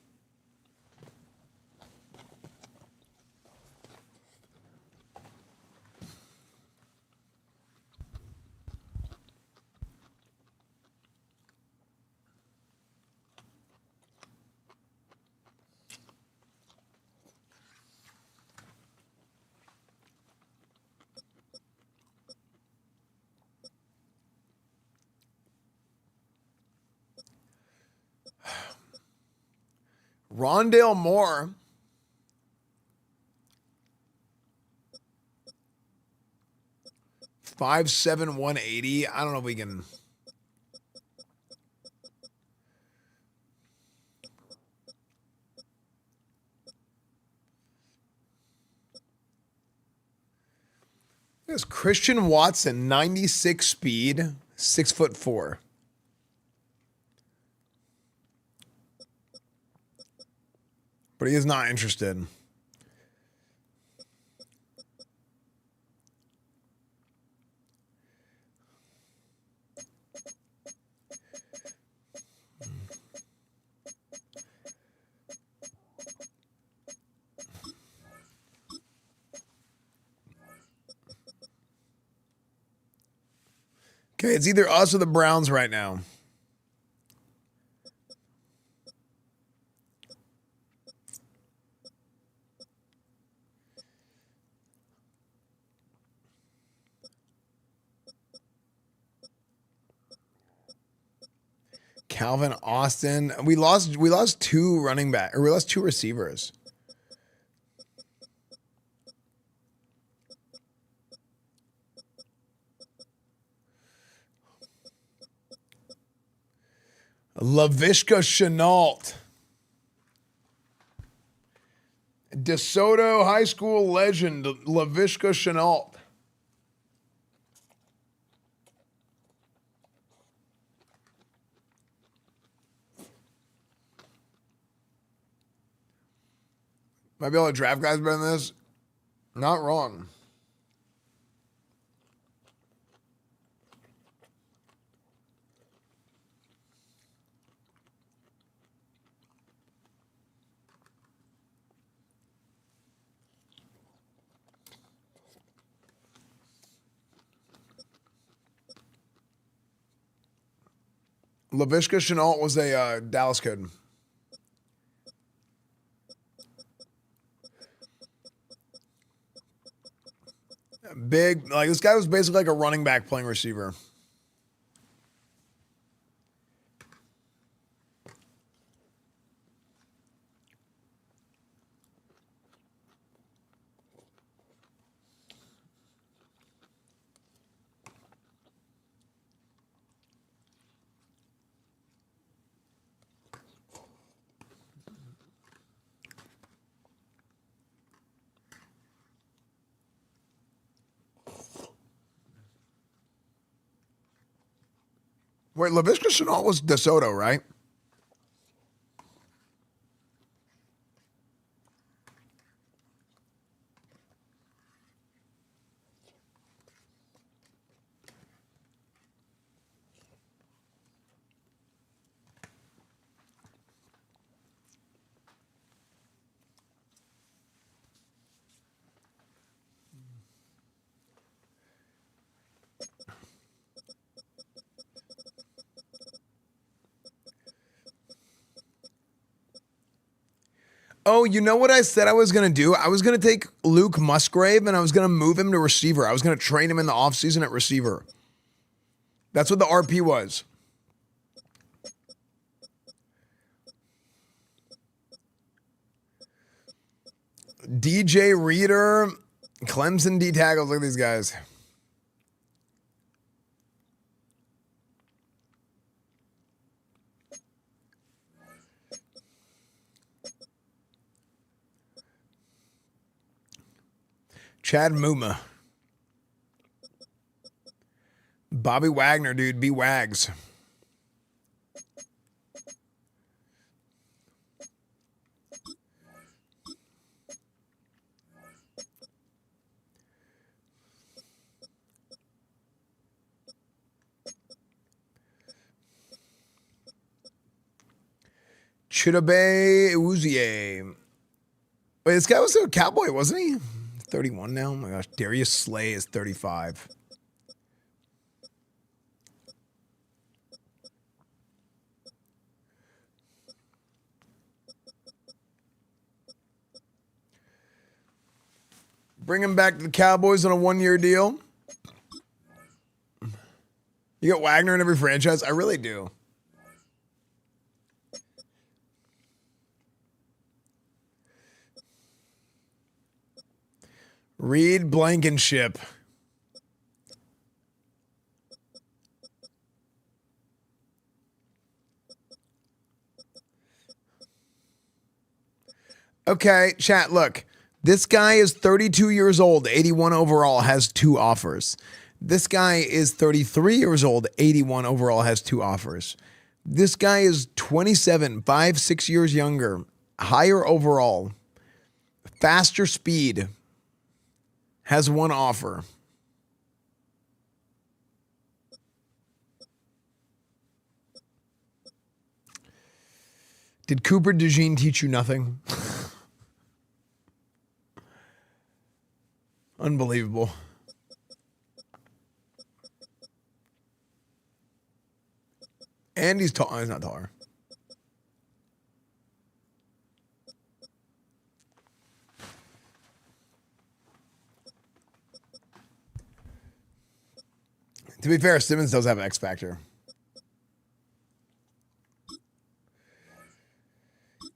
Rondale Moore. $5'7", 180. I don't know if we can. There's Christian Watson, 96 speed, 6'4". But he is not interested. Okay, it's either us or the Browns right now. Calvin Austin. We lost two running back, or we lost two receivers. Laviska Shenault. DeSoto High School legend, Laviska Shenault. Might be able to draft guys better than this. Not wrong. Laviska Shenault was a Dallas kid. Big, like this guy was basically like a running back playing receiver. Wait, Laviska Shenault was DeSoto, right? Oh, you know what I said I was going to do? I was going to take Luke Musgrave and I was going to move him to receiver. I was going to train him in the offseason at receiver. That's what the RP was. DJ Reader, Clemson D tackles. Look at these guys. Chad Muma. Bobby Wagner, dude. B Wags. Chidobe Uzie. Wait, this guy was a Cowboy, wasn't he? 31 now. Oh my gosh. Darius Slay is 35. Bring him back to the Cowboys on a 1-year deal. You got Wagner in every franchise? I really do. Reed Blankenship. Okay, chat, look. This guy is 32 years old, 81 overall, has 2 offers. This guy is 33 years old, 81 overall, has 2 offers. This guy is 27, 5-6 years younger, higher overall, faster speed, has 1 offer. Did Cooper DeJean teach you nothing? Unbelievable. And he's tall. Oh, he's not taller. To be fair, Simmons does have an X factor.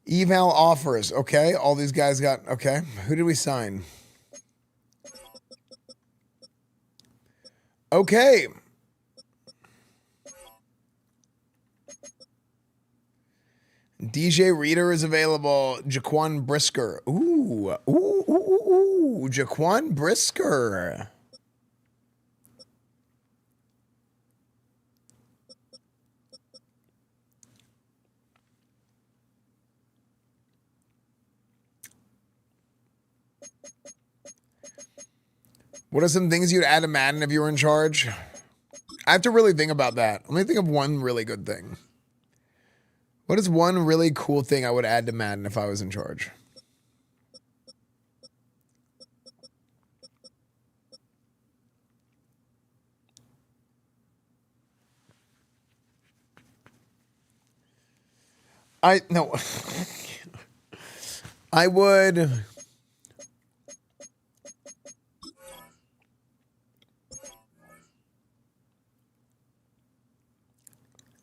Eval offers. Okay. All these guys got. Okay. Who did we sign? Okay. DJ Reader is available. Jaquan Brisker. Ooh. Jaquan Brisker. What are some things you'd add to Madden if you were in charge? I have to really think about that. Let me think of one really good thing. What is one really cool thing I would add to Madden if I was in charge? I would.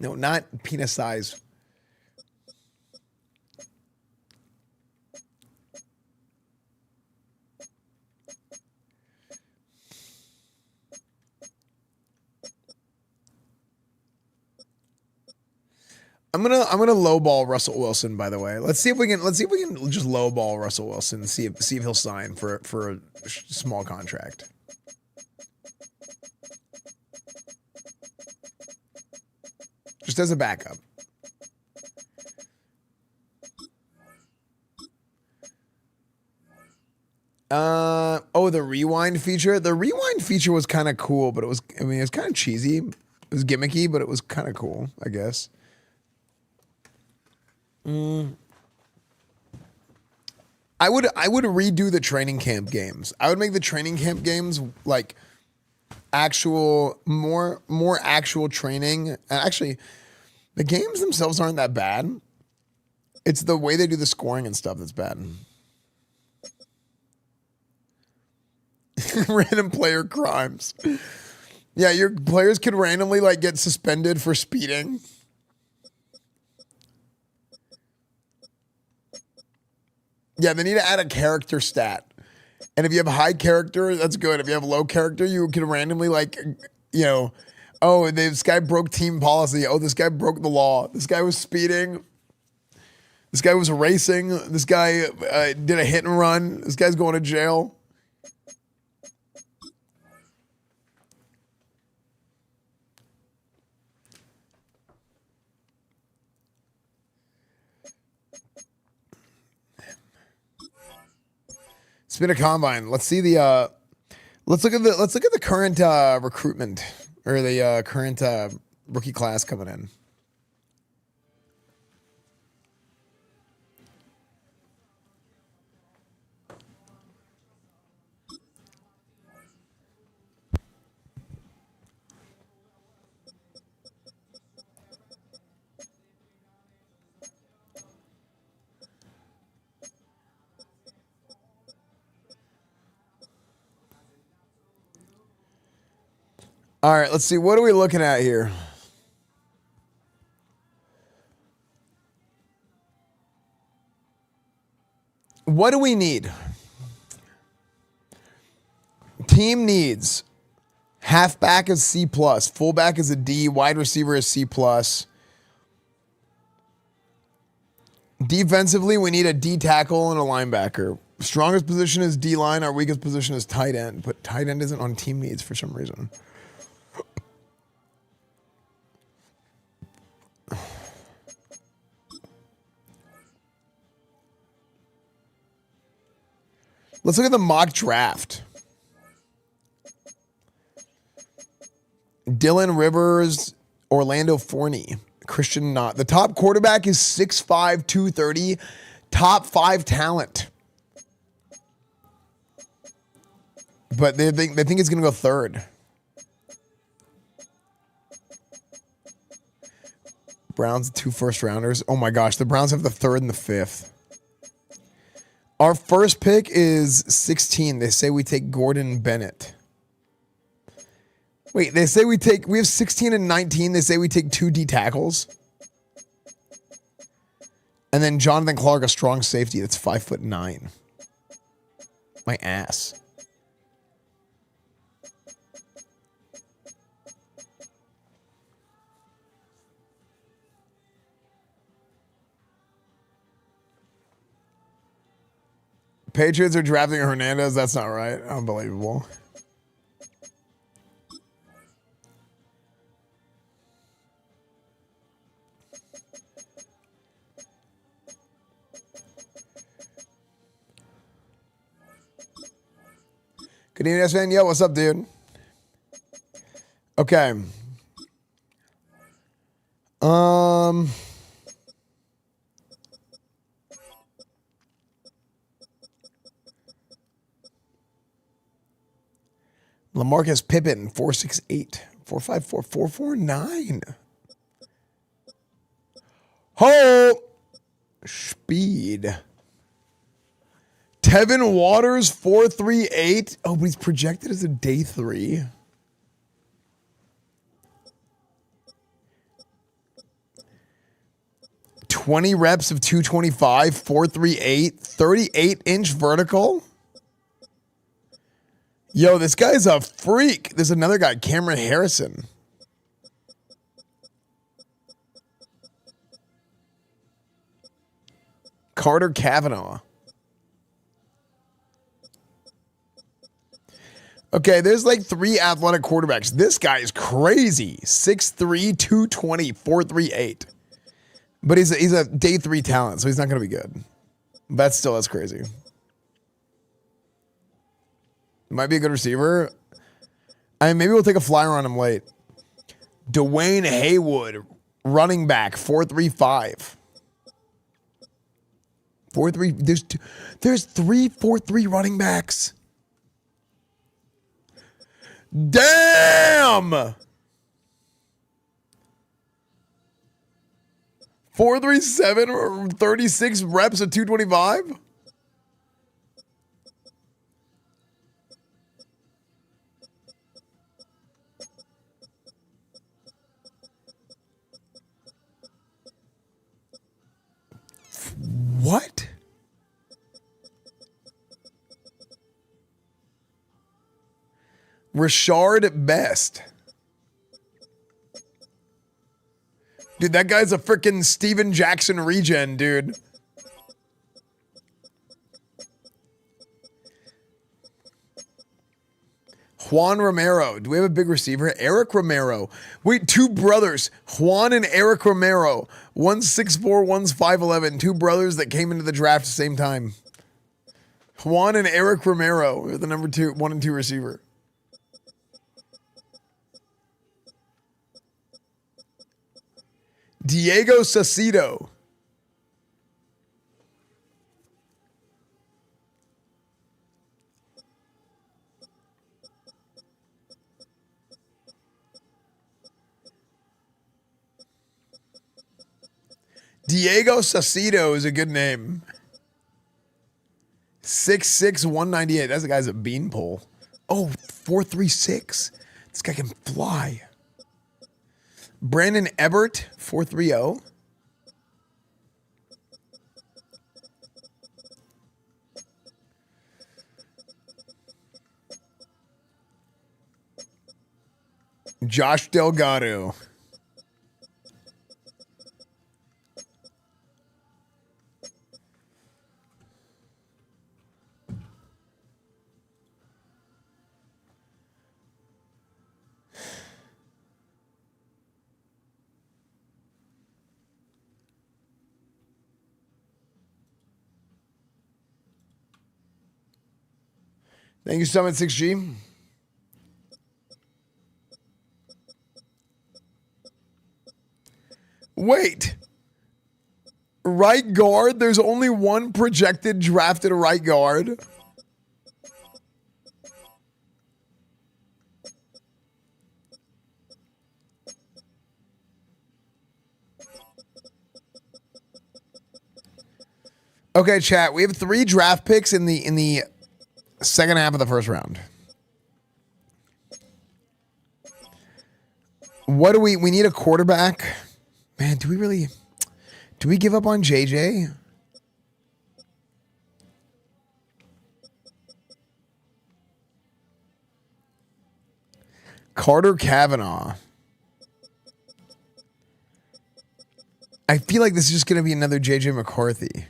No, not penis size. I'm gonna lowball Russell Wilson. By the way, let's see if we can just lowball Russell Wilson and see if he'll sign for a small contract. Just as a backup. The rewind feature. The rewind feature was kind of cool, but it was kind of cheesy. It was gimmicky, but it was kind of cool, I guess. I would redo the training camp games. I would make the training camp games like more actual training. And actually, the games themselves aren't that bad. It's the way they do the scoring and stuff that's bad. Random player crimes. Yeah, your players could randomly like get suspended for speeding. Yeah, they need to add a character stat. And if you have high character, that's good. If you have low character, you can randomly this guy broke team policy. Oh, this guy broke the law. This guy was speeding. This guy was racing. This guy did a hit and run. This guy's going to jail. Spin a combine. Let's see the let's look at the current recruitment or the current rookie class coming in. All right, let's see. What are we looking at here? What do we need? Team needs halfback is C+, fullback is a D, wide receiver is C+. Defensively, we need a D tackle and a linebacker. Strongest position is D line. Our weakest position is tight end, but tight end isn't on team needs for some reason. Let's look at the mock draft. Dylan Rivers, Orlando Forney, Christian Knott. The top quarterback is 6'5", 230, top 5 talent. But they think it's going to go third. Browns 2 first rounders. Oh my gosh, the Browns have the 3rd and the 5th. Our first pick is 16. They say we take Gordon Bennett. Wait, they say we have 16 and 19. They say we take 2 D tackles. And then Jonathan Clark, a strong safety that's 5'9". My ass. Patriots are drafting Hernandez. That's not right. Unbelievable. Good evening, Esfand. Yo, what's up, dude? Okay. LaMarcus Pippen, 468, 454, 449. Ho! Speed. Tevin Waters, 438. Oh, but he's projected as a day 3. 20 reps of 225, 438, 38-inch vertical. Yo, this guy's a freak. There's another guy, Cameron Harrison. Carter Kavanaugh. Okay, there's like 3 athletic quarterbacks. This guy is crazy. 6'3", 220, 438. But he's a day 3 talent, so he's not going to be good. That's crazy. Might be a good receiver. Maybe we'll take a flyer on him late. Dwayne Haywood, running back, 4.35. 4.3. There's 3 4.3 running backs. Damn! 437 or 36 reps at 225? What? Rashard Best. Dude, that guy's a freaking Steven Jackson regen, dude. Juan Romero. Do we have a big receiver? Eric Romero. Wait, 2 brothers. Juan and Eric Romero. One's 6'4", one's 5'11". 2 brothers that came into the draft at the same time. Juan and Eric Romero are the number 1 and 2 receiver. Diego Saucedo. Diego Saucedo is a good name. 6'6", 198. That guy's a beanpole. Oh, 4.36. This guy can fly. Brandon Ebert, 4.30. Josh Delgado. Thank you, Summit 6G. Wait. Right guard? There's only one projected drafted right guard. Okay, chat. We have 3 draft picks in the second half of the first round. What do we need a quarterback? Man, do we give up on JJ? Carter Kavanaugh. I feel like this is just going to be another JJ McCarthy.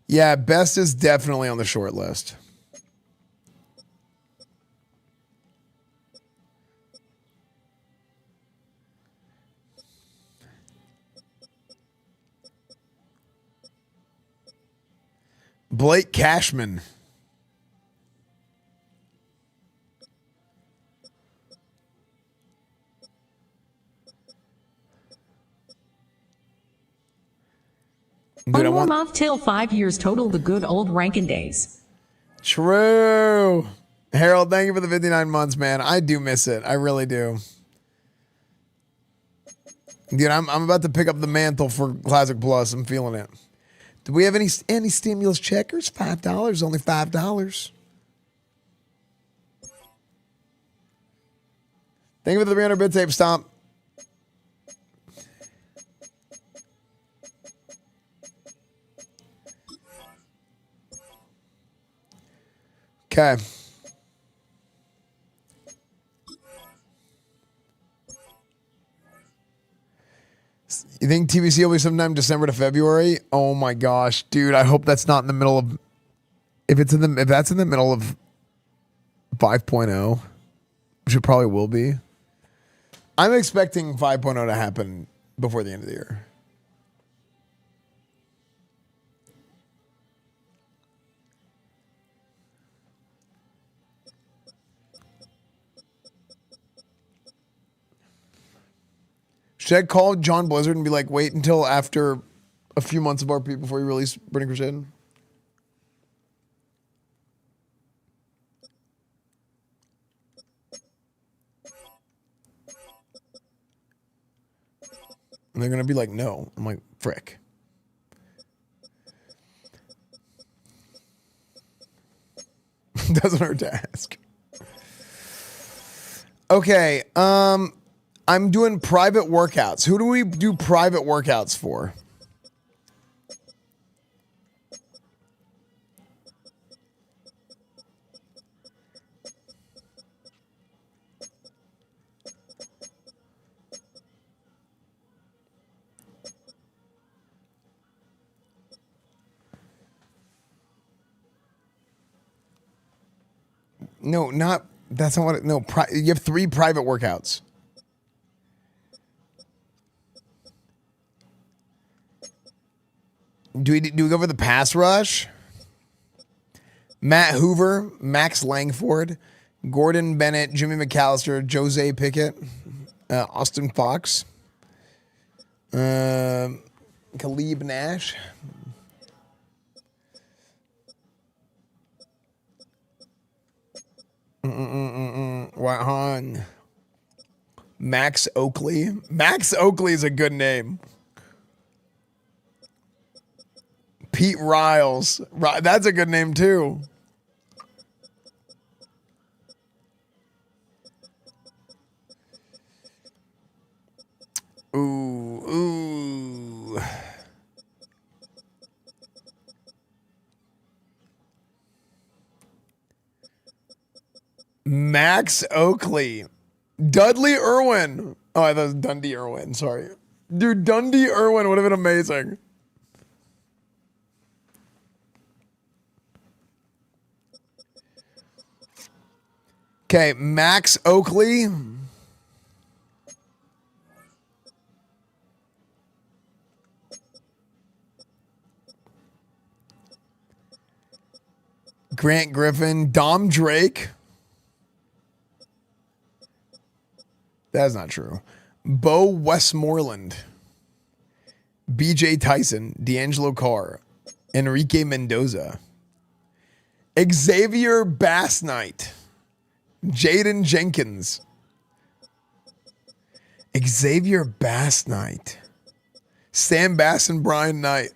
Yeah, Best is definitely on the short list. Blake Cashman. One more month till 5 years total, the good old ranking days. True. Harold, thank you for the 59 months, man. I do miss it. I really do. Dude, I'm about to pick up the mantle for Classic Plus. I'm feeling it. Do we have any stimulus checkers? $5. Only $5. Thank you for the 300 bit tape stomp. Okay. You think TBC will be sometime December to February? Oh my gosh, dude! I hope that's not in the middle of. If that's in the middle of 5.0, which it probably will be. I'm expecting 5.0 to happen before the end of the year. Should I call John Blizzard and be like, wait until after a few months of RP before you release Burning Crusade? And they're going to be like, no. I'm like, frick. Doesn't hurt to ask. Okay. I'm doing private workouts. Who do we do private workouts for? No, not, that's not what, no, you have 3 private workouts. Do we go for the pass rush? Matt Hoover, Max Langford, Gordon Bennett, Jimmy McAllister, Jose Pickett, Austin Fox, Khalib Nash. Wahan. Max Oakley. Max Oakley is a good name. Pete Riles. That's a good name too. Ooh. Max Oakley. Dudley Irwin. Oh, I thought it was Dundee Irwin. Sorry. Dude, Dundee Irwin would have been amazing. Okay, Max Oakley. Grant Griffin. Dom Drake. That's not true. Bo Westmoreland. BJ Tyson. D'Angelo Carr. Enrique Mendoza. Xavier Bassnight. Jaden Jenkins. Xavier Bassnight. Sam Bass and Brian Knight.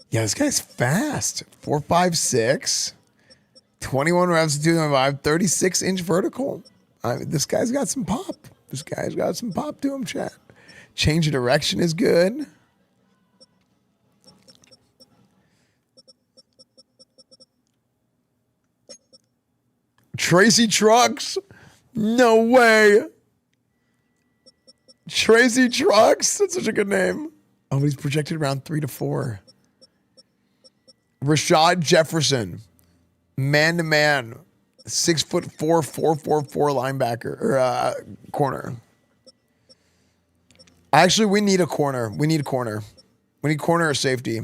Yeah, this guy's fast. 4.56. 21 reps, 2.5, 36-inch vertical. This guy's got some pop. This guy's got some pop to him, chat. Change of direction is good. Tracy Trucks. No way. Tracy Trucks. That's such a good name. Oh, he's projected around 3 to 4. Rashad Jefferson. Man-to-man. 6'4", 444 linebacker or corner. Actually, we need a corner. We need corner or safety.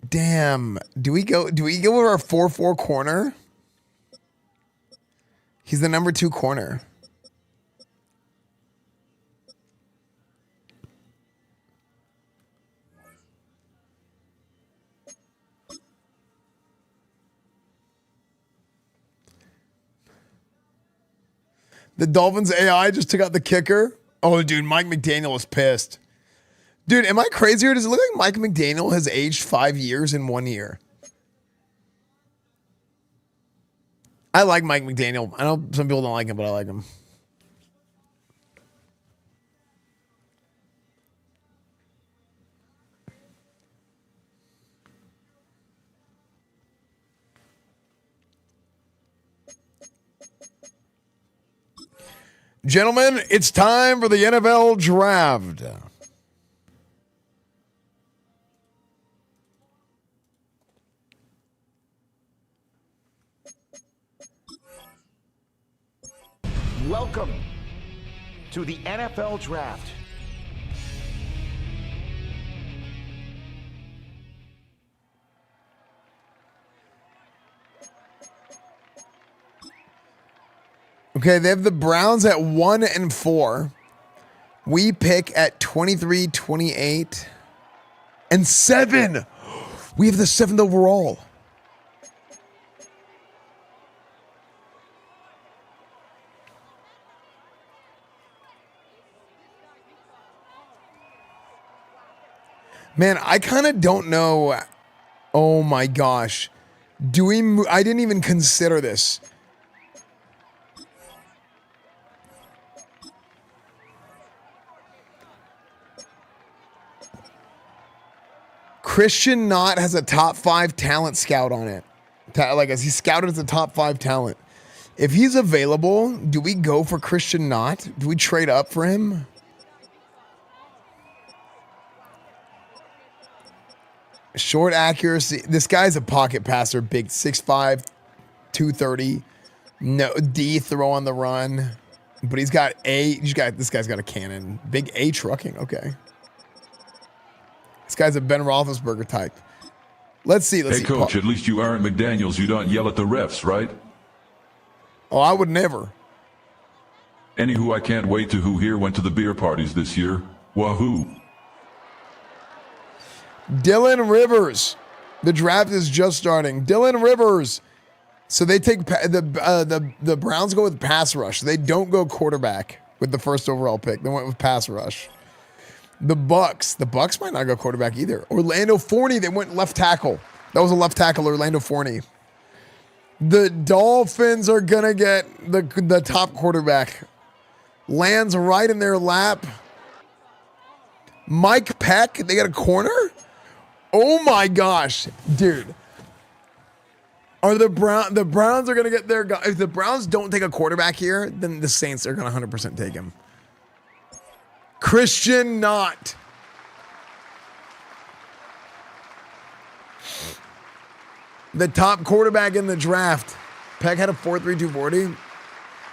Damn. Do we go with our 4-4 corner? He's the number 2 corner. The Dolphins AI just took out the kicker. Oh, dude, Mike McDaniel is pissed. Dude, am I crazy or does it look like Mike McDaniel has aged 5 years in 1 year? I like Mike McDaniel. I know some people don't like him, but I like him. Gentlemen, it's time for the NFL draft. Welcome to the NFL draft. Okay, they have the Browns at 1 and 4. We pick at 23, 28, and 7. We have the 7th overall. Man, I kind of don't know. Oh my gosh. I didn't even consider this. Christian Knott has a top 5 talent scout on it. Like, as he's scouted as a top 5 talent. If he's available, do we go for Christian Knott? Do we trade up for him? Short accuracy. This guy's a pocket passer. Big 6'5", 230. No D throw on the run. But this guy's got a cannon. Big A trucking. Okay. This guy's a Ben Roethlisberger type. Let's see. Hey, Coach, at least you aren't McDaniels. You don't yell at the refs, right? Oh, I would never. Anywho, I can't wait to who here went to the beer parties this year. Wahoo. Dylan Rivers. The draft is just starting. Dylan Rivers. So they take the Browns go with pass rush. They don't go quarterback with the first overall pick. They went with pass rush. The Bucks might not go quarterback either. Orlando Forney, they went left tackle. That was a left tackle, Orlando Forney. The Dolphins are gonna get the top quarterback. Lands right in their lap. Mike Peck, they got a corner? Oh my gosh, dude. Are the Browns are gonna get their guy? If the Browns don't take a quarterback here, then the Saints are gonna 100% take him. Christian Knott. The top quarterback in the draft. Peck had a 4.3 240.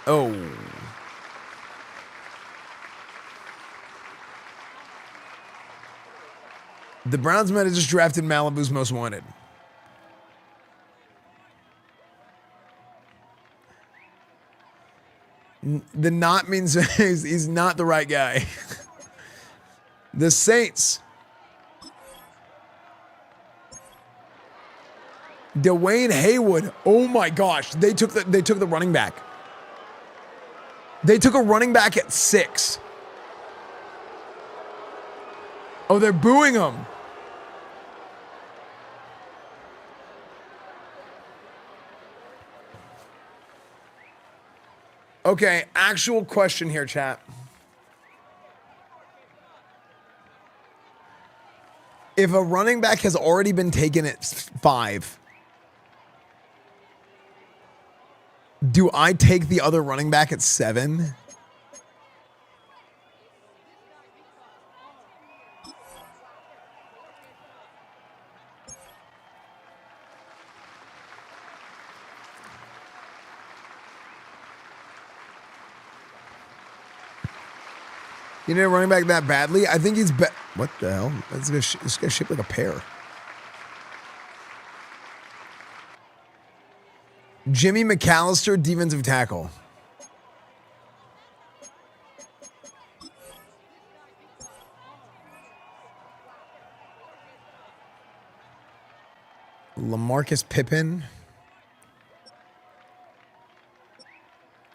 Oh. The Browns might have just drafted Malibu's most wanted. The not means he's not the right guy. The Saints. Dwayne Haywood. Oh my gosh. They took the running back. They took a running back at 6. Oh, they're booing him. Okay, actual question here, chat. If a running back has already been taken at 5, do I take the other running back at 7? You need a running back that badly? I think he's what the hell? This guy's shaped like a pear. Jimmy McAllister, defensive tackle. LaMarcus Pippen.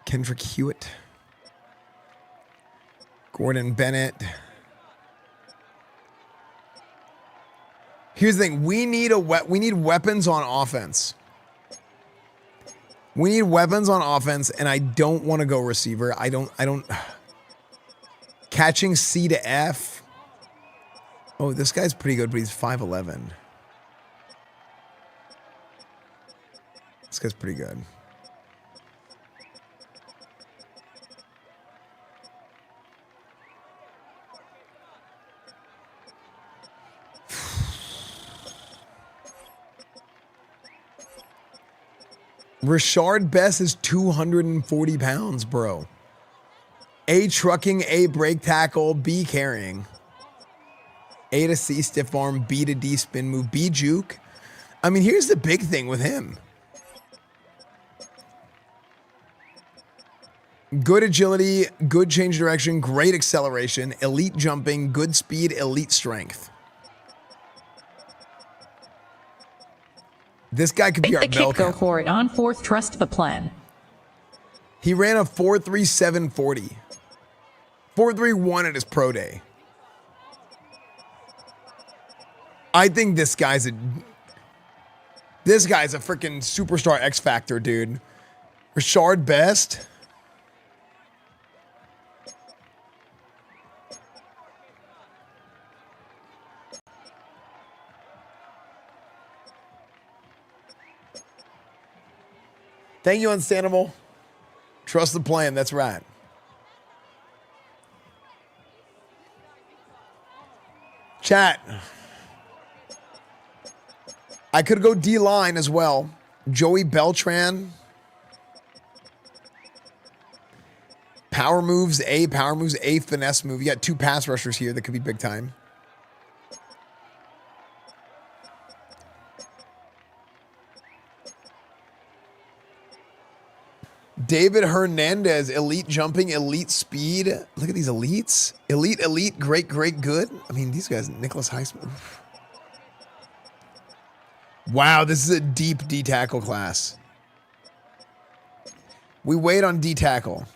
Kendrick Hewitt. Jordan Bennett. Here's the thing. We need weapons on offense. We need weapons on offense, and I don't want to go receiver. I don't. Catching C to F. Oh, this guy's pretty good, but he's 5'11". This guy's pretty good. Rashard Best is 240 pounds, bro. A trucking, A break tackle, B carrying. A to C stiff arm, B to D spin move, B juke. I mean, here's the big thing with him. Good agility, good change direction, great acceleration, elite jumping, good speed, elite strength. This guy could be our bell Go cow. for it on fourth. Trust the plan. He ran a 4.3740. 4.31 at his pro day. I think this guy's a freaking superstar X Factor, dude. Rashard Best. Thank you, Unstandable. Trust the plan. That's right. Chat. I could go D-line as well. Joey Beltran. Power moves, A finesse move. You got two pass rushers here that could be big time. David Hernandez, elite jumping, elite speed. Look at these elites. Elite, great, good. I mean, these guys, Nicholas Heisman. Wow, this is a deep D tackle class. We wait on D tackle.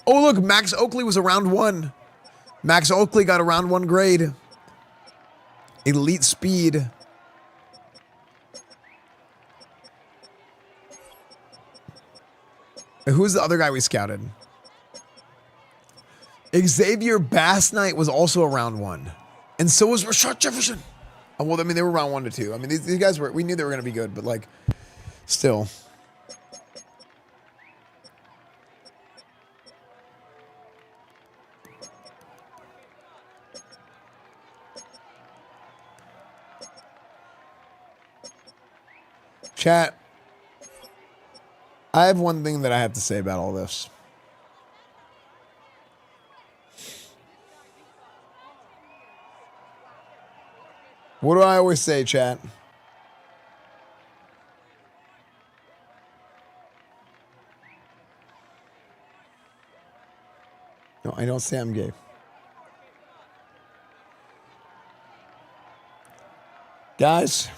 Oh, look, Max Oakley was a round 1. Max Oakley got a round 1 grade. Elite speed. Who's the other guy we scouted? Xavier Bassnight was also a round 1. And so was Rashad Jefferson. Oh, well, I mean, they were round 1 to 2. I mean, these guys were, we knew they were going to be good, but like, still. Chat. I have one thing that I have to say about all this. What do I always say, chat? No, I don't say I'm gay. Guys,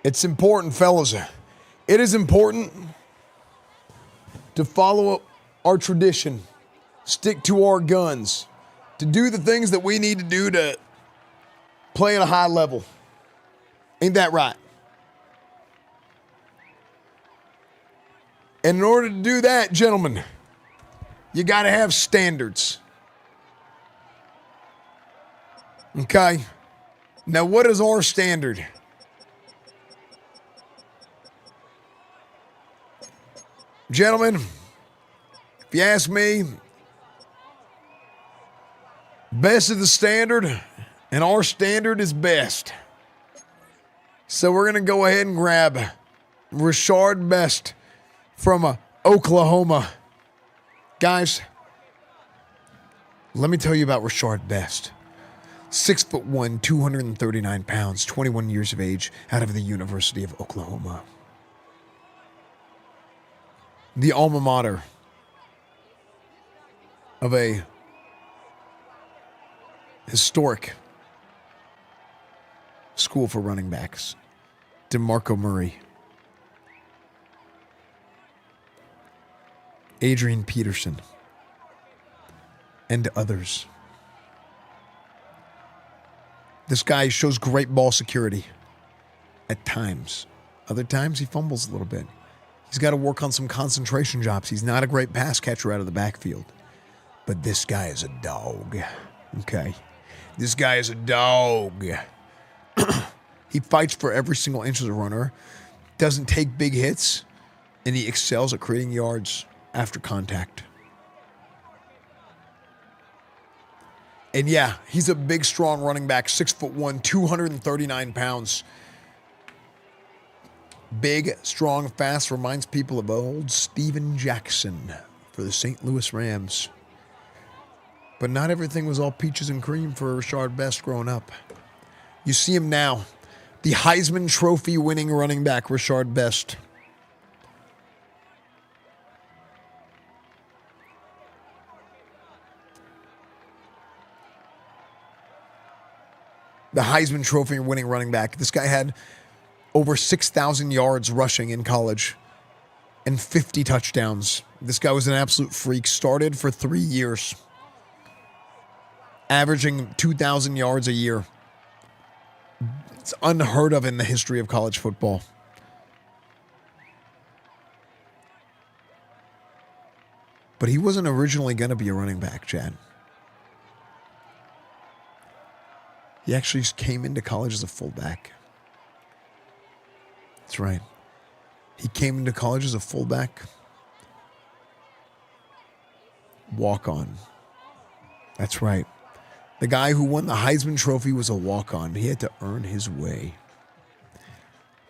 it's important, fellas. It is important to follow our tradition, stick to our guns, to do the things that we need to do to play at a high level. Ain't that right? And in order to do that, gentlemen, you got to have standards. Okay? Now, what is our standard? Gentlemen, if you ask me, best of the standard, and our standard is best. So we're going to go ahead and grab Rashard Best from Oklahoma. Guys, let me tell you about Rashard Best. 6'1", 239 pounds, 21 years of age, out of the University of Oklahoma. The alma mater of a historic school for running backs, DeMarco Murray. Adrian Peterson, and others. This guy shows great ball security at times. Other times he fumbles a little bit. He's got to work on some concentration jobs. He's not a great pass catcher out of the backfield. But this guy is a dog. Okay? This guy is a dog. He fights for every single inch of the runner, doesn't take big hits, and he excels at creating yards after contact. And yeah, he's a big, strong running back, 6'1", 239 pounds. Big, strong, fast, reminds people of old Steven Jackson for the St. Louis Rams. But not everything was all peaches and cream for Rashard Best growing up. You see him now, the Heisman Trophy winning running back, Rashard Best. The Heisman Trophy winning running back. This guy had over 6,000 yards rushing in college and 50 touchdowns. This guy was an absolute freak. Started for 3 years, averaging 2,000 yards a year. It's unheard of in the history of college football. But he wasn't originally going to be a running back, Chad. He actually came into college as a fullback. That's right. He came into college as a fullback. Walk-on. That's right. The guy who won the Heisman Trophy was a walk-on. He had to earn his way.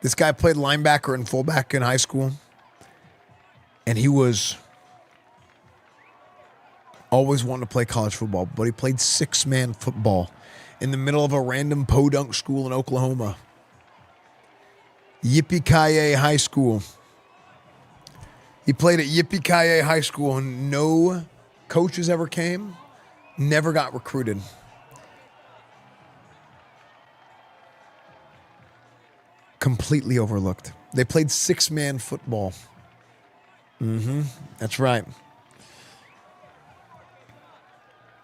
This guy played linebacker and fullback in high school. And he was always wanting to play college football, but he played six-man football in the middle of a random podunk school in Oklahoma. Yippee-ki-yay High School. He played at Yippee-ki-yay High School, and no coaches ever came, never got recruited. Completely overlooked. They played six-man football. That's right.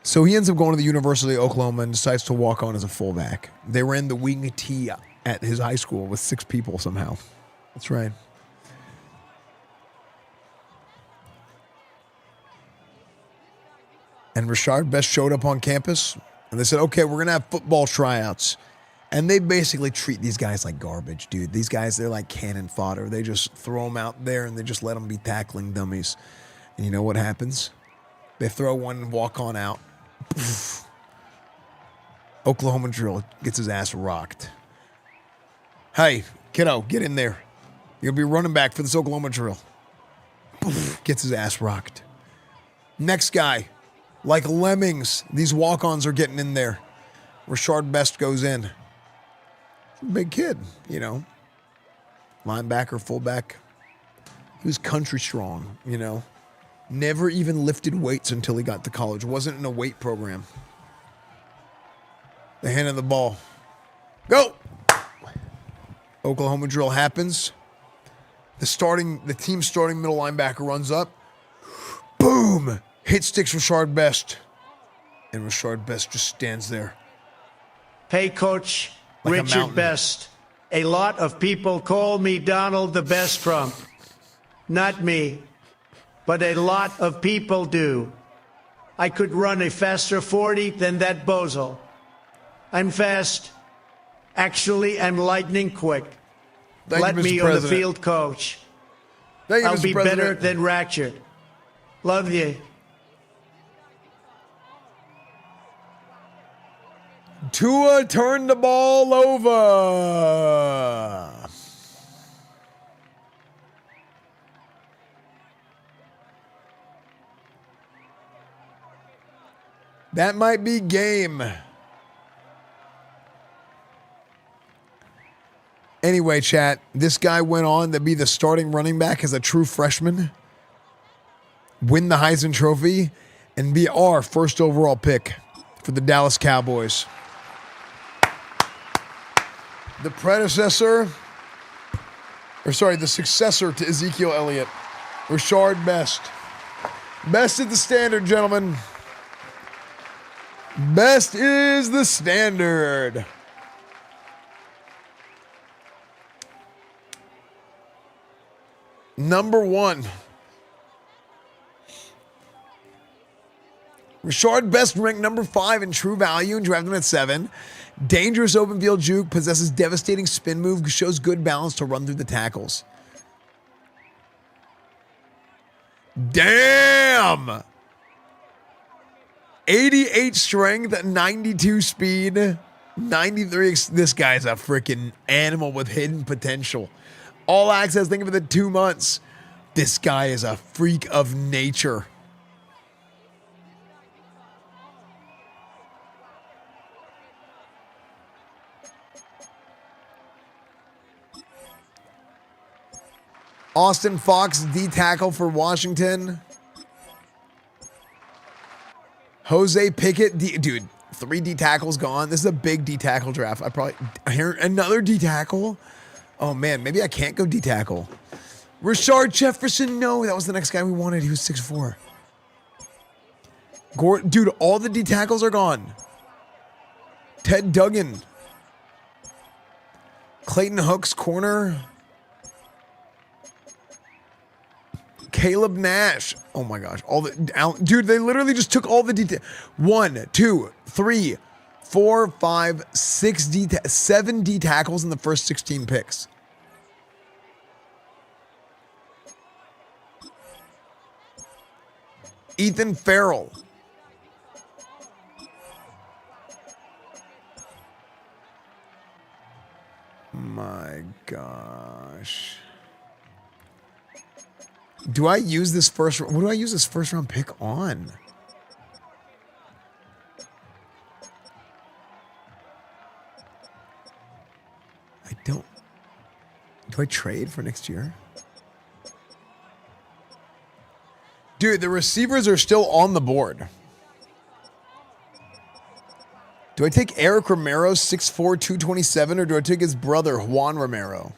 So he ends up going to the University of Oklahoma and decides to walk on as a fullback. They ran the wing T at his high school with 6 people somehow. That's right. And Rashard Best showed up on campus, and they said, okay, we're going to have football tryouts. And they basically treat these guys like garbage, dude. These guys, they're like cannon fodder. They just throw them out there, and they just let them be tackling dummies. And you know what happens? They throw one walk-on out. Poof. Oklahoma drill gets his ass rocked. Hey, kiddo, get in there. You're going to be running back for this Oklahoma drill. Poof. Gets his ass rocked. Next guy, like lemmings, these walk-ons are getting in there. Rashard Best goes in. Big kid, you know. Linebacker, fullback. He was country strong, you know. Never even lifted weights until he got to college. Wasn't in a weight program. They handed the ball. Go! Oklahoma drill happens. The team starting middle linebacker runs up. Boom! Hit sticks Rashard Best. And Rashard Best just stands there. Hey, Coach Like a Richard mountain. Best. A lot of people call me Donald the Best Trump. Not me, but a lot of people do. I could run a faster 40 than that bozo. I'm fast. Actually, I'm lightning quick. Thank Let you, Mr. me on the President. field, Coach. Thank you, I'll Mr. be President. better than Ratchet. Love you. Tua turned the ball over. That might be game. Anyway, chat, this guy went on to be the starting running back as a true freshman, win the Heisman Trophy, and be our first overall pick for the Dallas Cowboys. The successor to Ezekiel Elliott, Rashard Best. Best is the standard, gentlemen. Best is the standard. Number 1. Rashard Best ranked number 5 in true value and drafted him at 7. Dangerous open field juke, possesses devastating spin move, shows good balance to run through the tackles. Damn! 88 strength, 92 speed, 93. This guy's a freaking animal with hidden potential. All access, think of it in 2 months. This guy is a freak of nature. Austin Fox, D tackle for Washington. Jose Pickett, dude, 3 D tackles gone. This is a big D tackle draft. I hear another D tackle. Oh man, maybe I can't go D tackle. Rashard Jefferson, no, that was the next guy we wanted. He was 6'4". Dude, all the D tackles are gone. Ted Duggan. Clayton Hooks, corner. Caleb Nash. Oh my gosh. Dude, they literally just took all the details. 1, 2, 3, 4, 5, 6 7 D tackles in the first 16 picks. Ethan Farrell. My gosh. Do I use this first? What do I use this first round pick on? I don't. Do I trade for next year? Dude, the receivers are still on the board. Do I take Eric Romero, 6'4", 227, or do I take his brother, Juan Romero?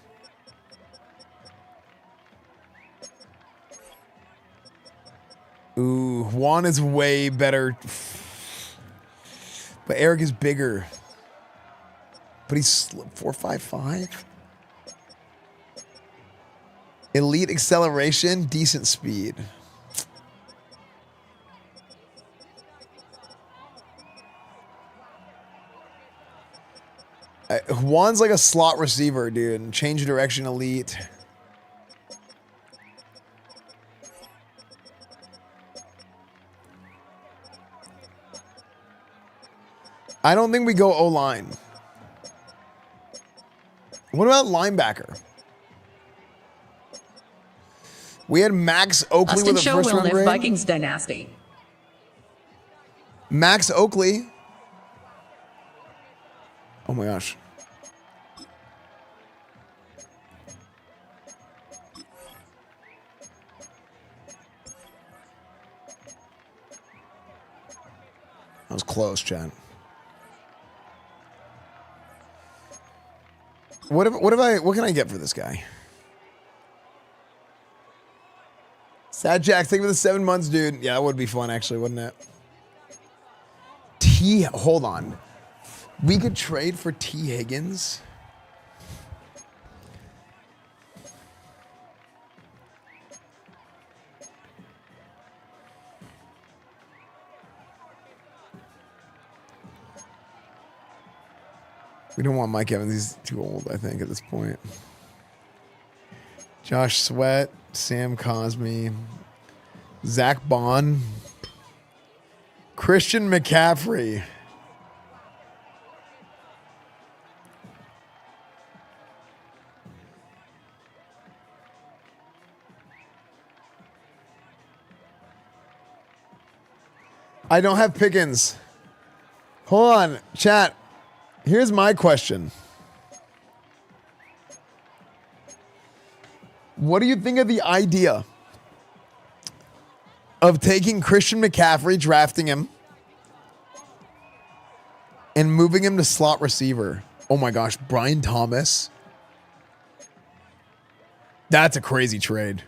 Ooh, Juan is way better. But Eric is bigger. But he's 4.55. Elite acceleration, decent speed. Juan's like a slot receiver, dude. Change direction, elite. I don't think we go O-line. What about linebacker? We had Max Oakley with a first round grade. Vikings dynasty. Max Oakley. Oh my gosh. That was close, Chad. What can I get for this guy? Sad Jack, thank you for the 7 months, dude. Yeah, that would be fun, actually, wouldn't it? Hold on. We could trade for T. Higgins. We don't want Mike Evans. He's too old, I think, at this point. Josh Sweat, Sam Cosme, Zach Bond, Christian McCaffrey. I don't have Pickens. Hold on, chat. Here's my question. What do you think of the idea of taking Christian McCaffrey, drafting him, and moving him to slot receiver? Oh my gosh, Brian Thomas. That's a crazy trade.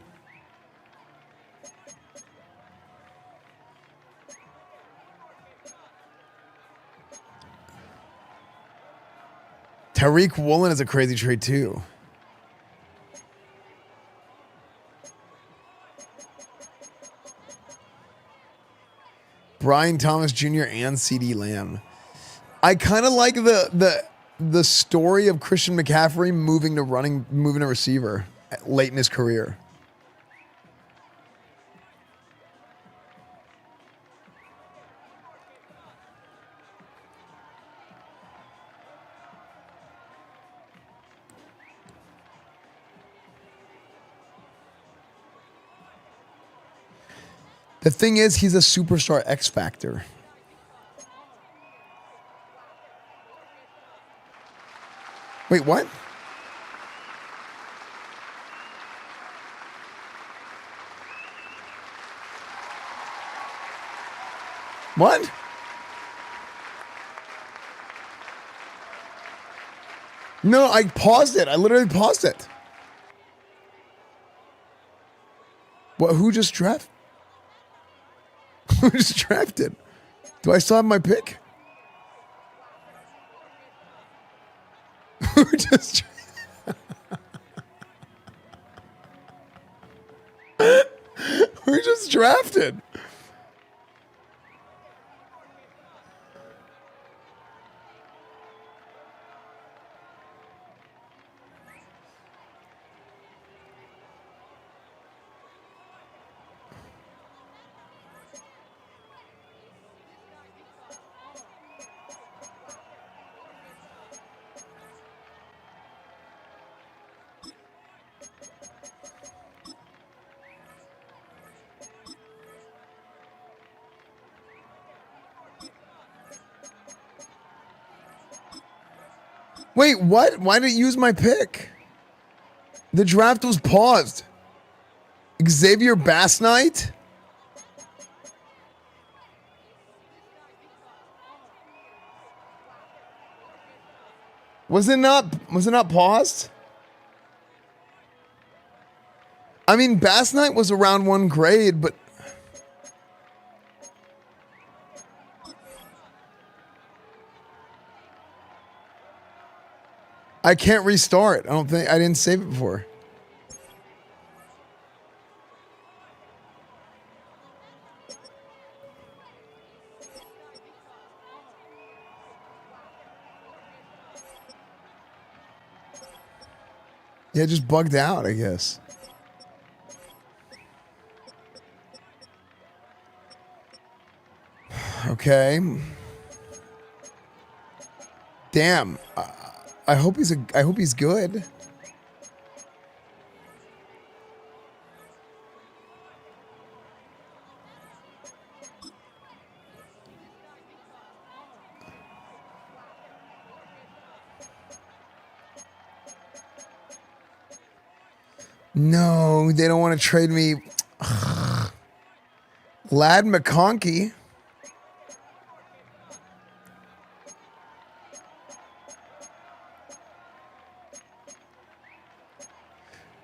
Tariq Woolen is a crazy trade too. Brian Thomas Jr. and CeeDee Lamb. I kind of like the story of Christian McCaffrey moving to receiver late in his career. The thing is, he's a superstar X Factor. Wait, what? What? No, I paused it. I literally paused it. What? Who just drafted? Who just drafted? Do I still have my pick? Who just? Who just drafted? Wait, what? Why did it use my pick? The draft was paused. Xavier Bassnight? Was it not paused? I mean, Bassnight was around 1 grade, but I can't restart. I didn't save it before. Yeah, it just bugged out, I guess. Okay. Damn. I hope he's good. No, they don't want to trade me. Lad McConkey.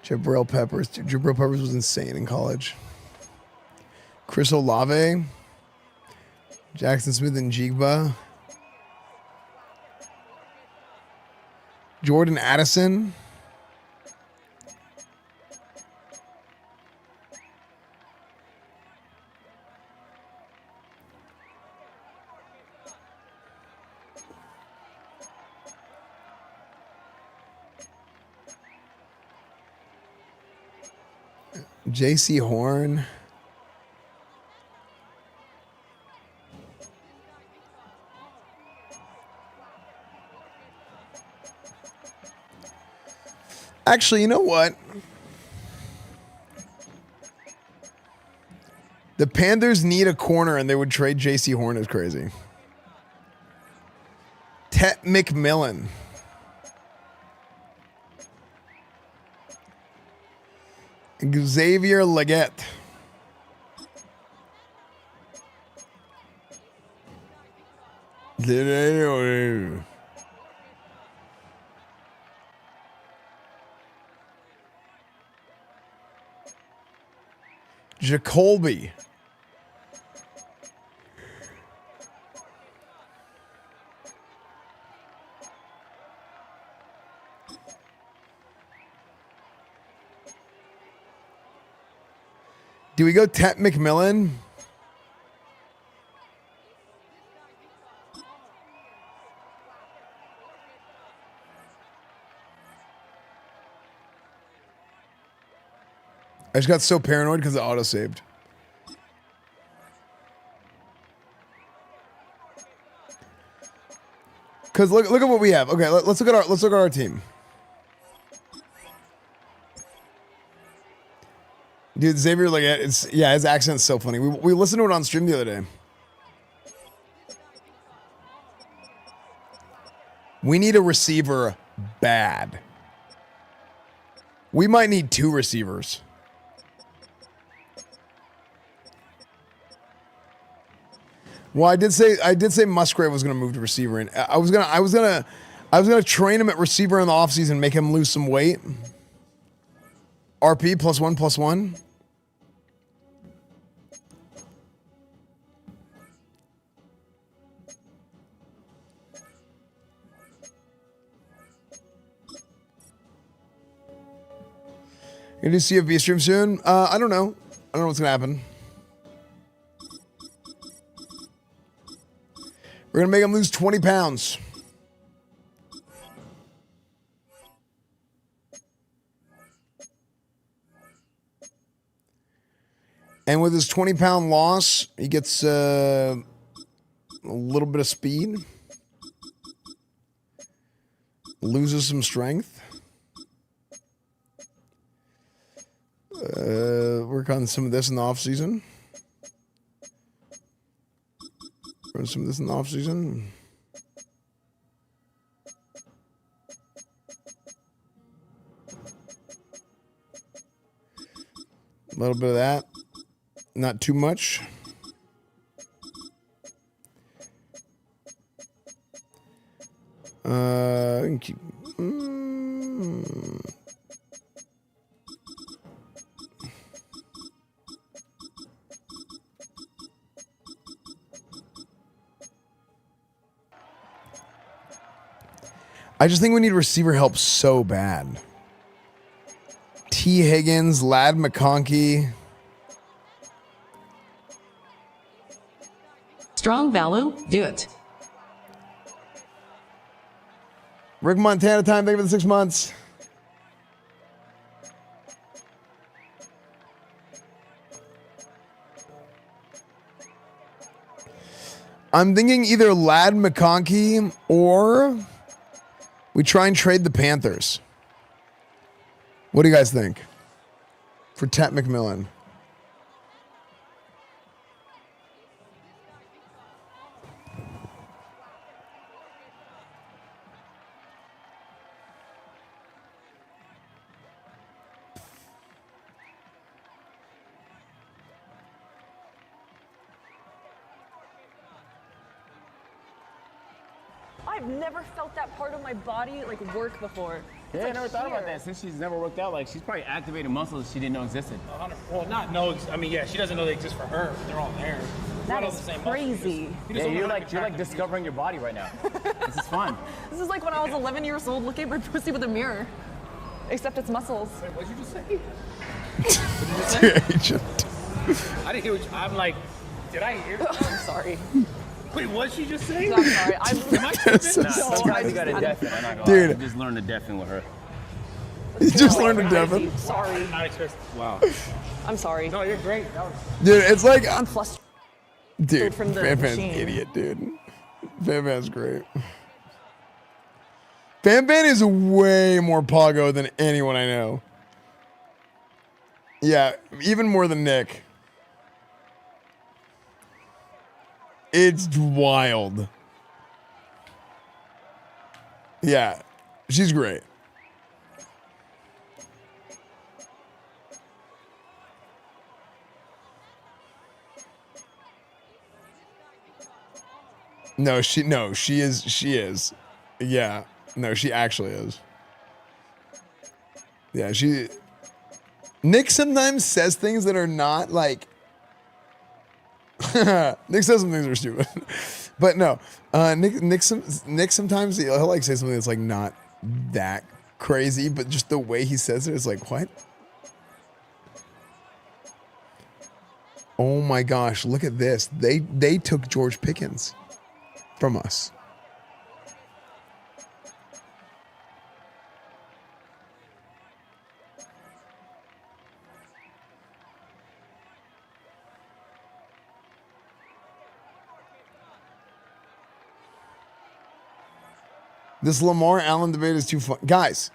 Jabril Peppers. Dude, Jabril Peppers was insane in college. Chris Olave. Jackson Smith and Jigba. Jordan Addison. J.C. Horn. Actually, you know what? The Panthers need a corner and they would trade J.C. Horn is crazy. Tet McMillan. Xavier Leggett. Jacolby. Do we go Tet McMillan? I just got so paranoid because it auto-saved. Because look at what we have. Okay, let's look at our team. Dude, Xavier, like, his accent's so funny. We listened to it on stream the other day. We need a receiver bad. We might need 2 receivers. Well, I did say Musgrave was going to move to receiver, and I was gonna train him at receiver in the offseason, make him lose some weight. RP +1/+1. Gonna do CFB stream soon? I don't know. I don't know what's gonna happen. We're gonna make him lose 20 pounds. And with his 20-pound loss, he gets a little bit of speed. Loses some strength. Work on some of this in the off season. Some of this in the off season. A little bit of that. Not too much. Keep, I just think we need receiver help so bad. T. Higgins, Ladd McConkey. Strong value, do it. Rick Montana time, thank you for the 6 months. I'm thinking either Ladd McConkey or we try and trade the Panthers. What do you guys think? For Tet McMillan. I've never felt that part of my body like work before. Yeah, I never thought about that. Since she's never worked out, like she's probably activated muscles she didn't know existed. Well, not know. I mean, yeah, she doesn't know they exist for her. They're all there. That is crazy. Yeah, you're like discovering your body right now. This is fun. This is like when I was 11 years old looking at my pussy with a mirror. Except it's muscles. Wait, what did you just say? What did you say? I didn't hear what I'm like, did I hear? I'm sorry. Wait, what did you just say? I'm sorry. Am I tripping? Sometimes you gotta deafen. I'm not gonna Dude. lie. I just learned to deafen with her. You just learned to deafen? Sorry. Wow. I'm sorry. No, you're great. Dude, it's like... I'm flustered. Dude, from the Fanfan's machine. an idiot, dude. Fanfan's great. Fanfan is way more Pogo than anyone I know. Yeah, even more than Nick. It's wild. Yeah, she's great. She is. Yeah. No, she actually is. Yeah, Nick sometimes says things that are not like Nick says some things that are stupid. But no. Nick sometimes he'll like say something that's like not that crazy, but just the way he says it is like, what? Oh my gosh, look at this. They took George Pickens from us. This Lamar Allen debate is too fun. Guys,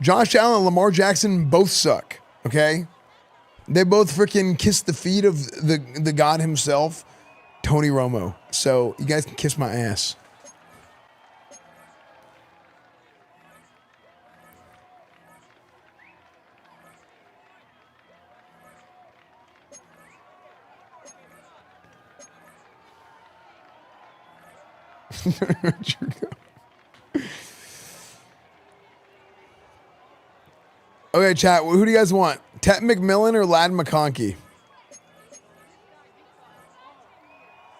Josh Allen and Lamar Jackson both suck, okay? They both freaking kissed the feet of the God himself, Tony Romo. So you guys can kiss my ass. Okay, chat. Who do you guys want? Tet McMillan or Lad McConkey?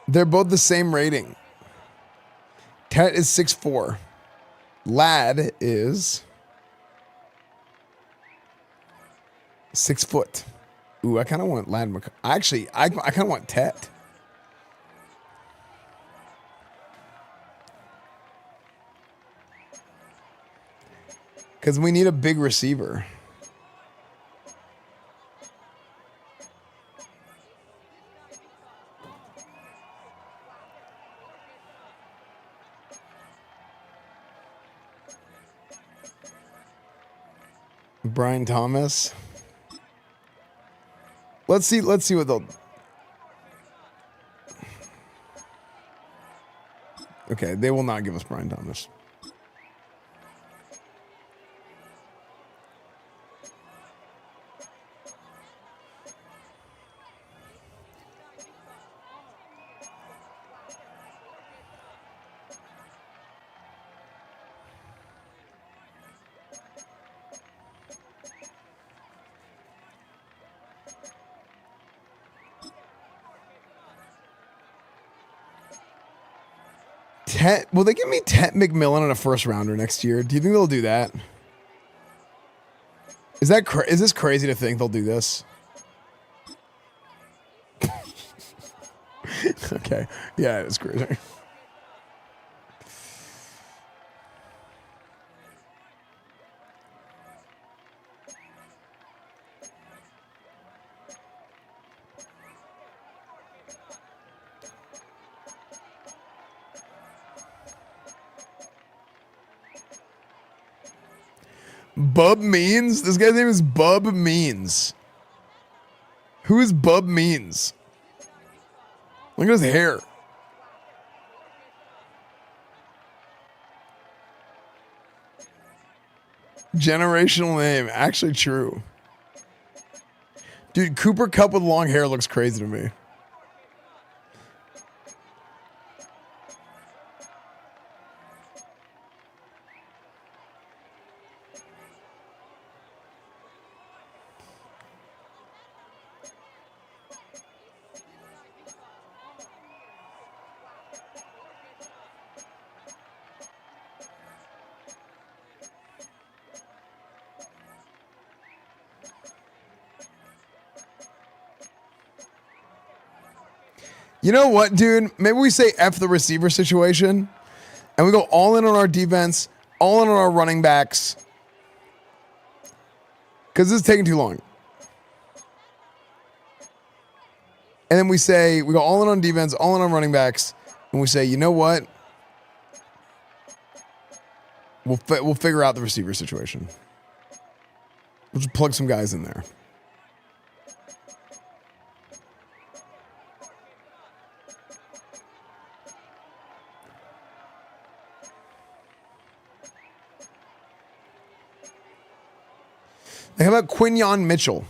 They're both the same rating. Tet is 6'4". Lad is 6 foot. Ooh, I kind of want Lad McConkey. Actually, I kind of want Tet. Because we need a big receiver. Brian Thomas. Let's see what they'll. Okay, they will not give us Brian Thomas. Will they give me Tet McMillan on a first rounder next year? Do you think they'll do that? Is this crazy to think they'll do this? Okay. Yeah, it's crazy. Bub Means? This guy's name is Bub Means. Who is Bub Means? Look at his hair. Generational name. Actually true. Dude, Cooper Kupp with long hair looks crazy to me. You know what, dude? Maybe we say F the receiver situation and we go all in on our defense, all in on our running backs. Because this is taking too long. And then we go all in on defense, all in on running backs, and we say, you know what? We'll figure out the receiver situation. We'll just plug some guys in there. How about Quinyon Mitchell?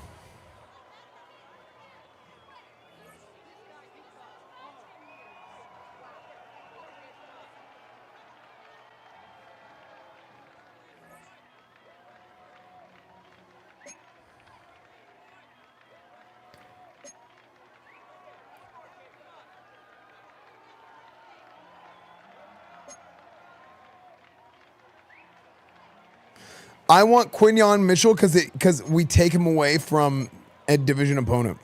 I want Quinyon Mitchell because we take him away from at division opponent.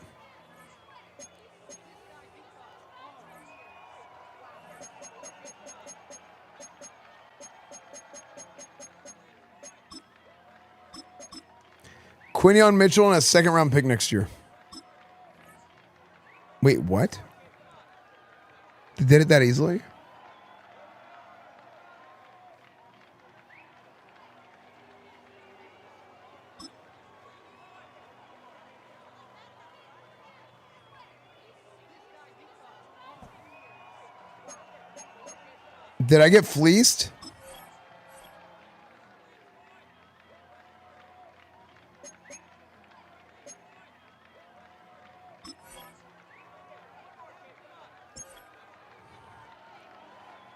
Quinion Mitchell and a second-round pick next year. Wait, what? They did it that easily? Did I get fleeced?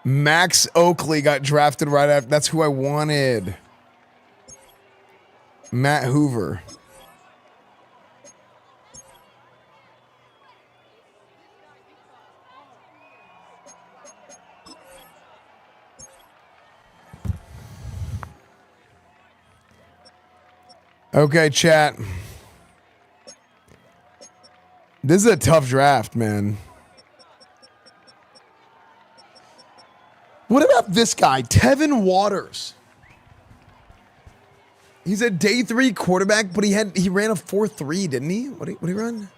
Max Oakley got drafted right after. That's who I wanted. Matt Hoover. Okay, chat. This is a tough draft, man. What about this guy, Tevin Waters? He's a day 3 quarterback, but he ran a 4.3, didn't he? What did he run?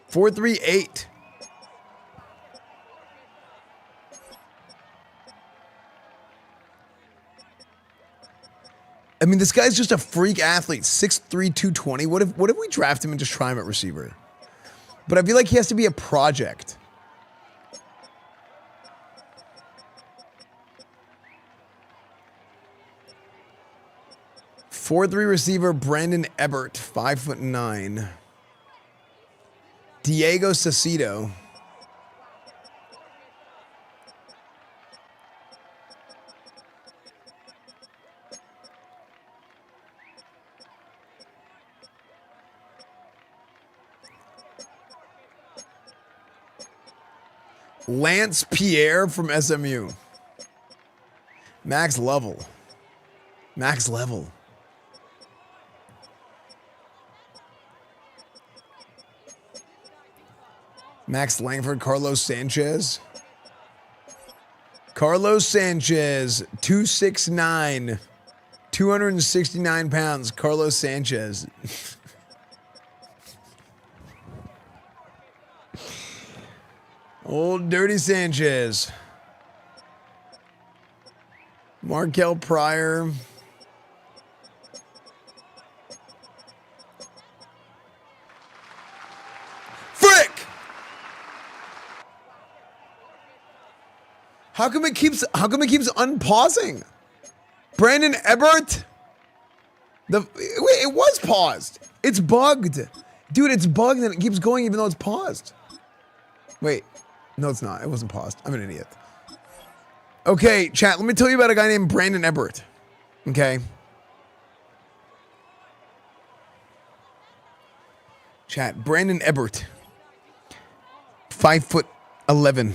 4.38. I mean, this guy's just a freak athlete, 6'3", 220. What if we draft him and just try him at receiver? But I feel like he has to be a project. .43 receiver Brandon Ebert, 5'9". Diego Sacido. Lance Pierre from SMU. Max Level. Max Level. Max Langford, Carlos Sanchez. Carlos Sanchez, 269, 269 pounds. Carlos Sanchez. Old Dirty Sanchez. Markel Pryor. Frick! How come it keeps unpausing? Brandon Ebert? Wait, it was paused. It's bugged. Dude, it's bugged and it keeps going even though it's paused. Wait. No, it's not. It wasn't paused. I'm an idiot. Okay, chat, let me tell you about a guy named Brandon Ebert. Okay. Chat, Brandon Ebert. 5'11".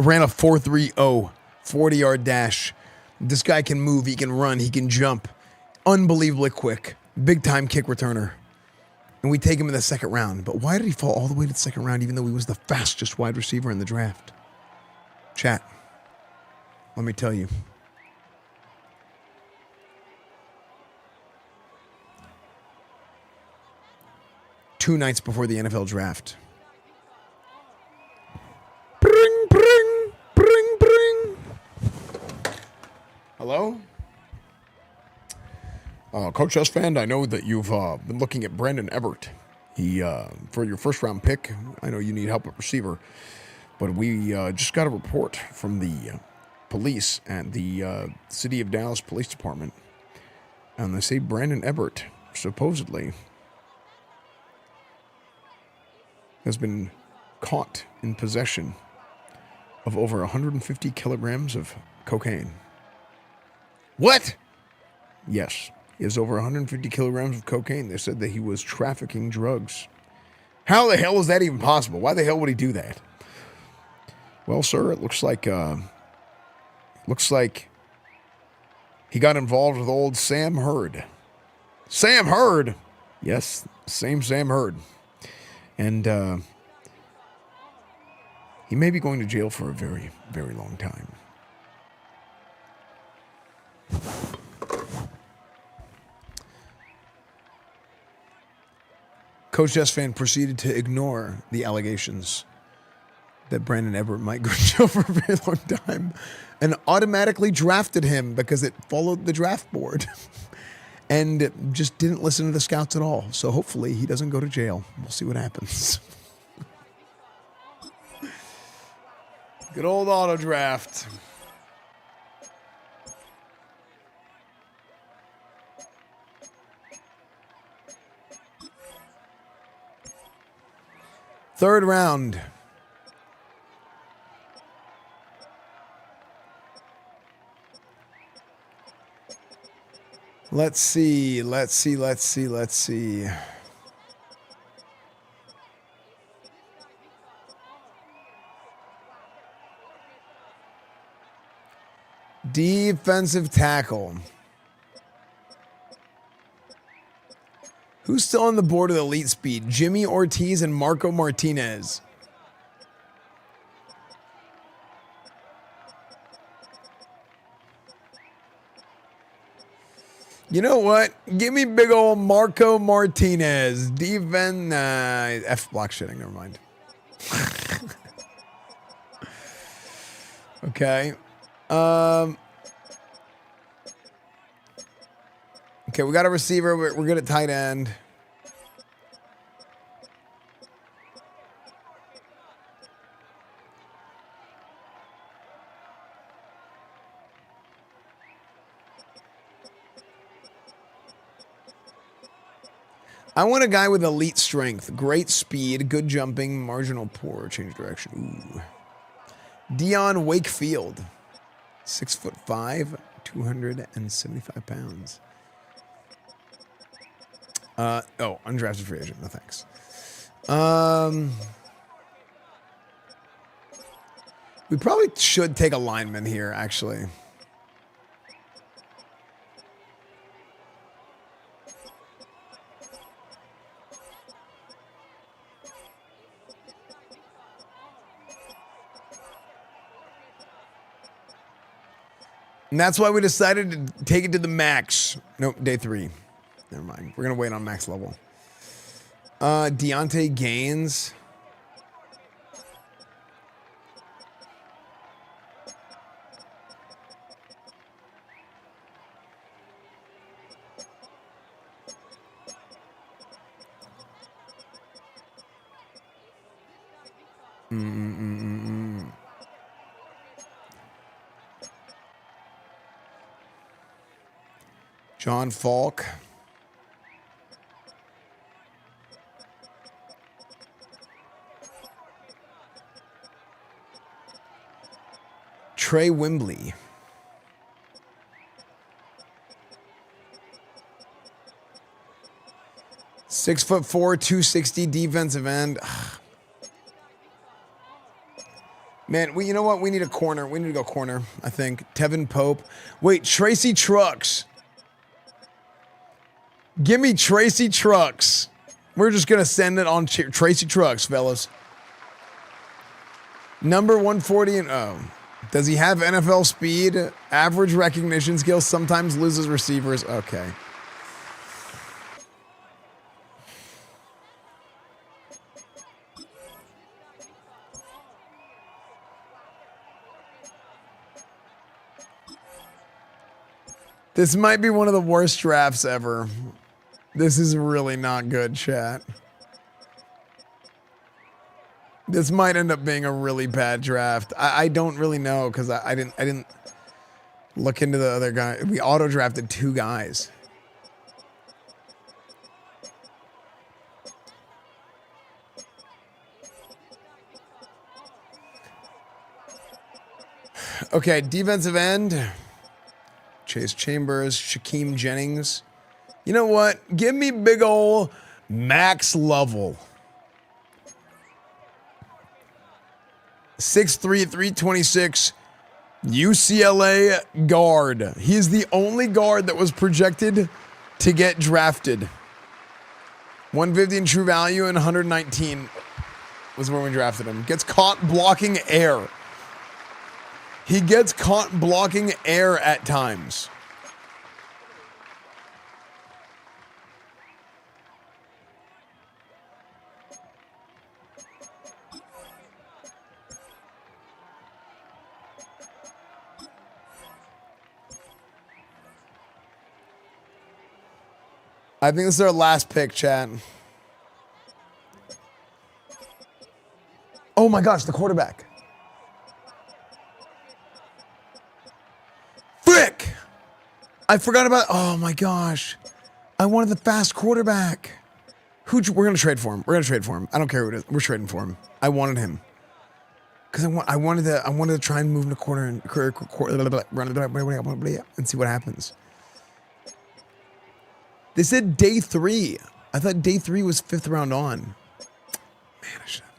Ran a 4.30, 40-yard dash. This guy can move, he can run, he can jump. Unbelievably quick. Big-time kick returner. And we take him in the second round. But why did he fall all the way to the second round even though he was the fastest wide receiver in the draft? Chat, let me tell you. Two nights before the NFL draft. Bring, bring, bring, bring. Hello? Coach Esfand, I know that you've been looking at Brandon Ebert. He, for your first round pick, I know you need help at receiver, but we just got a report from the police at the City of Dallas Police Department, and they say Brandon Ebert supposedly has been caught in possession of over 150 kilograms of cocaine. What? Yes. He has over 150 kilograms of cocaine. They said that he was trafficking drugs. How the hell is that even possible? Why the hell would he do that? Well, sir, it looks like he got involved with old Sam Hurd. Sam Hurd? Yes, same Sam Hurd. And he may be going to jail for a very, very long time. Coach Esfand proceeded to ignore the allegations that Brandon Everett might go to jail for a very long time and automatically drafted him because it followed the draft board and just didn't listen to the scouts at all. So hopefully he doesn't go to jail. We'll see what happens. Good old auto draft. Third round. Let's see. Defensive tackle. Who's still on the board of elite speed? Jimmy Ortiz and Marco Martinez. You know what? Give me big old Marco Martinez. F block shitting, never mind. Okay. Okay, we got a receiver. We're good at tight end. I want a guy with elite strength, great speed, good jumping, marginal poor, change direction. Ooh. Dion Wakefield, 6'5", 275 pounds. Undrafted free agent. No thanks. We probably should take a lineman here, actually. And that's why we decided to take it to the max. Nope, day 3. Never mind. We're going to wait on max level. Deontay Gaines. John Falk. Trey Wembley. Six 6'4", 260 defensive end. Man, you know what? We need a corner. We need to go corner, I think. Tevin Pope. Wait, Tracy Trucks. Give me Tracy Trucks. We're just going to send it on Tracy Trucks, fellas. Number 140 and does he have NFL speed? Average recognition skills, sometimes loses receivers. Okay. This might be one of the worst drafts ever. This is really not good, chat. This might end up being a really bad draft. I don't really know because I didn't look into the other guy. We auto drafted 2 guys. Okay, defensive end. Chase Chambers, Shaquem Jennings. You know what? Give me big ol' Max Lovell. 6'3", 326, UCLA guard. He's the only guard that was projected to get drafted. 150 in true value and 119 was when we drafted him. Gets caught blocking air. He gets caught blocking air at times. I think this is our last pick, chat. Oh my gosh, the quarterback. Frick! I forgot about, oh my gosh. I wanted the fast quarterback. We're going to trade for him. We're going to trade for him. I don't care who it is. We're trading for him. I wanted him. Because I wanted to try and move in the corner and and see what happens. They said day 3. I thought day 3 was 5th round on. Man, I should have.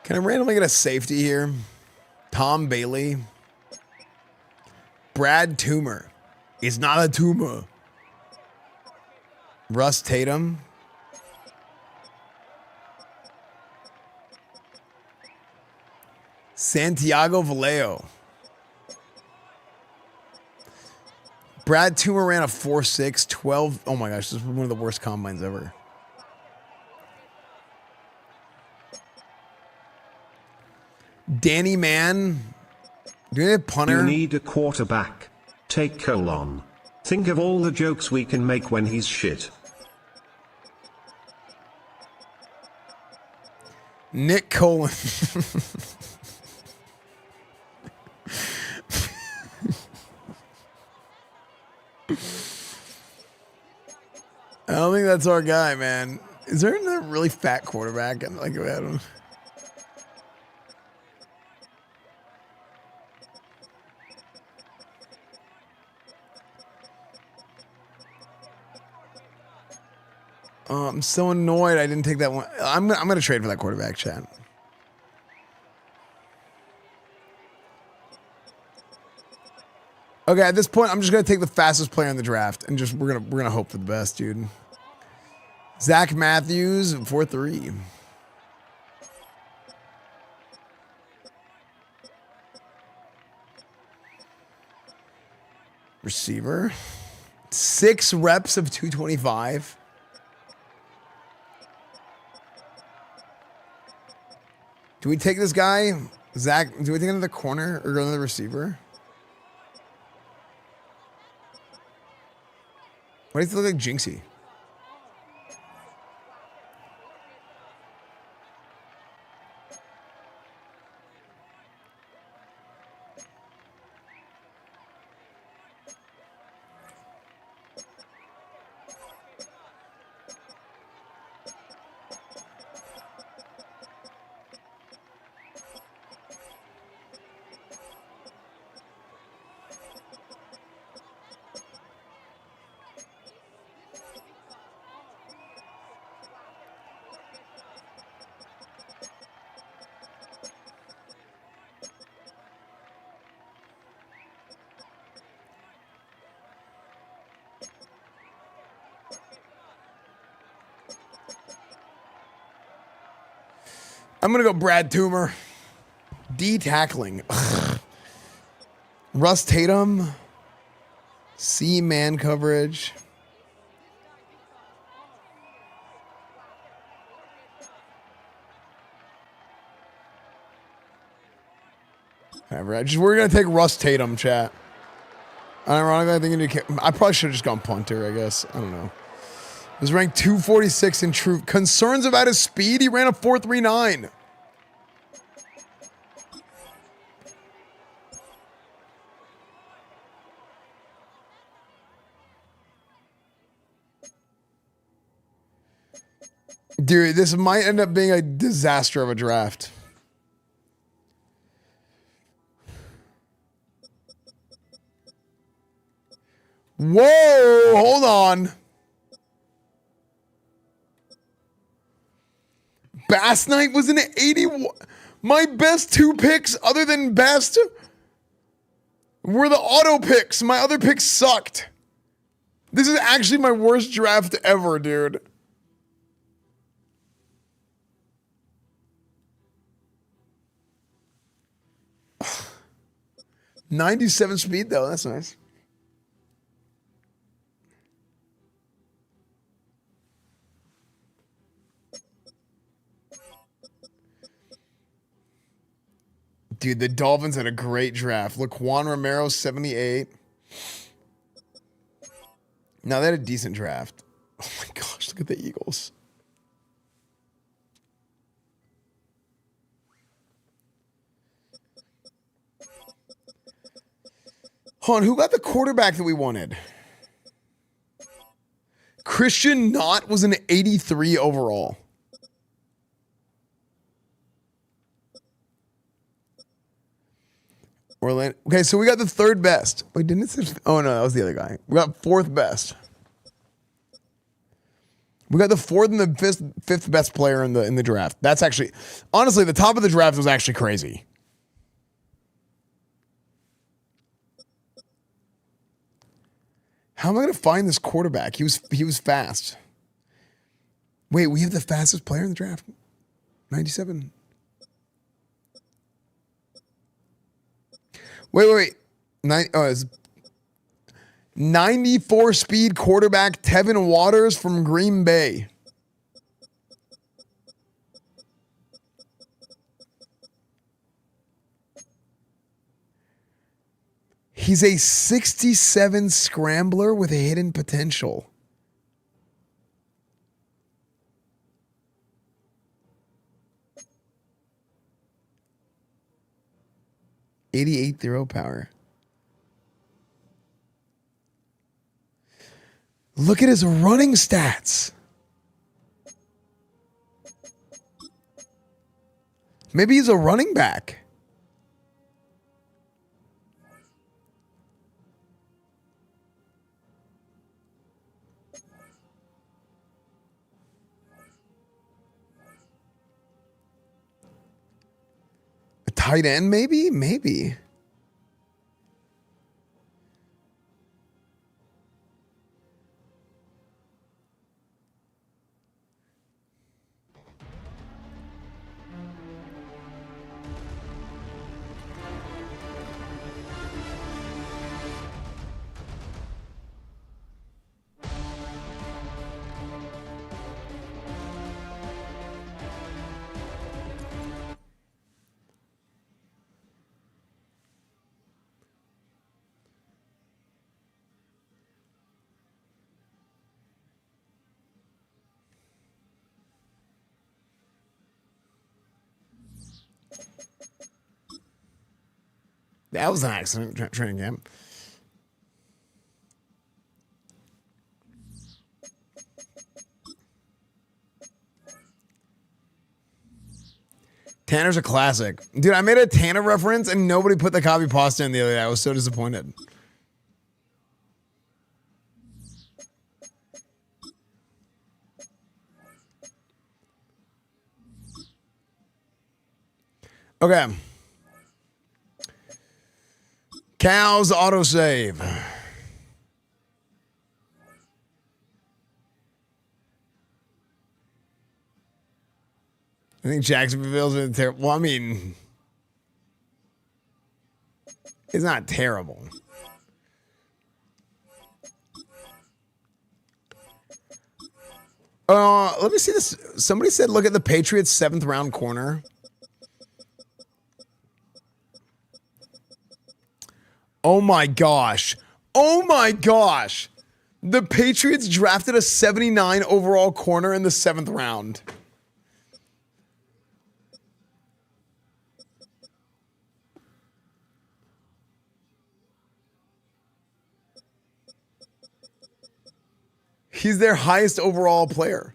Can I randomly get a safety here? Tom Bailey. Brad Toomer. He's not a tumor. Russ Tatum. Santiago Vallejo. Brad Toomer ran a 4.6, 12. Oh my gosh, this is one of the worst combines ever. Danny Mann. Do you need a punter? You need a quarterback. Take colon. Think of all the jokes we can make when he's shit. Nick Colon. I don't think that's our guy, man. Is there a really fat quarterback? Like, I don't. I'm so annoyed I didn't take that one. I'm gonna trade for that quarterback, chat. Okay, at this point, I'm just gonna take the fastest player in the draft and just we're gonna hope for the best, dude. Zach Matthews, 4-3. Receiver. 6 reps of 225. Do we take this guy? Zach, do we take another corner or go another receiver? Why does he look like Jinxie? I'm going to go Brad Toomer. D tackling. Ugh. Russ Tatum. C man coverage. Whatever. We're going to take Russ Tatum, chat. Unironically, I probably should have just gone punter, I guess. I don't know. He was ranked 246 in true. Concerns about his speed? He ran a 4.39. Dude, this might end up being a disaster of a draft. Whoa, hold on. Bass Knight was an 81. My best 2 picks, other than best, were the auto picks. My other picks sucked. This is actually my worst draft ever, dude. .97 speed though, that's nice. Dude, the Dolphins had a great draft. Look, Juan Romero, 78. Now they had a decent draft. Oh my gosh, look at the Eagles. Hold on, who got the quarterback that we wanted? Christian Knott was an 83 overall. Orlando. Okay, so we got the 3rd best. Wait, didn't it say? Oh no, that was the other guy. We got 4th best. We got the 4th and the 5th best player in the draft. That's actually, honestly, the top of the draft was actually crazy. How am I going to find this quarterback? He was fast. Wait, we have the fastest player in the draft. 97. Wait. 94 speed quarterback Tevin Waters from Green Bay. He's a 67 scrambler with a hidden potential. .88 throw power. Look at his running stats. Maybe he's a running back. A tight end, maybe? Maybe. That was an accident training camp. Tanner's a classic. Dude, I made a Tanner reference and nobody put the copy pasta in the other day. I was so disappointed. Okay. Cows autosave. I think Jacksonville's been terrible. Well, I mean, it's not terrible. Let me see this. Somebody said, look at the Patriots' 7th round corner. Oh my gosh. Oh my gosh. The Patriots drafted a 79 overall corner in the 7th round. He's their highest overall player.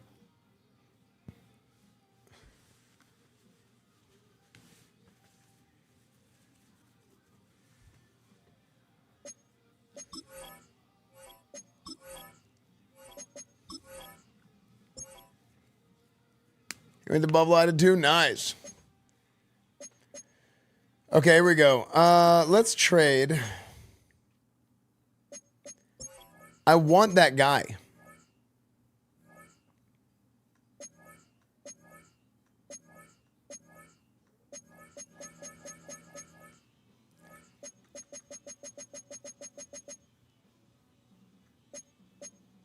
Give me the bubble attitude. Nice. Okay, here we go. Let's trade. I want that guy.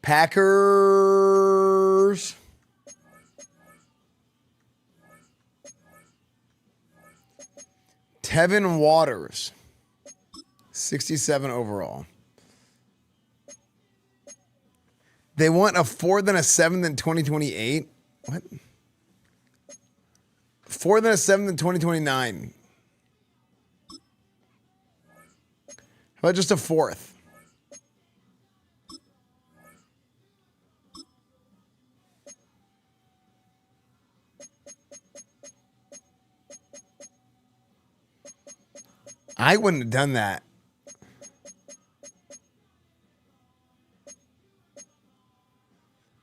Packers. Tevin Waters. 67 overall. They want a 4th and a 7th in 2028. What? 4th and a 7th in 2029. How about just a 4th? I wouldn't have done that.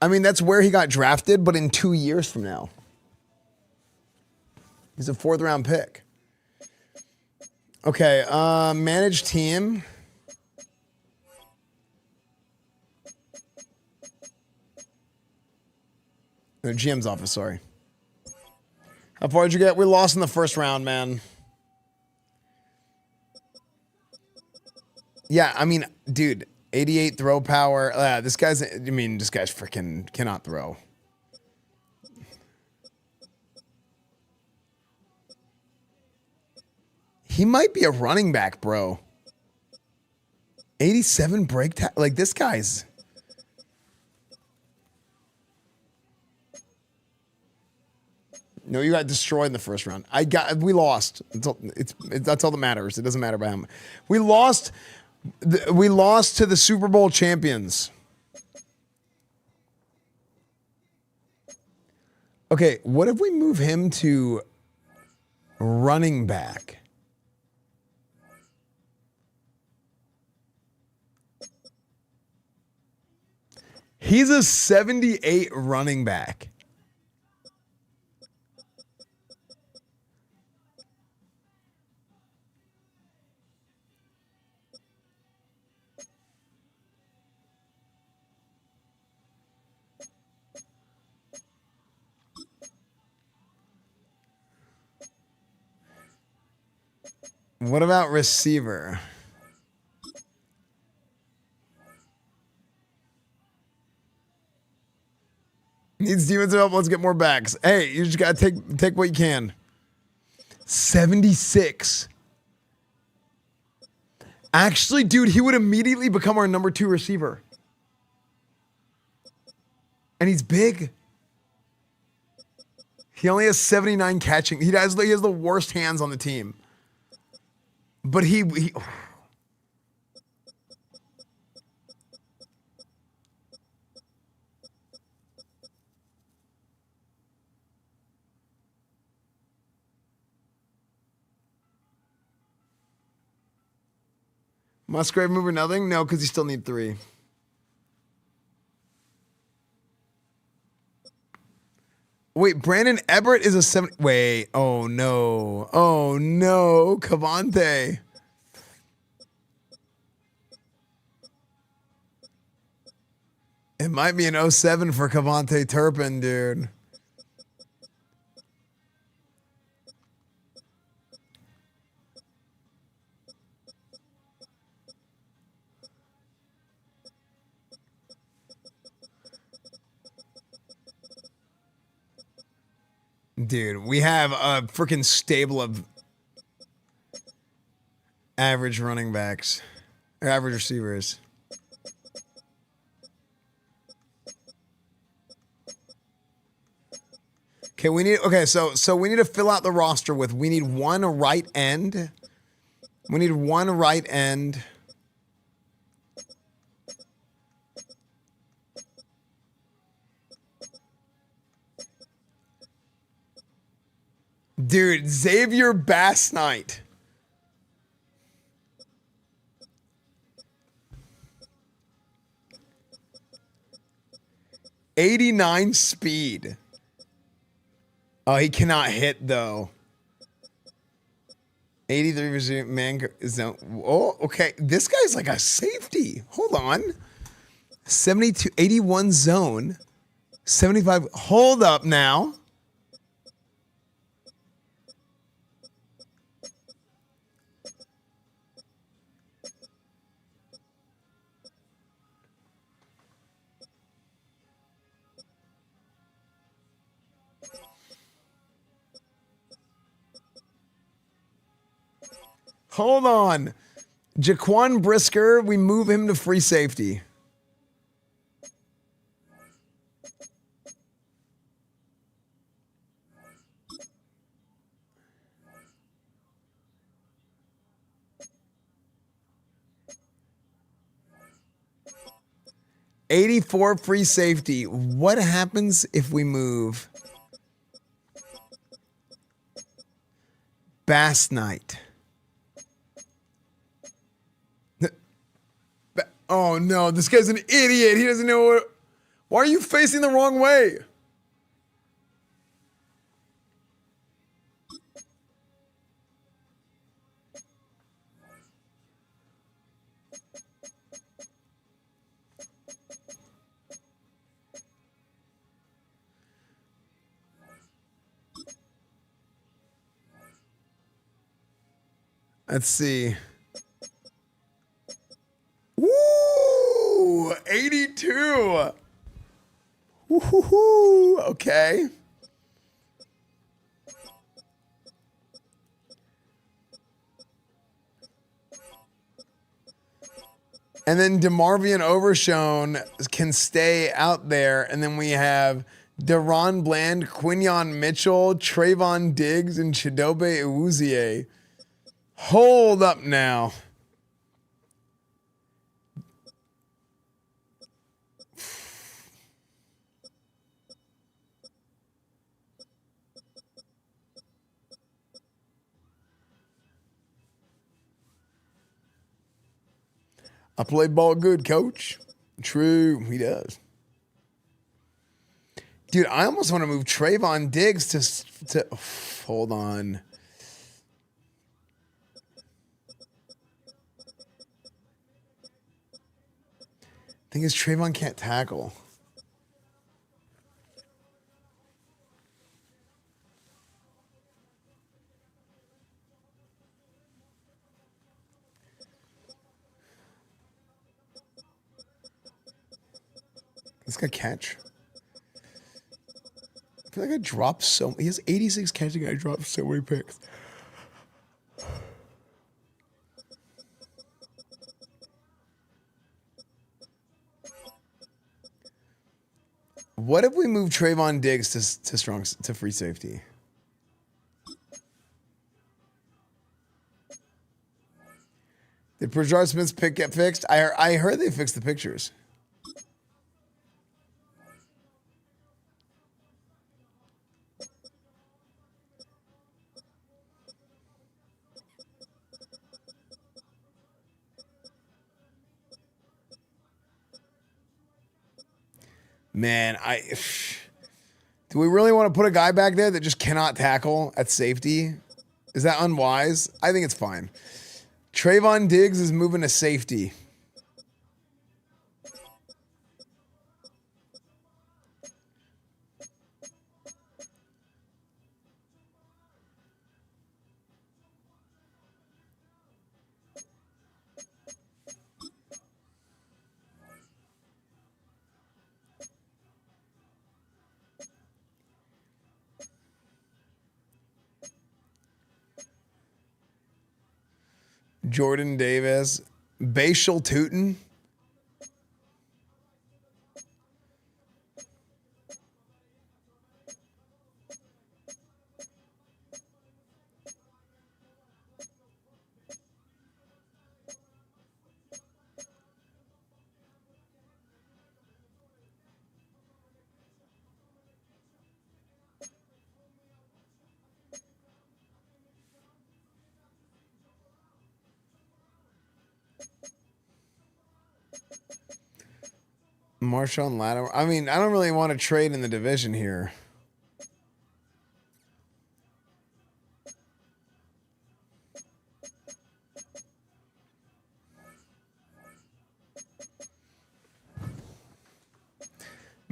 I mean, that's where he got drafted, but in 2 years from now. He's a 4th round pick. Okay, manage team. No, GM's office, sorry. How far did you get? We lost in the first round, man. Yeah, I mean, dude, 88 throw power. This guy's freaking cannot throw. He might be a running back, bro. 87 break like this guy's. No, you got destroyed in the first round. We lost. That's all that matters. It doesn't matter about him. We lost to the Super Bowl champions. Okay, what if we move him to running back? He's a 78 running back. What about receiver? Needs defensive help. Let's get more backs. Hey, you just gotta take what you can. 76. Actually, dude, he would immediately become our number 2 receiver. And he's big. He only has 79 catching. He has the worst hands on the team. But he Musgrave mover nothing? No, because you still need 3. Wait, Brandon Everett is a 70. Wait, oh no. Oh no, Cavante. It might be an 07 for Cavante Turpin, dude. Dude, we have a freaking stable of average running backs, or average receivers. Okay, so we need to fill out the roster with, we need 1 right end. We need 1 right end. Dude, Xavier Bass Knight. '89 speed. Oh, he cannot hit though. 83% man zone. Oh, okay. This guy's like a safety. Hold on. 72, 81 zone. 75. Hold up now. Hold on. Jaquan Brisker, we move him to free safety. $84 free safety. What happens if we move Bass Knight? Oh no, this guy's an idiot. He doesn't know what. Why are you facing the wrong way? Let's see. Woo! 82. Woo-hoo-hoo. Okay. And then DeMarvion Overshone can stay out there. And then we have Deron Bland, Quinyon Mitchell, Trayvon Diggs, and Chidobe Awuzie. Hold up now. I play ball good, coach. True, he does. Dude, I almost want to move Trayvon Diggs to hold on. Thing is, Trayvon can't tackle. This guy catch. I feel like I dropped so. He has 86 catching. I dropped so many picks. What if we move Trayvon Diggs to free safety? Did Prajar Smith's pick get fixed? I heard they fixed the pictures. Man, do we really want to put a guy back there that just cannot tackle at safety? Is that unwise? I think it's fine. Trayvon Diggs is moving to safety. Jordan Davis, Bashal Tootin. Marshawn Lattimore. I mean, I don't really want to trade in the division here.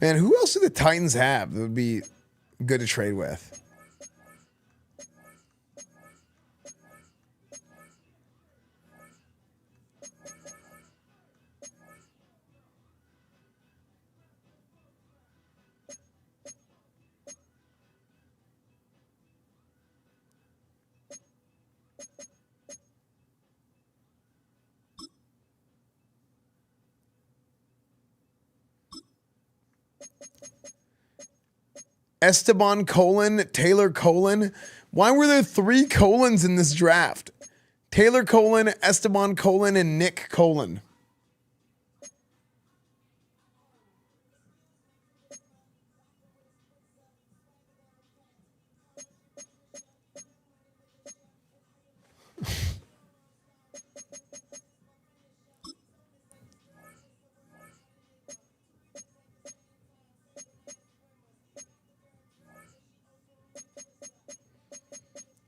Man, who else do the Titans have that would be good to trade with? Esteban : Taylor : Why were there 3 colons in this draft? Taylor : Esteban : and Nick :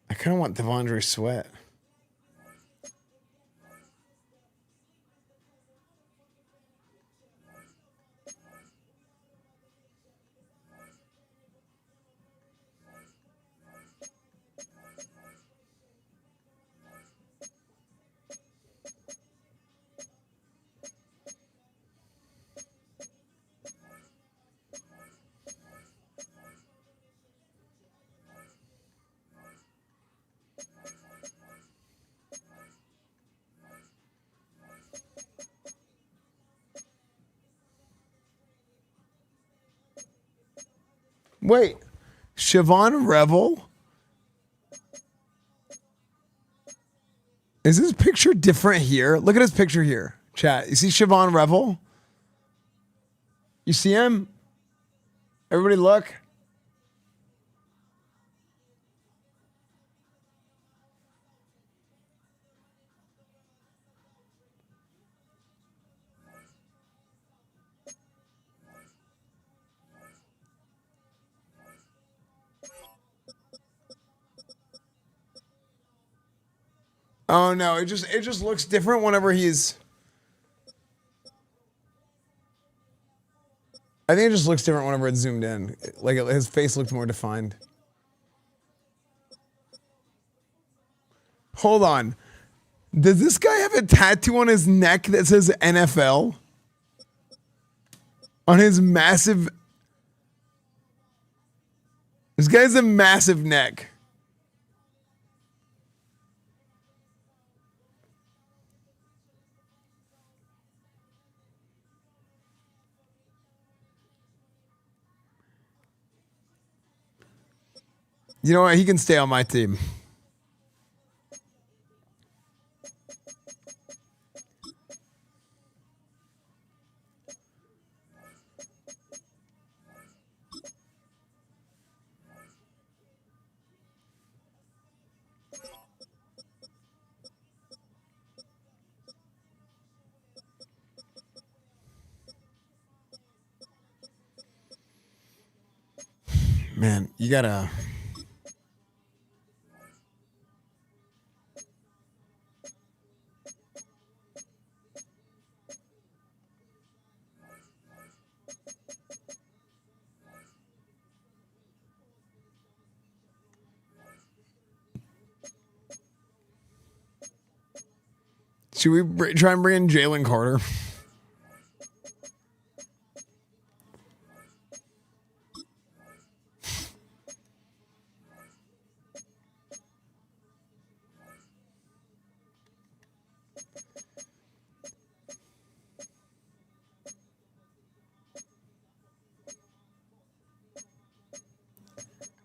I kind of want Devondre Sweat. Wait, Siobhan Revel? Is his picture different here? Look at his picture here, chat. You see Siobhan Revel? You see him? Everybody look. Oh no, it just looks different whenever he's. I think it just looks different whenever it's zoomed in. Like his face looked more defined. Hold on. Does this guy have a tattoo on his neck that says NFL? On his massive. This guy has a massive neck. You know what? He can stay on my team. Man, you gotta. Should we try and bring in Jalen Carter?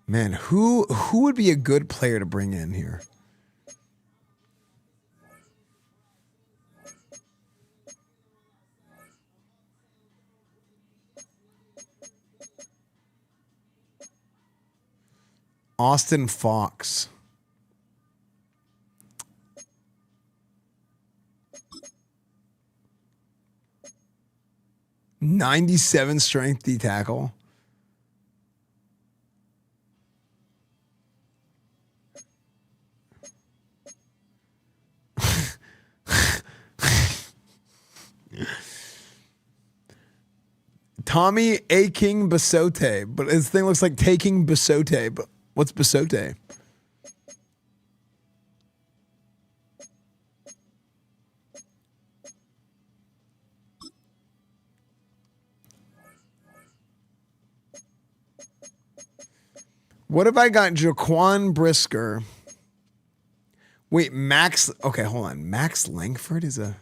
Man, who would be a good player to bring in here? Austin Fox. '97 strength D tackle. Tommy A. King Basote, but his thing looks like taking Basote. But what's Basote? What if I got Jaquan Brisker? Wait, Max. Okay, hold on. Max Langford is a.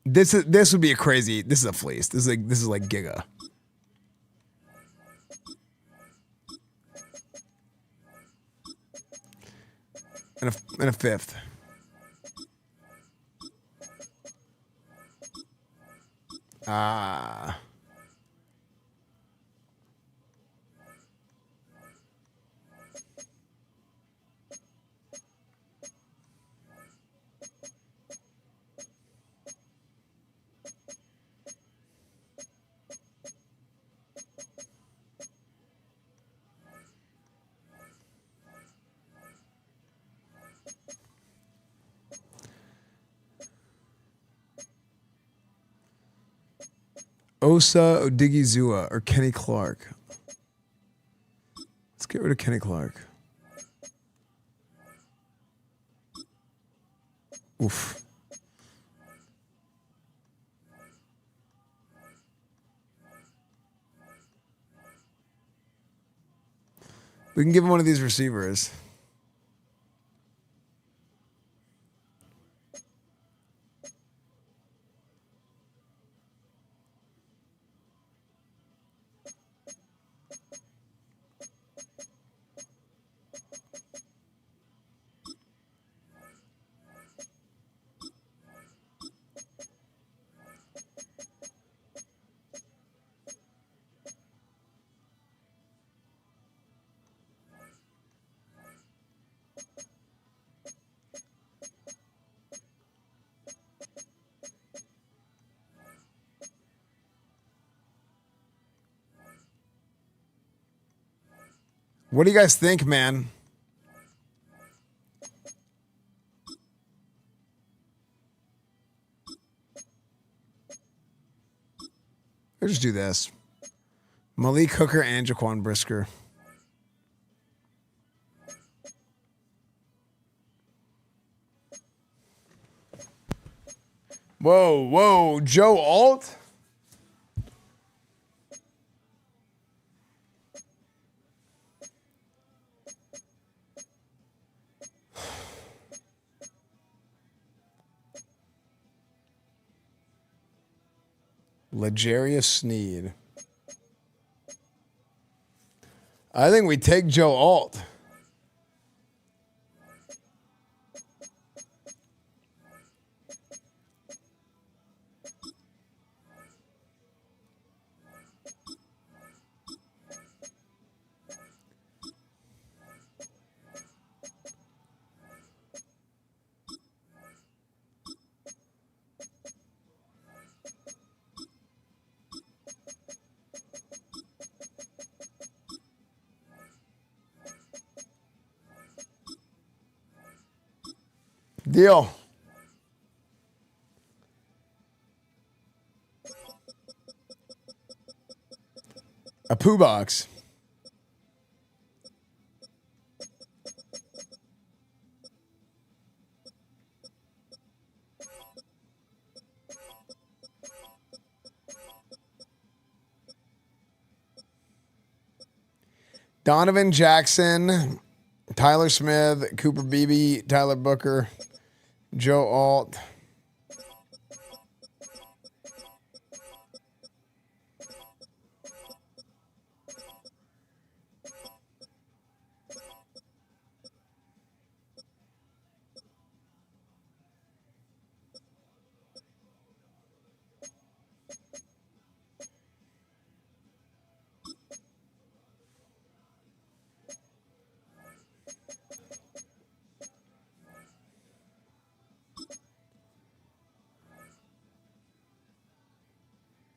This would be a crazy. This is a fleece. This is like Giga. And a fifth. Ah. Osa Odigizua or Kenny Clark. Let's get rid of Kenny Clark. Oof. We can give him one of these receivers. What do you guys think, man? Let's just do this. Malik Hooker and Jaquan Brisker. Whoa, Joe Alt? L'Jarius Sneed. I think we take Joe Alt. Deal. A poo box. Donovan Jackson, Tyler Smith, Cooper Beebe, Tyler Booker, Joe Alt.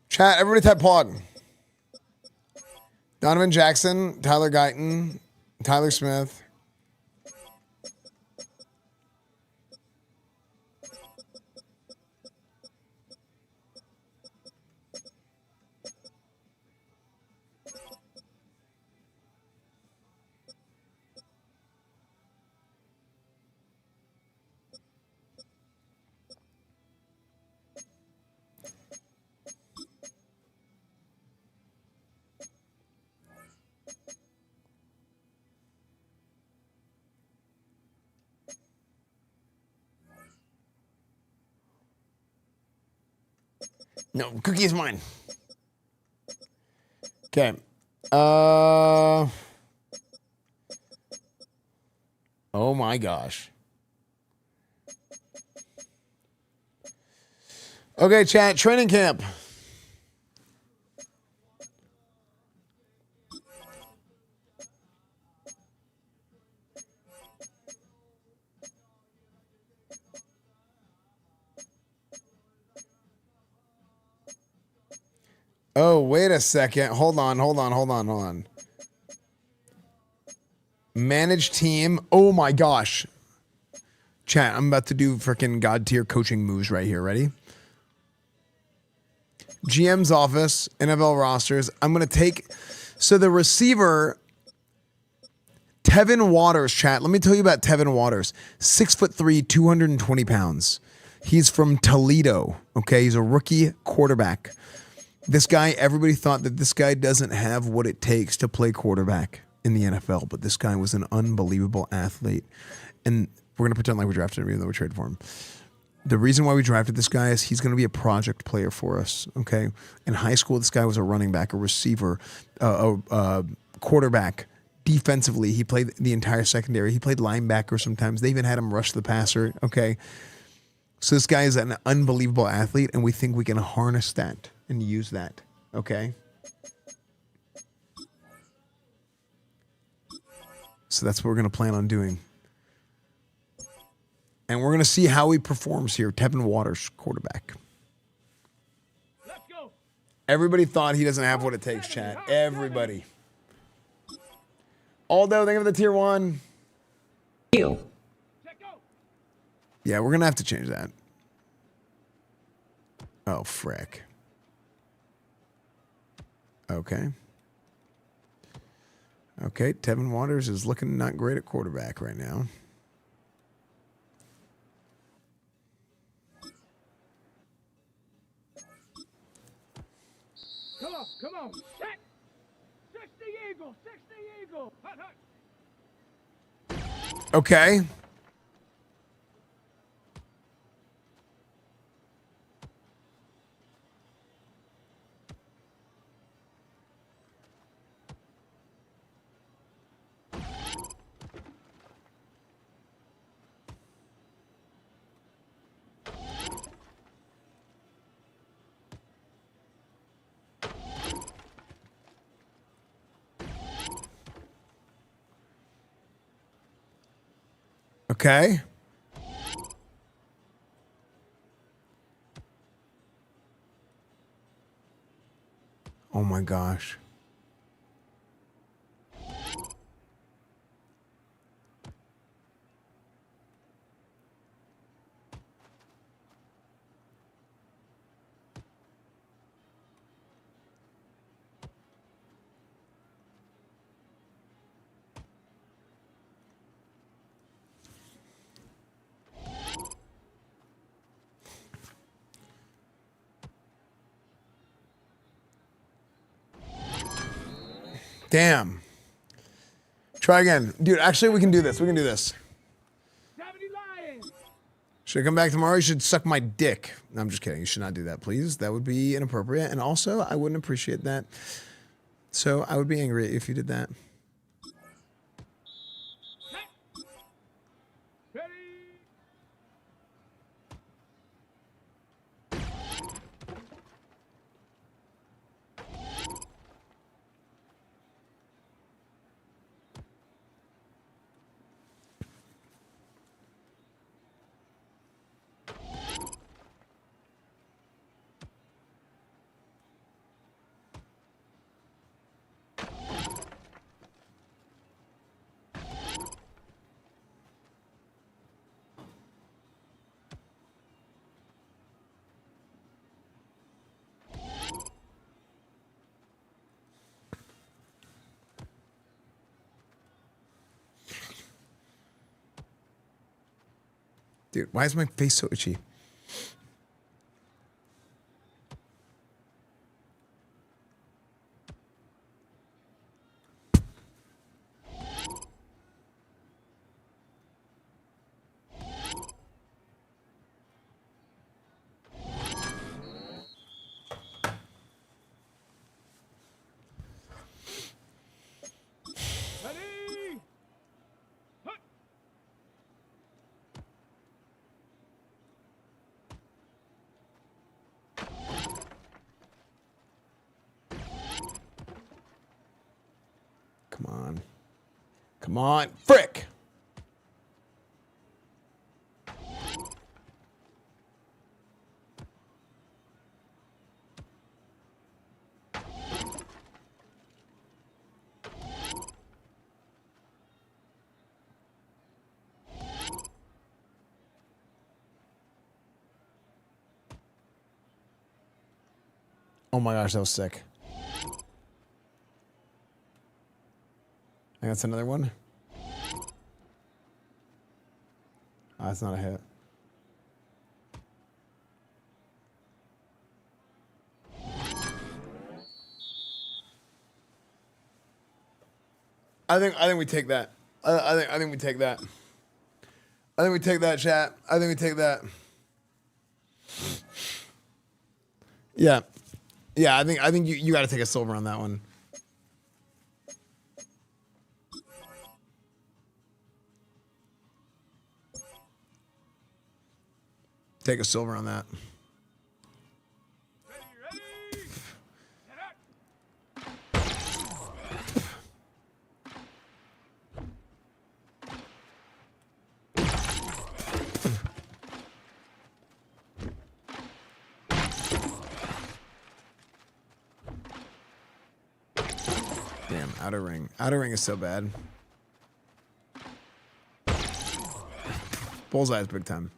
Chat, everybody type plug. Donovan Jackson, Tyler Guyton, Tyler Smith. No, cookie is mine. Okay. Oh my gosh. Okay, chat. Training camp. Oh, wait a second. Hold on. Manage team. Oh my gosh. Chat, I'm about to do freaking god tier coaching moves right here. Ready? GM's office, NFL rosters. I'm going to take, so the receiver, Tevin Waters, chat. Let me tell you about Tevin Waters. 6'3", 220 pounds. He's from Toledo. Okay. He's a rookie quarterback. This guy, everybody thought that this guy doesn't have what it takes to play quarterback in the NFL, but this guy was an unbelievable athlete. And we're going to pretend like we drafted him even though we traded for him. The reason why we drafted this guy is he's going to be a project player for us, okay? In high school, this guy was a running back, a receiver, a quarterback. Defensively, he played the entire secondary. He played linebacker sometimes. They even had him rush the passer, okay? So this guy is an unbelievable athlete, and we think we can harness that and use that, okay? So that's what we're going to plan on doing. And we're going to see how he performs here. Tevin Waters, quarterback. Let's go. Everybody thought he doesn't have what it takes, chat. Everybody. Aldo, thank you for the tier 1. You. Yeah, we're going to have to change that. Oh, frick. Okay. Okay, Tevin Waters is looking not great at quarterback right now. Come on. Set. 60 Eagle. 60 Eagle. Hut, hut. Okay. Okay. Oh my gosh. Damn. Try again. Dude, actually, we can do this. We can do this. Should I come back tomorrow? You should suck my dick. No, I'm just kidding. You should not do that, please. That would be inappropriate. And also, I wouldn't appreciate that. So I would be angry if you did that. Dude, why is my face so itchy? Come on, frick. Oh my gosh, that was sick. I think that's another one. Oh, that's not a hit. I think we take that. I think we take that. I think we take that, chat. I think we take that. Yeah. Yeah, I think you got to take a silver on that one. Take a silver on that. Damn, outer ring. Outer ring is so bad. Bullseye is big time.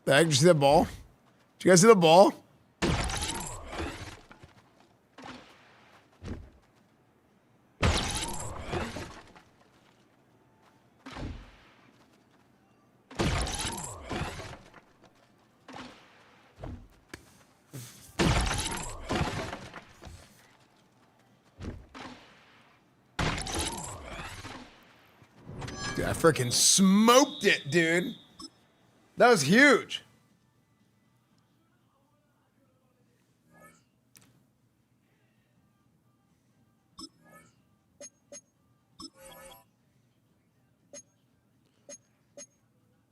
Did you see that ball? Did you guys see the ball? Dude, I freaking smoked it, dude. That was huge.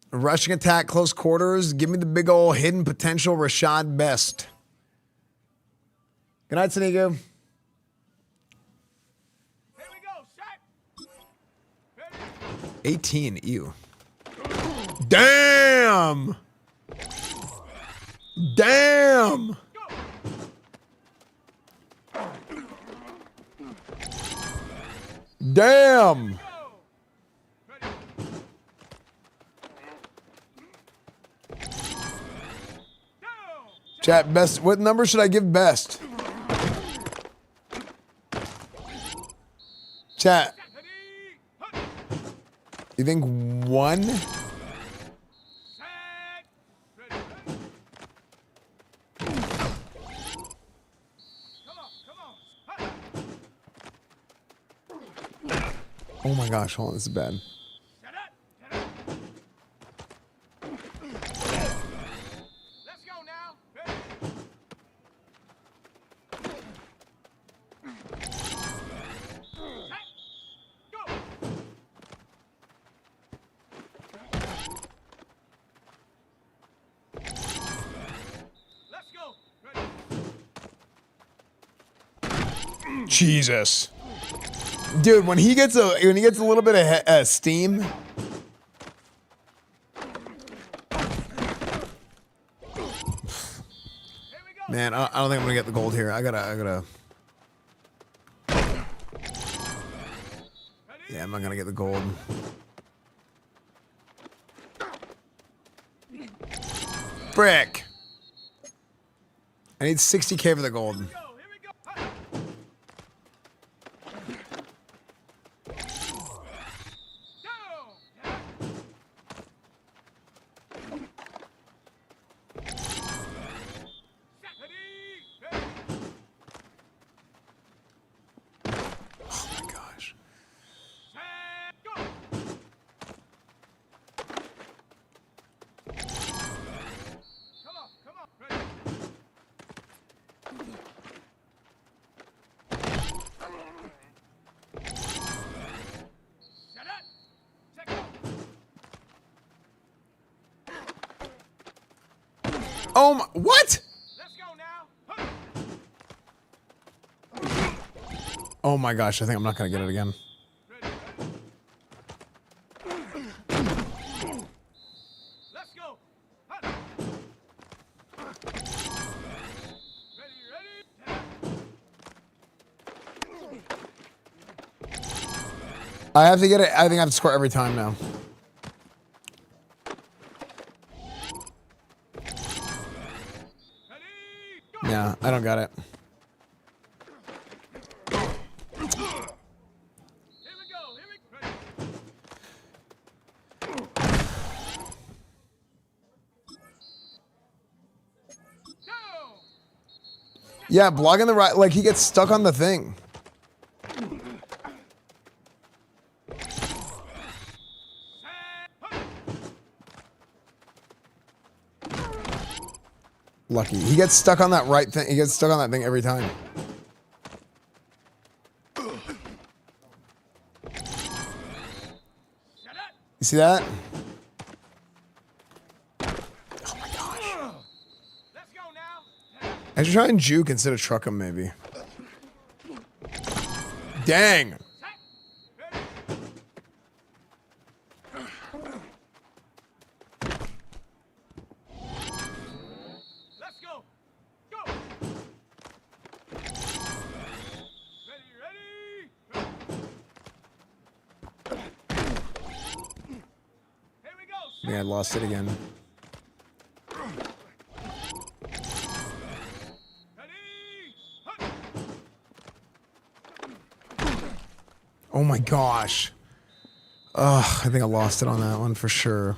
Rushing attack, close quarters. Give me the big old hidden potential Rashad Best. Good night, Sanigo. 18, ew. Damn! Damn! Damn! Chat, best. What number should I give best? Chat. You think 1? Oh my gosh, hold on, this is bad. Jesus, dude, when he gets a little bit of steam, man, I don't think I'm gonna get the gold here. I gotta. Yeah, I'm not gonna get the gold. Frick! I need 60K for the gold. Oh my, what? Oh my gosh, I think I'm not gonna get it again. I have to get it. I think I have to score every time now. Yeah, I don't got it. Yeah, blocking the right, like he gets stuck on the thing. Lucky. He gets stuck on that right thing. He gets stuck on that thing every time. You see that? Oh my gosh. I should try and juke instead of truck him, maybe. Dang. Yeah, I lost it again. Oh my gosh. Ugh, I think I lost it on that one for sure.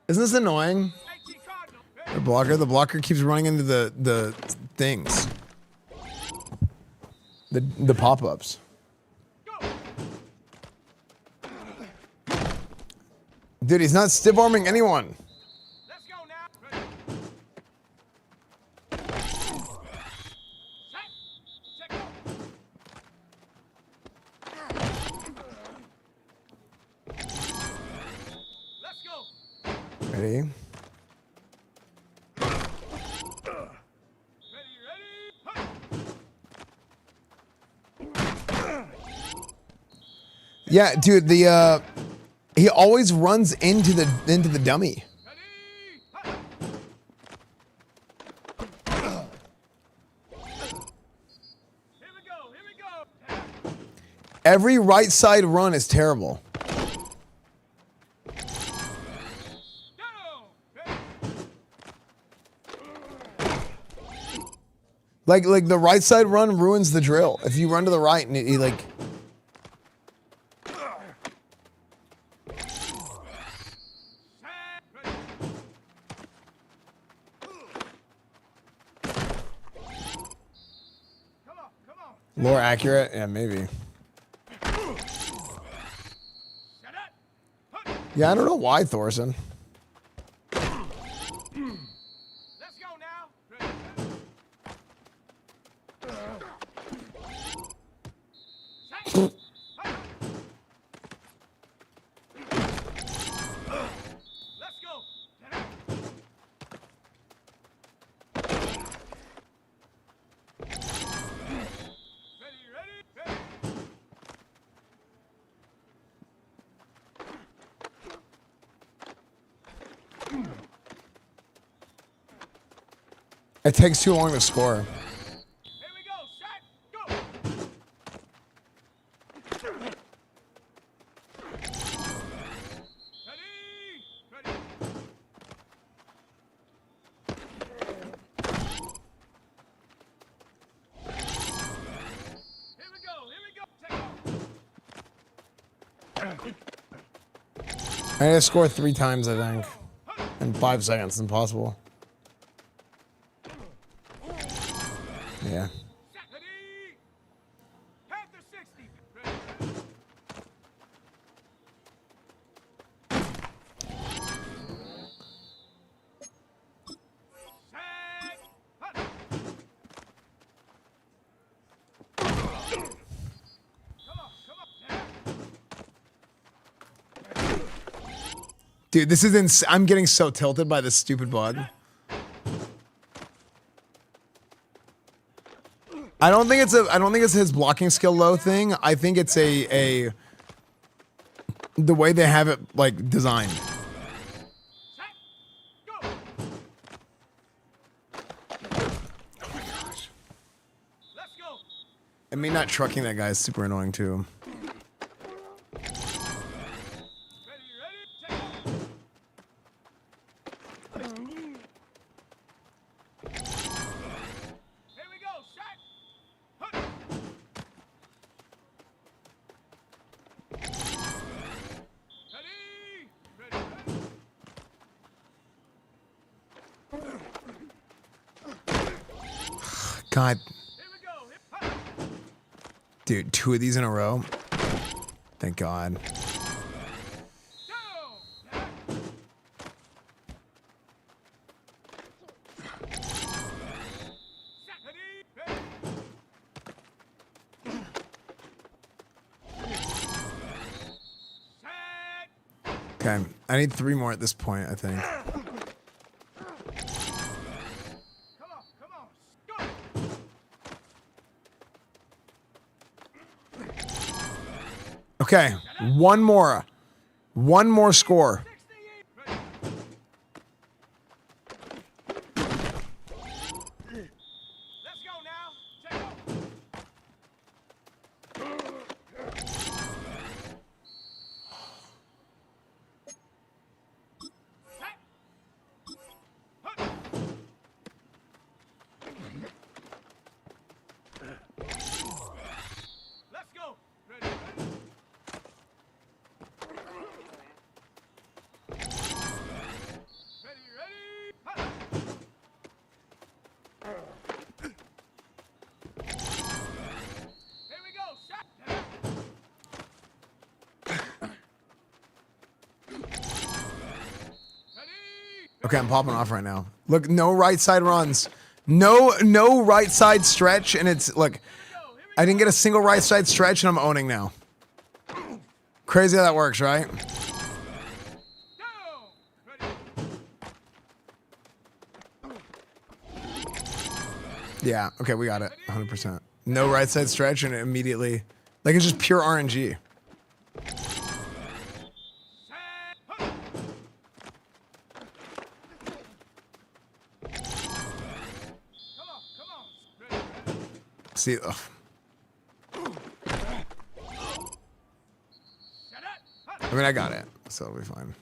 Isn't this annoying? The blocker keeps running into the things. The pop-ups. Dude, he's not stiff arming anyone. Ready? Yeah, dude, he always runs into the dummy. Every right side run is terrible. Like the right side run ruins the drill. If you run to the right and he like. More accurate? Yeah, maybe. Yeah, I don't know why, Thorson. It takes too long to score. I had to score 3 times, I think, in 5 seconds. Impossible. Yeah. Dude, this is I'm getting so tilted by this stupid bug. I don't think it's his blocking skill low thing. I think it's the way they have it like designed. I mean, not trucking that guy is super annoying too. God. Dude, 2 of these in a row. Thank God. Okay, I need 3 more at this point, I think. Okay, one more score. Okay, I'm popping off right now. Look, no right side runs. No right side stretch, and it's, look, I didn't get a single right side stretch, and I'm owning now. Crazy how that works, right? Yeah, okay, we got it, 100%. No right side stretch, and it immediately, like, it's just pure RNG. See, ugh. I mean, I got it, so it'll be fine.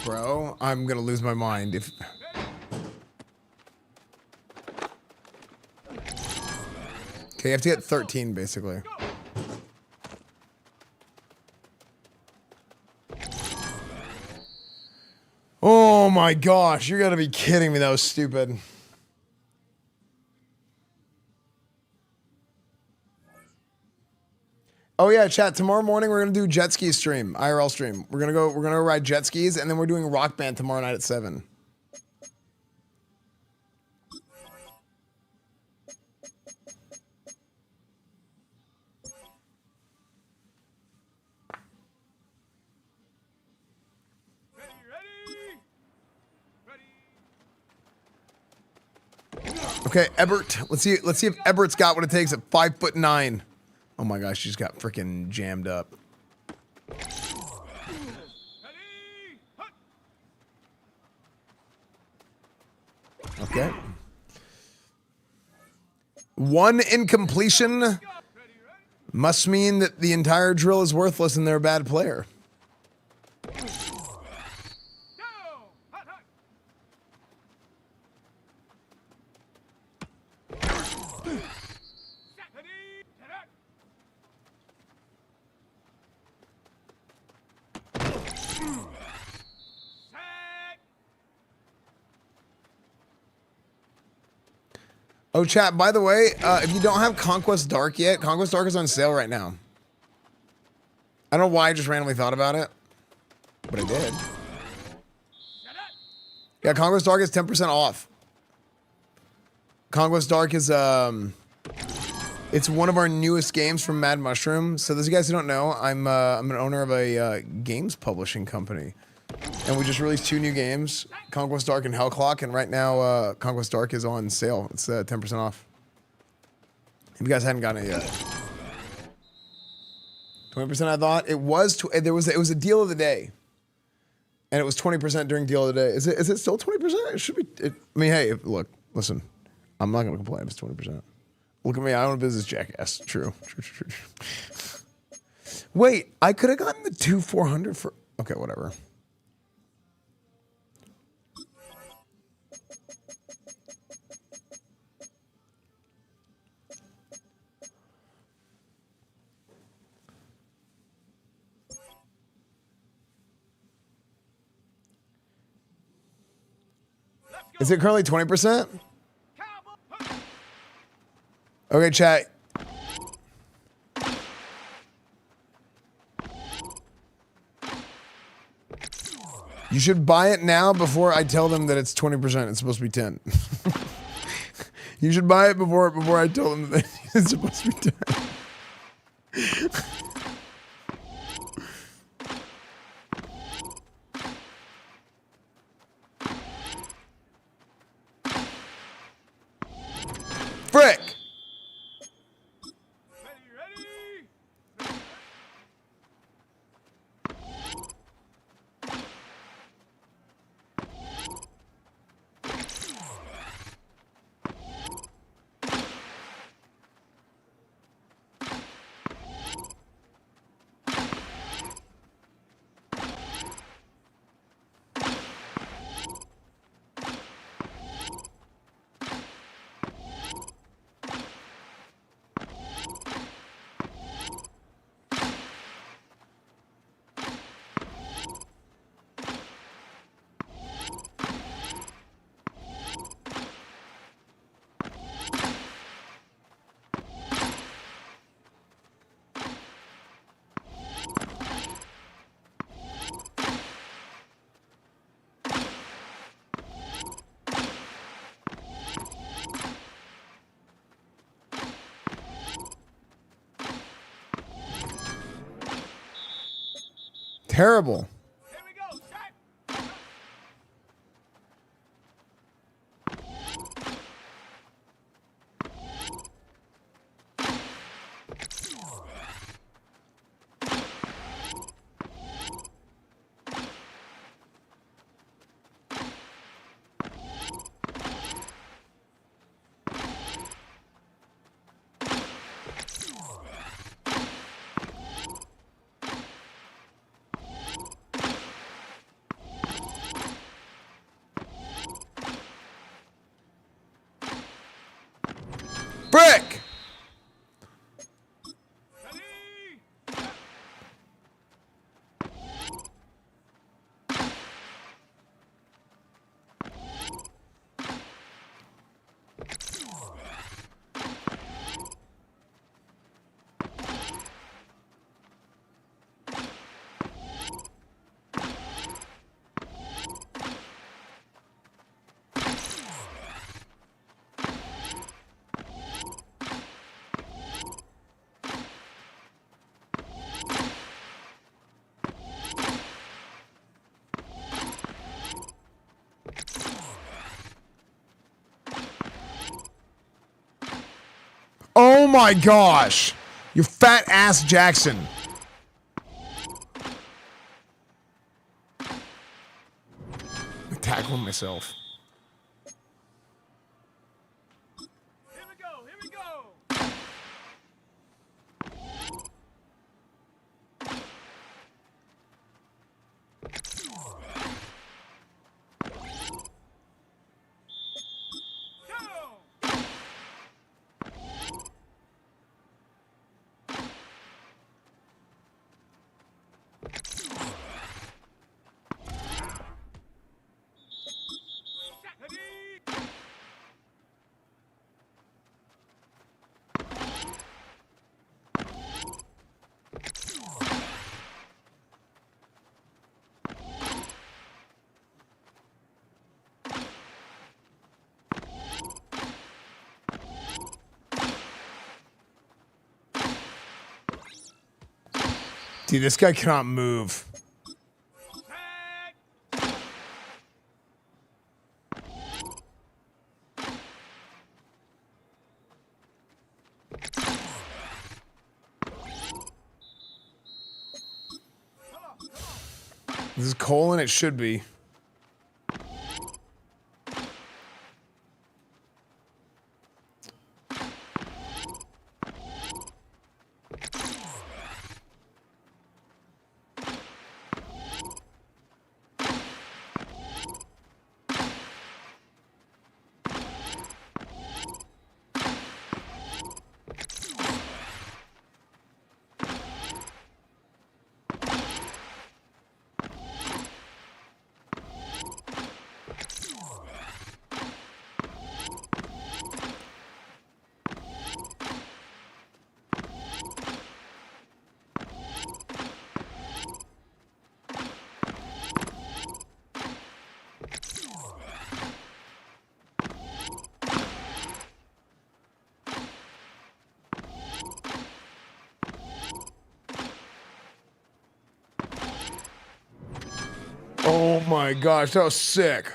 Bro, I'm gonna lose my mind if... Okay, you have to get 13, basically. Oh my gosh, you gotta be kidding me, that was stupid. Oh yeah, chat, tomorrow morning we're gonna do jet ski stream, IRL stream. We're gonna ride jet skis, and then we're doing Rock Band tomorrow night at 7. Okay, Ebert. Let's see if Ebert's got what it takes at 5'9". Oh my gosh, she's got freaking jammed up. Okay. 1 incompletion must mean that the entire drill is worthless and they're a bad player. Oh, chat, by the way, if you don't have Conquest Dark yet, Conquest Dark is on sale right now. I don't know why I just randomly thought about it, but I did. Yeah, Conquest Dark is 10% off. Conquest Dark is, It's one of our newest games from Mad Mushroom. So those of you guys who don't know, I'm an owner of a games publishing company. And we just released 2 new games, Conquest Dark and Hellclock. And right now, Conquest Dark is on sale. It's 10% off. If you guys hadn't gotten it yet. 20% I thought. It was it was a deal of the day. And it was 20% during deal of the day. Is it still 20%? It should be. I mean, hey, look, listen. I'm not going to complain if it's 20%. Look at me. I own a business, jackass. True. Wait, I could have gotten the 2,400 for. Okay, whatever. Is it currently 20%? Okay, chat. You should buy it now before I tell them that it's 20%. It's supposed to be 10. You should buy it before I tell them that it's supposed to be 10. Frick! Terrible. Brick! Oh my gosh. You fat ass Jackson. I'm tackling myself. Dude, this guy cannot move. This is colon, it should be. Oh my gosh, that was sick.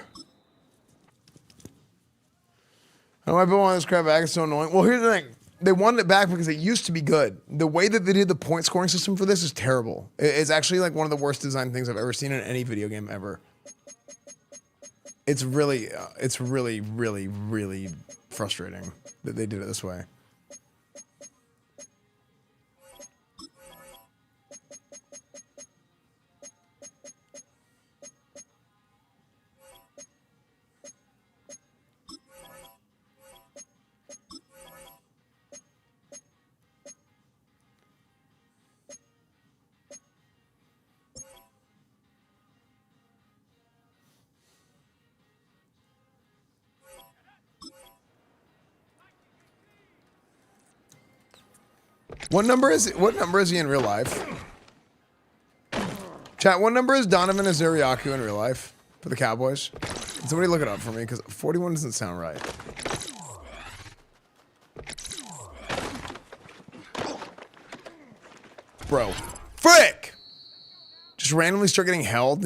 How do I put on this crap back? It's so annoying. Well, here's the thing. They wanted it back because it used to be good. The way that they did the point scoring system for this is terrible. It's actually like one of the worst design things I've ever seen in any video game ever. It's really, really frustrating that they did it this way. What number is he in real life? Chat, what number is Donovan Azariaku in real life for the Cowboys? Can somebody look it up for me? Because 41 doesn't sound right. Bro. Frick! Just randomly start getting held.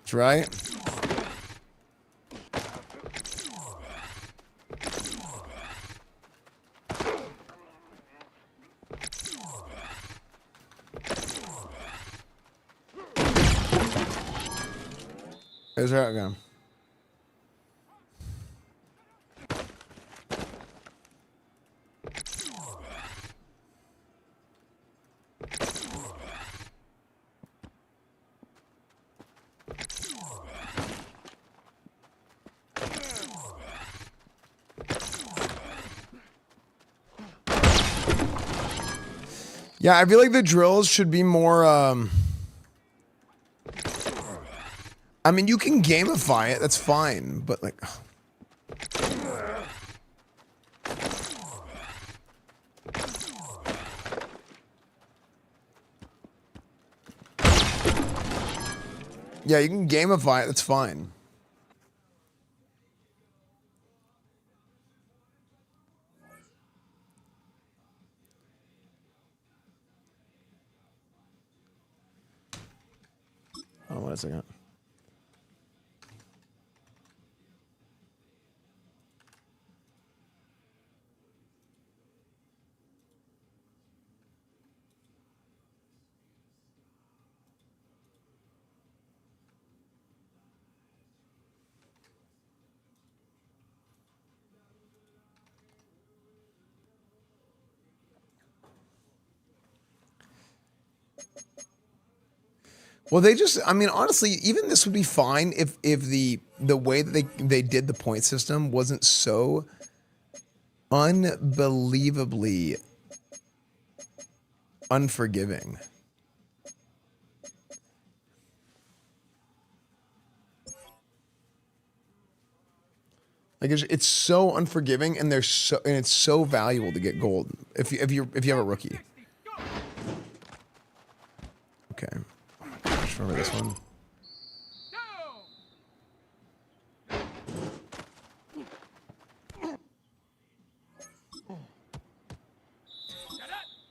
That's right. There's our outcome. Yeah, I feel like the drills should be more, I mean, you can gamify it, that's fine, but like... Yeah, you can gamify it, that's fine. Oh, wait a second. Well, they just, I mean, honestly, even this would be fine if the way that they did the point system wasn't so unbelievably unforgiving. Like it's so unforgiving, and it's so valuable to get gold if you have a rookie. Okay. Just remember this one.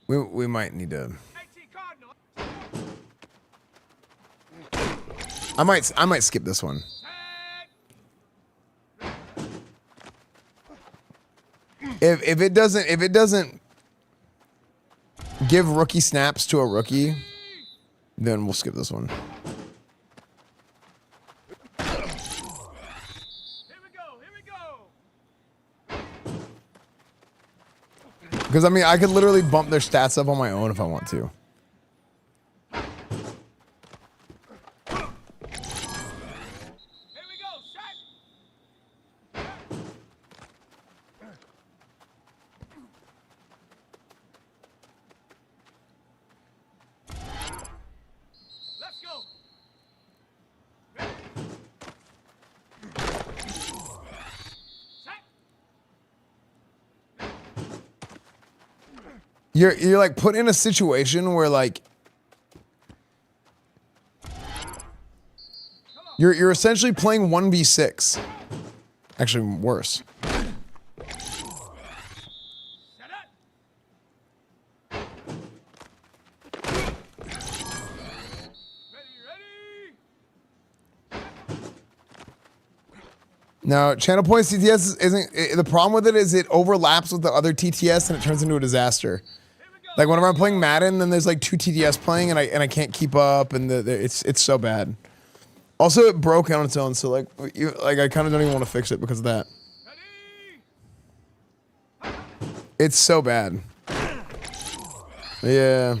We might need to. I might skip this one. If it doesn't give rookie snaps to a rookie, then we'll skip this one. Because I mean, I could literally bump their stats up on my own if I want to. You're like put in a situation where like you're essentially playing 1v6. Actually worse. Now, channel points TTS isn't the problem with it is it overlaps with the other TTS and it turns into a disaster. Like whenever I'm playing Madden, then there's like 2 TTS playing and I can't keep up and it's so bad. Also, it broke on its own, so like I kind of don't even want to fix it because of that. It's so bad. Yeah.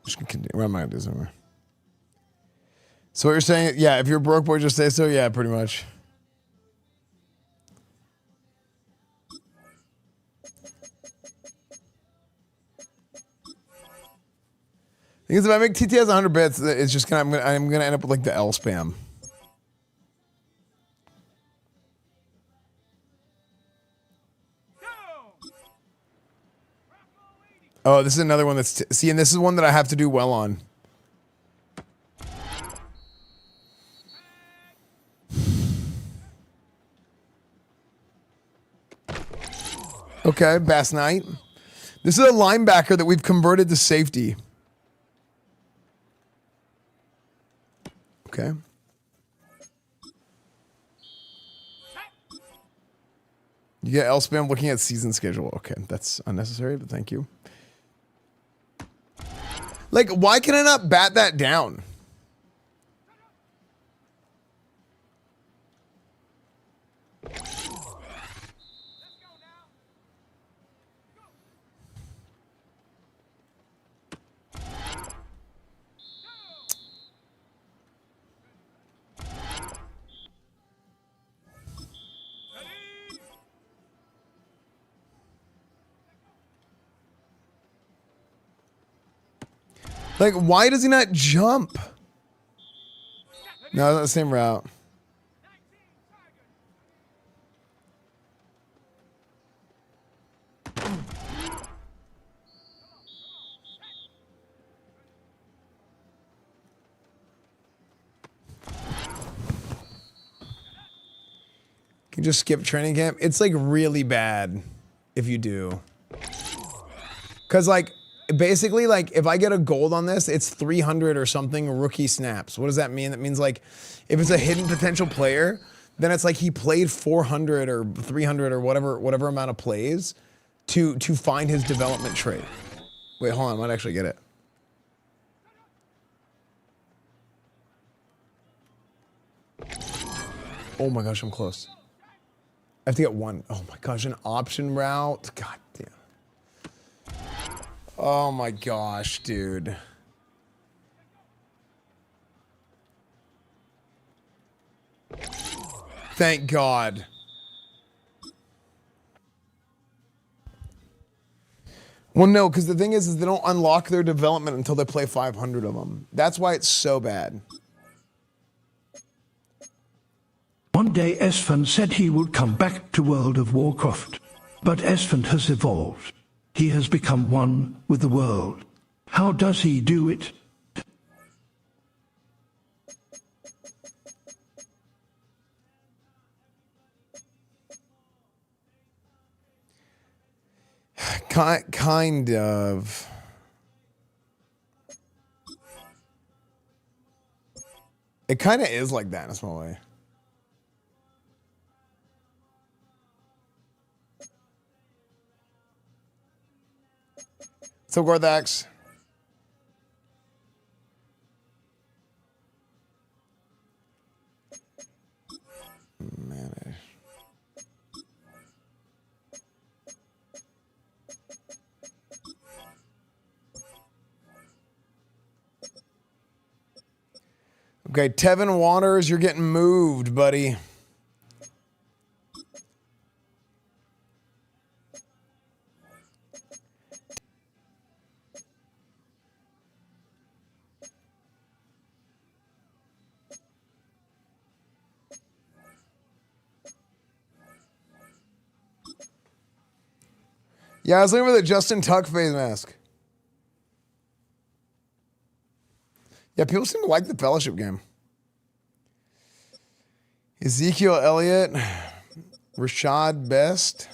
Just continue. What am I gonna do somewhere? So what you're saying, yeah, if you're broke boy, just say so. Yeah, pretty much. Because if I make TTS 100 bits, it's just I'm gonna end up with like the L spam. Oh, this is another one that's see, and this is one that I have to do well on. Okay, Bass Knight. This is a linebacker that we've converted to safety. Okay. You get L spam looking at season schedule. Okay, that's unnecessary, but thank you. Like, why can I not bat that down? Like, why does he not jump? No, it's not the same route. Can you just skip training camp? It's like really bad if you do. Cause like, basically, like, if I get a gold on this, it's 300 or something rookie snaps. What does that mean? That means, like, if it's a hidden potential player, then it's like he played 400 or 300 or whatever amount of plays to find his development trait. Wait, hold on. I might actually get it. Oh my gosh, I'm close. I have to get one. Oh my gosh, an option route. God damn. Oh my gosh, dude. Thank God. Well, no, because the thing is they don't unlock their development until they play 500 of them. That's why it's so bad. One day Esfand said he would come back to World of Warcraft. But Esfand has evolved. He has become one with the world. How does he do it? Kind of. It kind of is like that in a small way. So Gorthax. Manage. Okay, Tevin Waters, you're getting moved, buddy. Yeah, I was looking for the Justin Tuck face mask. Yeah, people seem to like the fellowship game. Ezekiel Elliott, Rashad Best.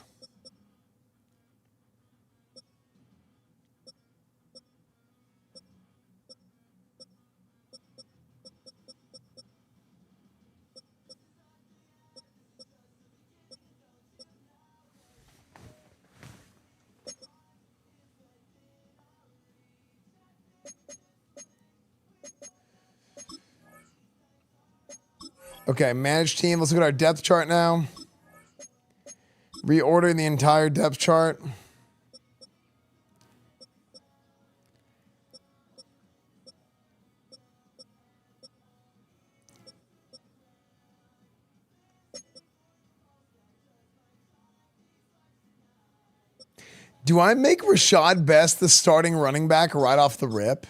Okay, managed team. Let's look at our depth chart now. Reorder the entire depth chart. Do I make Rashad Best the starting running back right off the rip?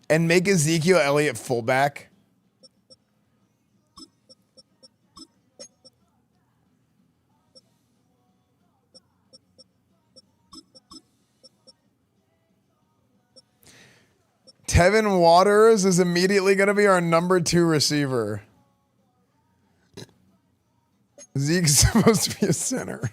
And make Ezekiel Elliott fullback? Tevin Waters is immediately going to be our number 2 receiver. Zeke's supposed to be a center.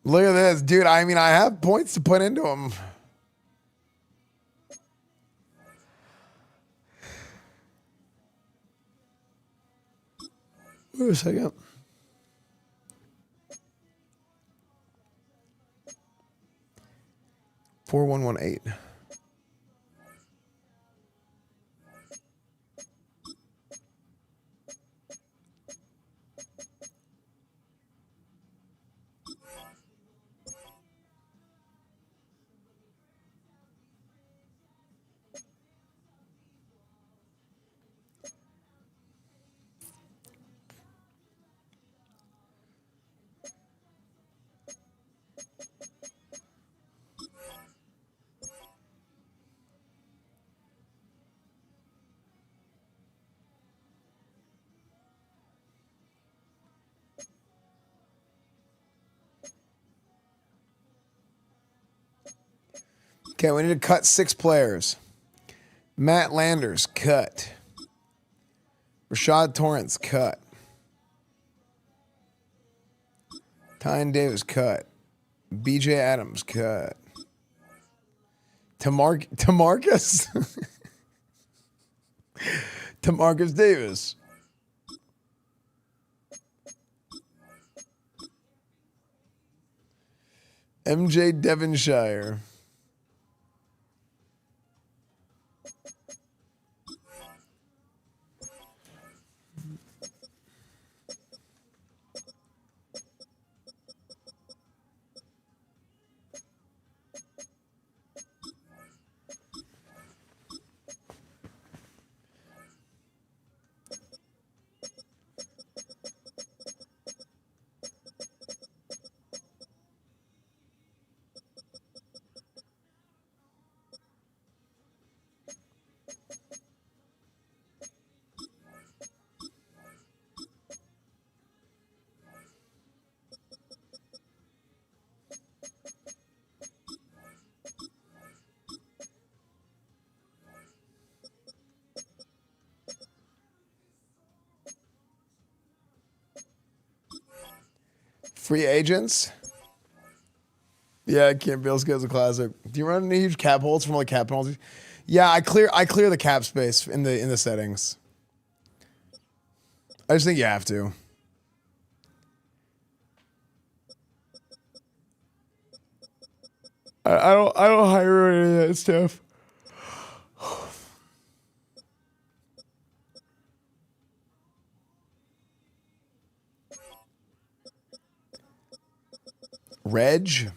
Look at this, dude. I mean, I have points to put into him. Wait a second. $4118. Okay, we need to cut 6 players. Matt Landers, cut. Rashad Torrance, cut. Tyne Davis, cut. BJ Adams, cut. Tamarcus? Tamarcus Davis. MJ Devonshire. Free agents. Yeah, Cam Bill's goes a classic. Do you run any huge cap holes from like cap penalties? Yeah, I clear the cap space in the settings. I just think you have to. I don't hire any of that stuff. Reg.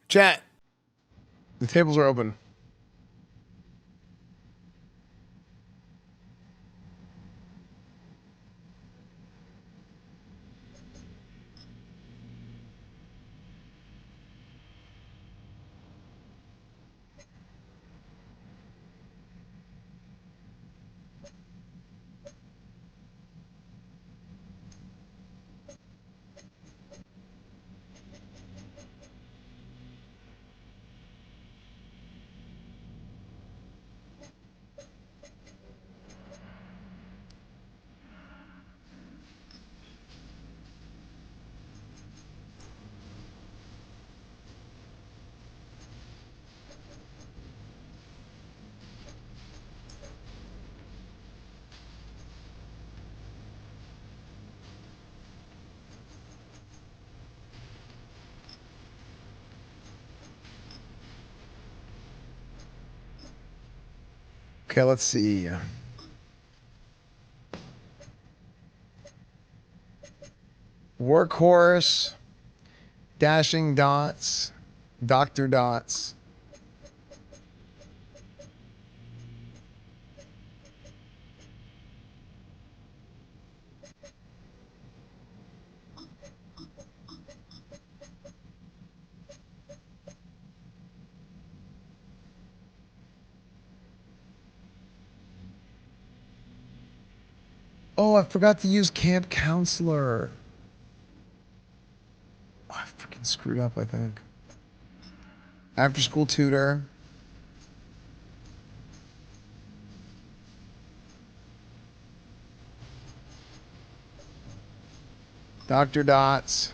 Chat. The tables are open. Okay, let's see. Workhorse, Dashing Dots, Dr. Dots. Oh, I forgot to use Camp Counselor. Oh, I freaking screwed up, I think. After School Tutor. Dr. Dots.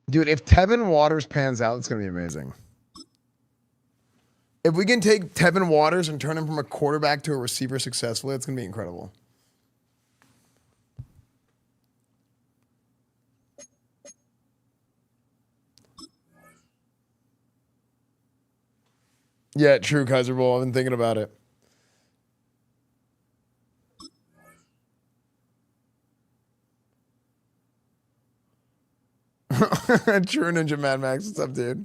Dude, if Tevin Waters pans out, it's going to be amazing. If we can take Tevin Waters and turn him from a quarterback to a receiver successfully, it's going to be incredible. Yeah, true, Kaiser Bowl. I've been thinking about it. True Ninja Mad Max. What's up, dude?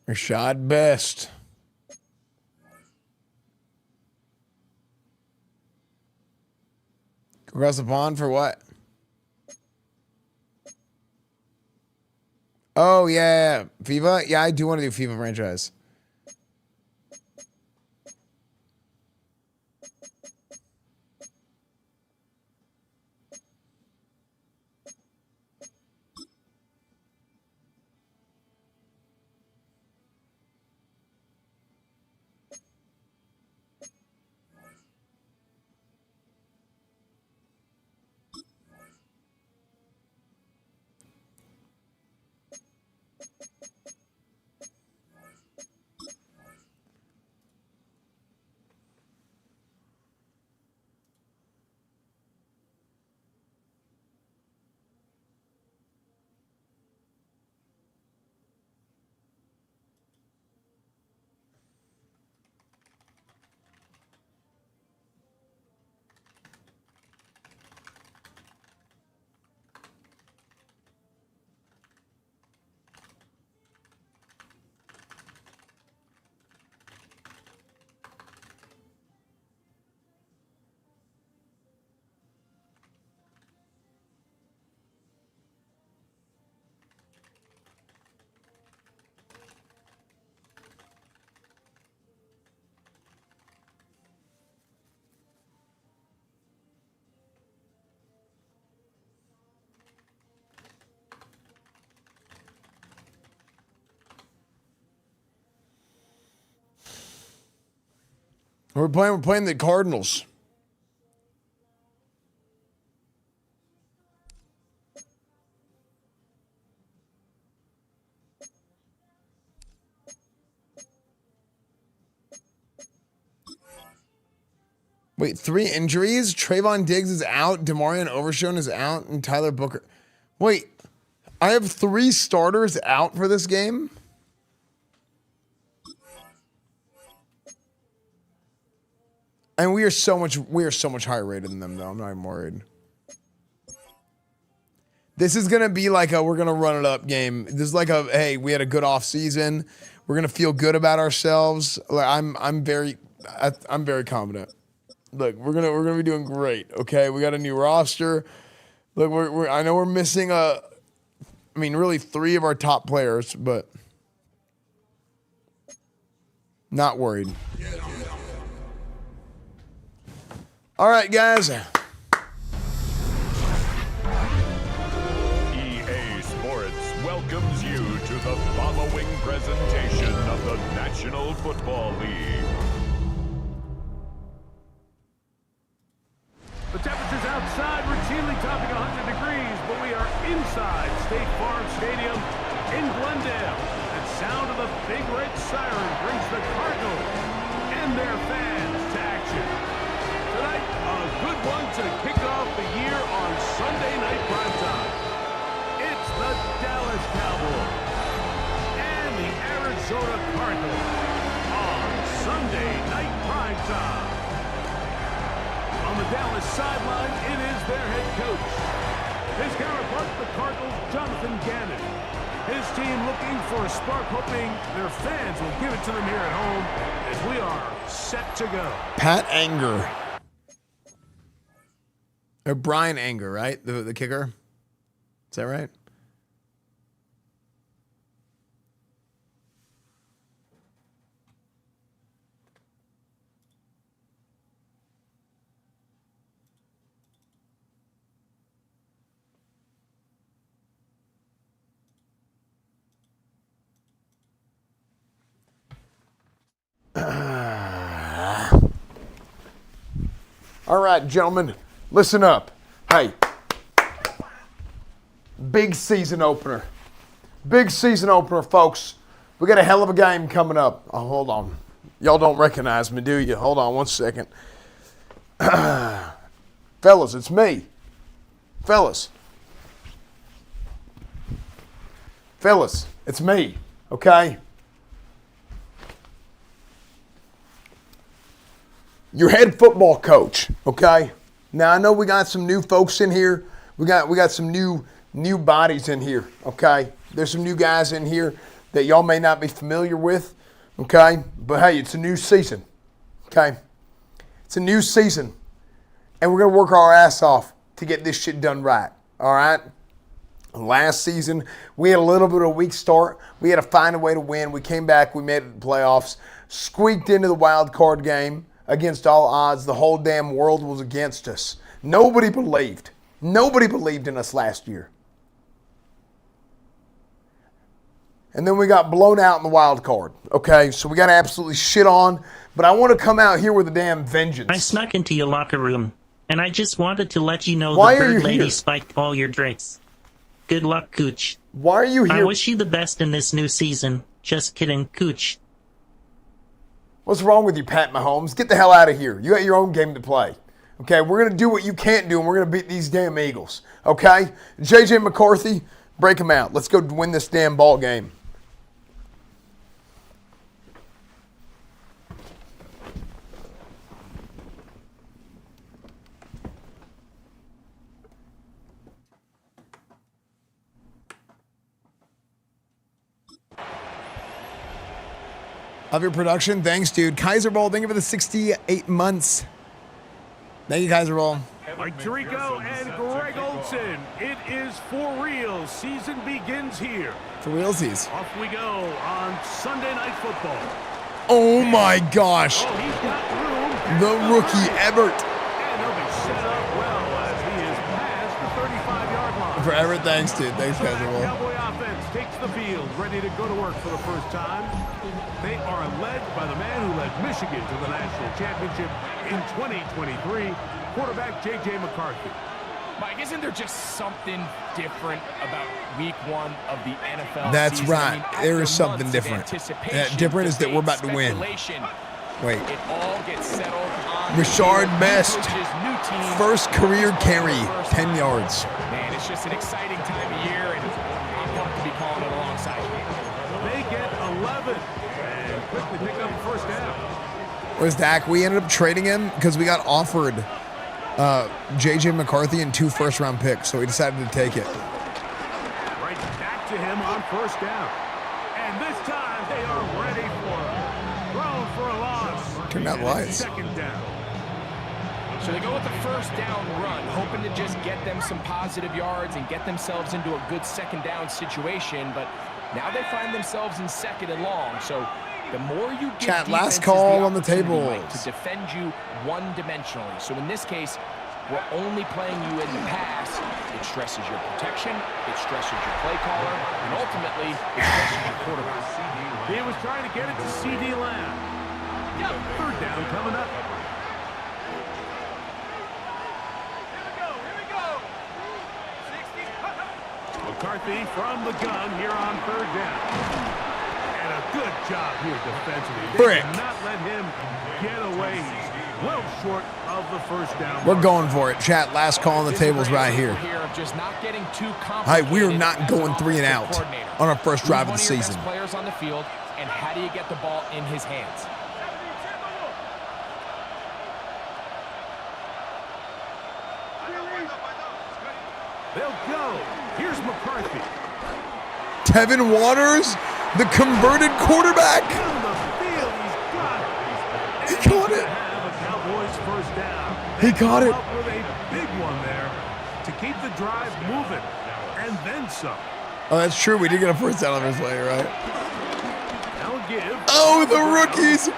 Rashad Best. Across the pond for what? Oh, yeah. FIFA? Yeah, I do want to do FIFA franchise. We're playing the Cardinals. Wait, 3 injuries? Trayvon Diggs is out, DeMarion Overshown is out, and Tyler Booker. Wait, I have 3 starters out for this game? And we are so much higher rated than them, though. I'm not even worried. This is gonna be like we're gonna run it up game. This is like hey, we had a good off season. We're gonna feel good about ourselves. Like I'm very confident. Look, we're gonna be doing great. Okay, we got a new roster. Look, I know we're missing really 3 of our top players, but not worried. All right, guys. EA Sports welcomes you to the following presentation of the National Football League. The temperature's outside routinely topping 100 degrees, but we are inside State Farm Stadium in Glendale. And sound of the big red siren brings the Cardinals and their fans to action. Tonight, a good one to kick off the year on Sunday Night Primetime. It's the Dallas Cowboys and the Arizona Cardinals on Sunday Night Primetime. On the Dallas sideline, it is their head coach. His counterpart, the Cardinals' Jonathan Gannon. His team looking for a spark, hoping their fans will give it to them here at home as we are set to go. Pat Anger. Or Brian Anger, right? The kicker? Is that right? All right, gentlemen, listen up. Hey, big season opener. Big season opener, folks. We got a hell of a game coming up. Oh, hold on. Y'all don't recognize me, do you? Hold on one second. Fellas, it's me. Fellas, it's me, okay? Your head football coach, okay? Now I know we got some new folks in here. We got some new bodies in here, okay? There's some new guys in here that y'all may not be familiar with, okay? But hey, it's a new season, okay? It's a new season, and we're going to work our ass off to get this shit done right, all right? Last season, we had a little bit of a weak start. We had to find a way to win. We came back. We made it to the playoffs, squeaked into the wild card game against all odds. The whole damn world was against us. Nobody believed. Nobody believed in us last year. And then we got blown out in the wild card. Okay, so we got absolutely shit on. But I want to come out here with a damn vengeance. I snuck into your locker room, and I just wanted to let you know Why the are you bird lady here? spiked all your drinks. Good luck, Cooch. Why are you here? I wish you the best in this new season. Just kidding, Cooch. What's wrong with you, Pat Mahomes? Get the hell out of here. You got your own game to play. Okay, we're going to do what you can't do, and we're going to beat these damn Eagles. Okay? J.J. McCarthy, break him out. Let's go win this damn ball game. Love your production. Thanks, dude. Kaiser Bowl, thank you for the 68 months. Thank you, Kaiser Bowl. Mike Tirico and Greg Olson. It is for real. Season begins here. For realsies. Off we go on Sunday Night Football. Oh my gosh. Oh, he's got room. The rookie Everett. And he'll be set up well as he is past the 35-yard line. For Everett, thanks, dude. Thanks, Kaiser Bowl. Cowboy offense takes the field, ready to go to work for the first time. They are led by the man who led Michigan to the national championship in 2023, quarterback J.J. McCarthy. Mike, isn't there just something different about week one of the NFL That's season? right. I mean, There is after something months of different. anticipation, Different is that we're about to win. speculation, Wait. It all gets settled on Rashard new Best, coaches, new team, first career carry, 10 yards. Man, it's just an exciting time of year, and I'm pumped to be calling it alongside you. They get 11 and quickly pick up the first down. Where's Dak? We ended up trading him because we got offered J.J. McCarthy and 2 first-round picks, so we decided to take it. Right back to him on first down. And this time they are ready for it. Thrown for a loss. Turned out lies. Second down. So they go with the first down run, hoping to just get them some positive yards and get themselves into a good second down situation, but now they find themselves in second and long. So the more you give Chat, last defenses call on the opportunity, table. Mike, to defend you one-dimensionally. So in this case, we're only playing you in the pass. It stresses your protection, it stresses your play caller, and ultimately, it stresses your quarterback. He was trying to get it to C.D. Lamb. Third down coming up. McCarthy from the gun here on third down. And a good job here defensively. They Brick. did not let him get away. He's well short of the first down. We're going for it. Chat, last call on the tables right here. Just not getting too Hey, we are not going 3 and out on our first drive of the season. Players on the field, and how do you get the ball in his hands? They'll go. Here's McCarthy. Tevin Waters, the converted quarterback. Down the field, he's got it. He caught it. Have a Cowboys first down. He caught it. Up with a big one there to keep the drive moving, and then some. Oh, that's true. We did get a first down on this play, right? They'll give. Oh, the rookies.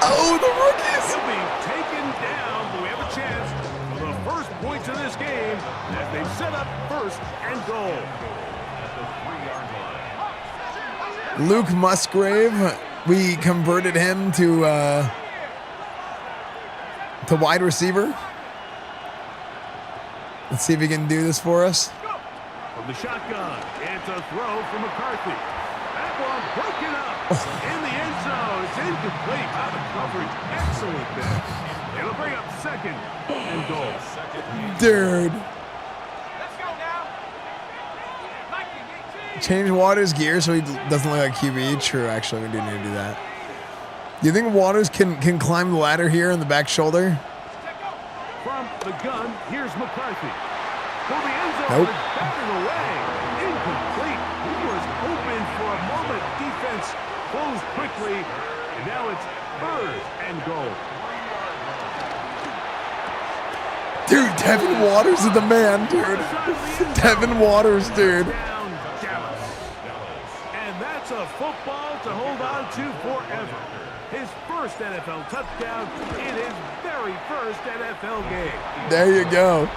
Oh, the rookies. He'll be taken down, but we have a chance for the first points of this game as they've set up first and goal. Luke Musgrave, we converted him to wide receiver. Let's see if he can do this for us. From the shotgun, it's a throw from McCarthy. That one broken up in the end zone. It's incomplete by the coverage. Excellent there. It'll bring up second and goal. Dude. Change Waters' gear so he doesn't look like QB. True, actually, we do need to do that. Do you think Waters can climb the ladder here in the back shoulder? From the gun, here's McCarthy. For the end zone, Nope. batted away. Incomplete. He was open for a moment moves quickly, and now it's 3rd and goal. Dude, Tevin Waters is the man, dude. Tevin Waters, dude. And that's a football to hold on to forever. His first NFL touchdown in his very first NFL game. There you go.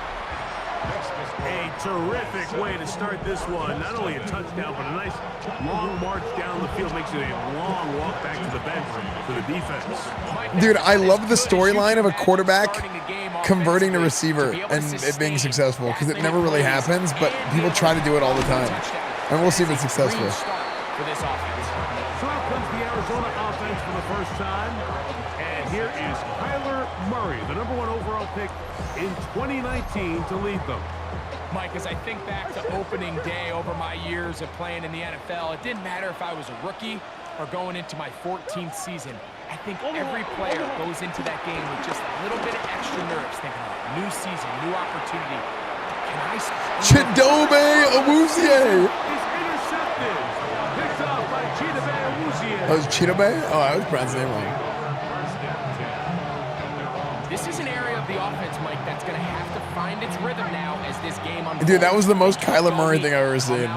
A terrific way to start this one. Not only a touchdown, but a nice long march down the field. Makes it a long walk back to the bench for the defense. Dude, I love the storyline of a quarterback converting to receiver and it being successful, because it never really happens, but people try to do it all the time. And we'll see if it's successful. For this offense. So out comes the Arizona offense for the first time. And here is Kyler Murray, the #1 overall pick in 2019 to lead them. Mike, as I think back to opening day over my years of playing in the NFL, it didn't matter if I was a rookie or going into my 14th season. I think every player goes into that game with just a little bit of extra nerves, thinking, new season, new opportunity. Can I... Chidobe Awuzie! Oh, was Chidobe? Oh, I was pronouncing his name wrong. This is an area of the offense, Mike, that's going to have to find its rhythm now as this game unfolds. Dude, that was the most Kyler Murray thing I've ever seen.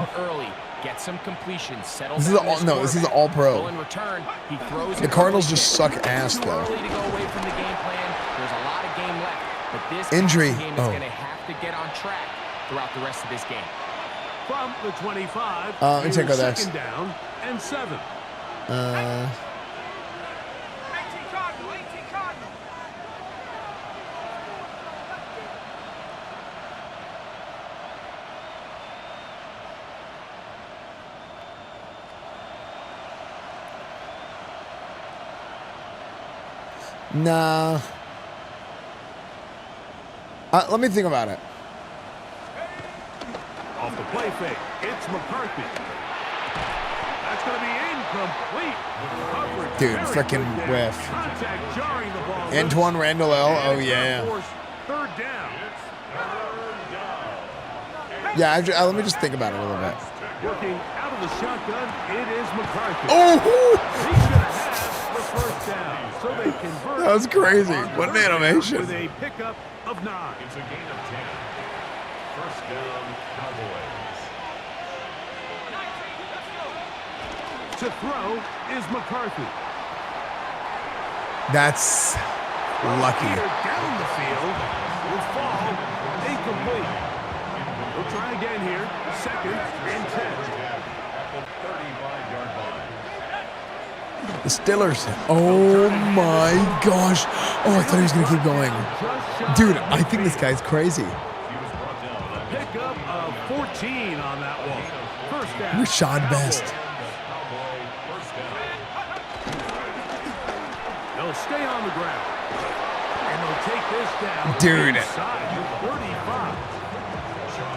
Get some completions, settle This is this is all pro. in return, he throws The Cardinals just suck ass though. early to go away from the game plan. There's a lot of game left, but this Injury. game is going to have to get on track throughout the rest of this game. From the 25, let me check out that. 2nd down and 7. Nah. Let me think about it. Off the play fake, it's McCarthy. That's going to be incomplete. Coverage Dude, very freaking good there. whiff. Contact jarring the ball. Antoine Randall L. Oh, And yeah. 3rd down. Yeah, let me just think about it a little bit. Working out of the shotgun, it is McCarthy. Oh! He's going to have the 1st down. So they convert. That was crazy. on What an first down animation. With a pickup of 9. It's a gain of 10. 1st down, Cowboys. To throw is McCarthy. That's lucky. Down the field will fall incomplete. We'll try again here. 2nd and 10. The Steelers. Oh my gosh. Oh, I thought he was going to keep going. Dude, I think this guy's crazy. Pickup of 14 on that one. 1st down. Rashad Best. They'll stay on the ground. And they'll take this down. Dude. Inside the 35.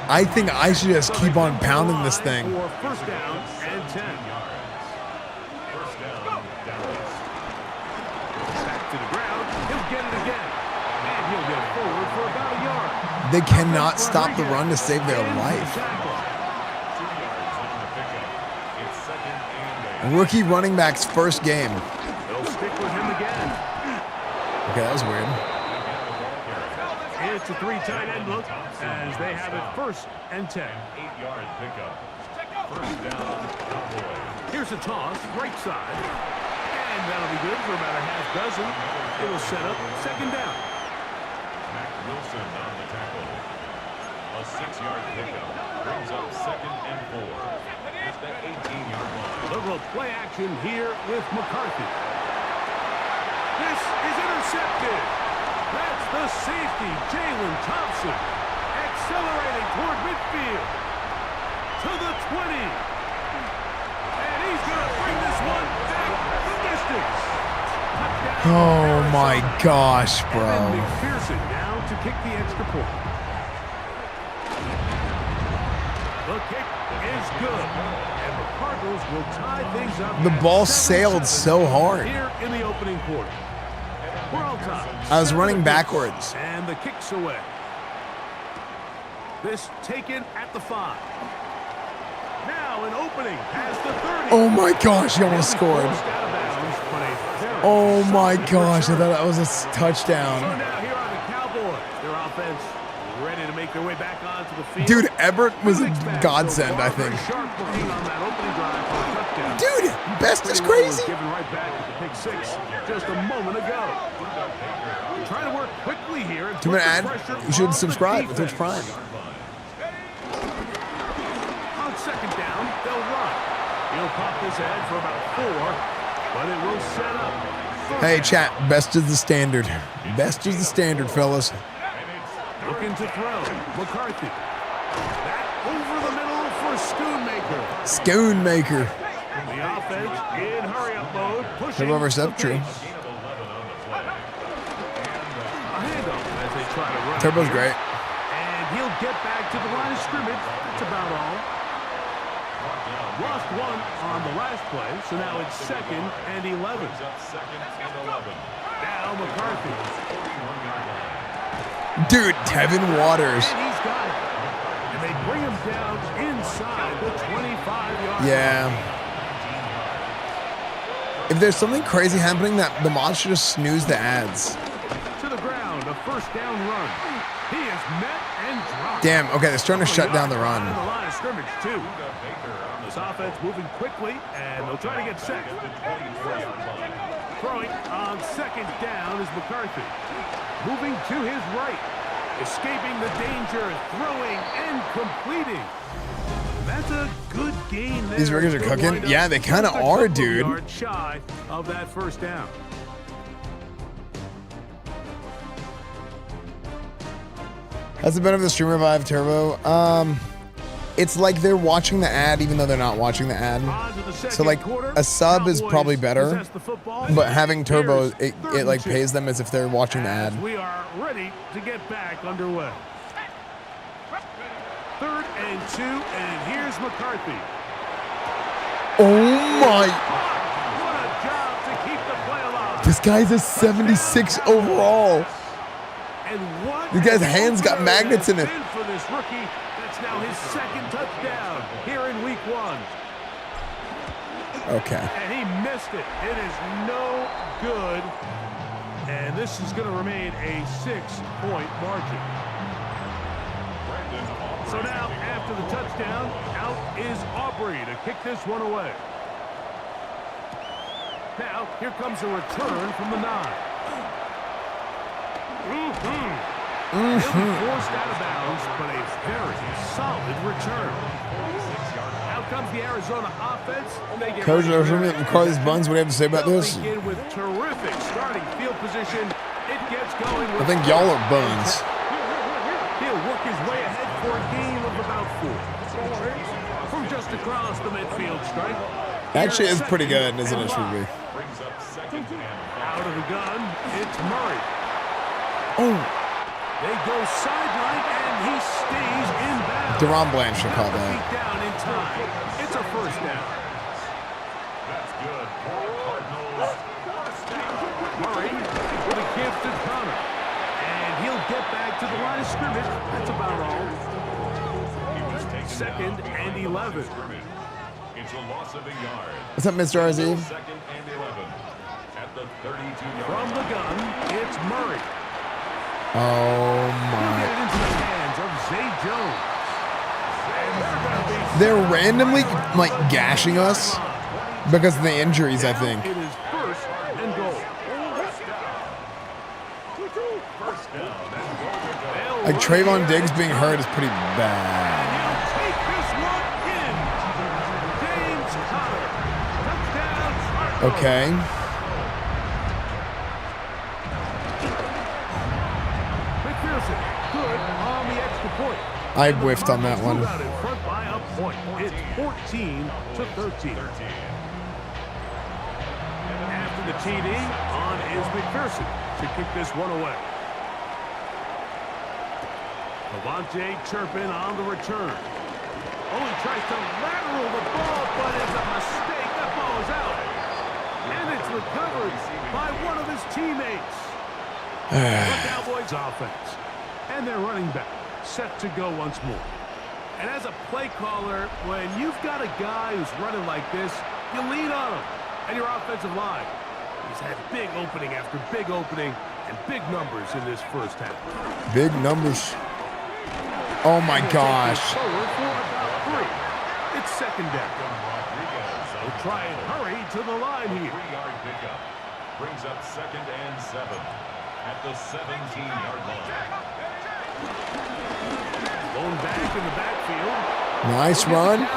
I think I should just keep on pounding this thing. For 1st down and 10. Back to the ground. He'll get it again. And he'll get forward for about a yard. They cannot stop the run to save their life. Rookie running back's first game. They'll stick with him again. Okay, that was weird. It's a 3 tight end look as they have it 1st and 10. 8-yard pickup. 1st down, Cowboys. Here's a toss, right side. And that'll be good for about a half dozen. It will set up 2nd down. Mac Wilson on the tackle. A 6-yard pickup brings up 2nd and 4 at the 18-yard line. Liberal play action here with McCarthy. This is intercepted. That's the safety, Jalen Thompson, accelerating toward midfield to the 20. And he's going to bring this one back the distance. Oh my gosh, bro. And McPherson now to kick the extra point. The kick is good. And the Cardinals will tie things up. The ball sailed so hard. Here in the opening quarter. We're all tied. I was running backwards. And the kick's away. This taken at the 5. Now an opening past the 30. Oh my gosh, he almost scored. Oh my gosh, I thought that was a touchdown. So now here are the Cowboys. Their offense ready to make their way back onto the field. Dude, Everett was a godsend, I think. Dude, Best is crazy. Given right back at the pick six just a moment ago. Trying to work quickly here. Do you want to add? You should subscribe to Twitch Prime. On second down, they'll run. He'll pop this ahead for about 4, but it will set up. Hey, chat. Best is the standard. Best is the standard, fellas. Looking to throw. McCarthy. That over the middle for Schoonmaker. Schoonmaker. The offense in hurry-up mode. Pushing. Turbo versus up, true. Turbo's great. And he'll get back to the line of scrimmage. That's about all. Lost one on the last play, so now it's 2nd and 11. Now McCarthy. Dude, Tevin Waters. And he's got it. And they bring him down inside the 25-yard Yeah. If there's something crazy happening, that the mods should just snooze the ads. To the ground, a first down run. He is met and dropped. Damn, okay, they're starting to shut down the run. On the line of scrimmage, too. This offense moving quickly, and they'll try to get set. Throwing on second down is McCarthy. Moving to his right. Escaping the danger, throwing and completing. That's a good game there. These riggers are cooking? Yeah, they kind of are, dude. Yard shy of that first down. That's the benefit of the Stream Revive Turbo. It's like they're watching the ad even though they're not watching the ad. So like a sub is probably better, but having Turbo, it like pays them as if they're watching the ad. We are ready to get back underway. 3rd and 2, and here's McCarthy. Oh my! What a job to keep the play alive. This guy's a 76 overall. And what This guy's hands got magnets in it. for this rookie, that's now his 2nd touchdown here in week 1. Okay. And he missed it. It is no good. And this is going to remain a 6-point margin. So now, after the touchdown, out is Aubrey to kick this one away. Now, here comes a return from the 9. He'll be forced out of bounds, but a very solid return. Out comes the Arizona offense. They get Coach, McCarthy's buns. What do you have to say about this? begin with terrific starting field position. It gets going. I think y'all are buns. He'll work his way ahead for a gain of about 4. From just across the midfield stripe. Actually, it's pretty good, isn't it, Shrewsbury? Out of the gun, it's Murray. Oh. They go sideline, and he stays in bounds. Deron Blanchard called that. Down in time. It's a first down. That's good. Cardinals. Murray with a gift to Connor. And he'll get back to the line of scrimmage. That's about all. 2nd and 11. It's a loss of a yard. What's up, Mr. RZ? 2nd and 11 at the 32-yard. From the gun, it's Murray. Oh my. Get it into the hands of Zay Jones. And They're randomly like gashing us because of the injuries, I think. it is 1st and goal. Like Trayvon Diggs being hurt is pretty bad. Take this one in. James Conner. Touchdown. Okay. McPherson, good on the extra point. I whiffed on that one. Out in front by a point. It's 14-13. After the TD, on is McPherson to kick this one away. Devontae Turpin on the return. Oh, he tries to lateral the ball, but it's a mistake. That ball is out. And it's recovered by one of his teammates. The Cowboys offense. And their running back set to go once more. And as a play caller, when you've got a guy who's running like this, you lean on him and your offensive line. He's had big opening after big opening and big numbers in this first half. Big numbers. Oh my gosh. It's second down. We'll try and hurry to the line here. 3-yard pickup brings up 2nd and 7 at the 17-yard line. Going back in the backfield. Nice run.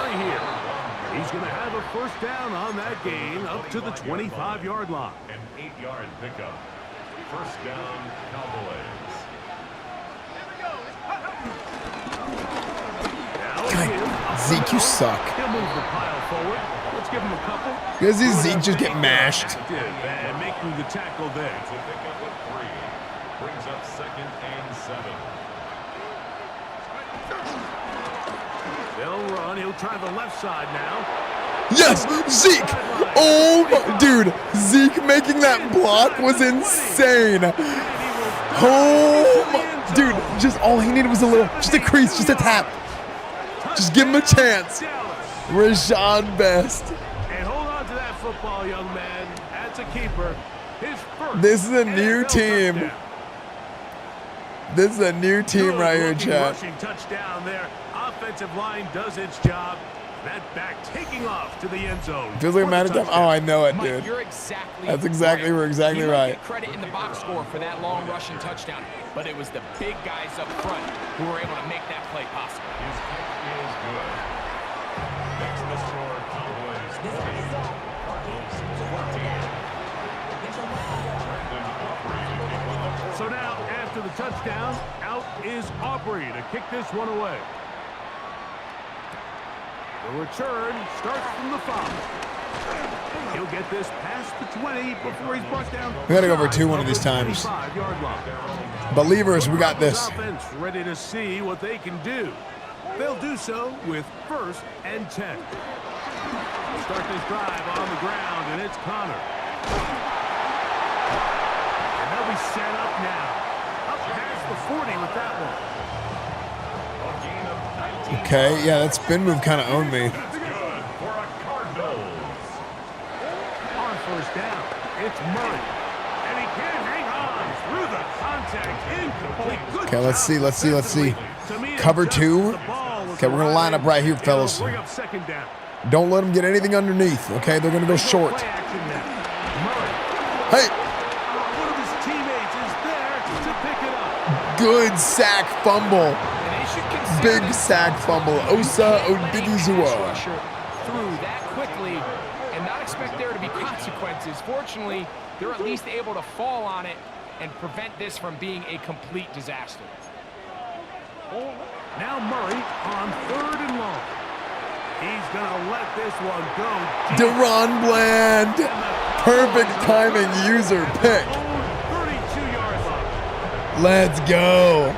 He's going to have a first down on that gain up to the 25-yard line. An 8-yard pickup. First down, Cowboys. God, Zeke, you suck. He'll move the pile forward. Let's give him a couple. You guys see Zeke just get mashed. And making the tackle there. It's a pickup of 3. Brings up 2nd and 7. They'll run. He'll try the left side now. Yes, Zeke. Oh, my, dude, Zeke making that block was insane. Oh, my, dude, just all he needed was just a crease, just a tap. Just give him a chance. Rashad Best. And hold on to that football, young man. That's a keeper. His first. This is a new team. This is a new team right here, chat. Rushing touchdown there. Offensive line does its job. That back taking off to the end zone. Feels like a Madden time. Oh, I know it, dude. You're exactly That's exactly, we're exactly right. Get credit in the box score for that long rushing touchdown, but it was the big guys up front who were able to make that play possible. His kick is good. Next the score, Cowboys 20, Cardinals 14. So now, after the touchdown, out is Aubrey to kick this one away. The return starts from the 5. He'll get this past the 20 before he's brought down. We gotta go for 2 one of these times. Believers, we got this. Offense ready to see what they can do. They'll do so with 1st and 10. We'll start this drive on the ground, and it's Connor. And they'll be set up now. Up past the 40 with that one. Okay, yeah, that spin move kind of owned me. On first down, it's Murray. And he can't hang on through the contact. Incomplete. Good Okay, let's see. Cover 2. Okay, we're going to line up right here, fellas. Don't let them get anything underneath, okay? They're going to go short. Hey! One of his teammates is there to pick it up. Good sack fumble. Big sack fumble. Osa Odigizua. Through that quickly and not expect there to be consequences. Fortunately, they're at least able to fall on it and prevent this from being a complete disaster. Now Murray on 3rd and long. He's going to let this one go. Deron Bland. Perfect timing user pick. 32-yard line. Let's go.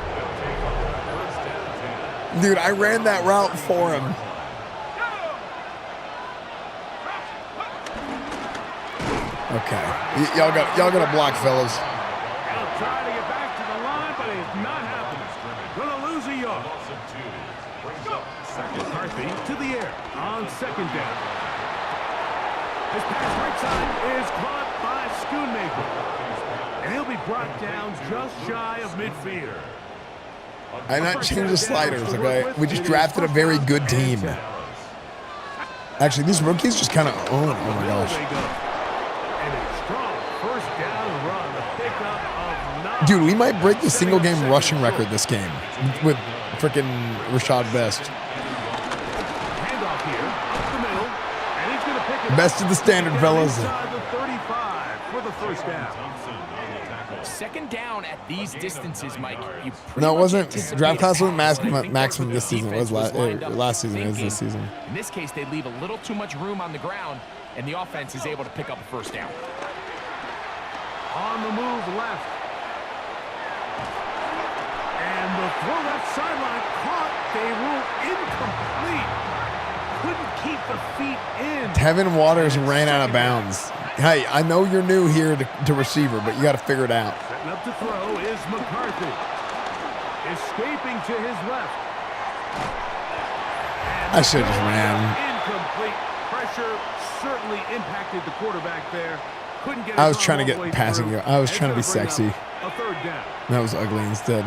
Dude, I ran that route for him. Okay. Y'all got to block, fellas. He'll try to get back to the line, but it's not happening. Gonna lose a yard. McCarthy to the air on 2nd down. His pass right side is caught by Schoonmaker. And he'll be brought down just shy of midfield. I not changed the sliders, okay? We just drafted a very good team. Actually, these rookies just kind of own. Oh my gosh. Dude, we might break the single game rushing record this game with freaking Rashad Best. Best of the standard, fellas. Second down at these distances, Mike. No, it wasn't. Draft class wasn't maximum this season. It was last season. It was this season. In this case, they leave a little too much room on the ground, and the offense is able to pick up a first down. On the move left. And the throw left sideline caught. They rule incomplete. Couldn't keep the feet in. Tevin Waters ran out of bounds. Hey, I know you're new here to receiver, but you got to figure it out. Setting up to throw is McCarthy. Escaping to his left. I should have just ran. Incomplete. Pressure certainly impacted the quarterback there. Couldn't get. I was trying to get passing. I was trying to be sexy. A third down. That was ugly instead.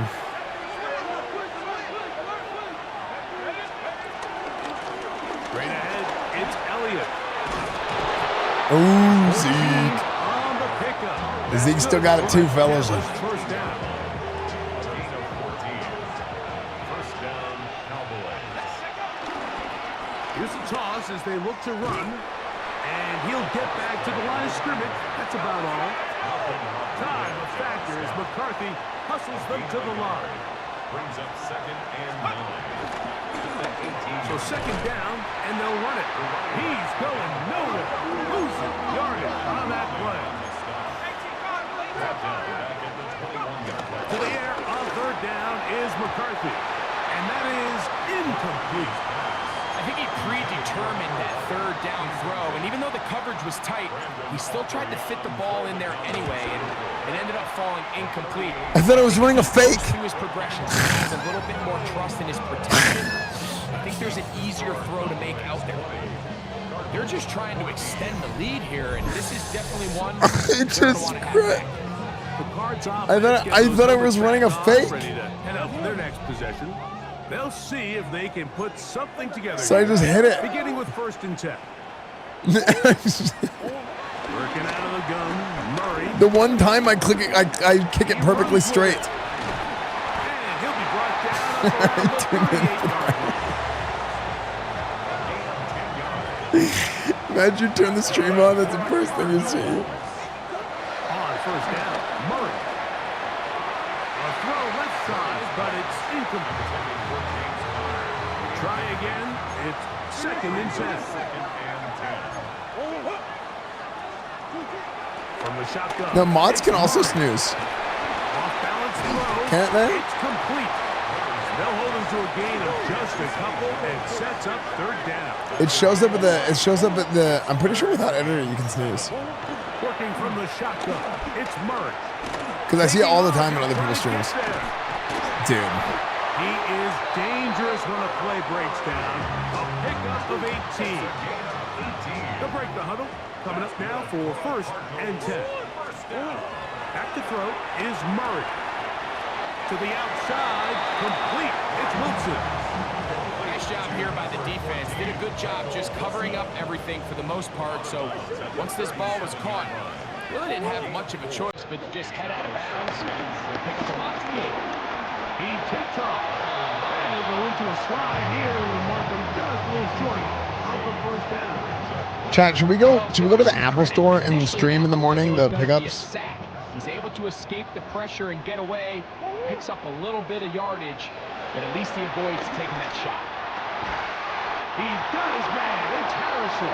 Straight ahead, it's Elliott. Ooh, Zeke. On the pickup. Zeke still got it too, fellas. First down. First down, Cowboys. Here's the toss as they look to run. And he'll get back to the line of scrimmage. That's about all. Time a factor as McCarthy hustles them to the line. Brings up 2nd and 9. So second down, and they'll run it. He's going nowhere. Losing yardage on that play. To the air on third down is McCarthy. And that is incomplete. I think he predetermined that third down throw, and even though the coverage was tight, he still tried to fit the ball in there anyway, and it ended up falling incomplete. I thought I was running a fake. To his progression, so he has a little bit more trust in his protection. I think there's an easier throw to make out there. They're just trying to extend the lead here, and this is definitely one. I just quit. I thought I was running a fake. Ready to head out to their next possession. They'll see if they can put something together. So I just hit it. Beginning with 1st and 10. Working out of the gun, Murray. The one time I click it, I kick it perfectly straight. And he'll be brought down around the 38-yard line. Imagine you turn the stream on, that's the first thing you see. On first down, Murray. A throw left side, but it's incomplete. Try again. It's 2nd and 10. From the shotgun. Now mods can also snooze. Off balance throw. Can't they? It's complete. They'll hold him to a gain of just a couple and sets up third down. It shows up at the. I'm pretty sure without editor you can snooze. Working from the shotgun. It's Murray. Because I see it all the time on other people's streams. Dude. He is dangerous when a play breaks down. A pickup of 18. They'll break the huddle. Coming up now for 1st and 10. Back to throw is Murray. To the outside, complete. It's Wilson. Nice job here by the defense. Did a good job just covering up everything for the most part. So once this ball was caught, really didn't have much of a choice, but just head out of bounds and pick up a lot of game. He takes off. And he'll go into a slide here. Markham just a little short of the first down. Chat, should we go to the Apple store and stream in the morning the pickups? He's able to escape the pressure and get away. Picks up a little bit of yardage, but at least he avoids taking that shot. He's got his man. It's Harrison.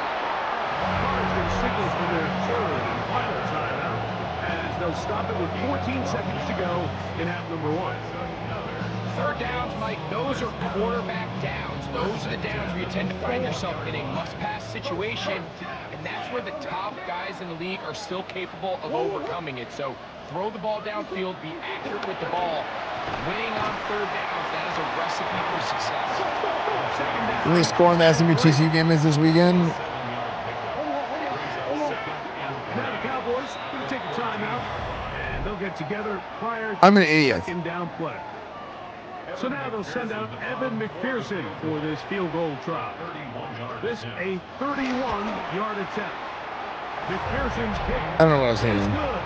Carson signals for their 3rd and final timeout, as they'll stop it with 14 seconds to go in half number 1. Third downs, Mike, those are quarterback downs. Those are the downs where you tend to find yourself in a must-pass situation, and that's where the top guys in the league are still capable of overcoming it. So throw the ball downfield, be accurate with the ball. Winning on third downs, that is a recipe for success. What the score on the SMU TCU game is this weekend? Now the Cowboys going to take a timeout, and they'll get together prior to I'm an idiot. second down play. So now they'll send out Evan McPherson for this field goal try. This a 31-yard attempt. McPherson's kick I don't know what I was is saying. good.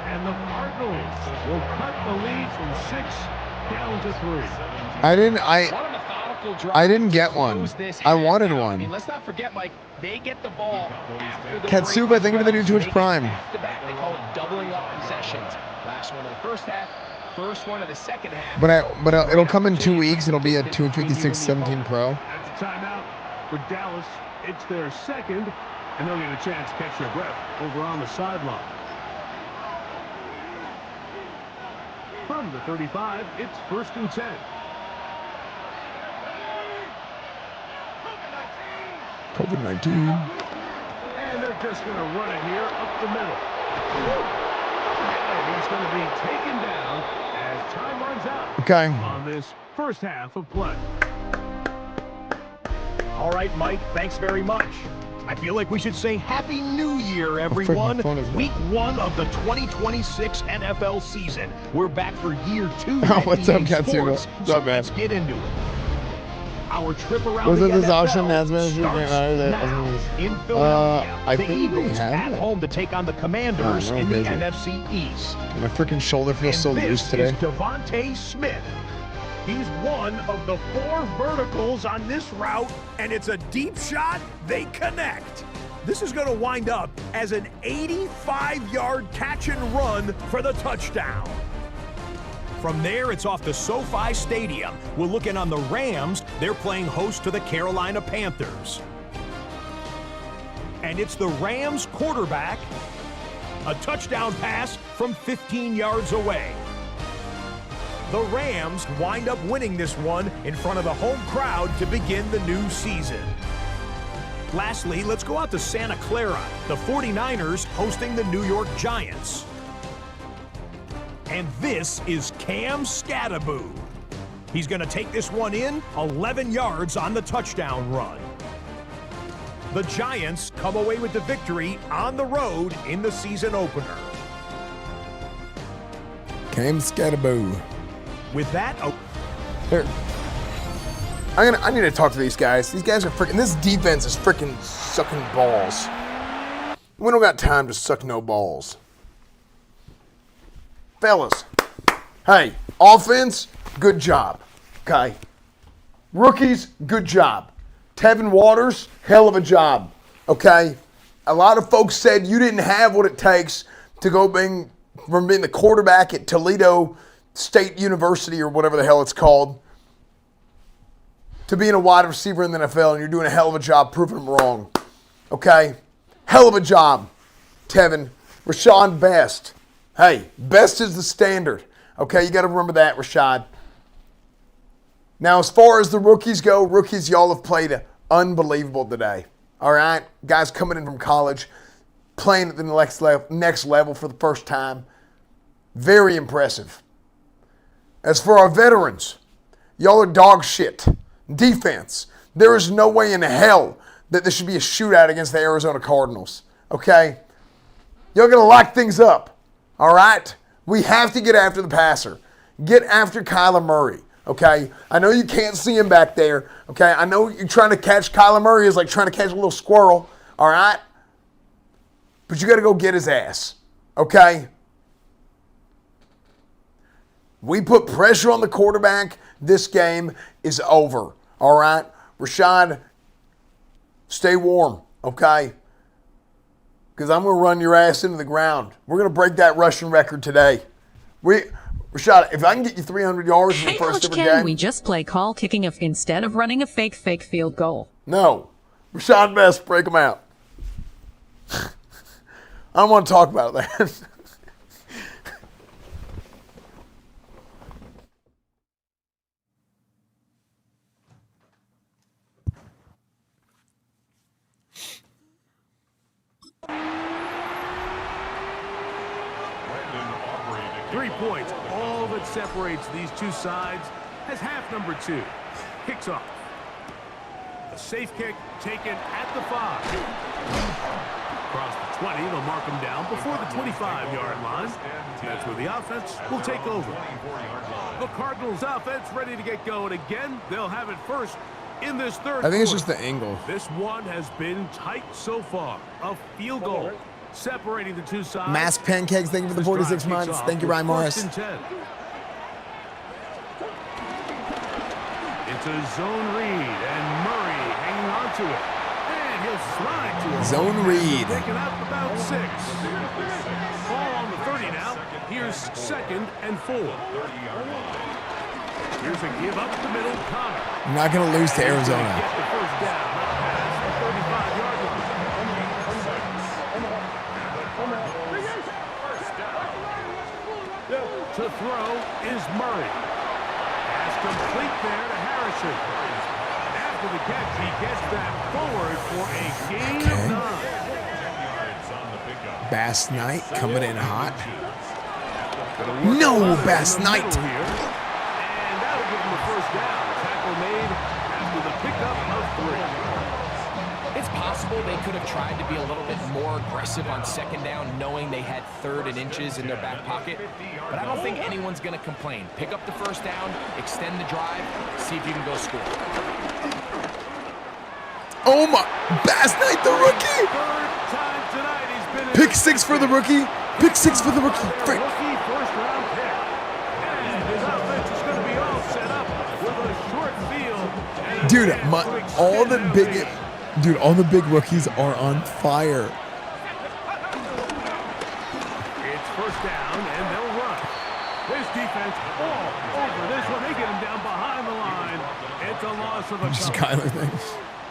And the Cardinals will cut the lead from 6 down to 3. I didn't get one. I wanted I mean, one. let's not forget, Mike, they get the ball after the Katsuba, thank you for the new Twitch Prime. back-to-back. They call it doubling up possessions. Last one of the first half, first one of the second half. But it'll come in 2 weeks. It'll be a 256-17 Pro. That's a timeout for Dallas. It's their 2nd, and they'll get a chance to catch their breath over on the sideline. From the 35, it's 1st and 10. COVID-19. And they're just going to run it here up the middle. And he's going to be taken down as time runs out Okay. on this first half of play. All right, Mike, thanks very much. I feel like we should say Happy New Year, everyone. Week 1 of the 2026 NFL season. We're back for year 2. What's up, Katsuma? Sports, What's so up, man? let's get into it. Our trip around Was the it this NFL auction as starts now in Philadelphia. I the think we Eagles have at it. home to take on the Commanders no, in the busy. NFC East. My freaking shoulder feels so And loose this today. is Devontae Smith. He's one of the 4 verticals on this route, and it's a deep shot. They connect. This is going to wind up as an 85-yard catch and run for the touchdown. From there, it's off to SoFi Stadium. We'll look in on the Rams. They're playing host to the Carolina Panthers. And it's the Rams quarterback. A touchdown pass from 15 yards away. The Rams wind up winning this one in front of the home crowd to begin the new season. Lastly, let's go out to Santa Clara. The 49ers hosting the New York Giants. And this is Cam Scattaboo. He's going to take this one in 11 yards on the touchdown run. The Giants come away with the victory on the road in the season opener. Cam Scattaboo. With that, Here. I need to talk to these guys. These guys are freaking. This defense is freaking sucking balls. We don't got time to suck no balls. Fellas, hey, offense, good job. Okay. Rookies, good job. Tevin Waters, hell of a job. Okay. A lot of folks said you didn't have what it takes to go from being the quarterback at Toledo State University or whatever the hell it's called to being a wide receiver in the NFL, and you're doing a hell of a job proving them wrong. Okay? Hell of a job, Tevin. Rashad Best. Hey, best is the standard. Okay, you got to remember that, Rashad. Now, as far as the rookies go, rookies, y'all have played unbelievable today. All right? Guys coming in from college, playing at the next level for the first time. Very impressive. As for our veterans, y'all are dog shit. Defense, there is no way in hell that there should be a shootout against the Arizona Cardinals. Okay? Y'all got to lock things up. All right? We have to get after the passer. Get after Kyler Murray. Okay? I know you can't see him back there. Okay? I know you're trying to catch Kyler Murray is like trying to catch a little squirrel. All right? But you got to go get his ass. Okay? We put pressure on the quarterback. This game is over. All right? Rashad, stay warm. Okay? Because I'm going to run your ass into the ground. We're going to break that rushing record today. Rashad, if I can get you 300 yards in the first ever game. We just play call kicking instead of running a fake field goal. No. Rashad Best, break them out. I don't want to talk about that. Points. All that separates these two sides as half number 2. Kicks off. A safe kick taken at the 5. Across the 20, they'll mark him down before the 25-yard line. That's where the offense will take over. The Cardinals offense ready to get going again. They'll have it first in this third I think it's quarter. just the angle. This one has been tight so far. A field goal separating the two sides. Mass Pancakes, thank you for the 46 months. Thank you, Ryan Morris. It's a zone read, and Murray hanging on to it. And he'll slide to it. Zone read. Taking out about 6. Ball on the 30 now. Here's 2nd and 4. Here's a give up the middle. Connor. I'm not going to lose to Arizona. Get the first down. Past the 35-yard line. To throw is Murray. Pass complete there to Harrison. After the catch, he gets that forward for a gain of 9. Bass Knight coming in hot. No, Bass Knight. And that'll give him the first down. Tackle made after the pickup of 3. possible they could have tried to be a little bit more aggressive on second down, knowing they had 3rd and inches in their back pocket. But I don't think anyone's going to complain. Pick up the first down, extend the drive, see if you can go score. Oh my, Bass Knight, the rookie. Pick 6 for the rookie. Pick 6 for the rookie. Frick. First-round pick. And his offense is going to be all set up with a short field. Dude, all the big rookies are on fire. It's first down, and they'll run. This defense all over this one. They get him down behind the line. It's a loss of a Just couple. Kyler things.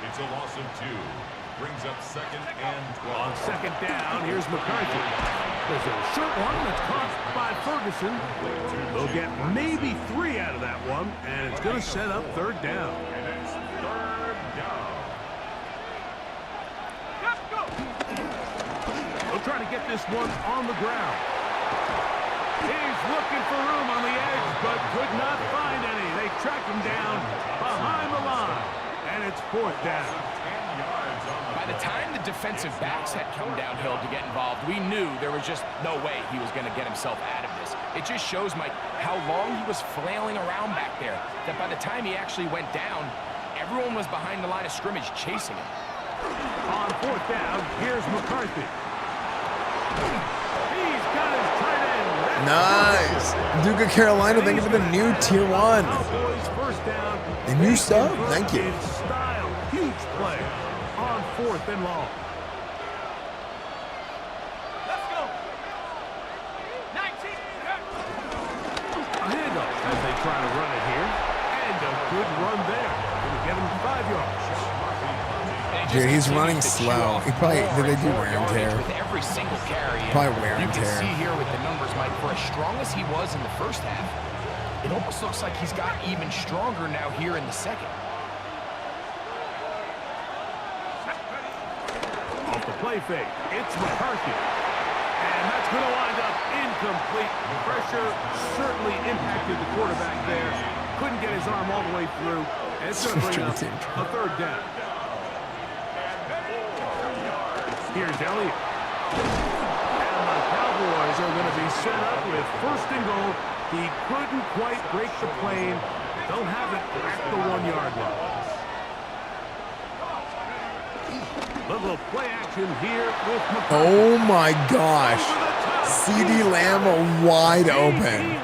It's a loss of 2. Brings up 2nd and 12. On second down, here's McCarthy. There's a short one that's caught by Ferguson. They'll get maybe 3 out of that one, and it's going to set up 3rd down. And it's 3rd down. They'll try to get this one on the ground. He's looking for room on the edge, but could not find any. They track him down behind the line, and it's 4th down. By the time the defensive backs had come downhill to get involved, we knew there was just no way he was going to get himself out of this. It just shows, Mike, how long he was flailing around back there, that by the time he actually went down, everyone was behind the line of scrimmage chasing him. On 4th down, here's McCarthy. He's got his tight end. Nice. Duke of Carolina, thank you for the new Tier 1. Cowboys first down. The new sub, thank you. In style, huge play on 4th and long. Let's go. 19. A handoff as they try to run it here. And a good run there. It'll get him 5 yards. Dude, he's running slow. He probably, did they do wear and tear? With every single carry. Probably wear and tear. You can tear. see here with the numbers, Mike, for as strong as he was in the first half, it almost looks like he's got even stronger now here in the second. Off the play fake, it's McCarthy. And that's going to wind up incomplete. The pressure certainly impacted the quarterback there. Couldn't get his arm all the way through. And it's going to bring up a 3rd down. Here's Elliott. And the Cowboys are going to be set up with 1st and goal. He couldn't quite break the plane. They'll have it at the 1-yard line. Little play action here with McCarthy. Oh my gosh. CD Lamb wide open.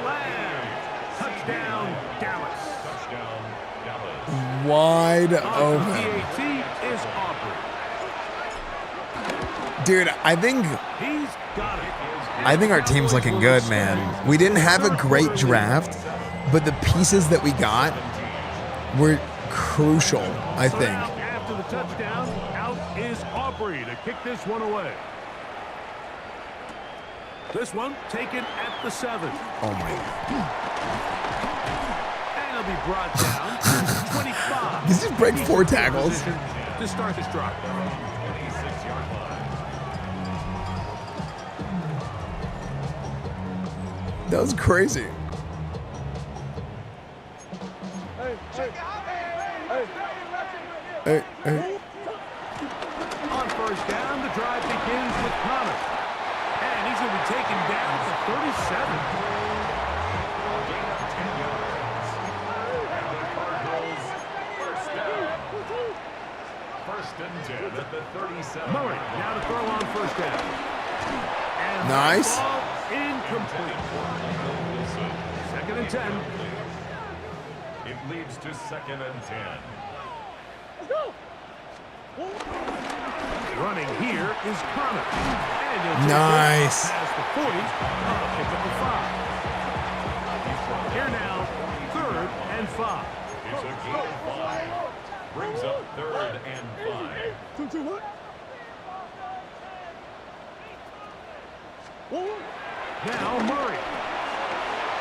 Touchdown, Dallas. Wide PAT open. is Aubrey. Dude, I think He's got it. our team's looking good, man. We didn't have a great draft, but the pieces that we got were crucial, I think. After the touchdown, out is Aubrey to kick this one away. This one taken at the 7. Oh my. And it'll be brought down to 25. Did he just break 4 tackles? To start this drive. That was crazy. Hey. On first down, the drive begins with Connor. And he's going to be taken down to 37. First and 10 at the 37. Murray now to throw on first down. And Nice. the ball incomplete. 2nd and 10. It leads to 2nd and 10. Running here is Connor. And he'll take Nice. it past the 40. Pick up the 5. Here now, 3rd and 5. It's a gain of 5. Brings up 3rd and 5. Now Murray.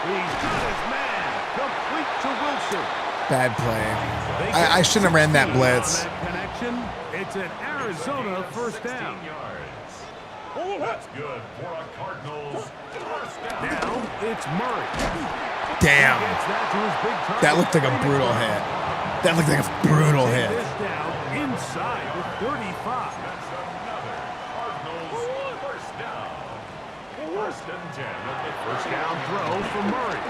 He's got his man. Complete to Wilson. Bad play. I shouldn't have ran that blitz. That connection. It's an Arizona first down. That's good for a Cardinals first down. Now it's Murray. Damn. He gets that to his big target. That looked like a brutal hit. That looked like a brutal hit. This down inside the 35. Cardinals first down. First and 10 at the First down throw for Murray.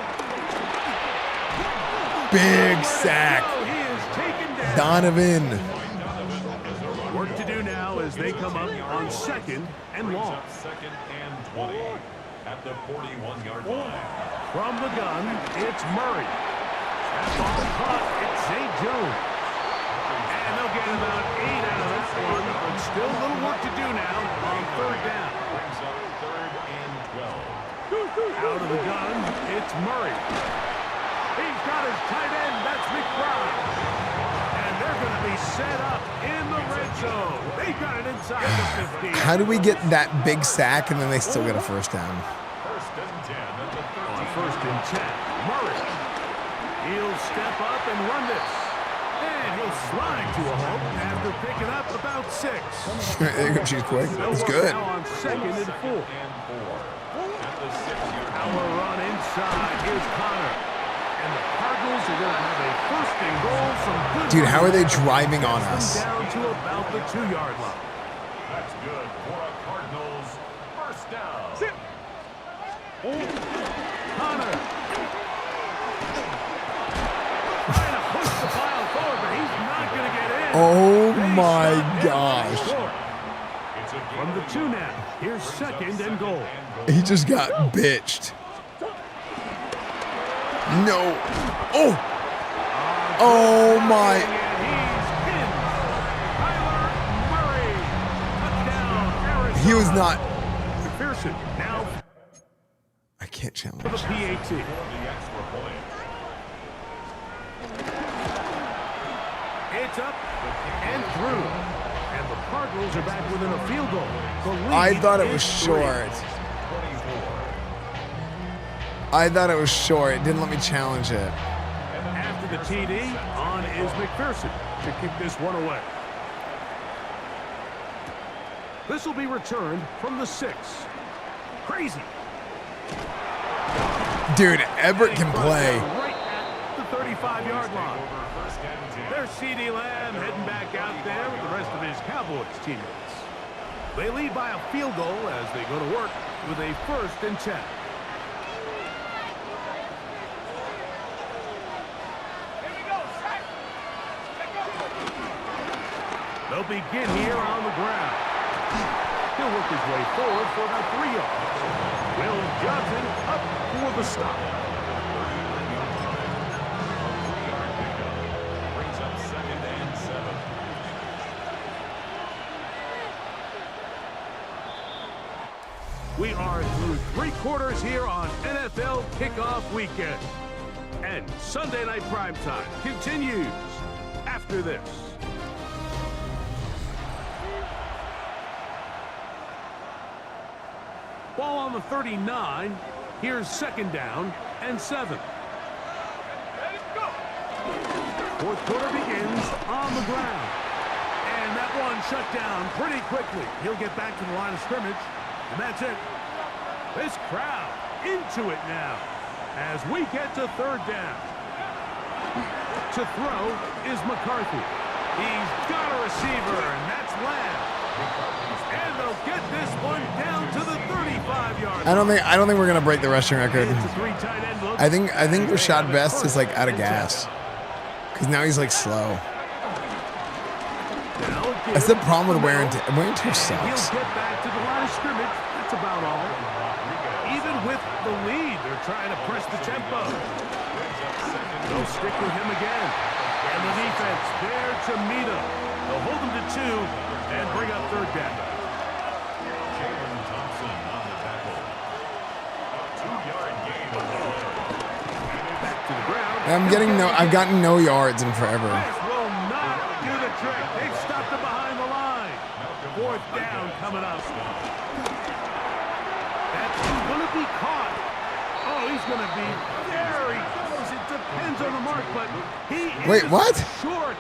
Big sack. He is taken down. Donovan. Work to do now as they come up on second and long. Second and 20 at the 41-yard line. From the gun, it's Murray. That ball caught. It's St. Jones. And they'll get about 8 out of this one, but still a little work to do now on third down. Brings up third and 12. Out of the gun, it's Murray. He's got his tight end. That's McBride. And they're going to be set up in the red zone. They got it inside the 15. How do we get that big sack and then they still get a first down? First and 10 at the 13. On first and 10, Murray. He'll step up and run this. And he'll slide to a home after picking up about 6. She's quick. That's good. Now on second and 4. At the 6-yard Power run inside. Here's Connor. And the Cardinals are going to have a first and goal from good. Dude, how are they driving on us? Down to about the 2-yard line. That's good for a Cardinals first down. Connor. Trying to push the pile forward, but he's not going to get in. Oh my gosh. From the 2 now. Here's second and goal. He just got bitched. No. Oh. Oh my. He was not. McPherson now. I can't challenge. For the PAT. It's up and through. And the Cardinals are back within a field goal. I thought it was short. I thought it was short. It didn't let me challenge it. After the TD, on is McPherson to keep this one away. This will be returned from the 6. Crazy. Dude, Everett can play. Right at the 35-yard line. There's CeeDee Lamb heading back out there with the rest of his Cowboys teammates. They lead by a field goal as they go to work with a first and 10. They'll begin here on the ground. He'll work his way forward for about 3 yards. Will Johnson up for the stop. Brings up second and 7. We are through 3 quarters here on NFL Kickoff Weekend. And Sunday Night Primetime continues after this. Ball on the 39. Here's second down and 7. Fourth quarter begins on the ground. And that one shut down pretty quickly. He'll get back to the line of scrimmage. And that's it. This crowd into it now as we get to third down. To throw is McCarthy. He's got a receiver, and that's Lamb. And they'll get this one down to the 35-yard line. I don't think we're gonna break the rushing record. I think Rashad Best is like out of gas. Cause now he's like slow. That's the problem with wear and tear. Wear and tear sucks. He'll get back to the line of scrimmage. That's about all. Even with the lead, they're trying to press the tempo. They'll stick with him again. And the defense there to meet him. They'll hold him to 2 and bring up third down. Jalen Thompson on the tackle. A 2-yard gain on the play. Back to the ground. I've gotten no yards in forever. This will not do the trick. They've stopped him behind the line. Fourth down coming up. That's going to be caught. Oh, he's going to be very close. It depends on the mark, but he Wait, is what? short.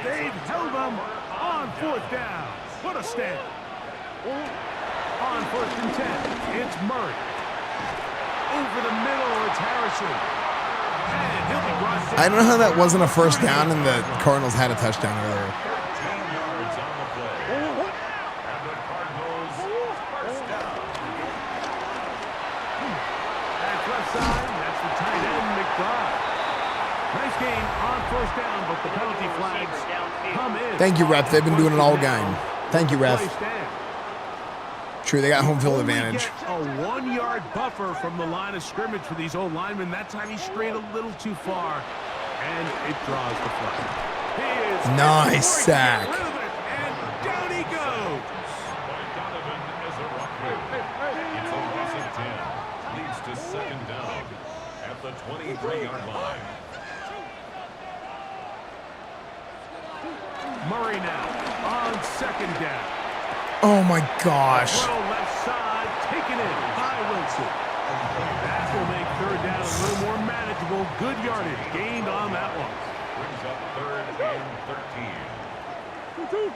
They've held him on fourth down. What a stand. On first and 10, it's Murray. Over the middle, it's Harrison. And he'll be brought down. I don't know how that wasn't a first down and the Cardinals had a touchdown earlier. side. That's the tight end, McBride. Nice gain on first down, but the penalty flags come in. Thank you, ref. They've been doing it all game. Thank you, ref. Play stand. True, they got home field Only advantage. gets a 1-yard buffer from the line of scrimmage for these old linemen. That time he strayed a little too far, and it draws the flag. He is Nice sack. rid of it, and down he goes. It's a loss of 10. Leads to second down at the 23-yard line. Murray now on second down. Oh my gosh. Throw left side, taken in by Wilson. That will make third down a little more manageable. Good yardage gained on that one. Brings up third and 13.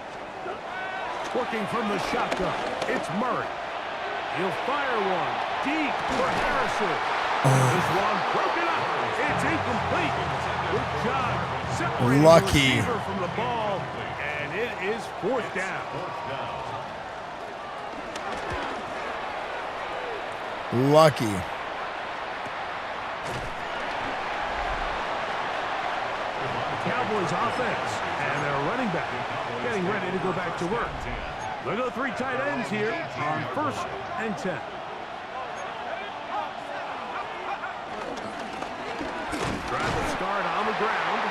Working from the shotgun, it's Murray. He'll fire one deep for Harrison. This one broken up. It's incomplete. Good job separating Lucky. the receiver from the ball, and it is fourth down. Lucky. Cowboys offense and their running back getting ready to go back to work. They'll go 3 tight ends here on first and 10. Drive will start on the ground,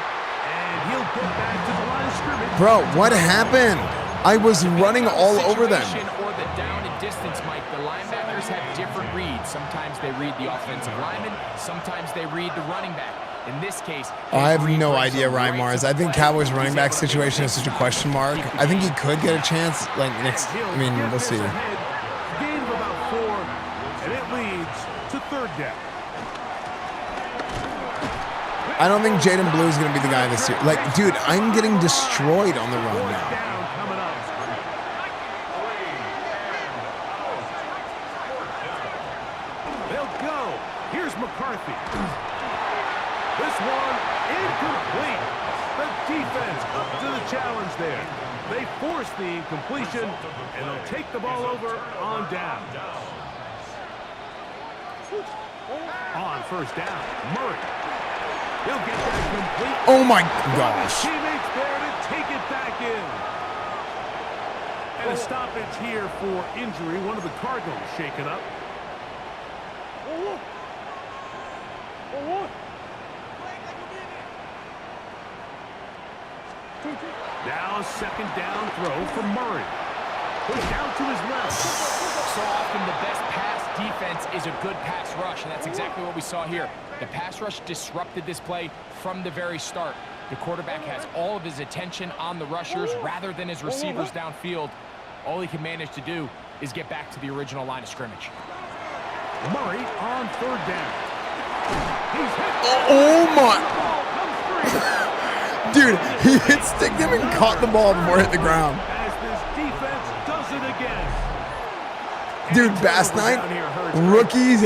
and he'll get back to the line of scrimmage. Bro, what happened? I was running all over them. Or the down and distance, Mike. The linebackers have different reads. Sometimes they read the offensive lineman. Sometimes they read the running back. In this case, I have no idea, Ryan Mars. I think Cowboys running back situation is such a question mark. I think he could get a chance. Like next, I mean, we'll see. Gain of about 4, and it leads to third down. I don't think Jaden Blue is going to be the guy this year. Like, dude, I'm getting destroyed on the run now. They'll go. Here's McCarthy. This one incomplete. The defense up to the challenge there. They force the incompletion, and they'll take the ball over on down. On first down, Murray. He'll get that complete. Oh my gosh. Teammates there to take it back in. And a stoppage here for injury. One of the Cardinals shaken up. Now a second down throw for Murray. Pushed out to his left. So often the best pass defense is a good pass rush, and that's exactly what we saw here. The pass rush disrupted this play from the very start. The quarterback has all of his attention on the rushers rather than his receivers downfield. All he can manage to do is get back to the original line of scrimmage. Murray on third down. He's hit. Oh my. Dude, he hit stick him and caught the ball before it hit the ground. As this defense does it again. Dude, Bass Knight, rookie,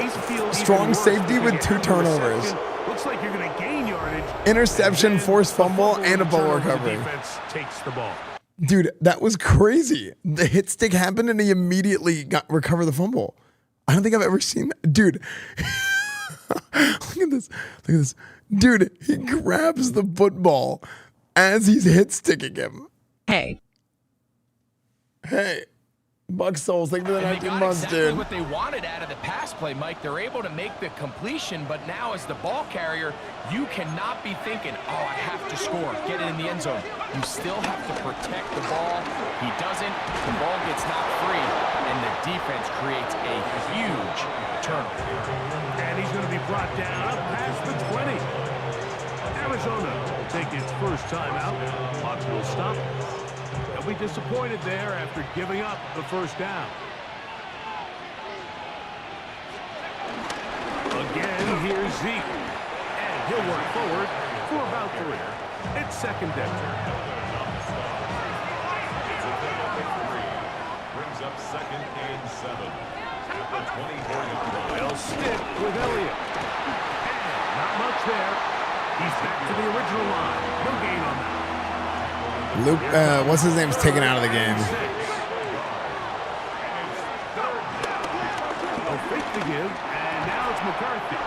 strong safety with 2 turnovers. Looks like you're going to gain yardage. Interception, forced fumble, and a ball recovery. Defense takes the ball. Dude, that was crazy. The hit stick happened and he immediately recovered the fumble. I don't think I've ever seen that. Dude, look at this. Look at this. Dude, he grabs the football as he's hit sticking him. Hey. Hey. Buck Souls, thank you for the 19 months, exactly dude. what they wanted out of the pass play, Mike. They're able to make the completion, but now as the ball carrier, you cannot be thinking, oh, I have to score, get it in the end zone. You still have to protect the ball. He doesn't. The ball gets knocked free, and the defense creates a huge turnover. And he's going to be brought down up past the 20. Arizona will take its first time out. Clock will stop. They'll be disappointed there after giving up the first down. Again, here's Zeke. And he'll work forward for about 3. It's second down. Brings up second and 7. At the 24-yard line. They'll stick with Elliott. And not much there. He's back to the original line. No gain on that. Luke, what's his name's taken out of the game. They'll fake the give, and now it's McCarthy.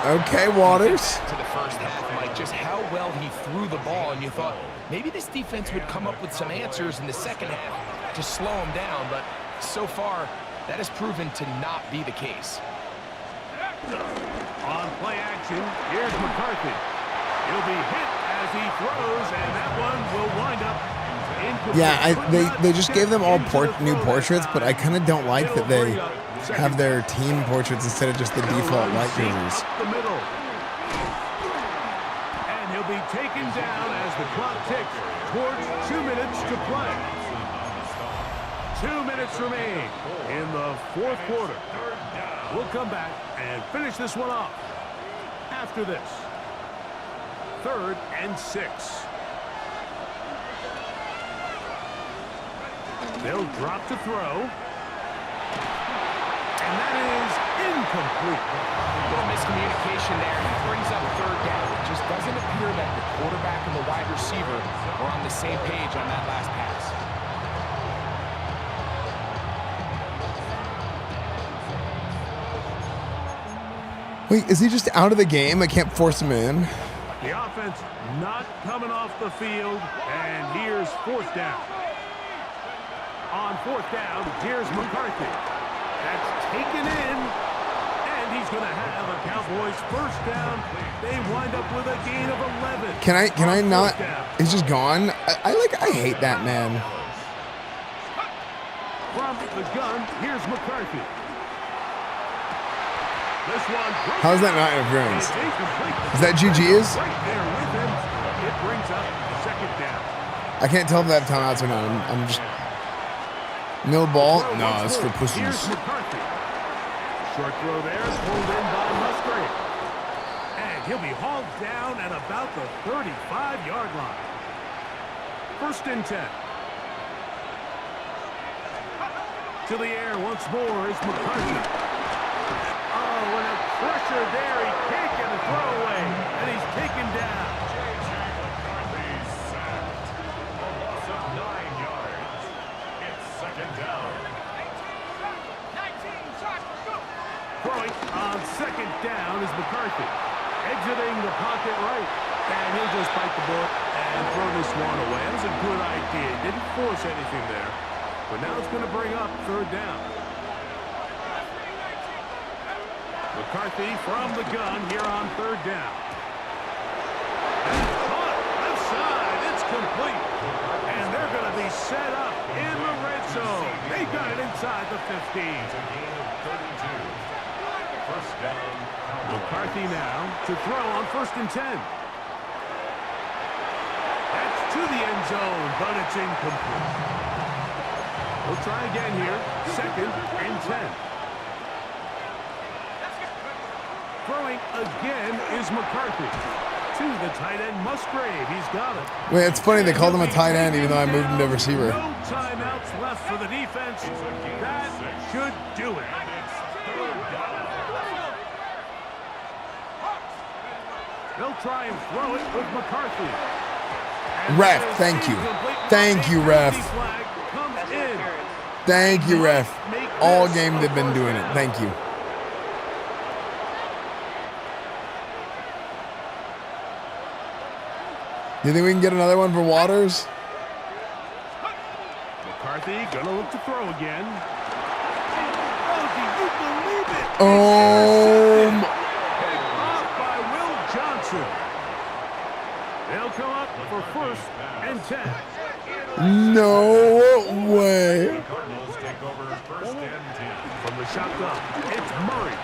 Okay, Waters. To the first half, Mike, just how well he threw the ball, and you thought maybe this defense would come up with some answers in the second half to slow him down, but so far, that has proven to not be the case. On play action, here's McCarthy. He'll be hit as he throws, and that one will wind up incomplete. Yeah, they just gave them all new portraits, but I kind of don't like that they have their team portraits instead of just the default white jerseys. Up the middle. And he'll be taken down as the clock ticks towards 2 minutes to play. 2 minutes remain in the fourth quarter. We'll come back and finish this one off after this. 3rd and 6. They'll drop to throw. And that is incomplete. A little miscommunication there. That brings up 3rd down. It just doesn't appear that the quarterback and the wide receiver are on the same page on that last pass. Wait, is he just out of the game? I can't force him in. The offense not coming off the field, and here's 4th down. On 4th down, here's McCarthy. That's taken in, and he's going to have a Cowboys 1st down. They wind up with a gain of 11. Can I not? He's just gone. I hate that man. From the gun, here's McCarthy. This one. How is that not interference? Is that GG's? Right there with him. It brings up 2nd down. I can't tell if they have timeouts or not. I'm just. No ball? No, it's for pussies. Here's McCarthy. Short throw there, pulled in by Musgrave. And he'll be hauled down at about the 35-yard line. 1st and 10. To the air once more is McCarthy. Oh, and a pressure there. He can't get a throw away, and he's taken down. Throwing on 2nd down is McCarthy. Exiting the pocket right. And he'll just bite the bullet and throw this one away. That was a good idea. Didn't force anything there. But now it's going to bring up 3rd down. McCarthy from the gun here on 3rd down. And caught left side. It's complete. And they're going to be set up in the red zone. They got it inside the 15. 1st down. McCarthy now to throw on 1st and 10. That's to the end zone, but it's incomplete. We'll try again here. 2nd and 10. Throwing again is McCarthy. To the tight end, Musgrave. He's got it. Wait, it's funny they called him a tight end even though I moved him to receiver. No timeouts left for the defense. That should do it. They'll try and throw it with McCarthy. Ref, thank you. Thank you, ref. Thank you, ref. All game they've been doing it. Thank you. You think we can get another one for Waters? McCarthy gonna look to throw again. Oh, do you believe it? Off by Will Johnson. They'll come up for 1st and 10. No way. Cardinals take over 1st and 10. From the shotgun, it's Murray.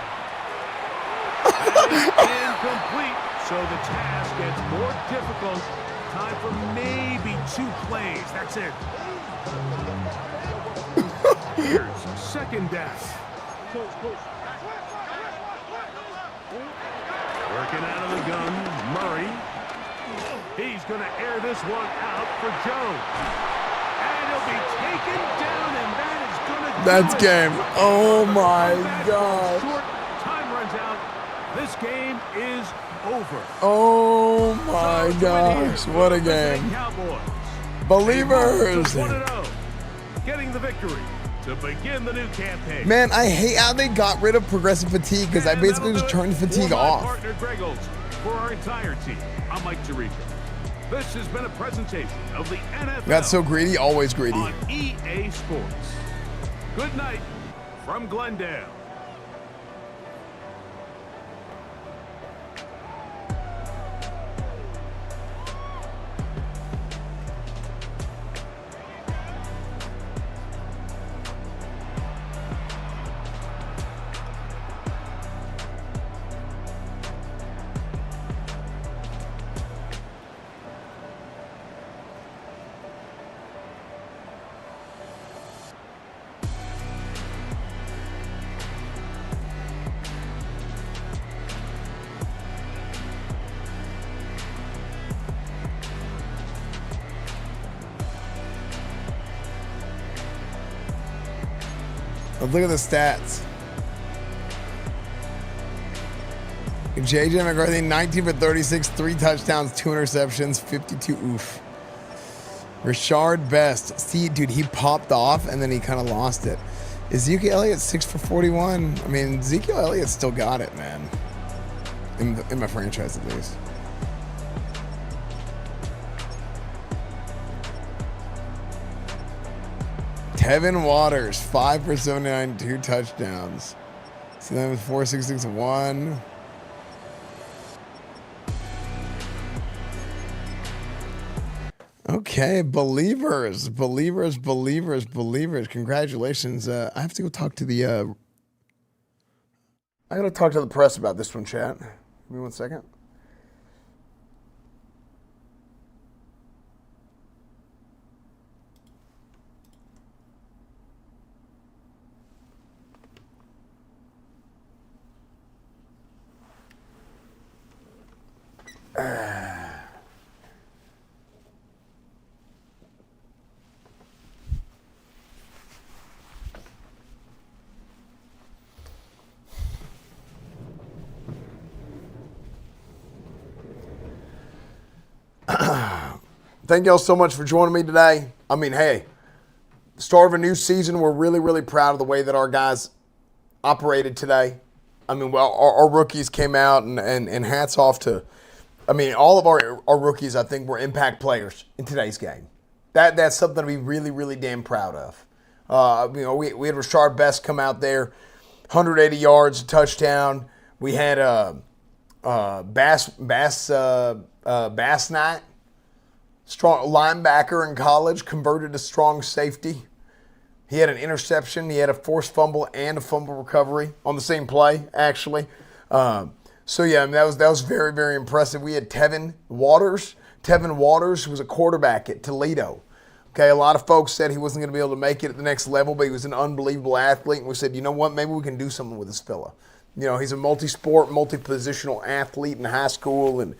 Incomplete. So the task gets more difficult. Time for maybe 2 plays. That's it. Here's 2nd down. Working out of the gun, Murray. He's going to air this one out for Jones. And he'll be taken down, and that is going to do That's it. game. Oh my God. Short time runs out. This game is over. Oh my gosh. What a game. Cowboys. Believers. 1-0, getting the victory. to begin the new campaign. Man, I hate how they got rid of progressive fatigue because I basically just turned fatigue for my off. partner Greg Olson, for our entire team, I'm Mike Tirico. This has been a presentation of the NFL. Got so greedy, always greedy. On EA Sports. Good night from Glendale. Look at the stats. JJ McCarthy, 19 for 36, 3 touchdowns, 2 interceptions, 52 oof. Rashard Best. See, dude, he popped off and then he kind of lost it. Ezekiel Elliott, 6 for 41. I mean, Ezekiel Elliott still got it, man. In my franchise, at least. Tevin Waters, 5 for 79, 2 touchdowns. So then with 466 1. Okay, believers. Congratulations. I have to go talk to the I gotta talk to the press about this one, chat. Give me 1 second. Thank y'all so much for joining me today. I mean, hey, start of a new season. We're really, really proud of the way that our guys operated today. I mean, well, our rookies came out and hats off to, I mean, all of our rookies, I think, were impact players in today's game. That's something to be really, really damn proud of. You know, we had Rashard Best come out there, 180 yards, a touchdown. We had Bass Knight, strong linebacker in college, converted to strong safety. He had an interception. He had a forced fumble and a fumble recovery on the same play, actually. So yeah, I mean, that was very, very impressive. We had Tevin Waters, who was a quarterback at Toledo. Okay, a lot of folks said he wasn't going to be able to make it at the next level, but he was an unbelievable athlete. And we said, you know what, maybe we can do something with this fella. You know, he's a multi-sport, multi-positional athlete in high school, and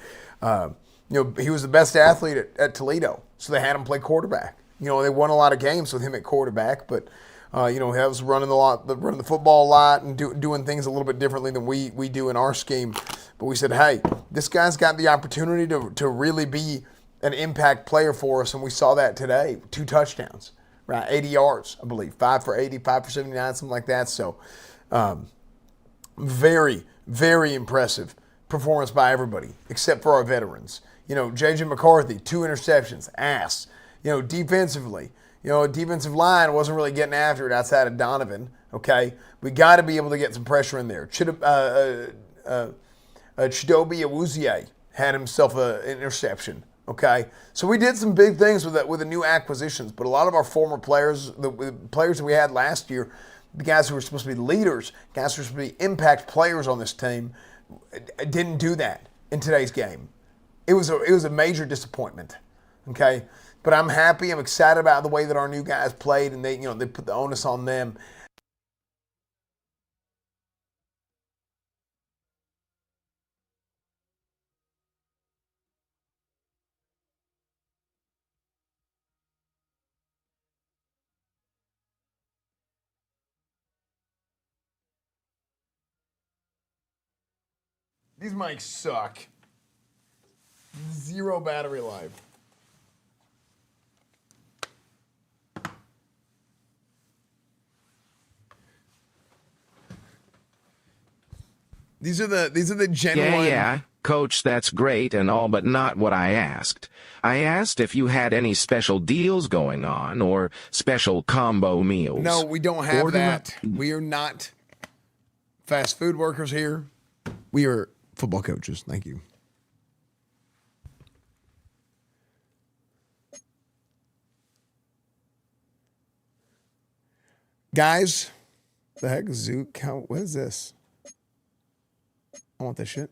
you know, he was the best athlete at Toledo, so they had him play quarterback. You know, they won a lot of games with him at quarterback, but you know, he was running the football a lot and doing things a little bit differently than we do in our scheme. But we said, hey, this guy's got the opportunity to really be an impact player for us, and we saw that today. 2 touchdowns, right? 80 yards, I believe, 5 for 80, 5 for 79, something like that. So, very, very impressive performance by everybody except for our veterans. You know, JJ McCarthy, 2 interceptions, ass. You know, defensively, you know, defensive line wasn't really getting after it outside of Donovan. Okay, we got to be able to get some pressure in there. Chidobe Awuzie had himself an interception. Okay, so we did some big things with the new acquisitions, but a lot of our former players, the players that we had last year, the guys who were supposed to be leaders, guys who were supposed to be impact players on this team, didn't do that in today's game. It was a major disappointment. Okay, but I'm happy. I'm excited about the way that our new guys played, and they put the onus on them. These mics suck. 0 battery life. These are the genuine. Yeah, Coach, that's great and all, but not what I asked. I asked if you had any special deals going on or special combo meals. No, we don't have Order that. We are not fast food workers here. We are football coaches. Thank you. Guys, the heck, Zook? What is this? I want this shit.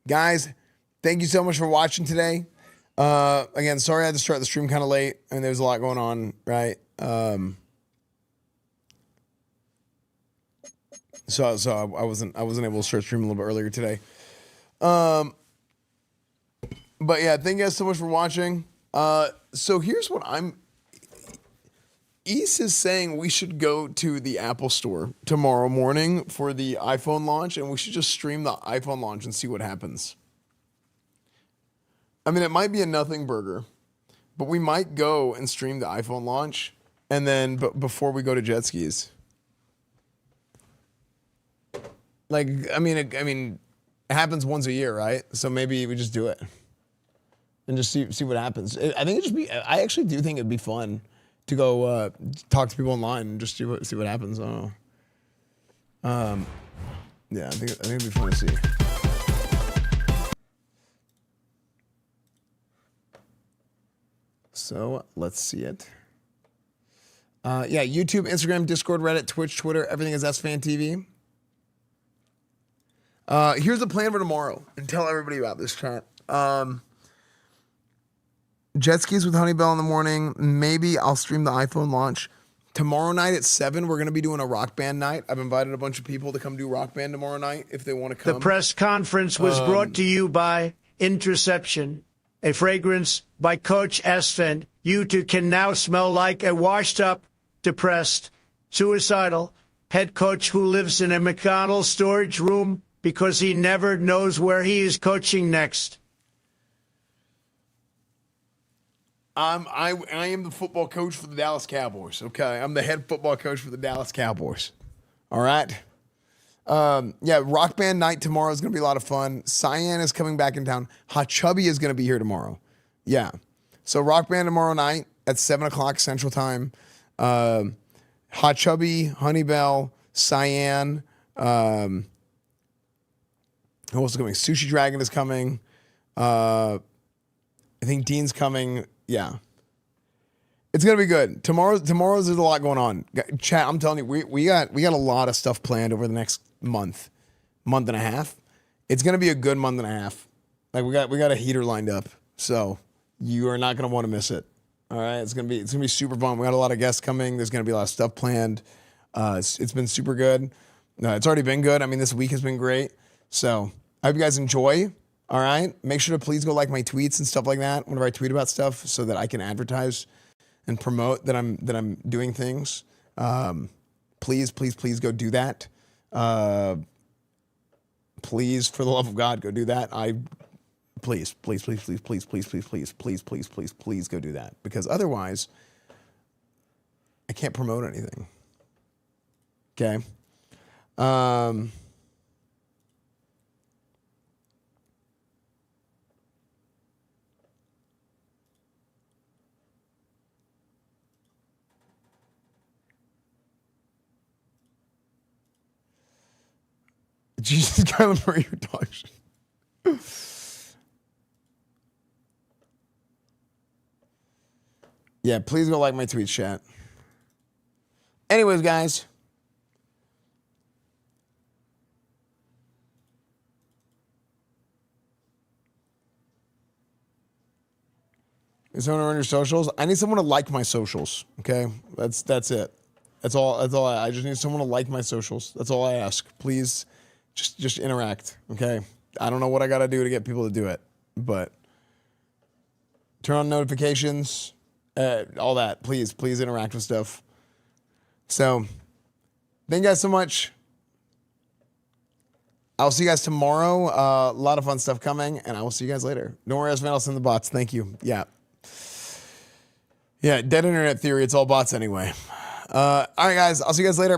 Guys, thank you so much for watching today. Again, sorry I had to start the stream kind of late. I mean, there's a lot going on, right? So I wasn't able to start streaming a little bit earlier today. But yeah, thank you guys so much for watching. So here's what East is saying we should go to the Apple Store tomorrow morning for the iPhone launch, and we should just stream the iPhone launch and see what happens. I mean, it might be a nothing burger, but we might go and stream the iPhone launch, and then before we go to jet skis. Like, I mean, it happens once a year, right? So maybe we just do it and just see what happens. I think I actually do think it'd be fun to go talk to people online and just see what happens. I don't know. Yeah, I think it'd be fun to see. So let's see it. Yeah, YouTube, Instagram, Discord, Reddit, Twitch, Twitter, everything is SFanTV. Here's the plan for tomorrow, and tell everybody about this, chat. Jet skis with Honeybell in the morning. Maybe I'll stream the iPhone launch. Tomorrow night at 7, we're going to be doing a rock band night. I've invited a bunch of people to come do rock band tomorrow night if they want to come. The press conference was brought to you by Interception, a fragrance by Coach Esfand. You two can now smell like a washed up, depressed, suicidal head coach who lives in a McDonald's storage room because he never knows where he is coaching next. I am the football coach for the Dallas Cowboys. Okay, I'm the head football coach for the Dallas Cowboys. All right. Yeah, rock band night tomorrow is going to be a lot of fun. Cyan is coming back in town. Hot Chubby is going to be here tomorrow. Yeah. So rock band tomorrow night at 7 o'clock Central Time. Hot Chubby, Honeybell, Cyan. Who else is coming? Sushi Dragon is coming. I think Dean's coming. Yeah. It's going to be good. Tomorrow's there's a lot going on. Chat, I'm telling you, we got a lot of stuff planned over the next month and a half. It's going to be a good month and a half. Like we got a heater lined up. So you are not going to want to miss it. All right. It's going to be super fun. We got a lot of guests coming. There's going to be a lot of stuff planned. It's been super good. It's already been good. I mean, this week has been great. So I hope you guys enjoy. All right. Make sure to please go like my tweets and stuff like that whenever I tweet about stuff so that I can advertise and promote that I'm doing things. Please go do that. Please, for the love of God, go do that. Please go do that, because otherwise I can't promote anything. Okay. Jesus, Kyler Murray, your dog shit. Yeah, please go like my tweet, chat. Anyways, guys. Is someone on your socials? I need someone to like my socials. Okay, that's it. That's all. I just need someone to like my socials. That's all I ask. Please, just interact. Okay. I don't know what I got to do to get people to do it, but turn on notifications, all that. Please interact with stuff. So, thank you guys so much. I'll see you guys tomorrow. A lot of fun stuff coming, and I will see you guys later. Don't worry, Esfand, I'll send the bots. Thank you. Yeah. Yeah, dead internet theory. It's all bots anyway. All right, guys. I'll see you guys later.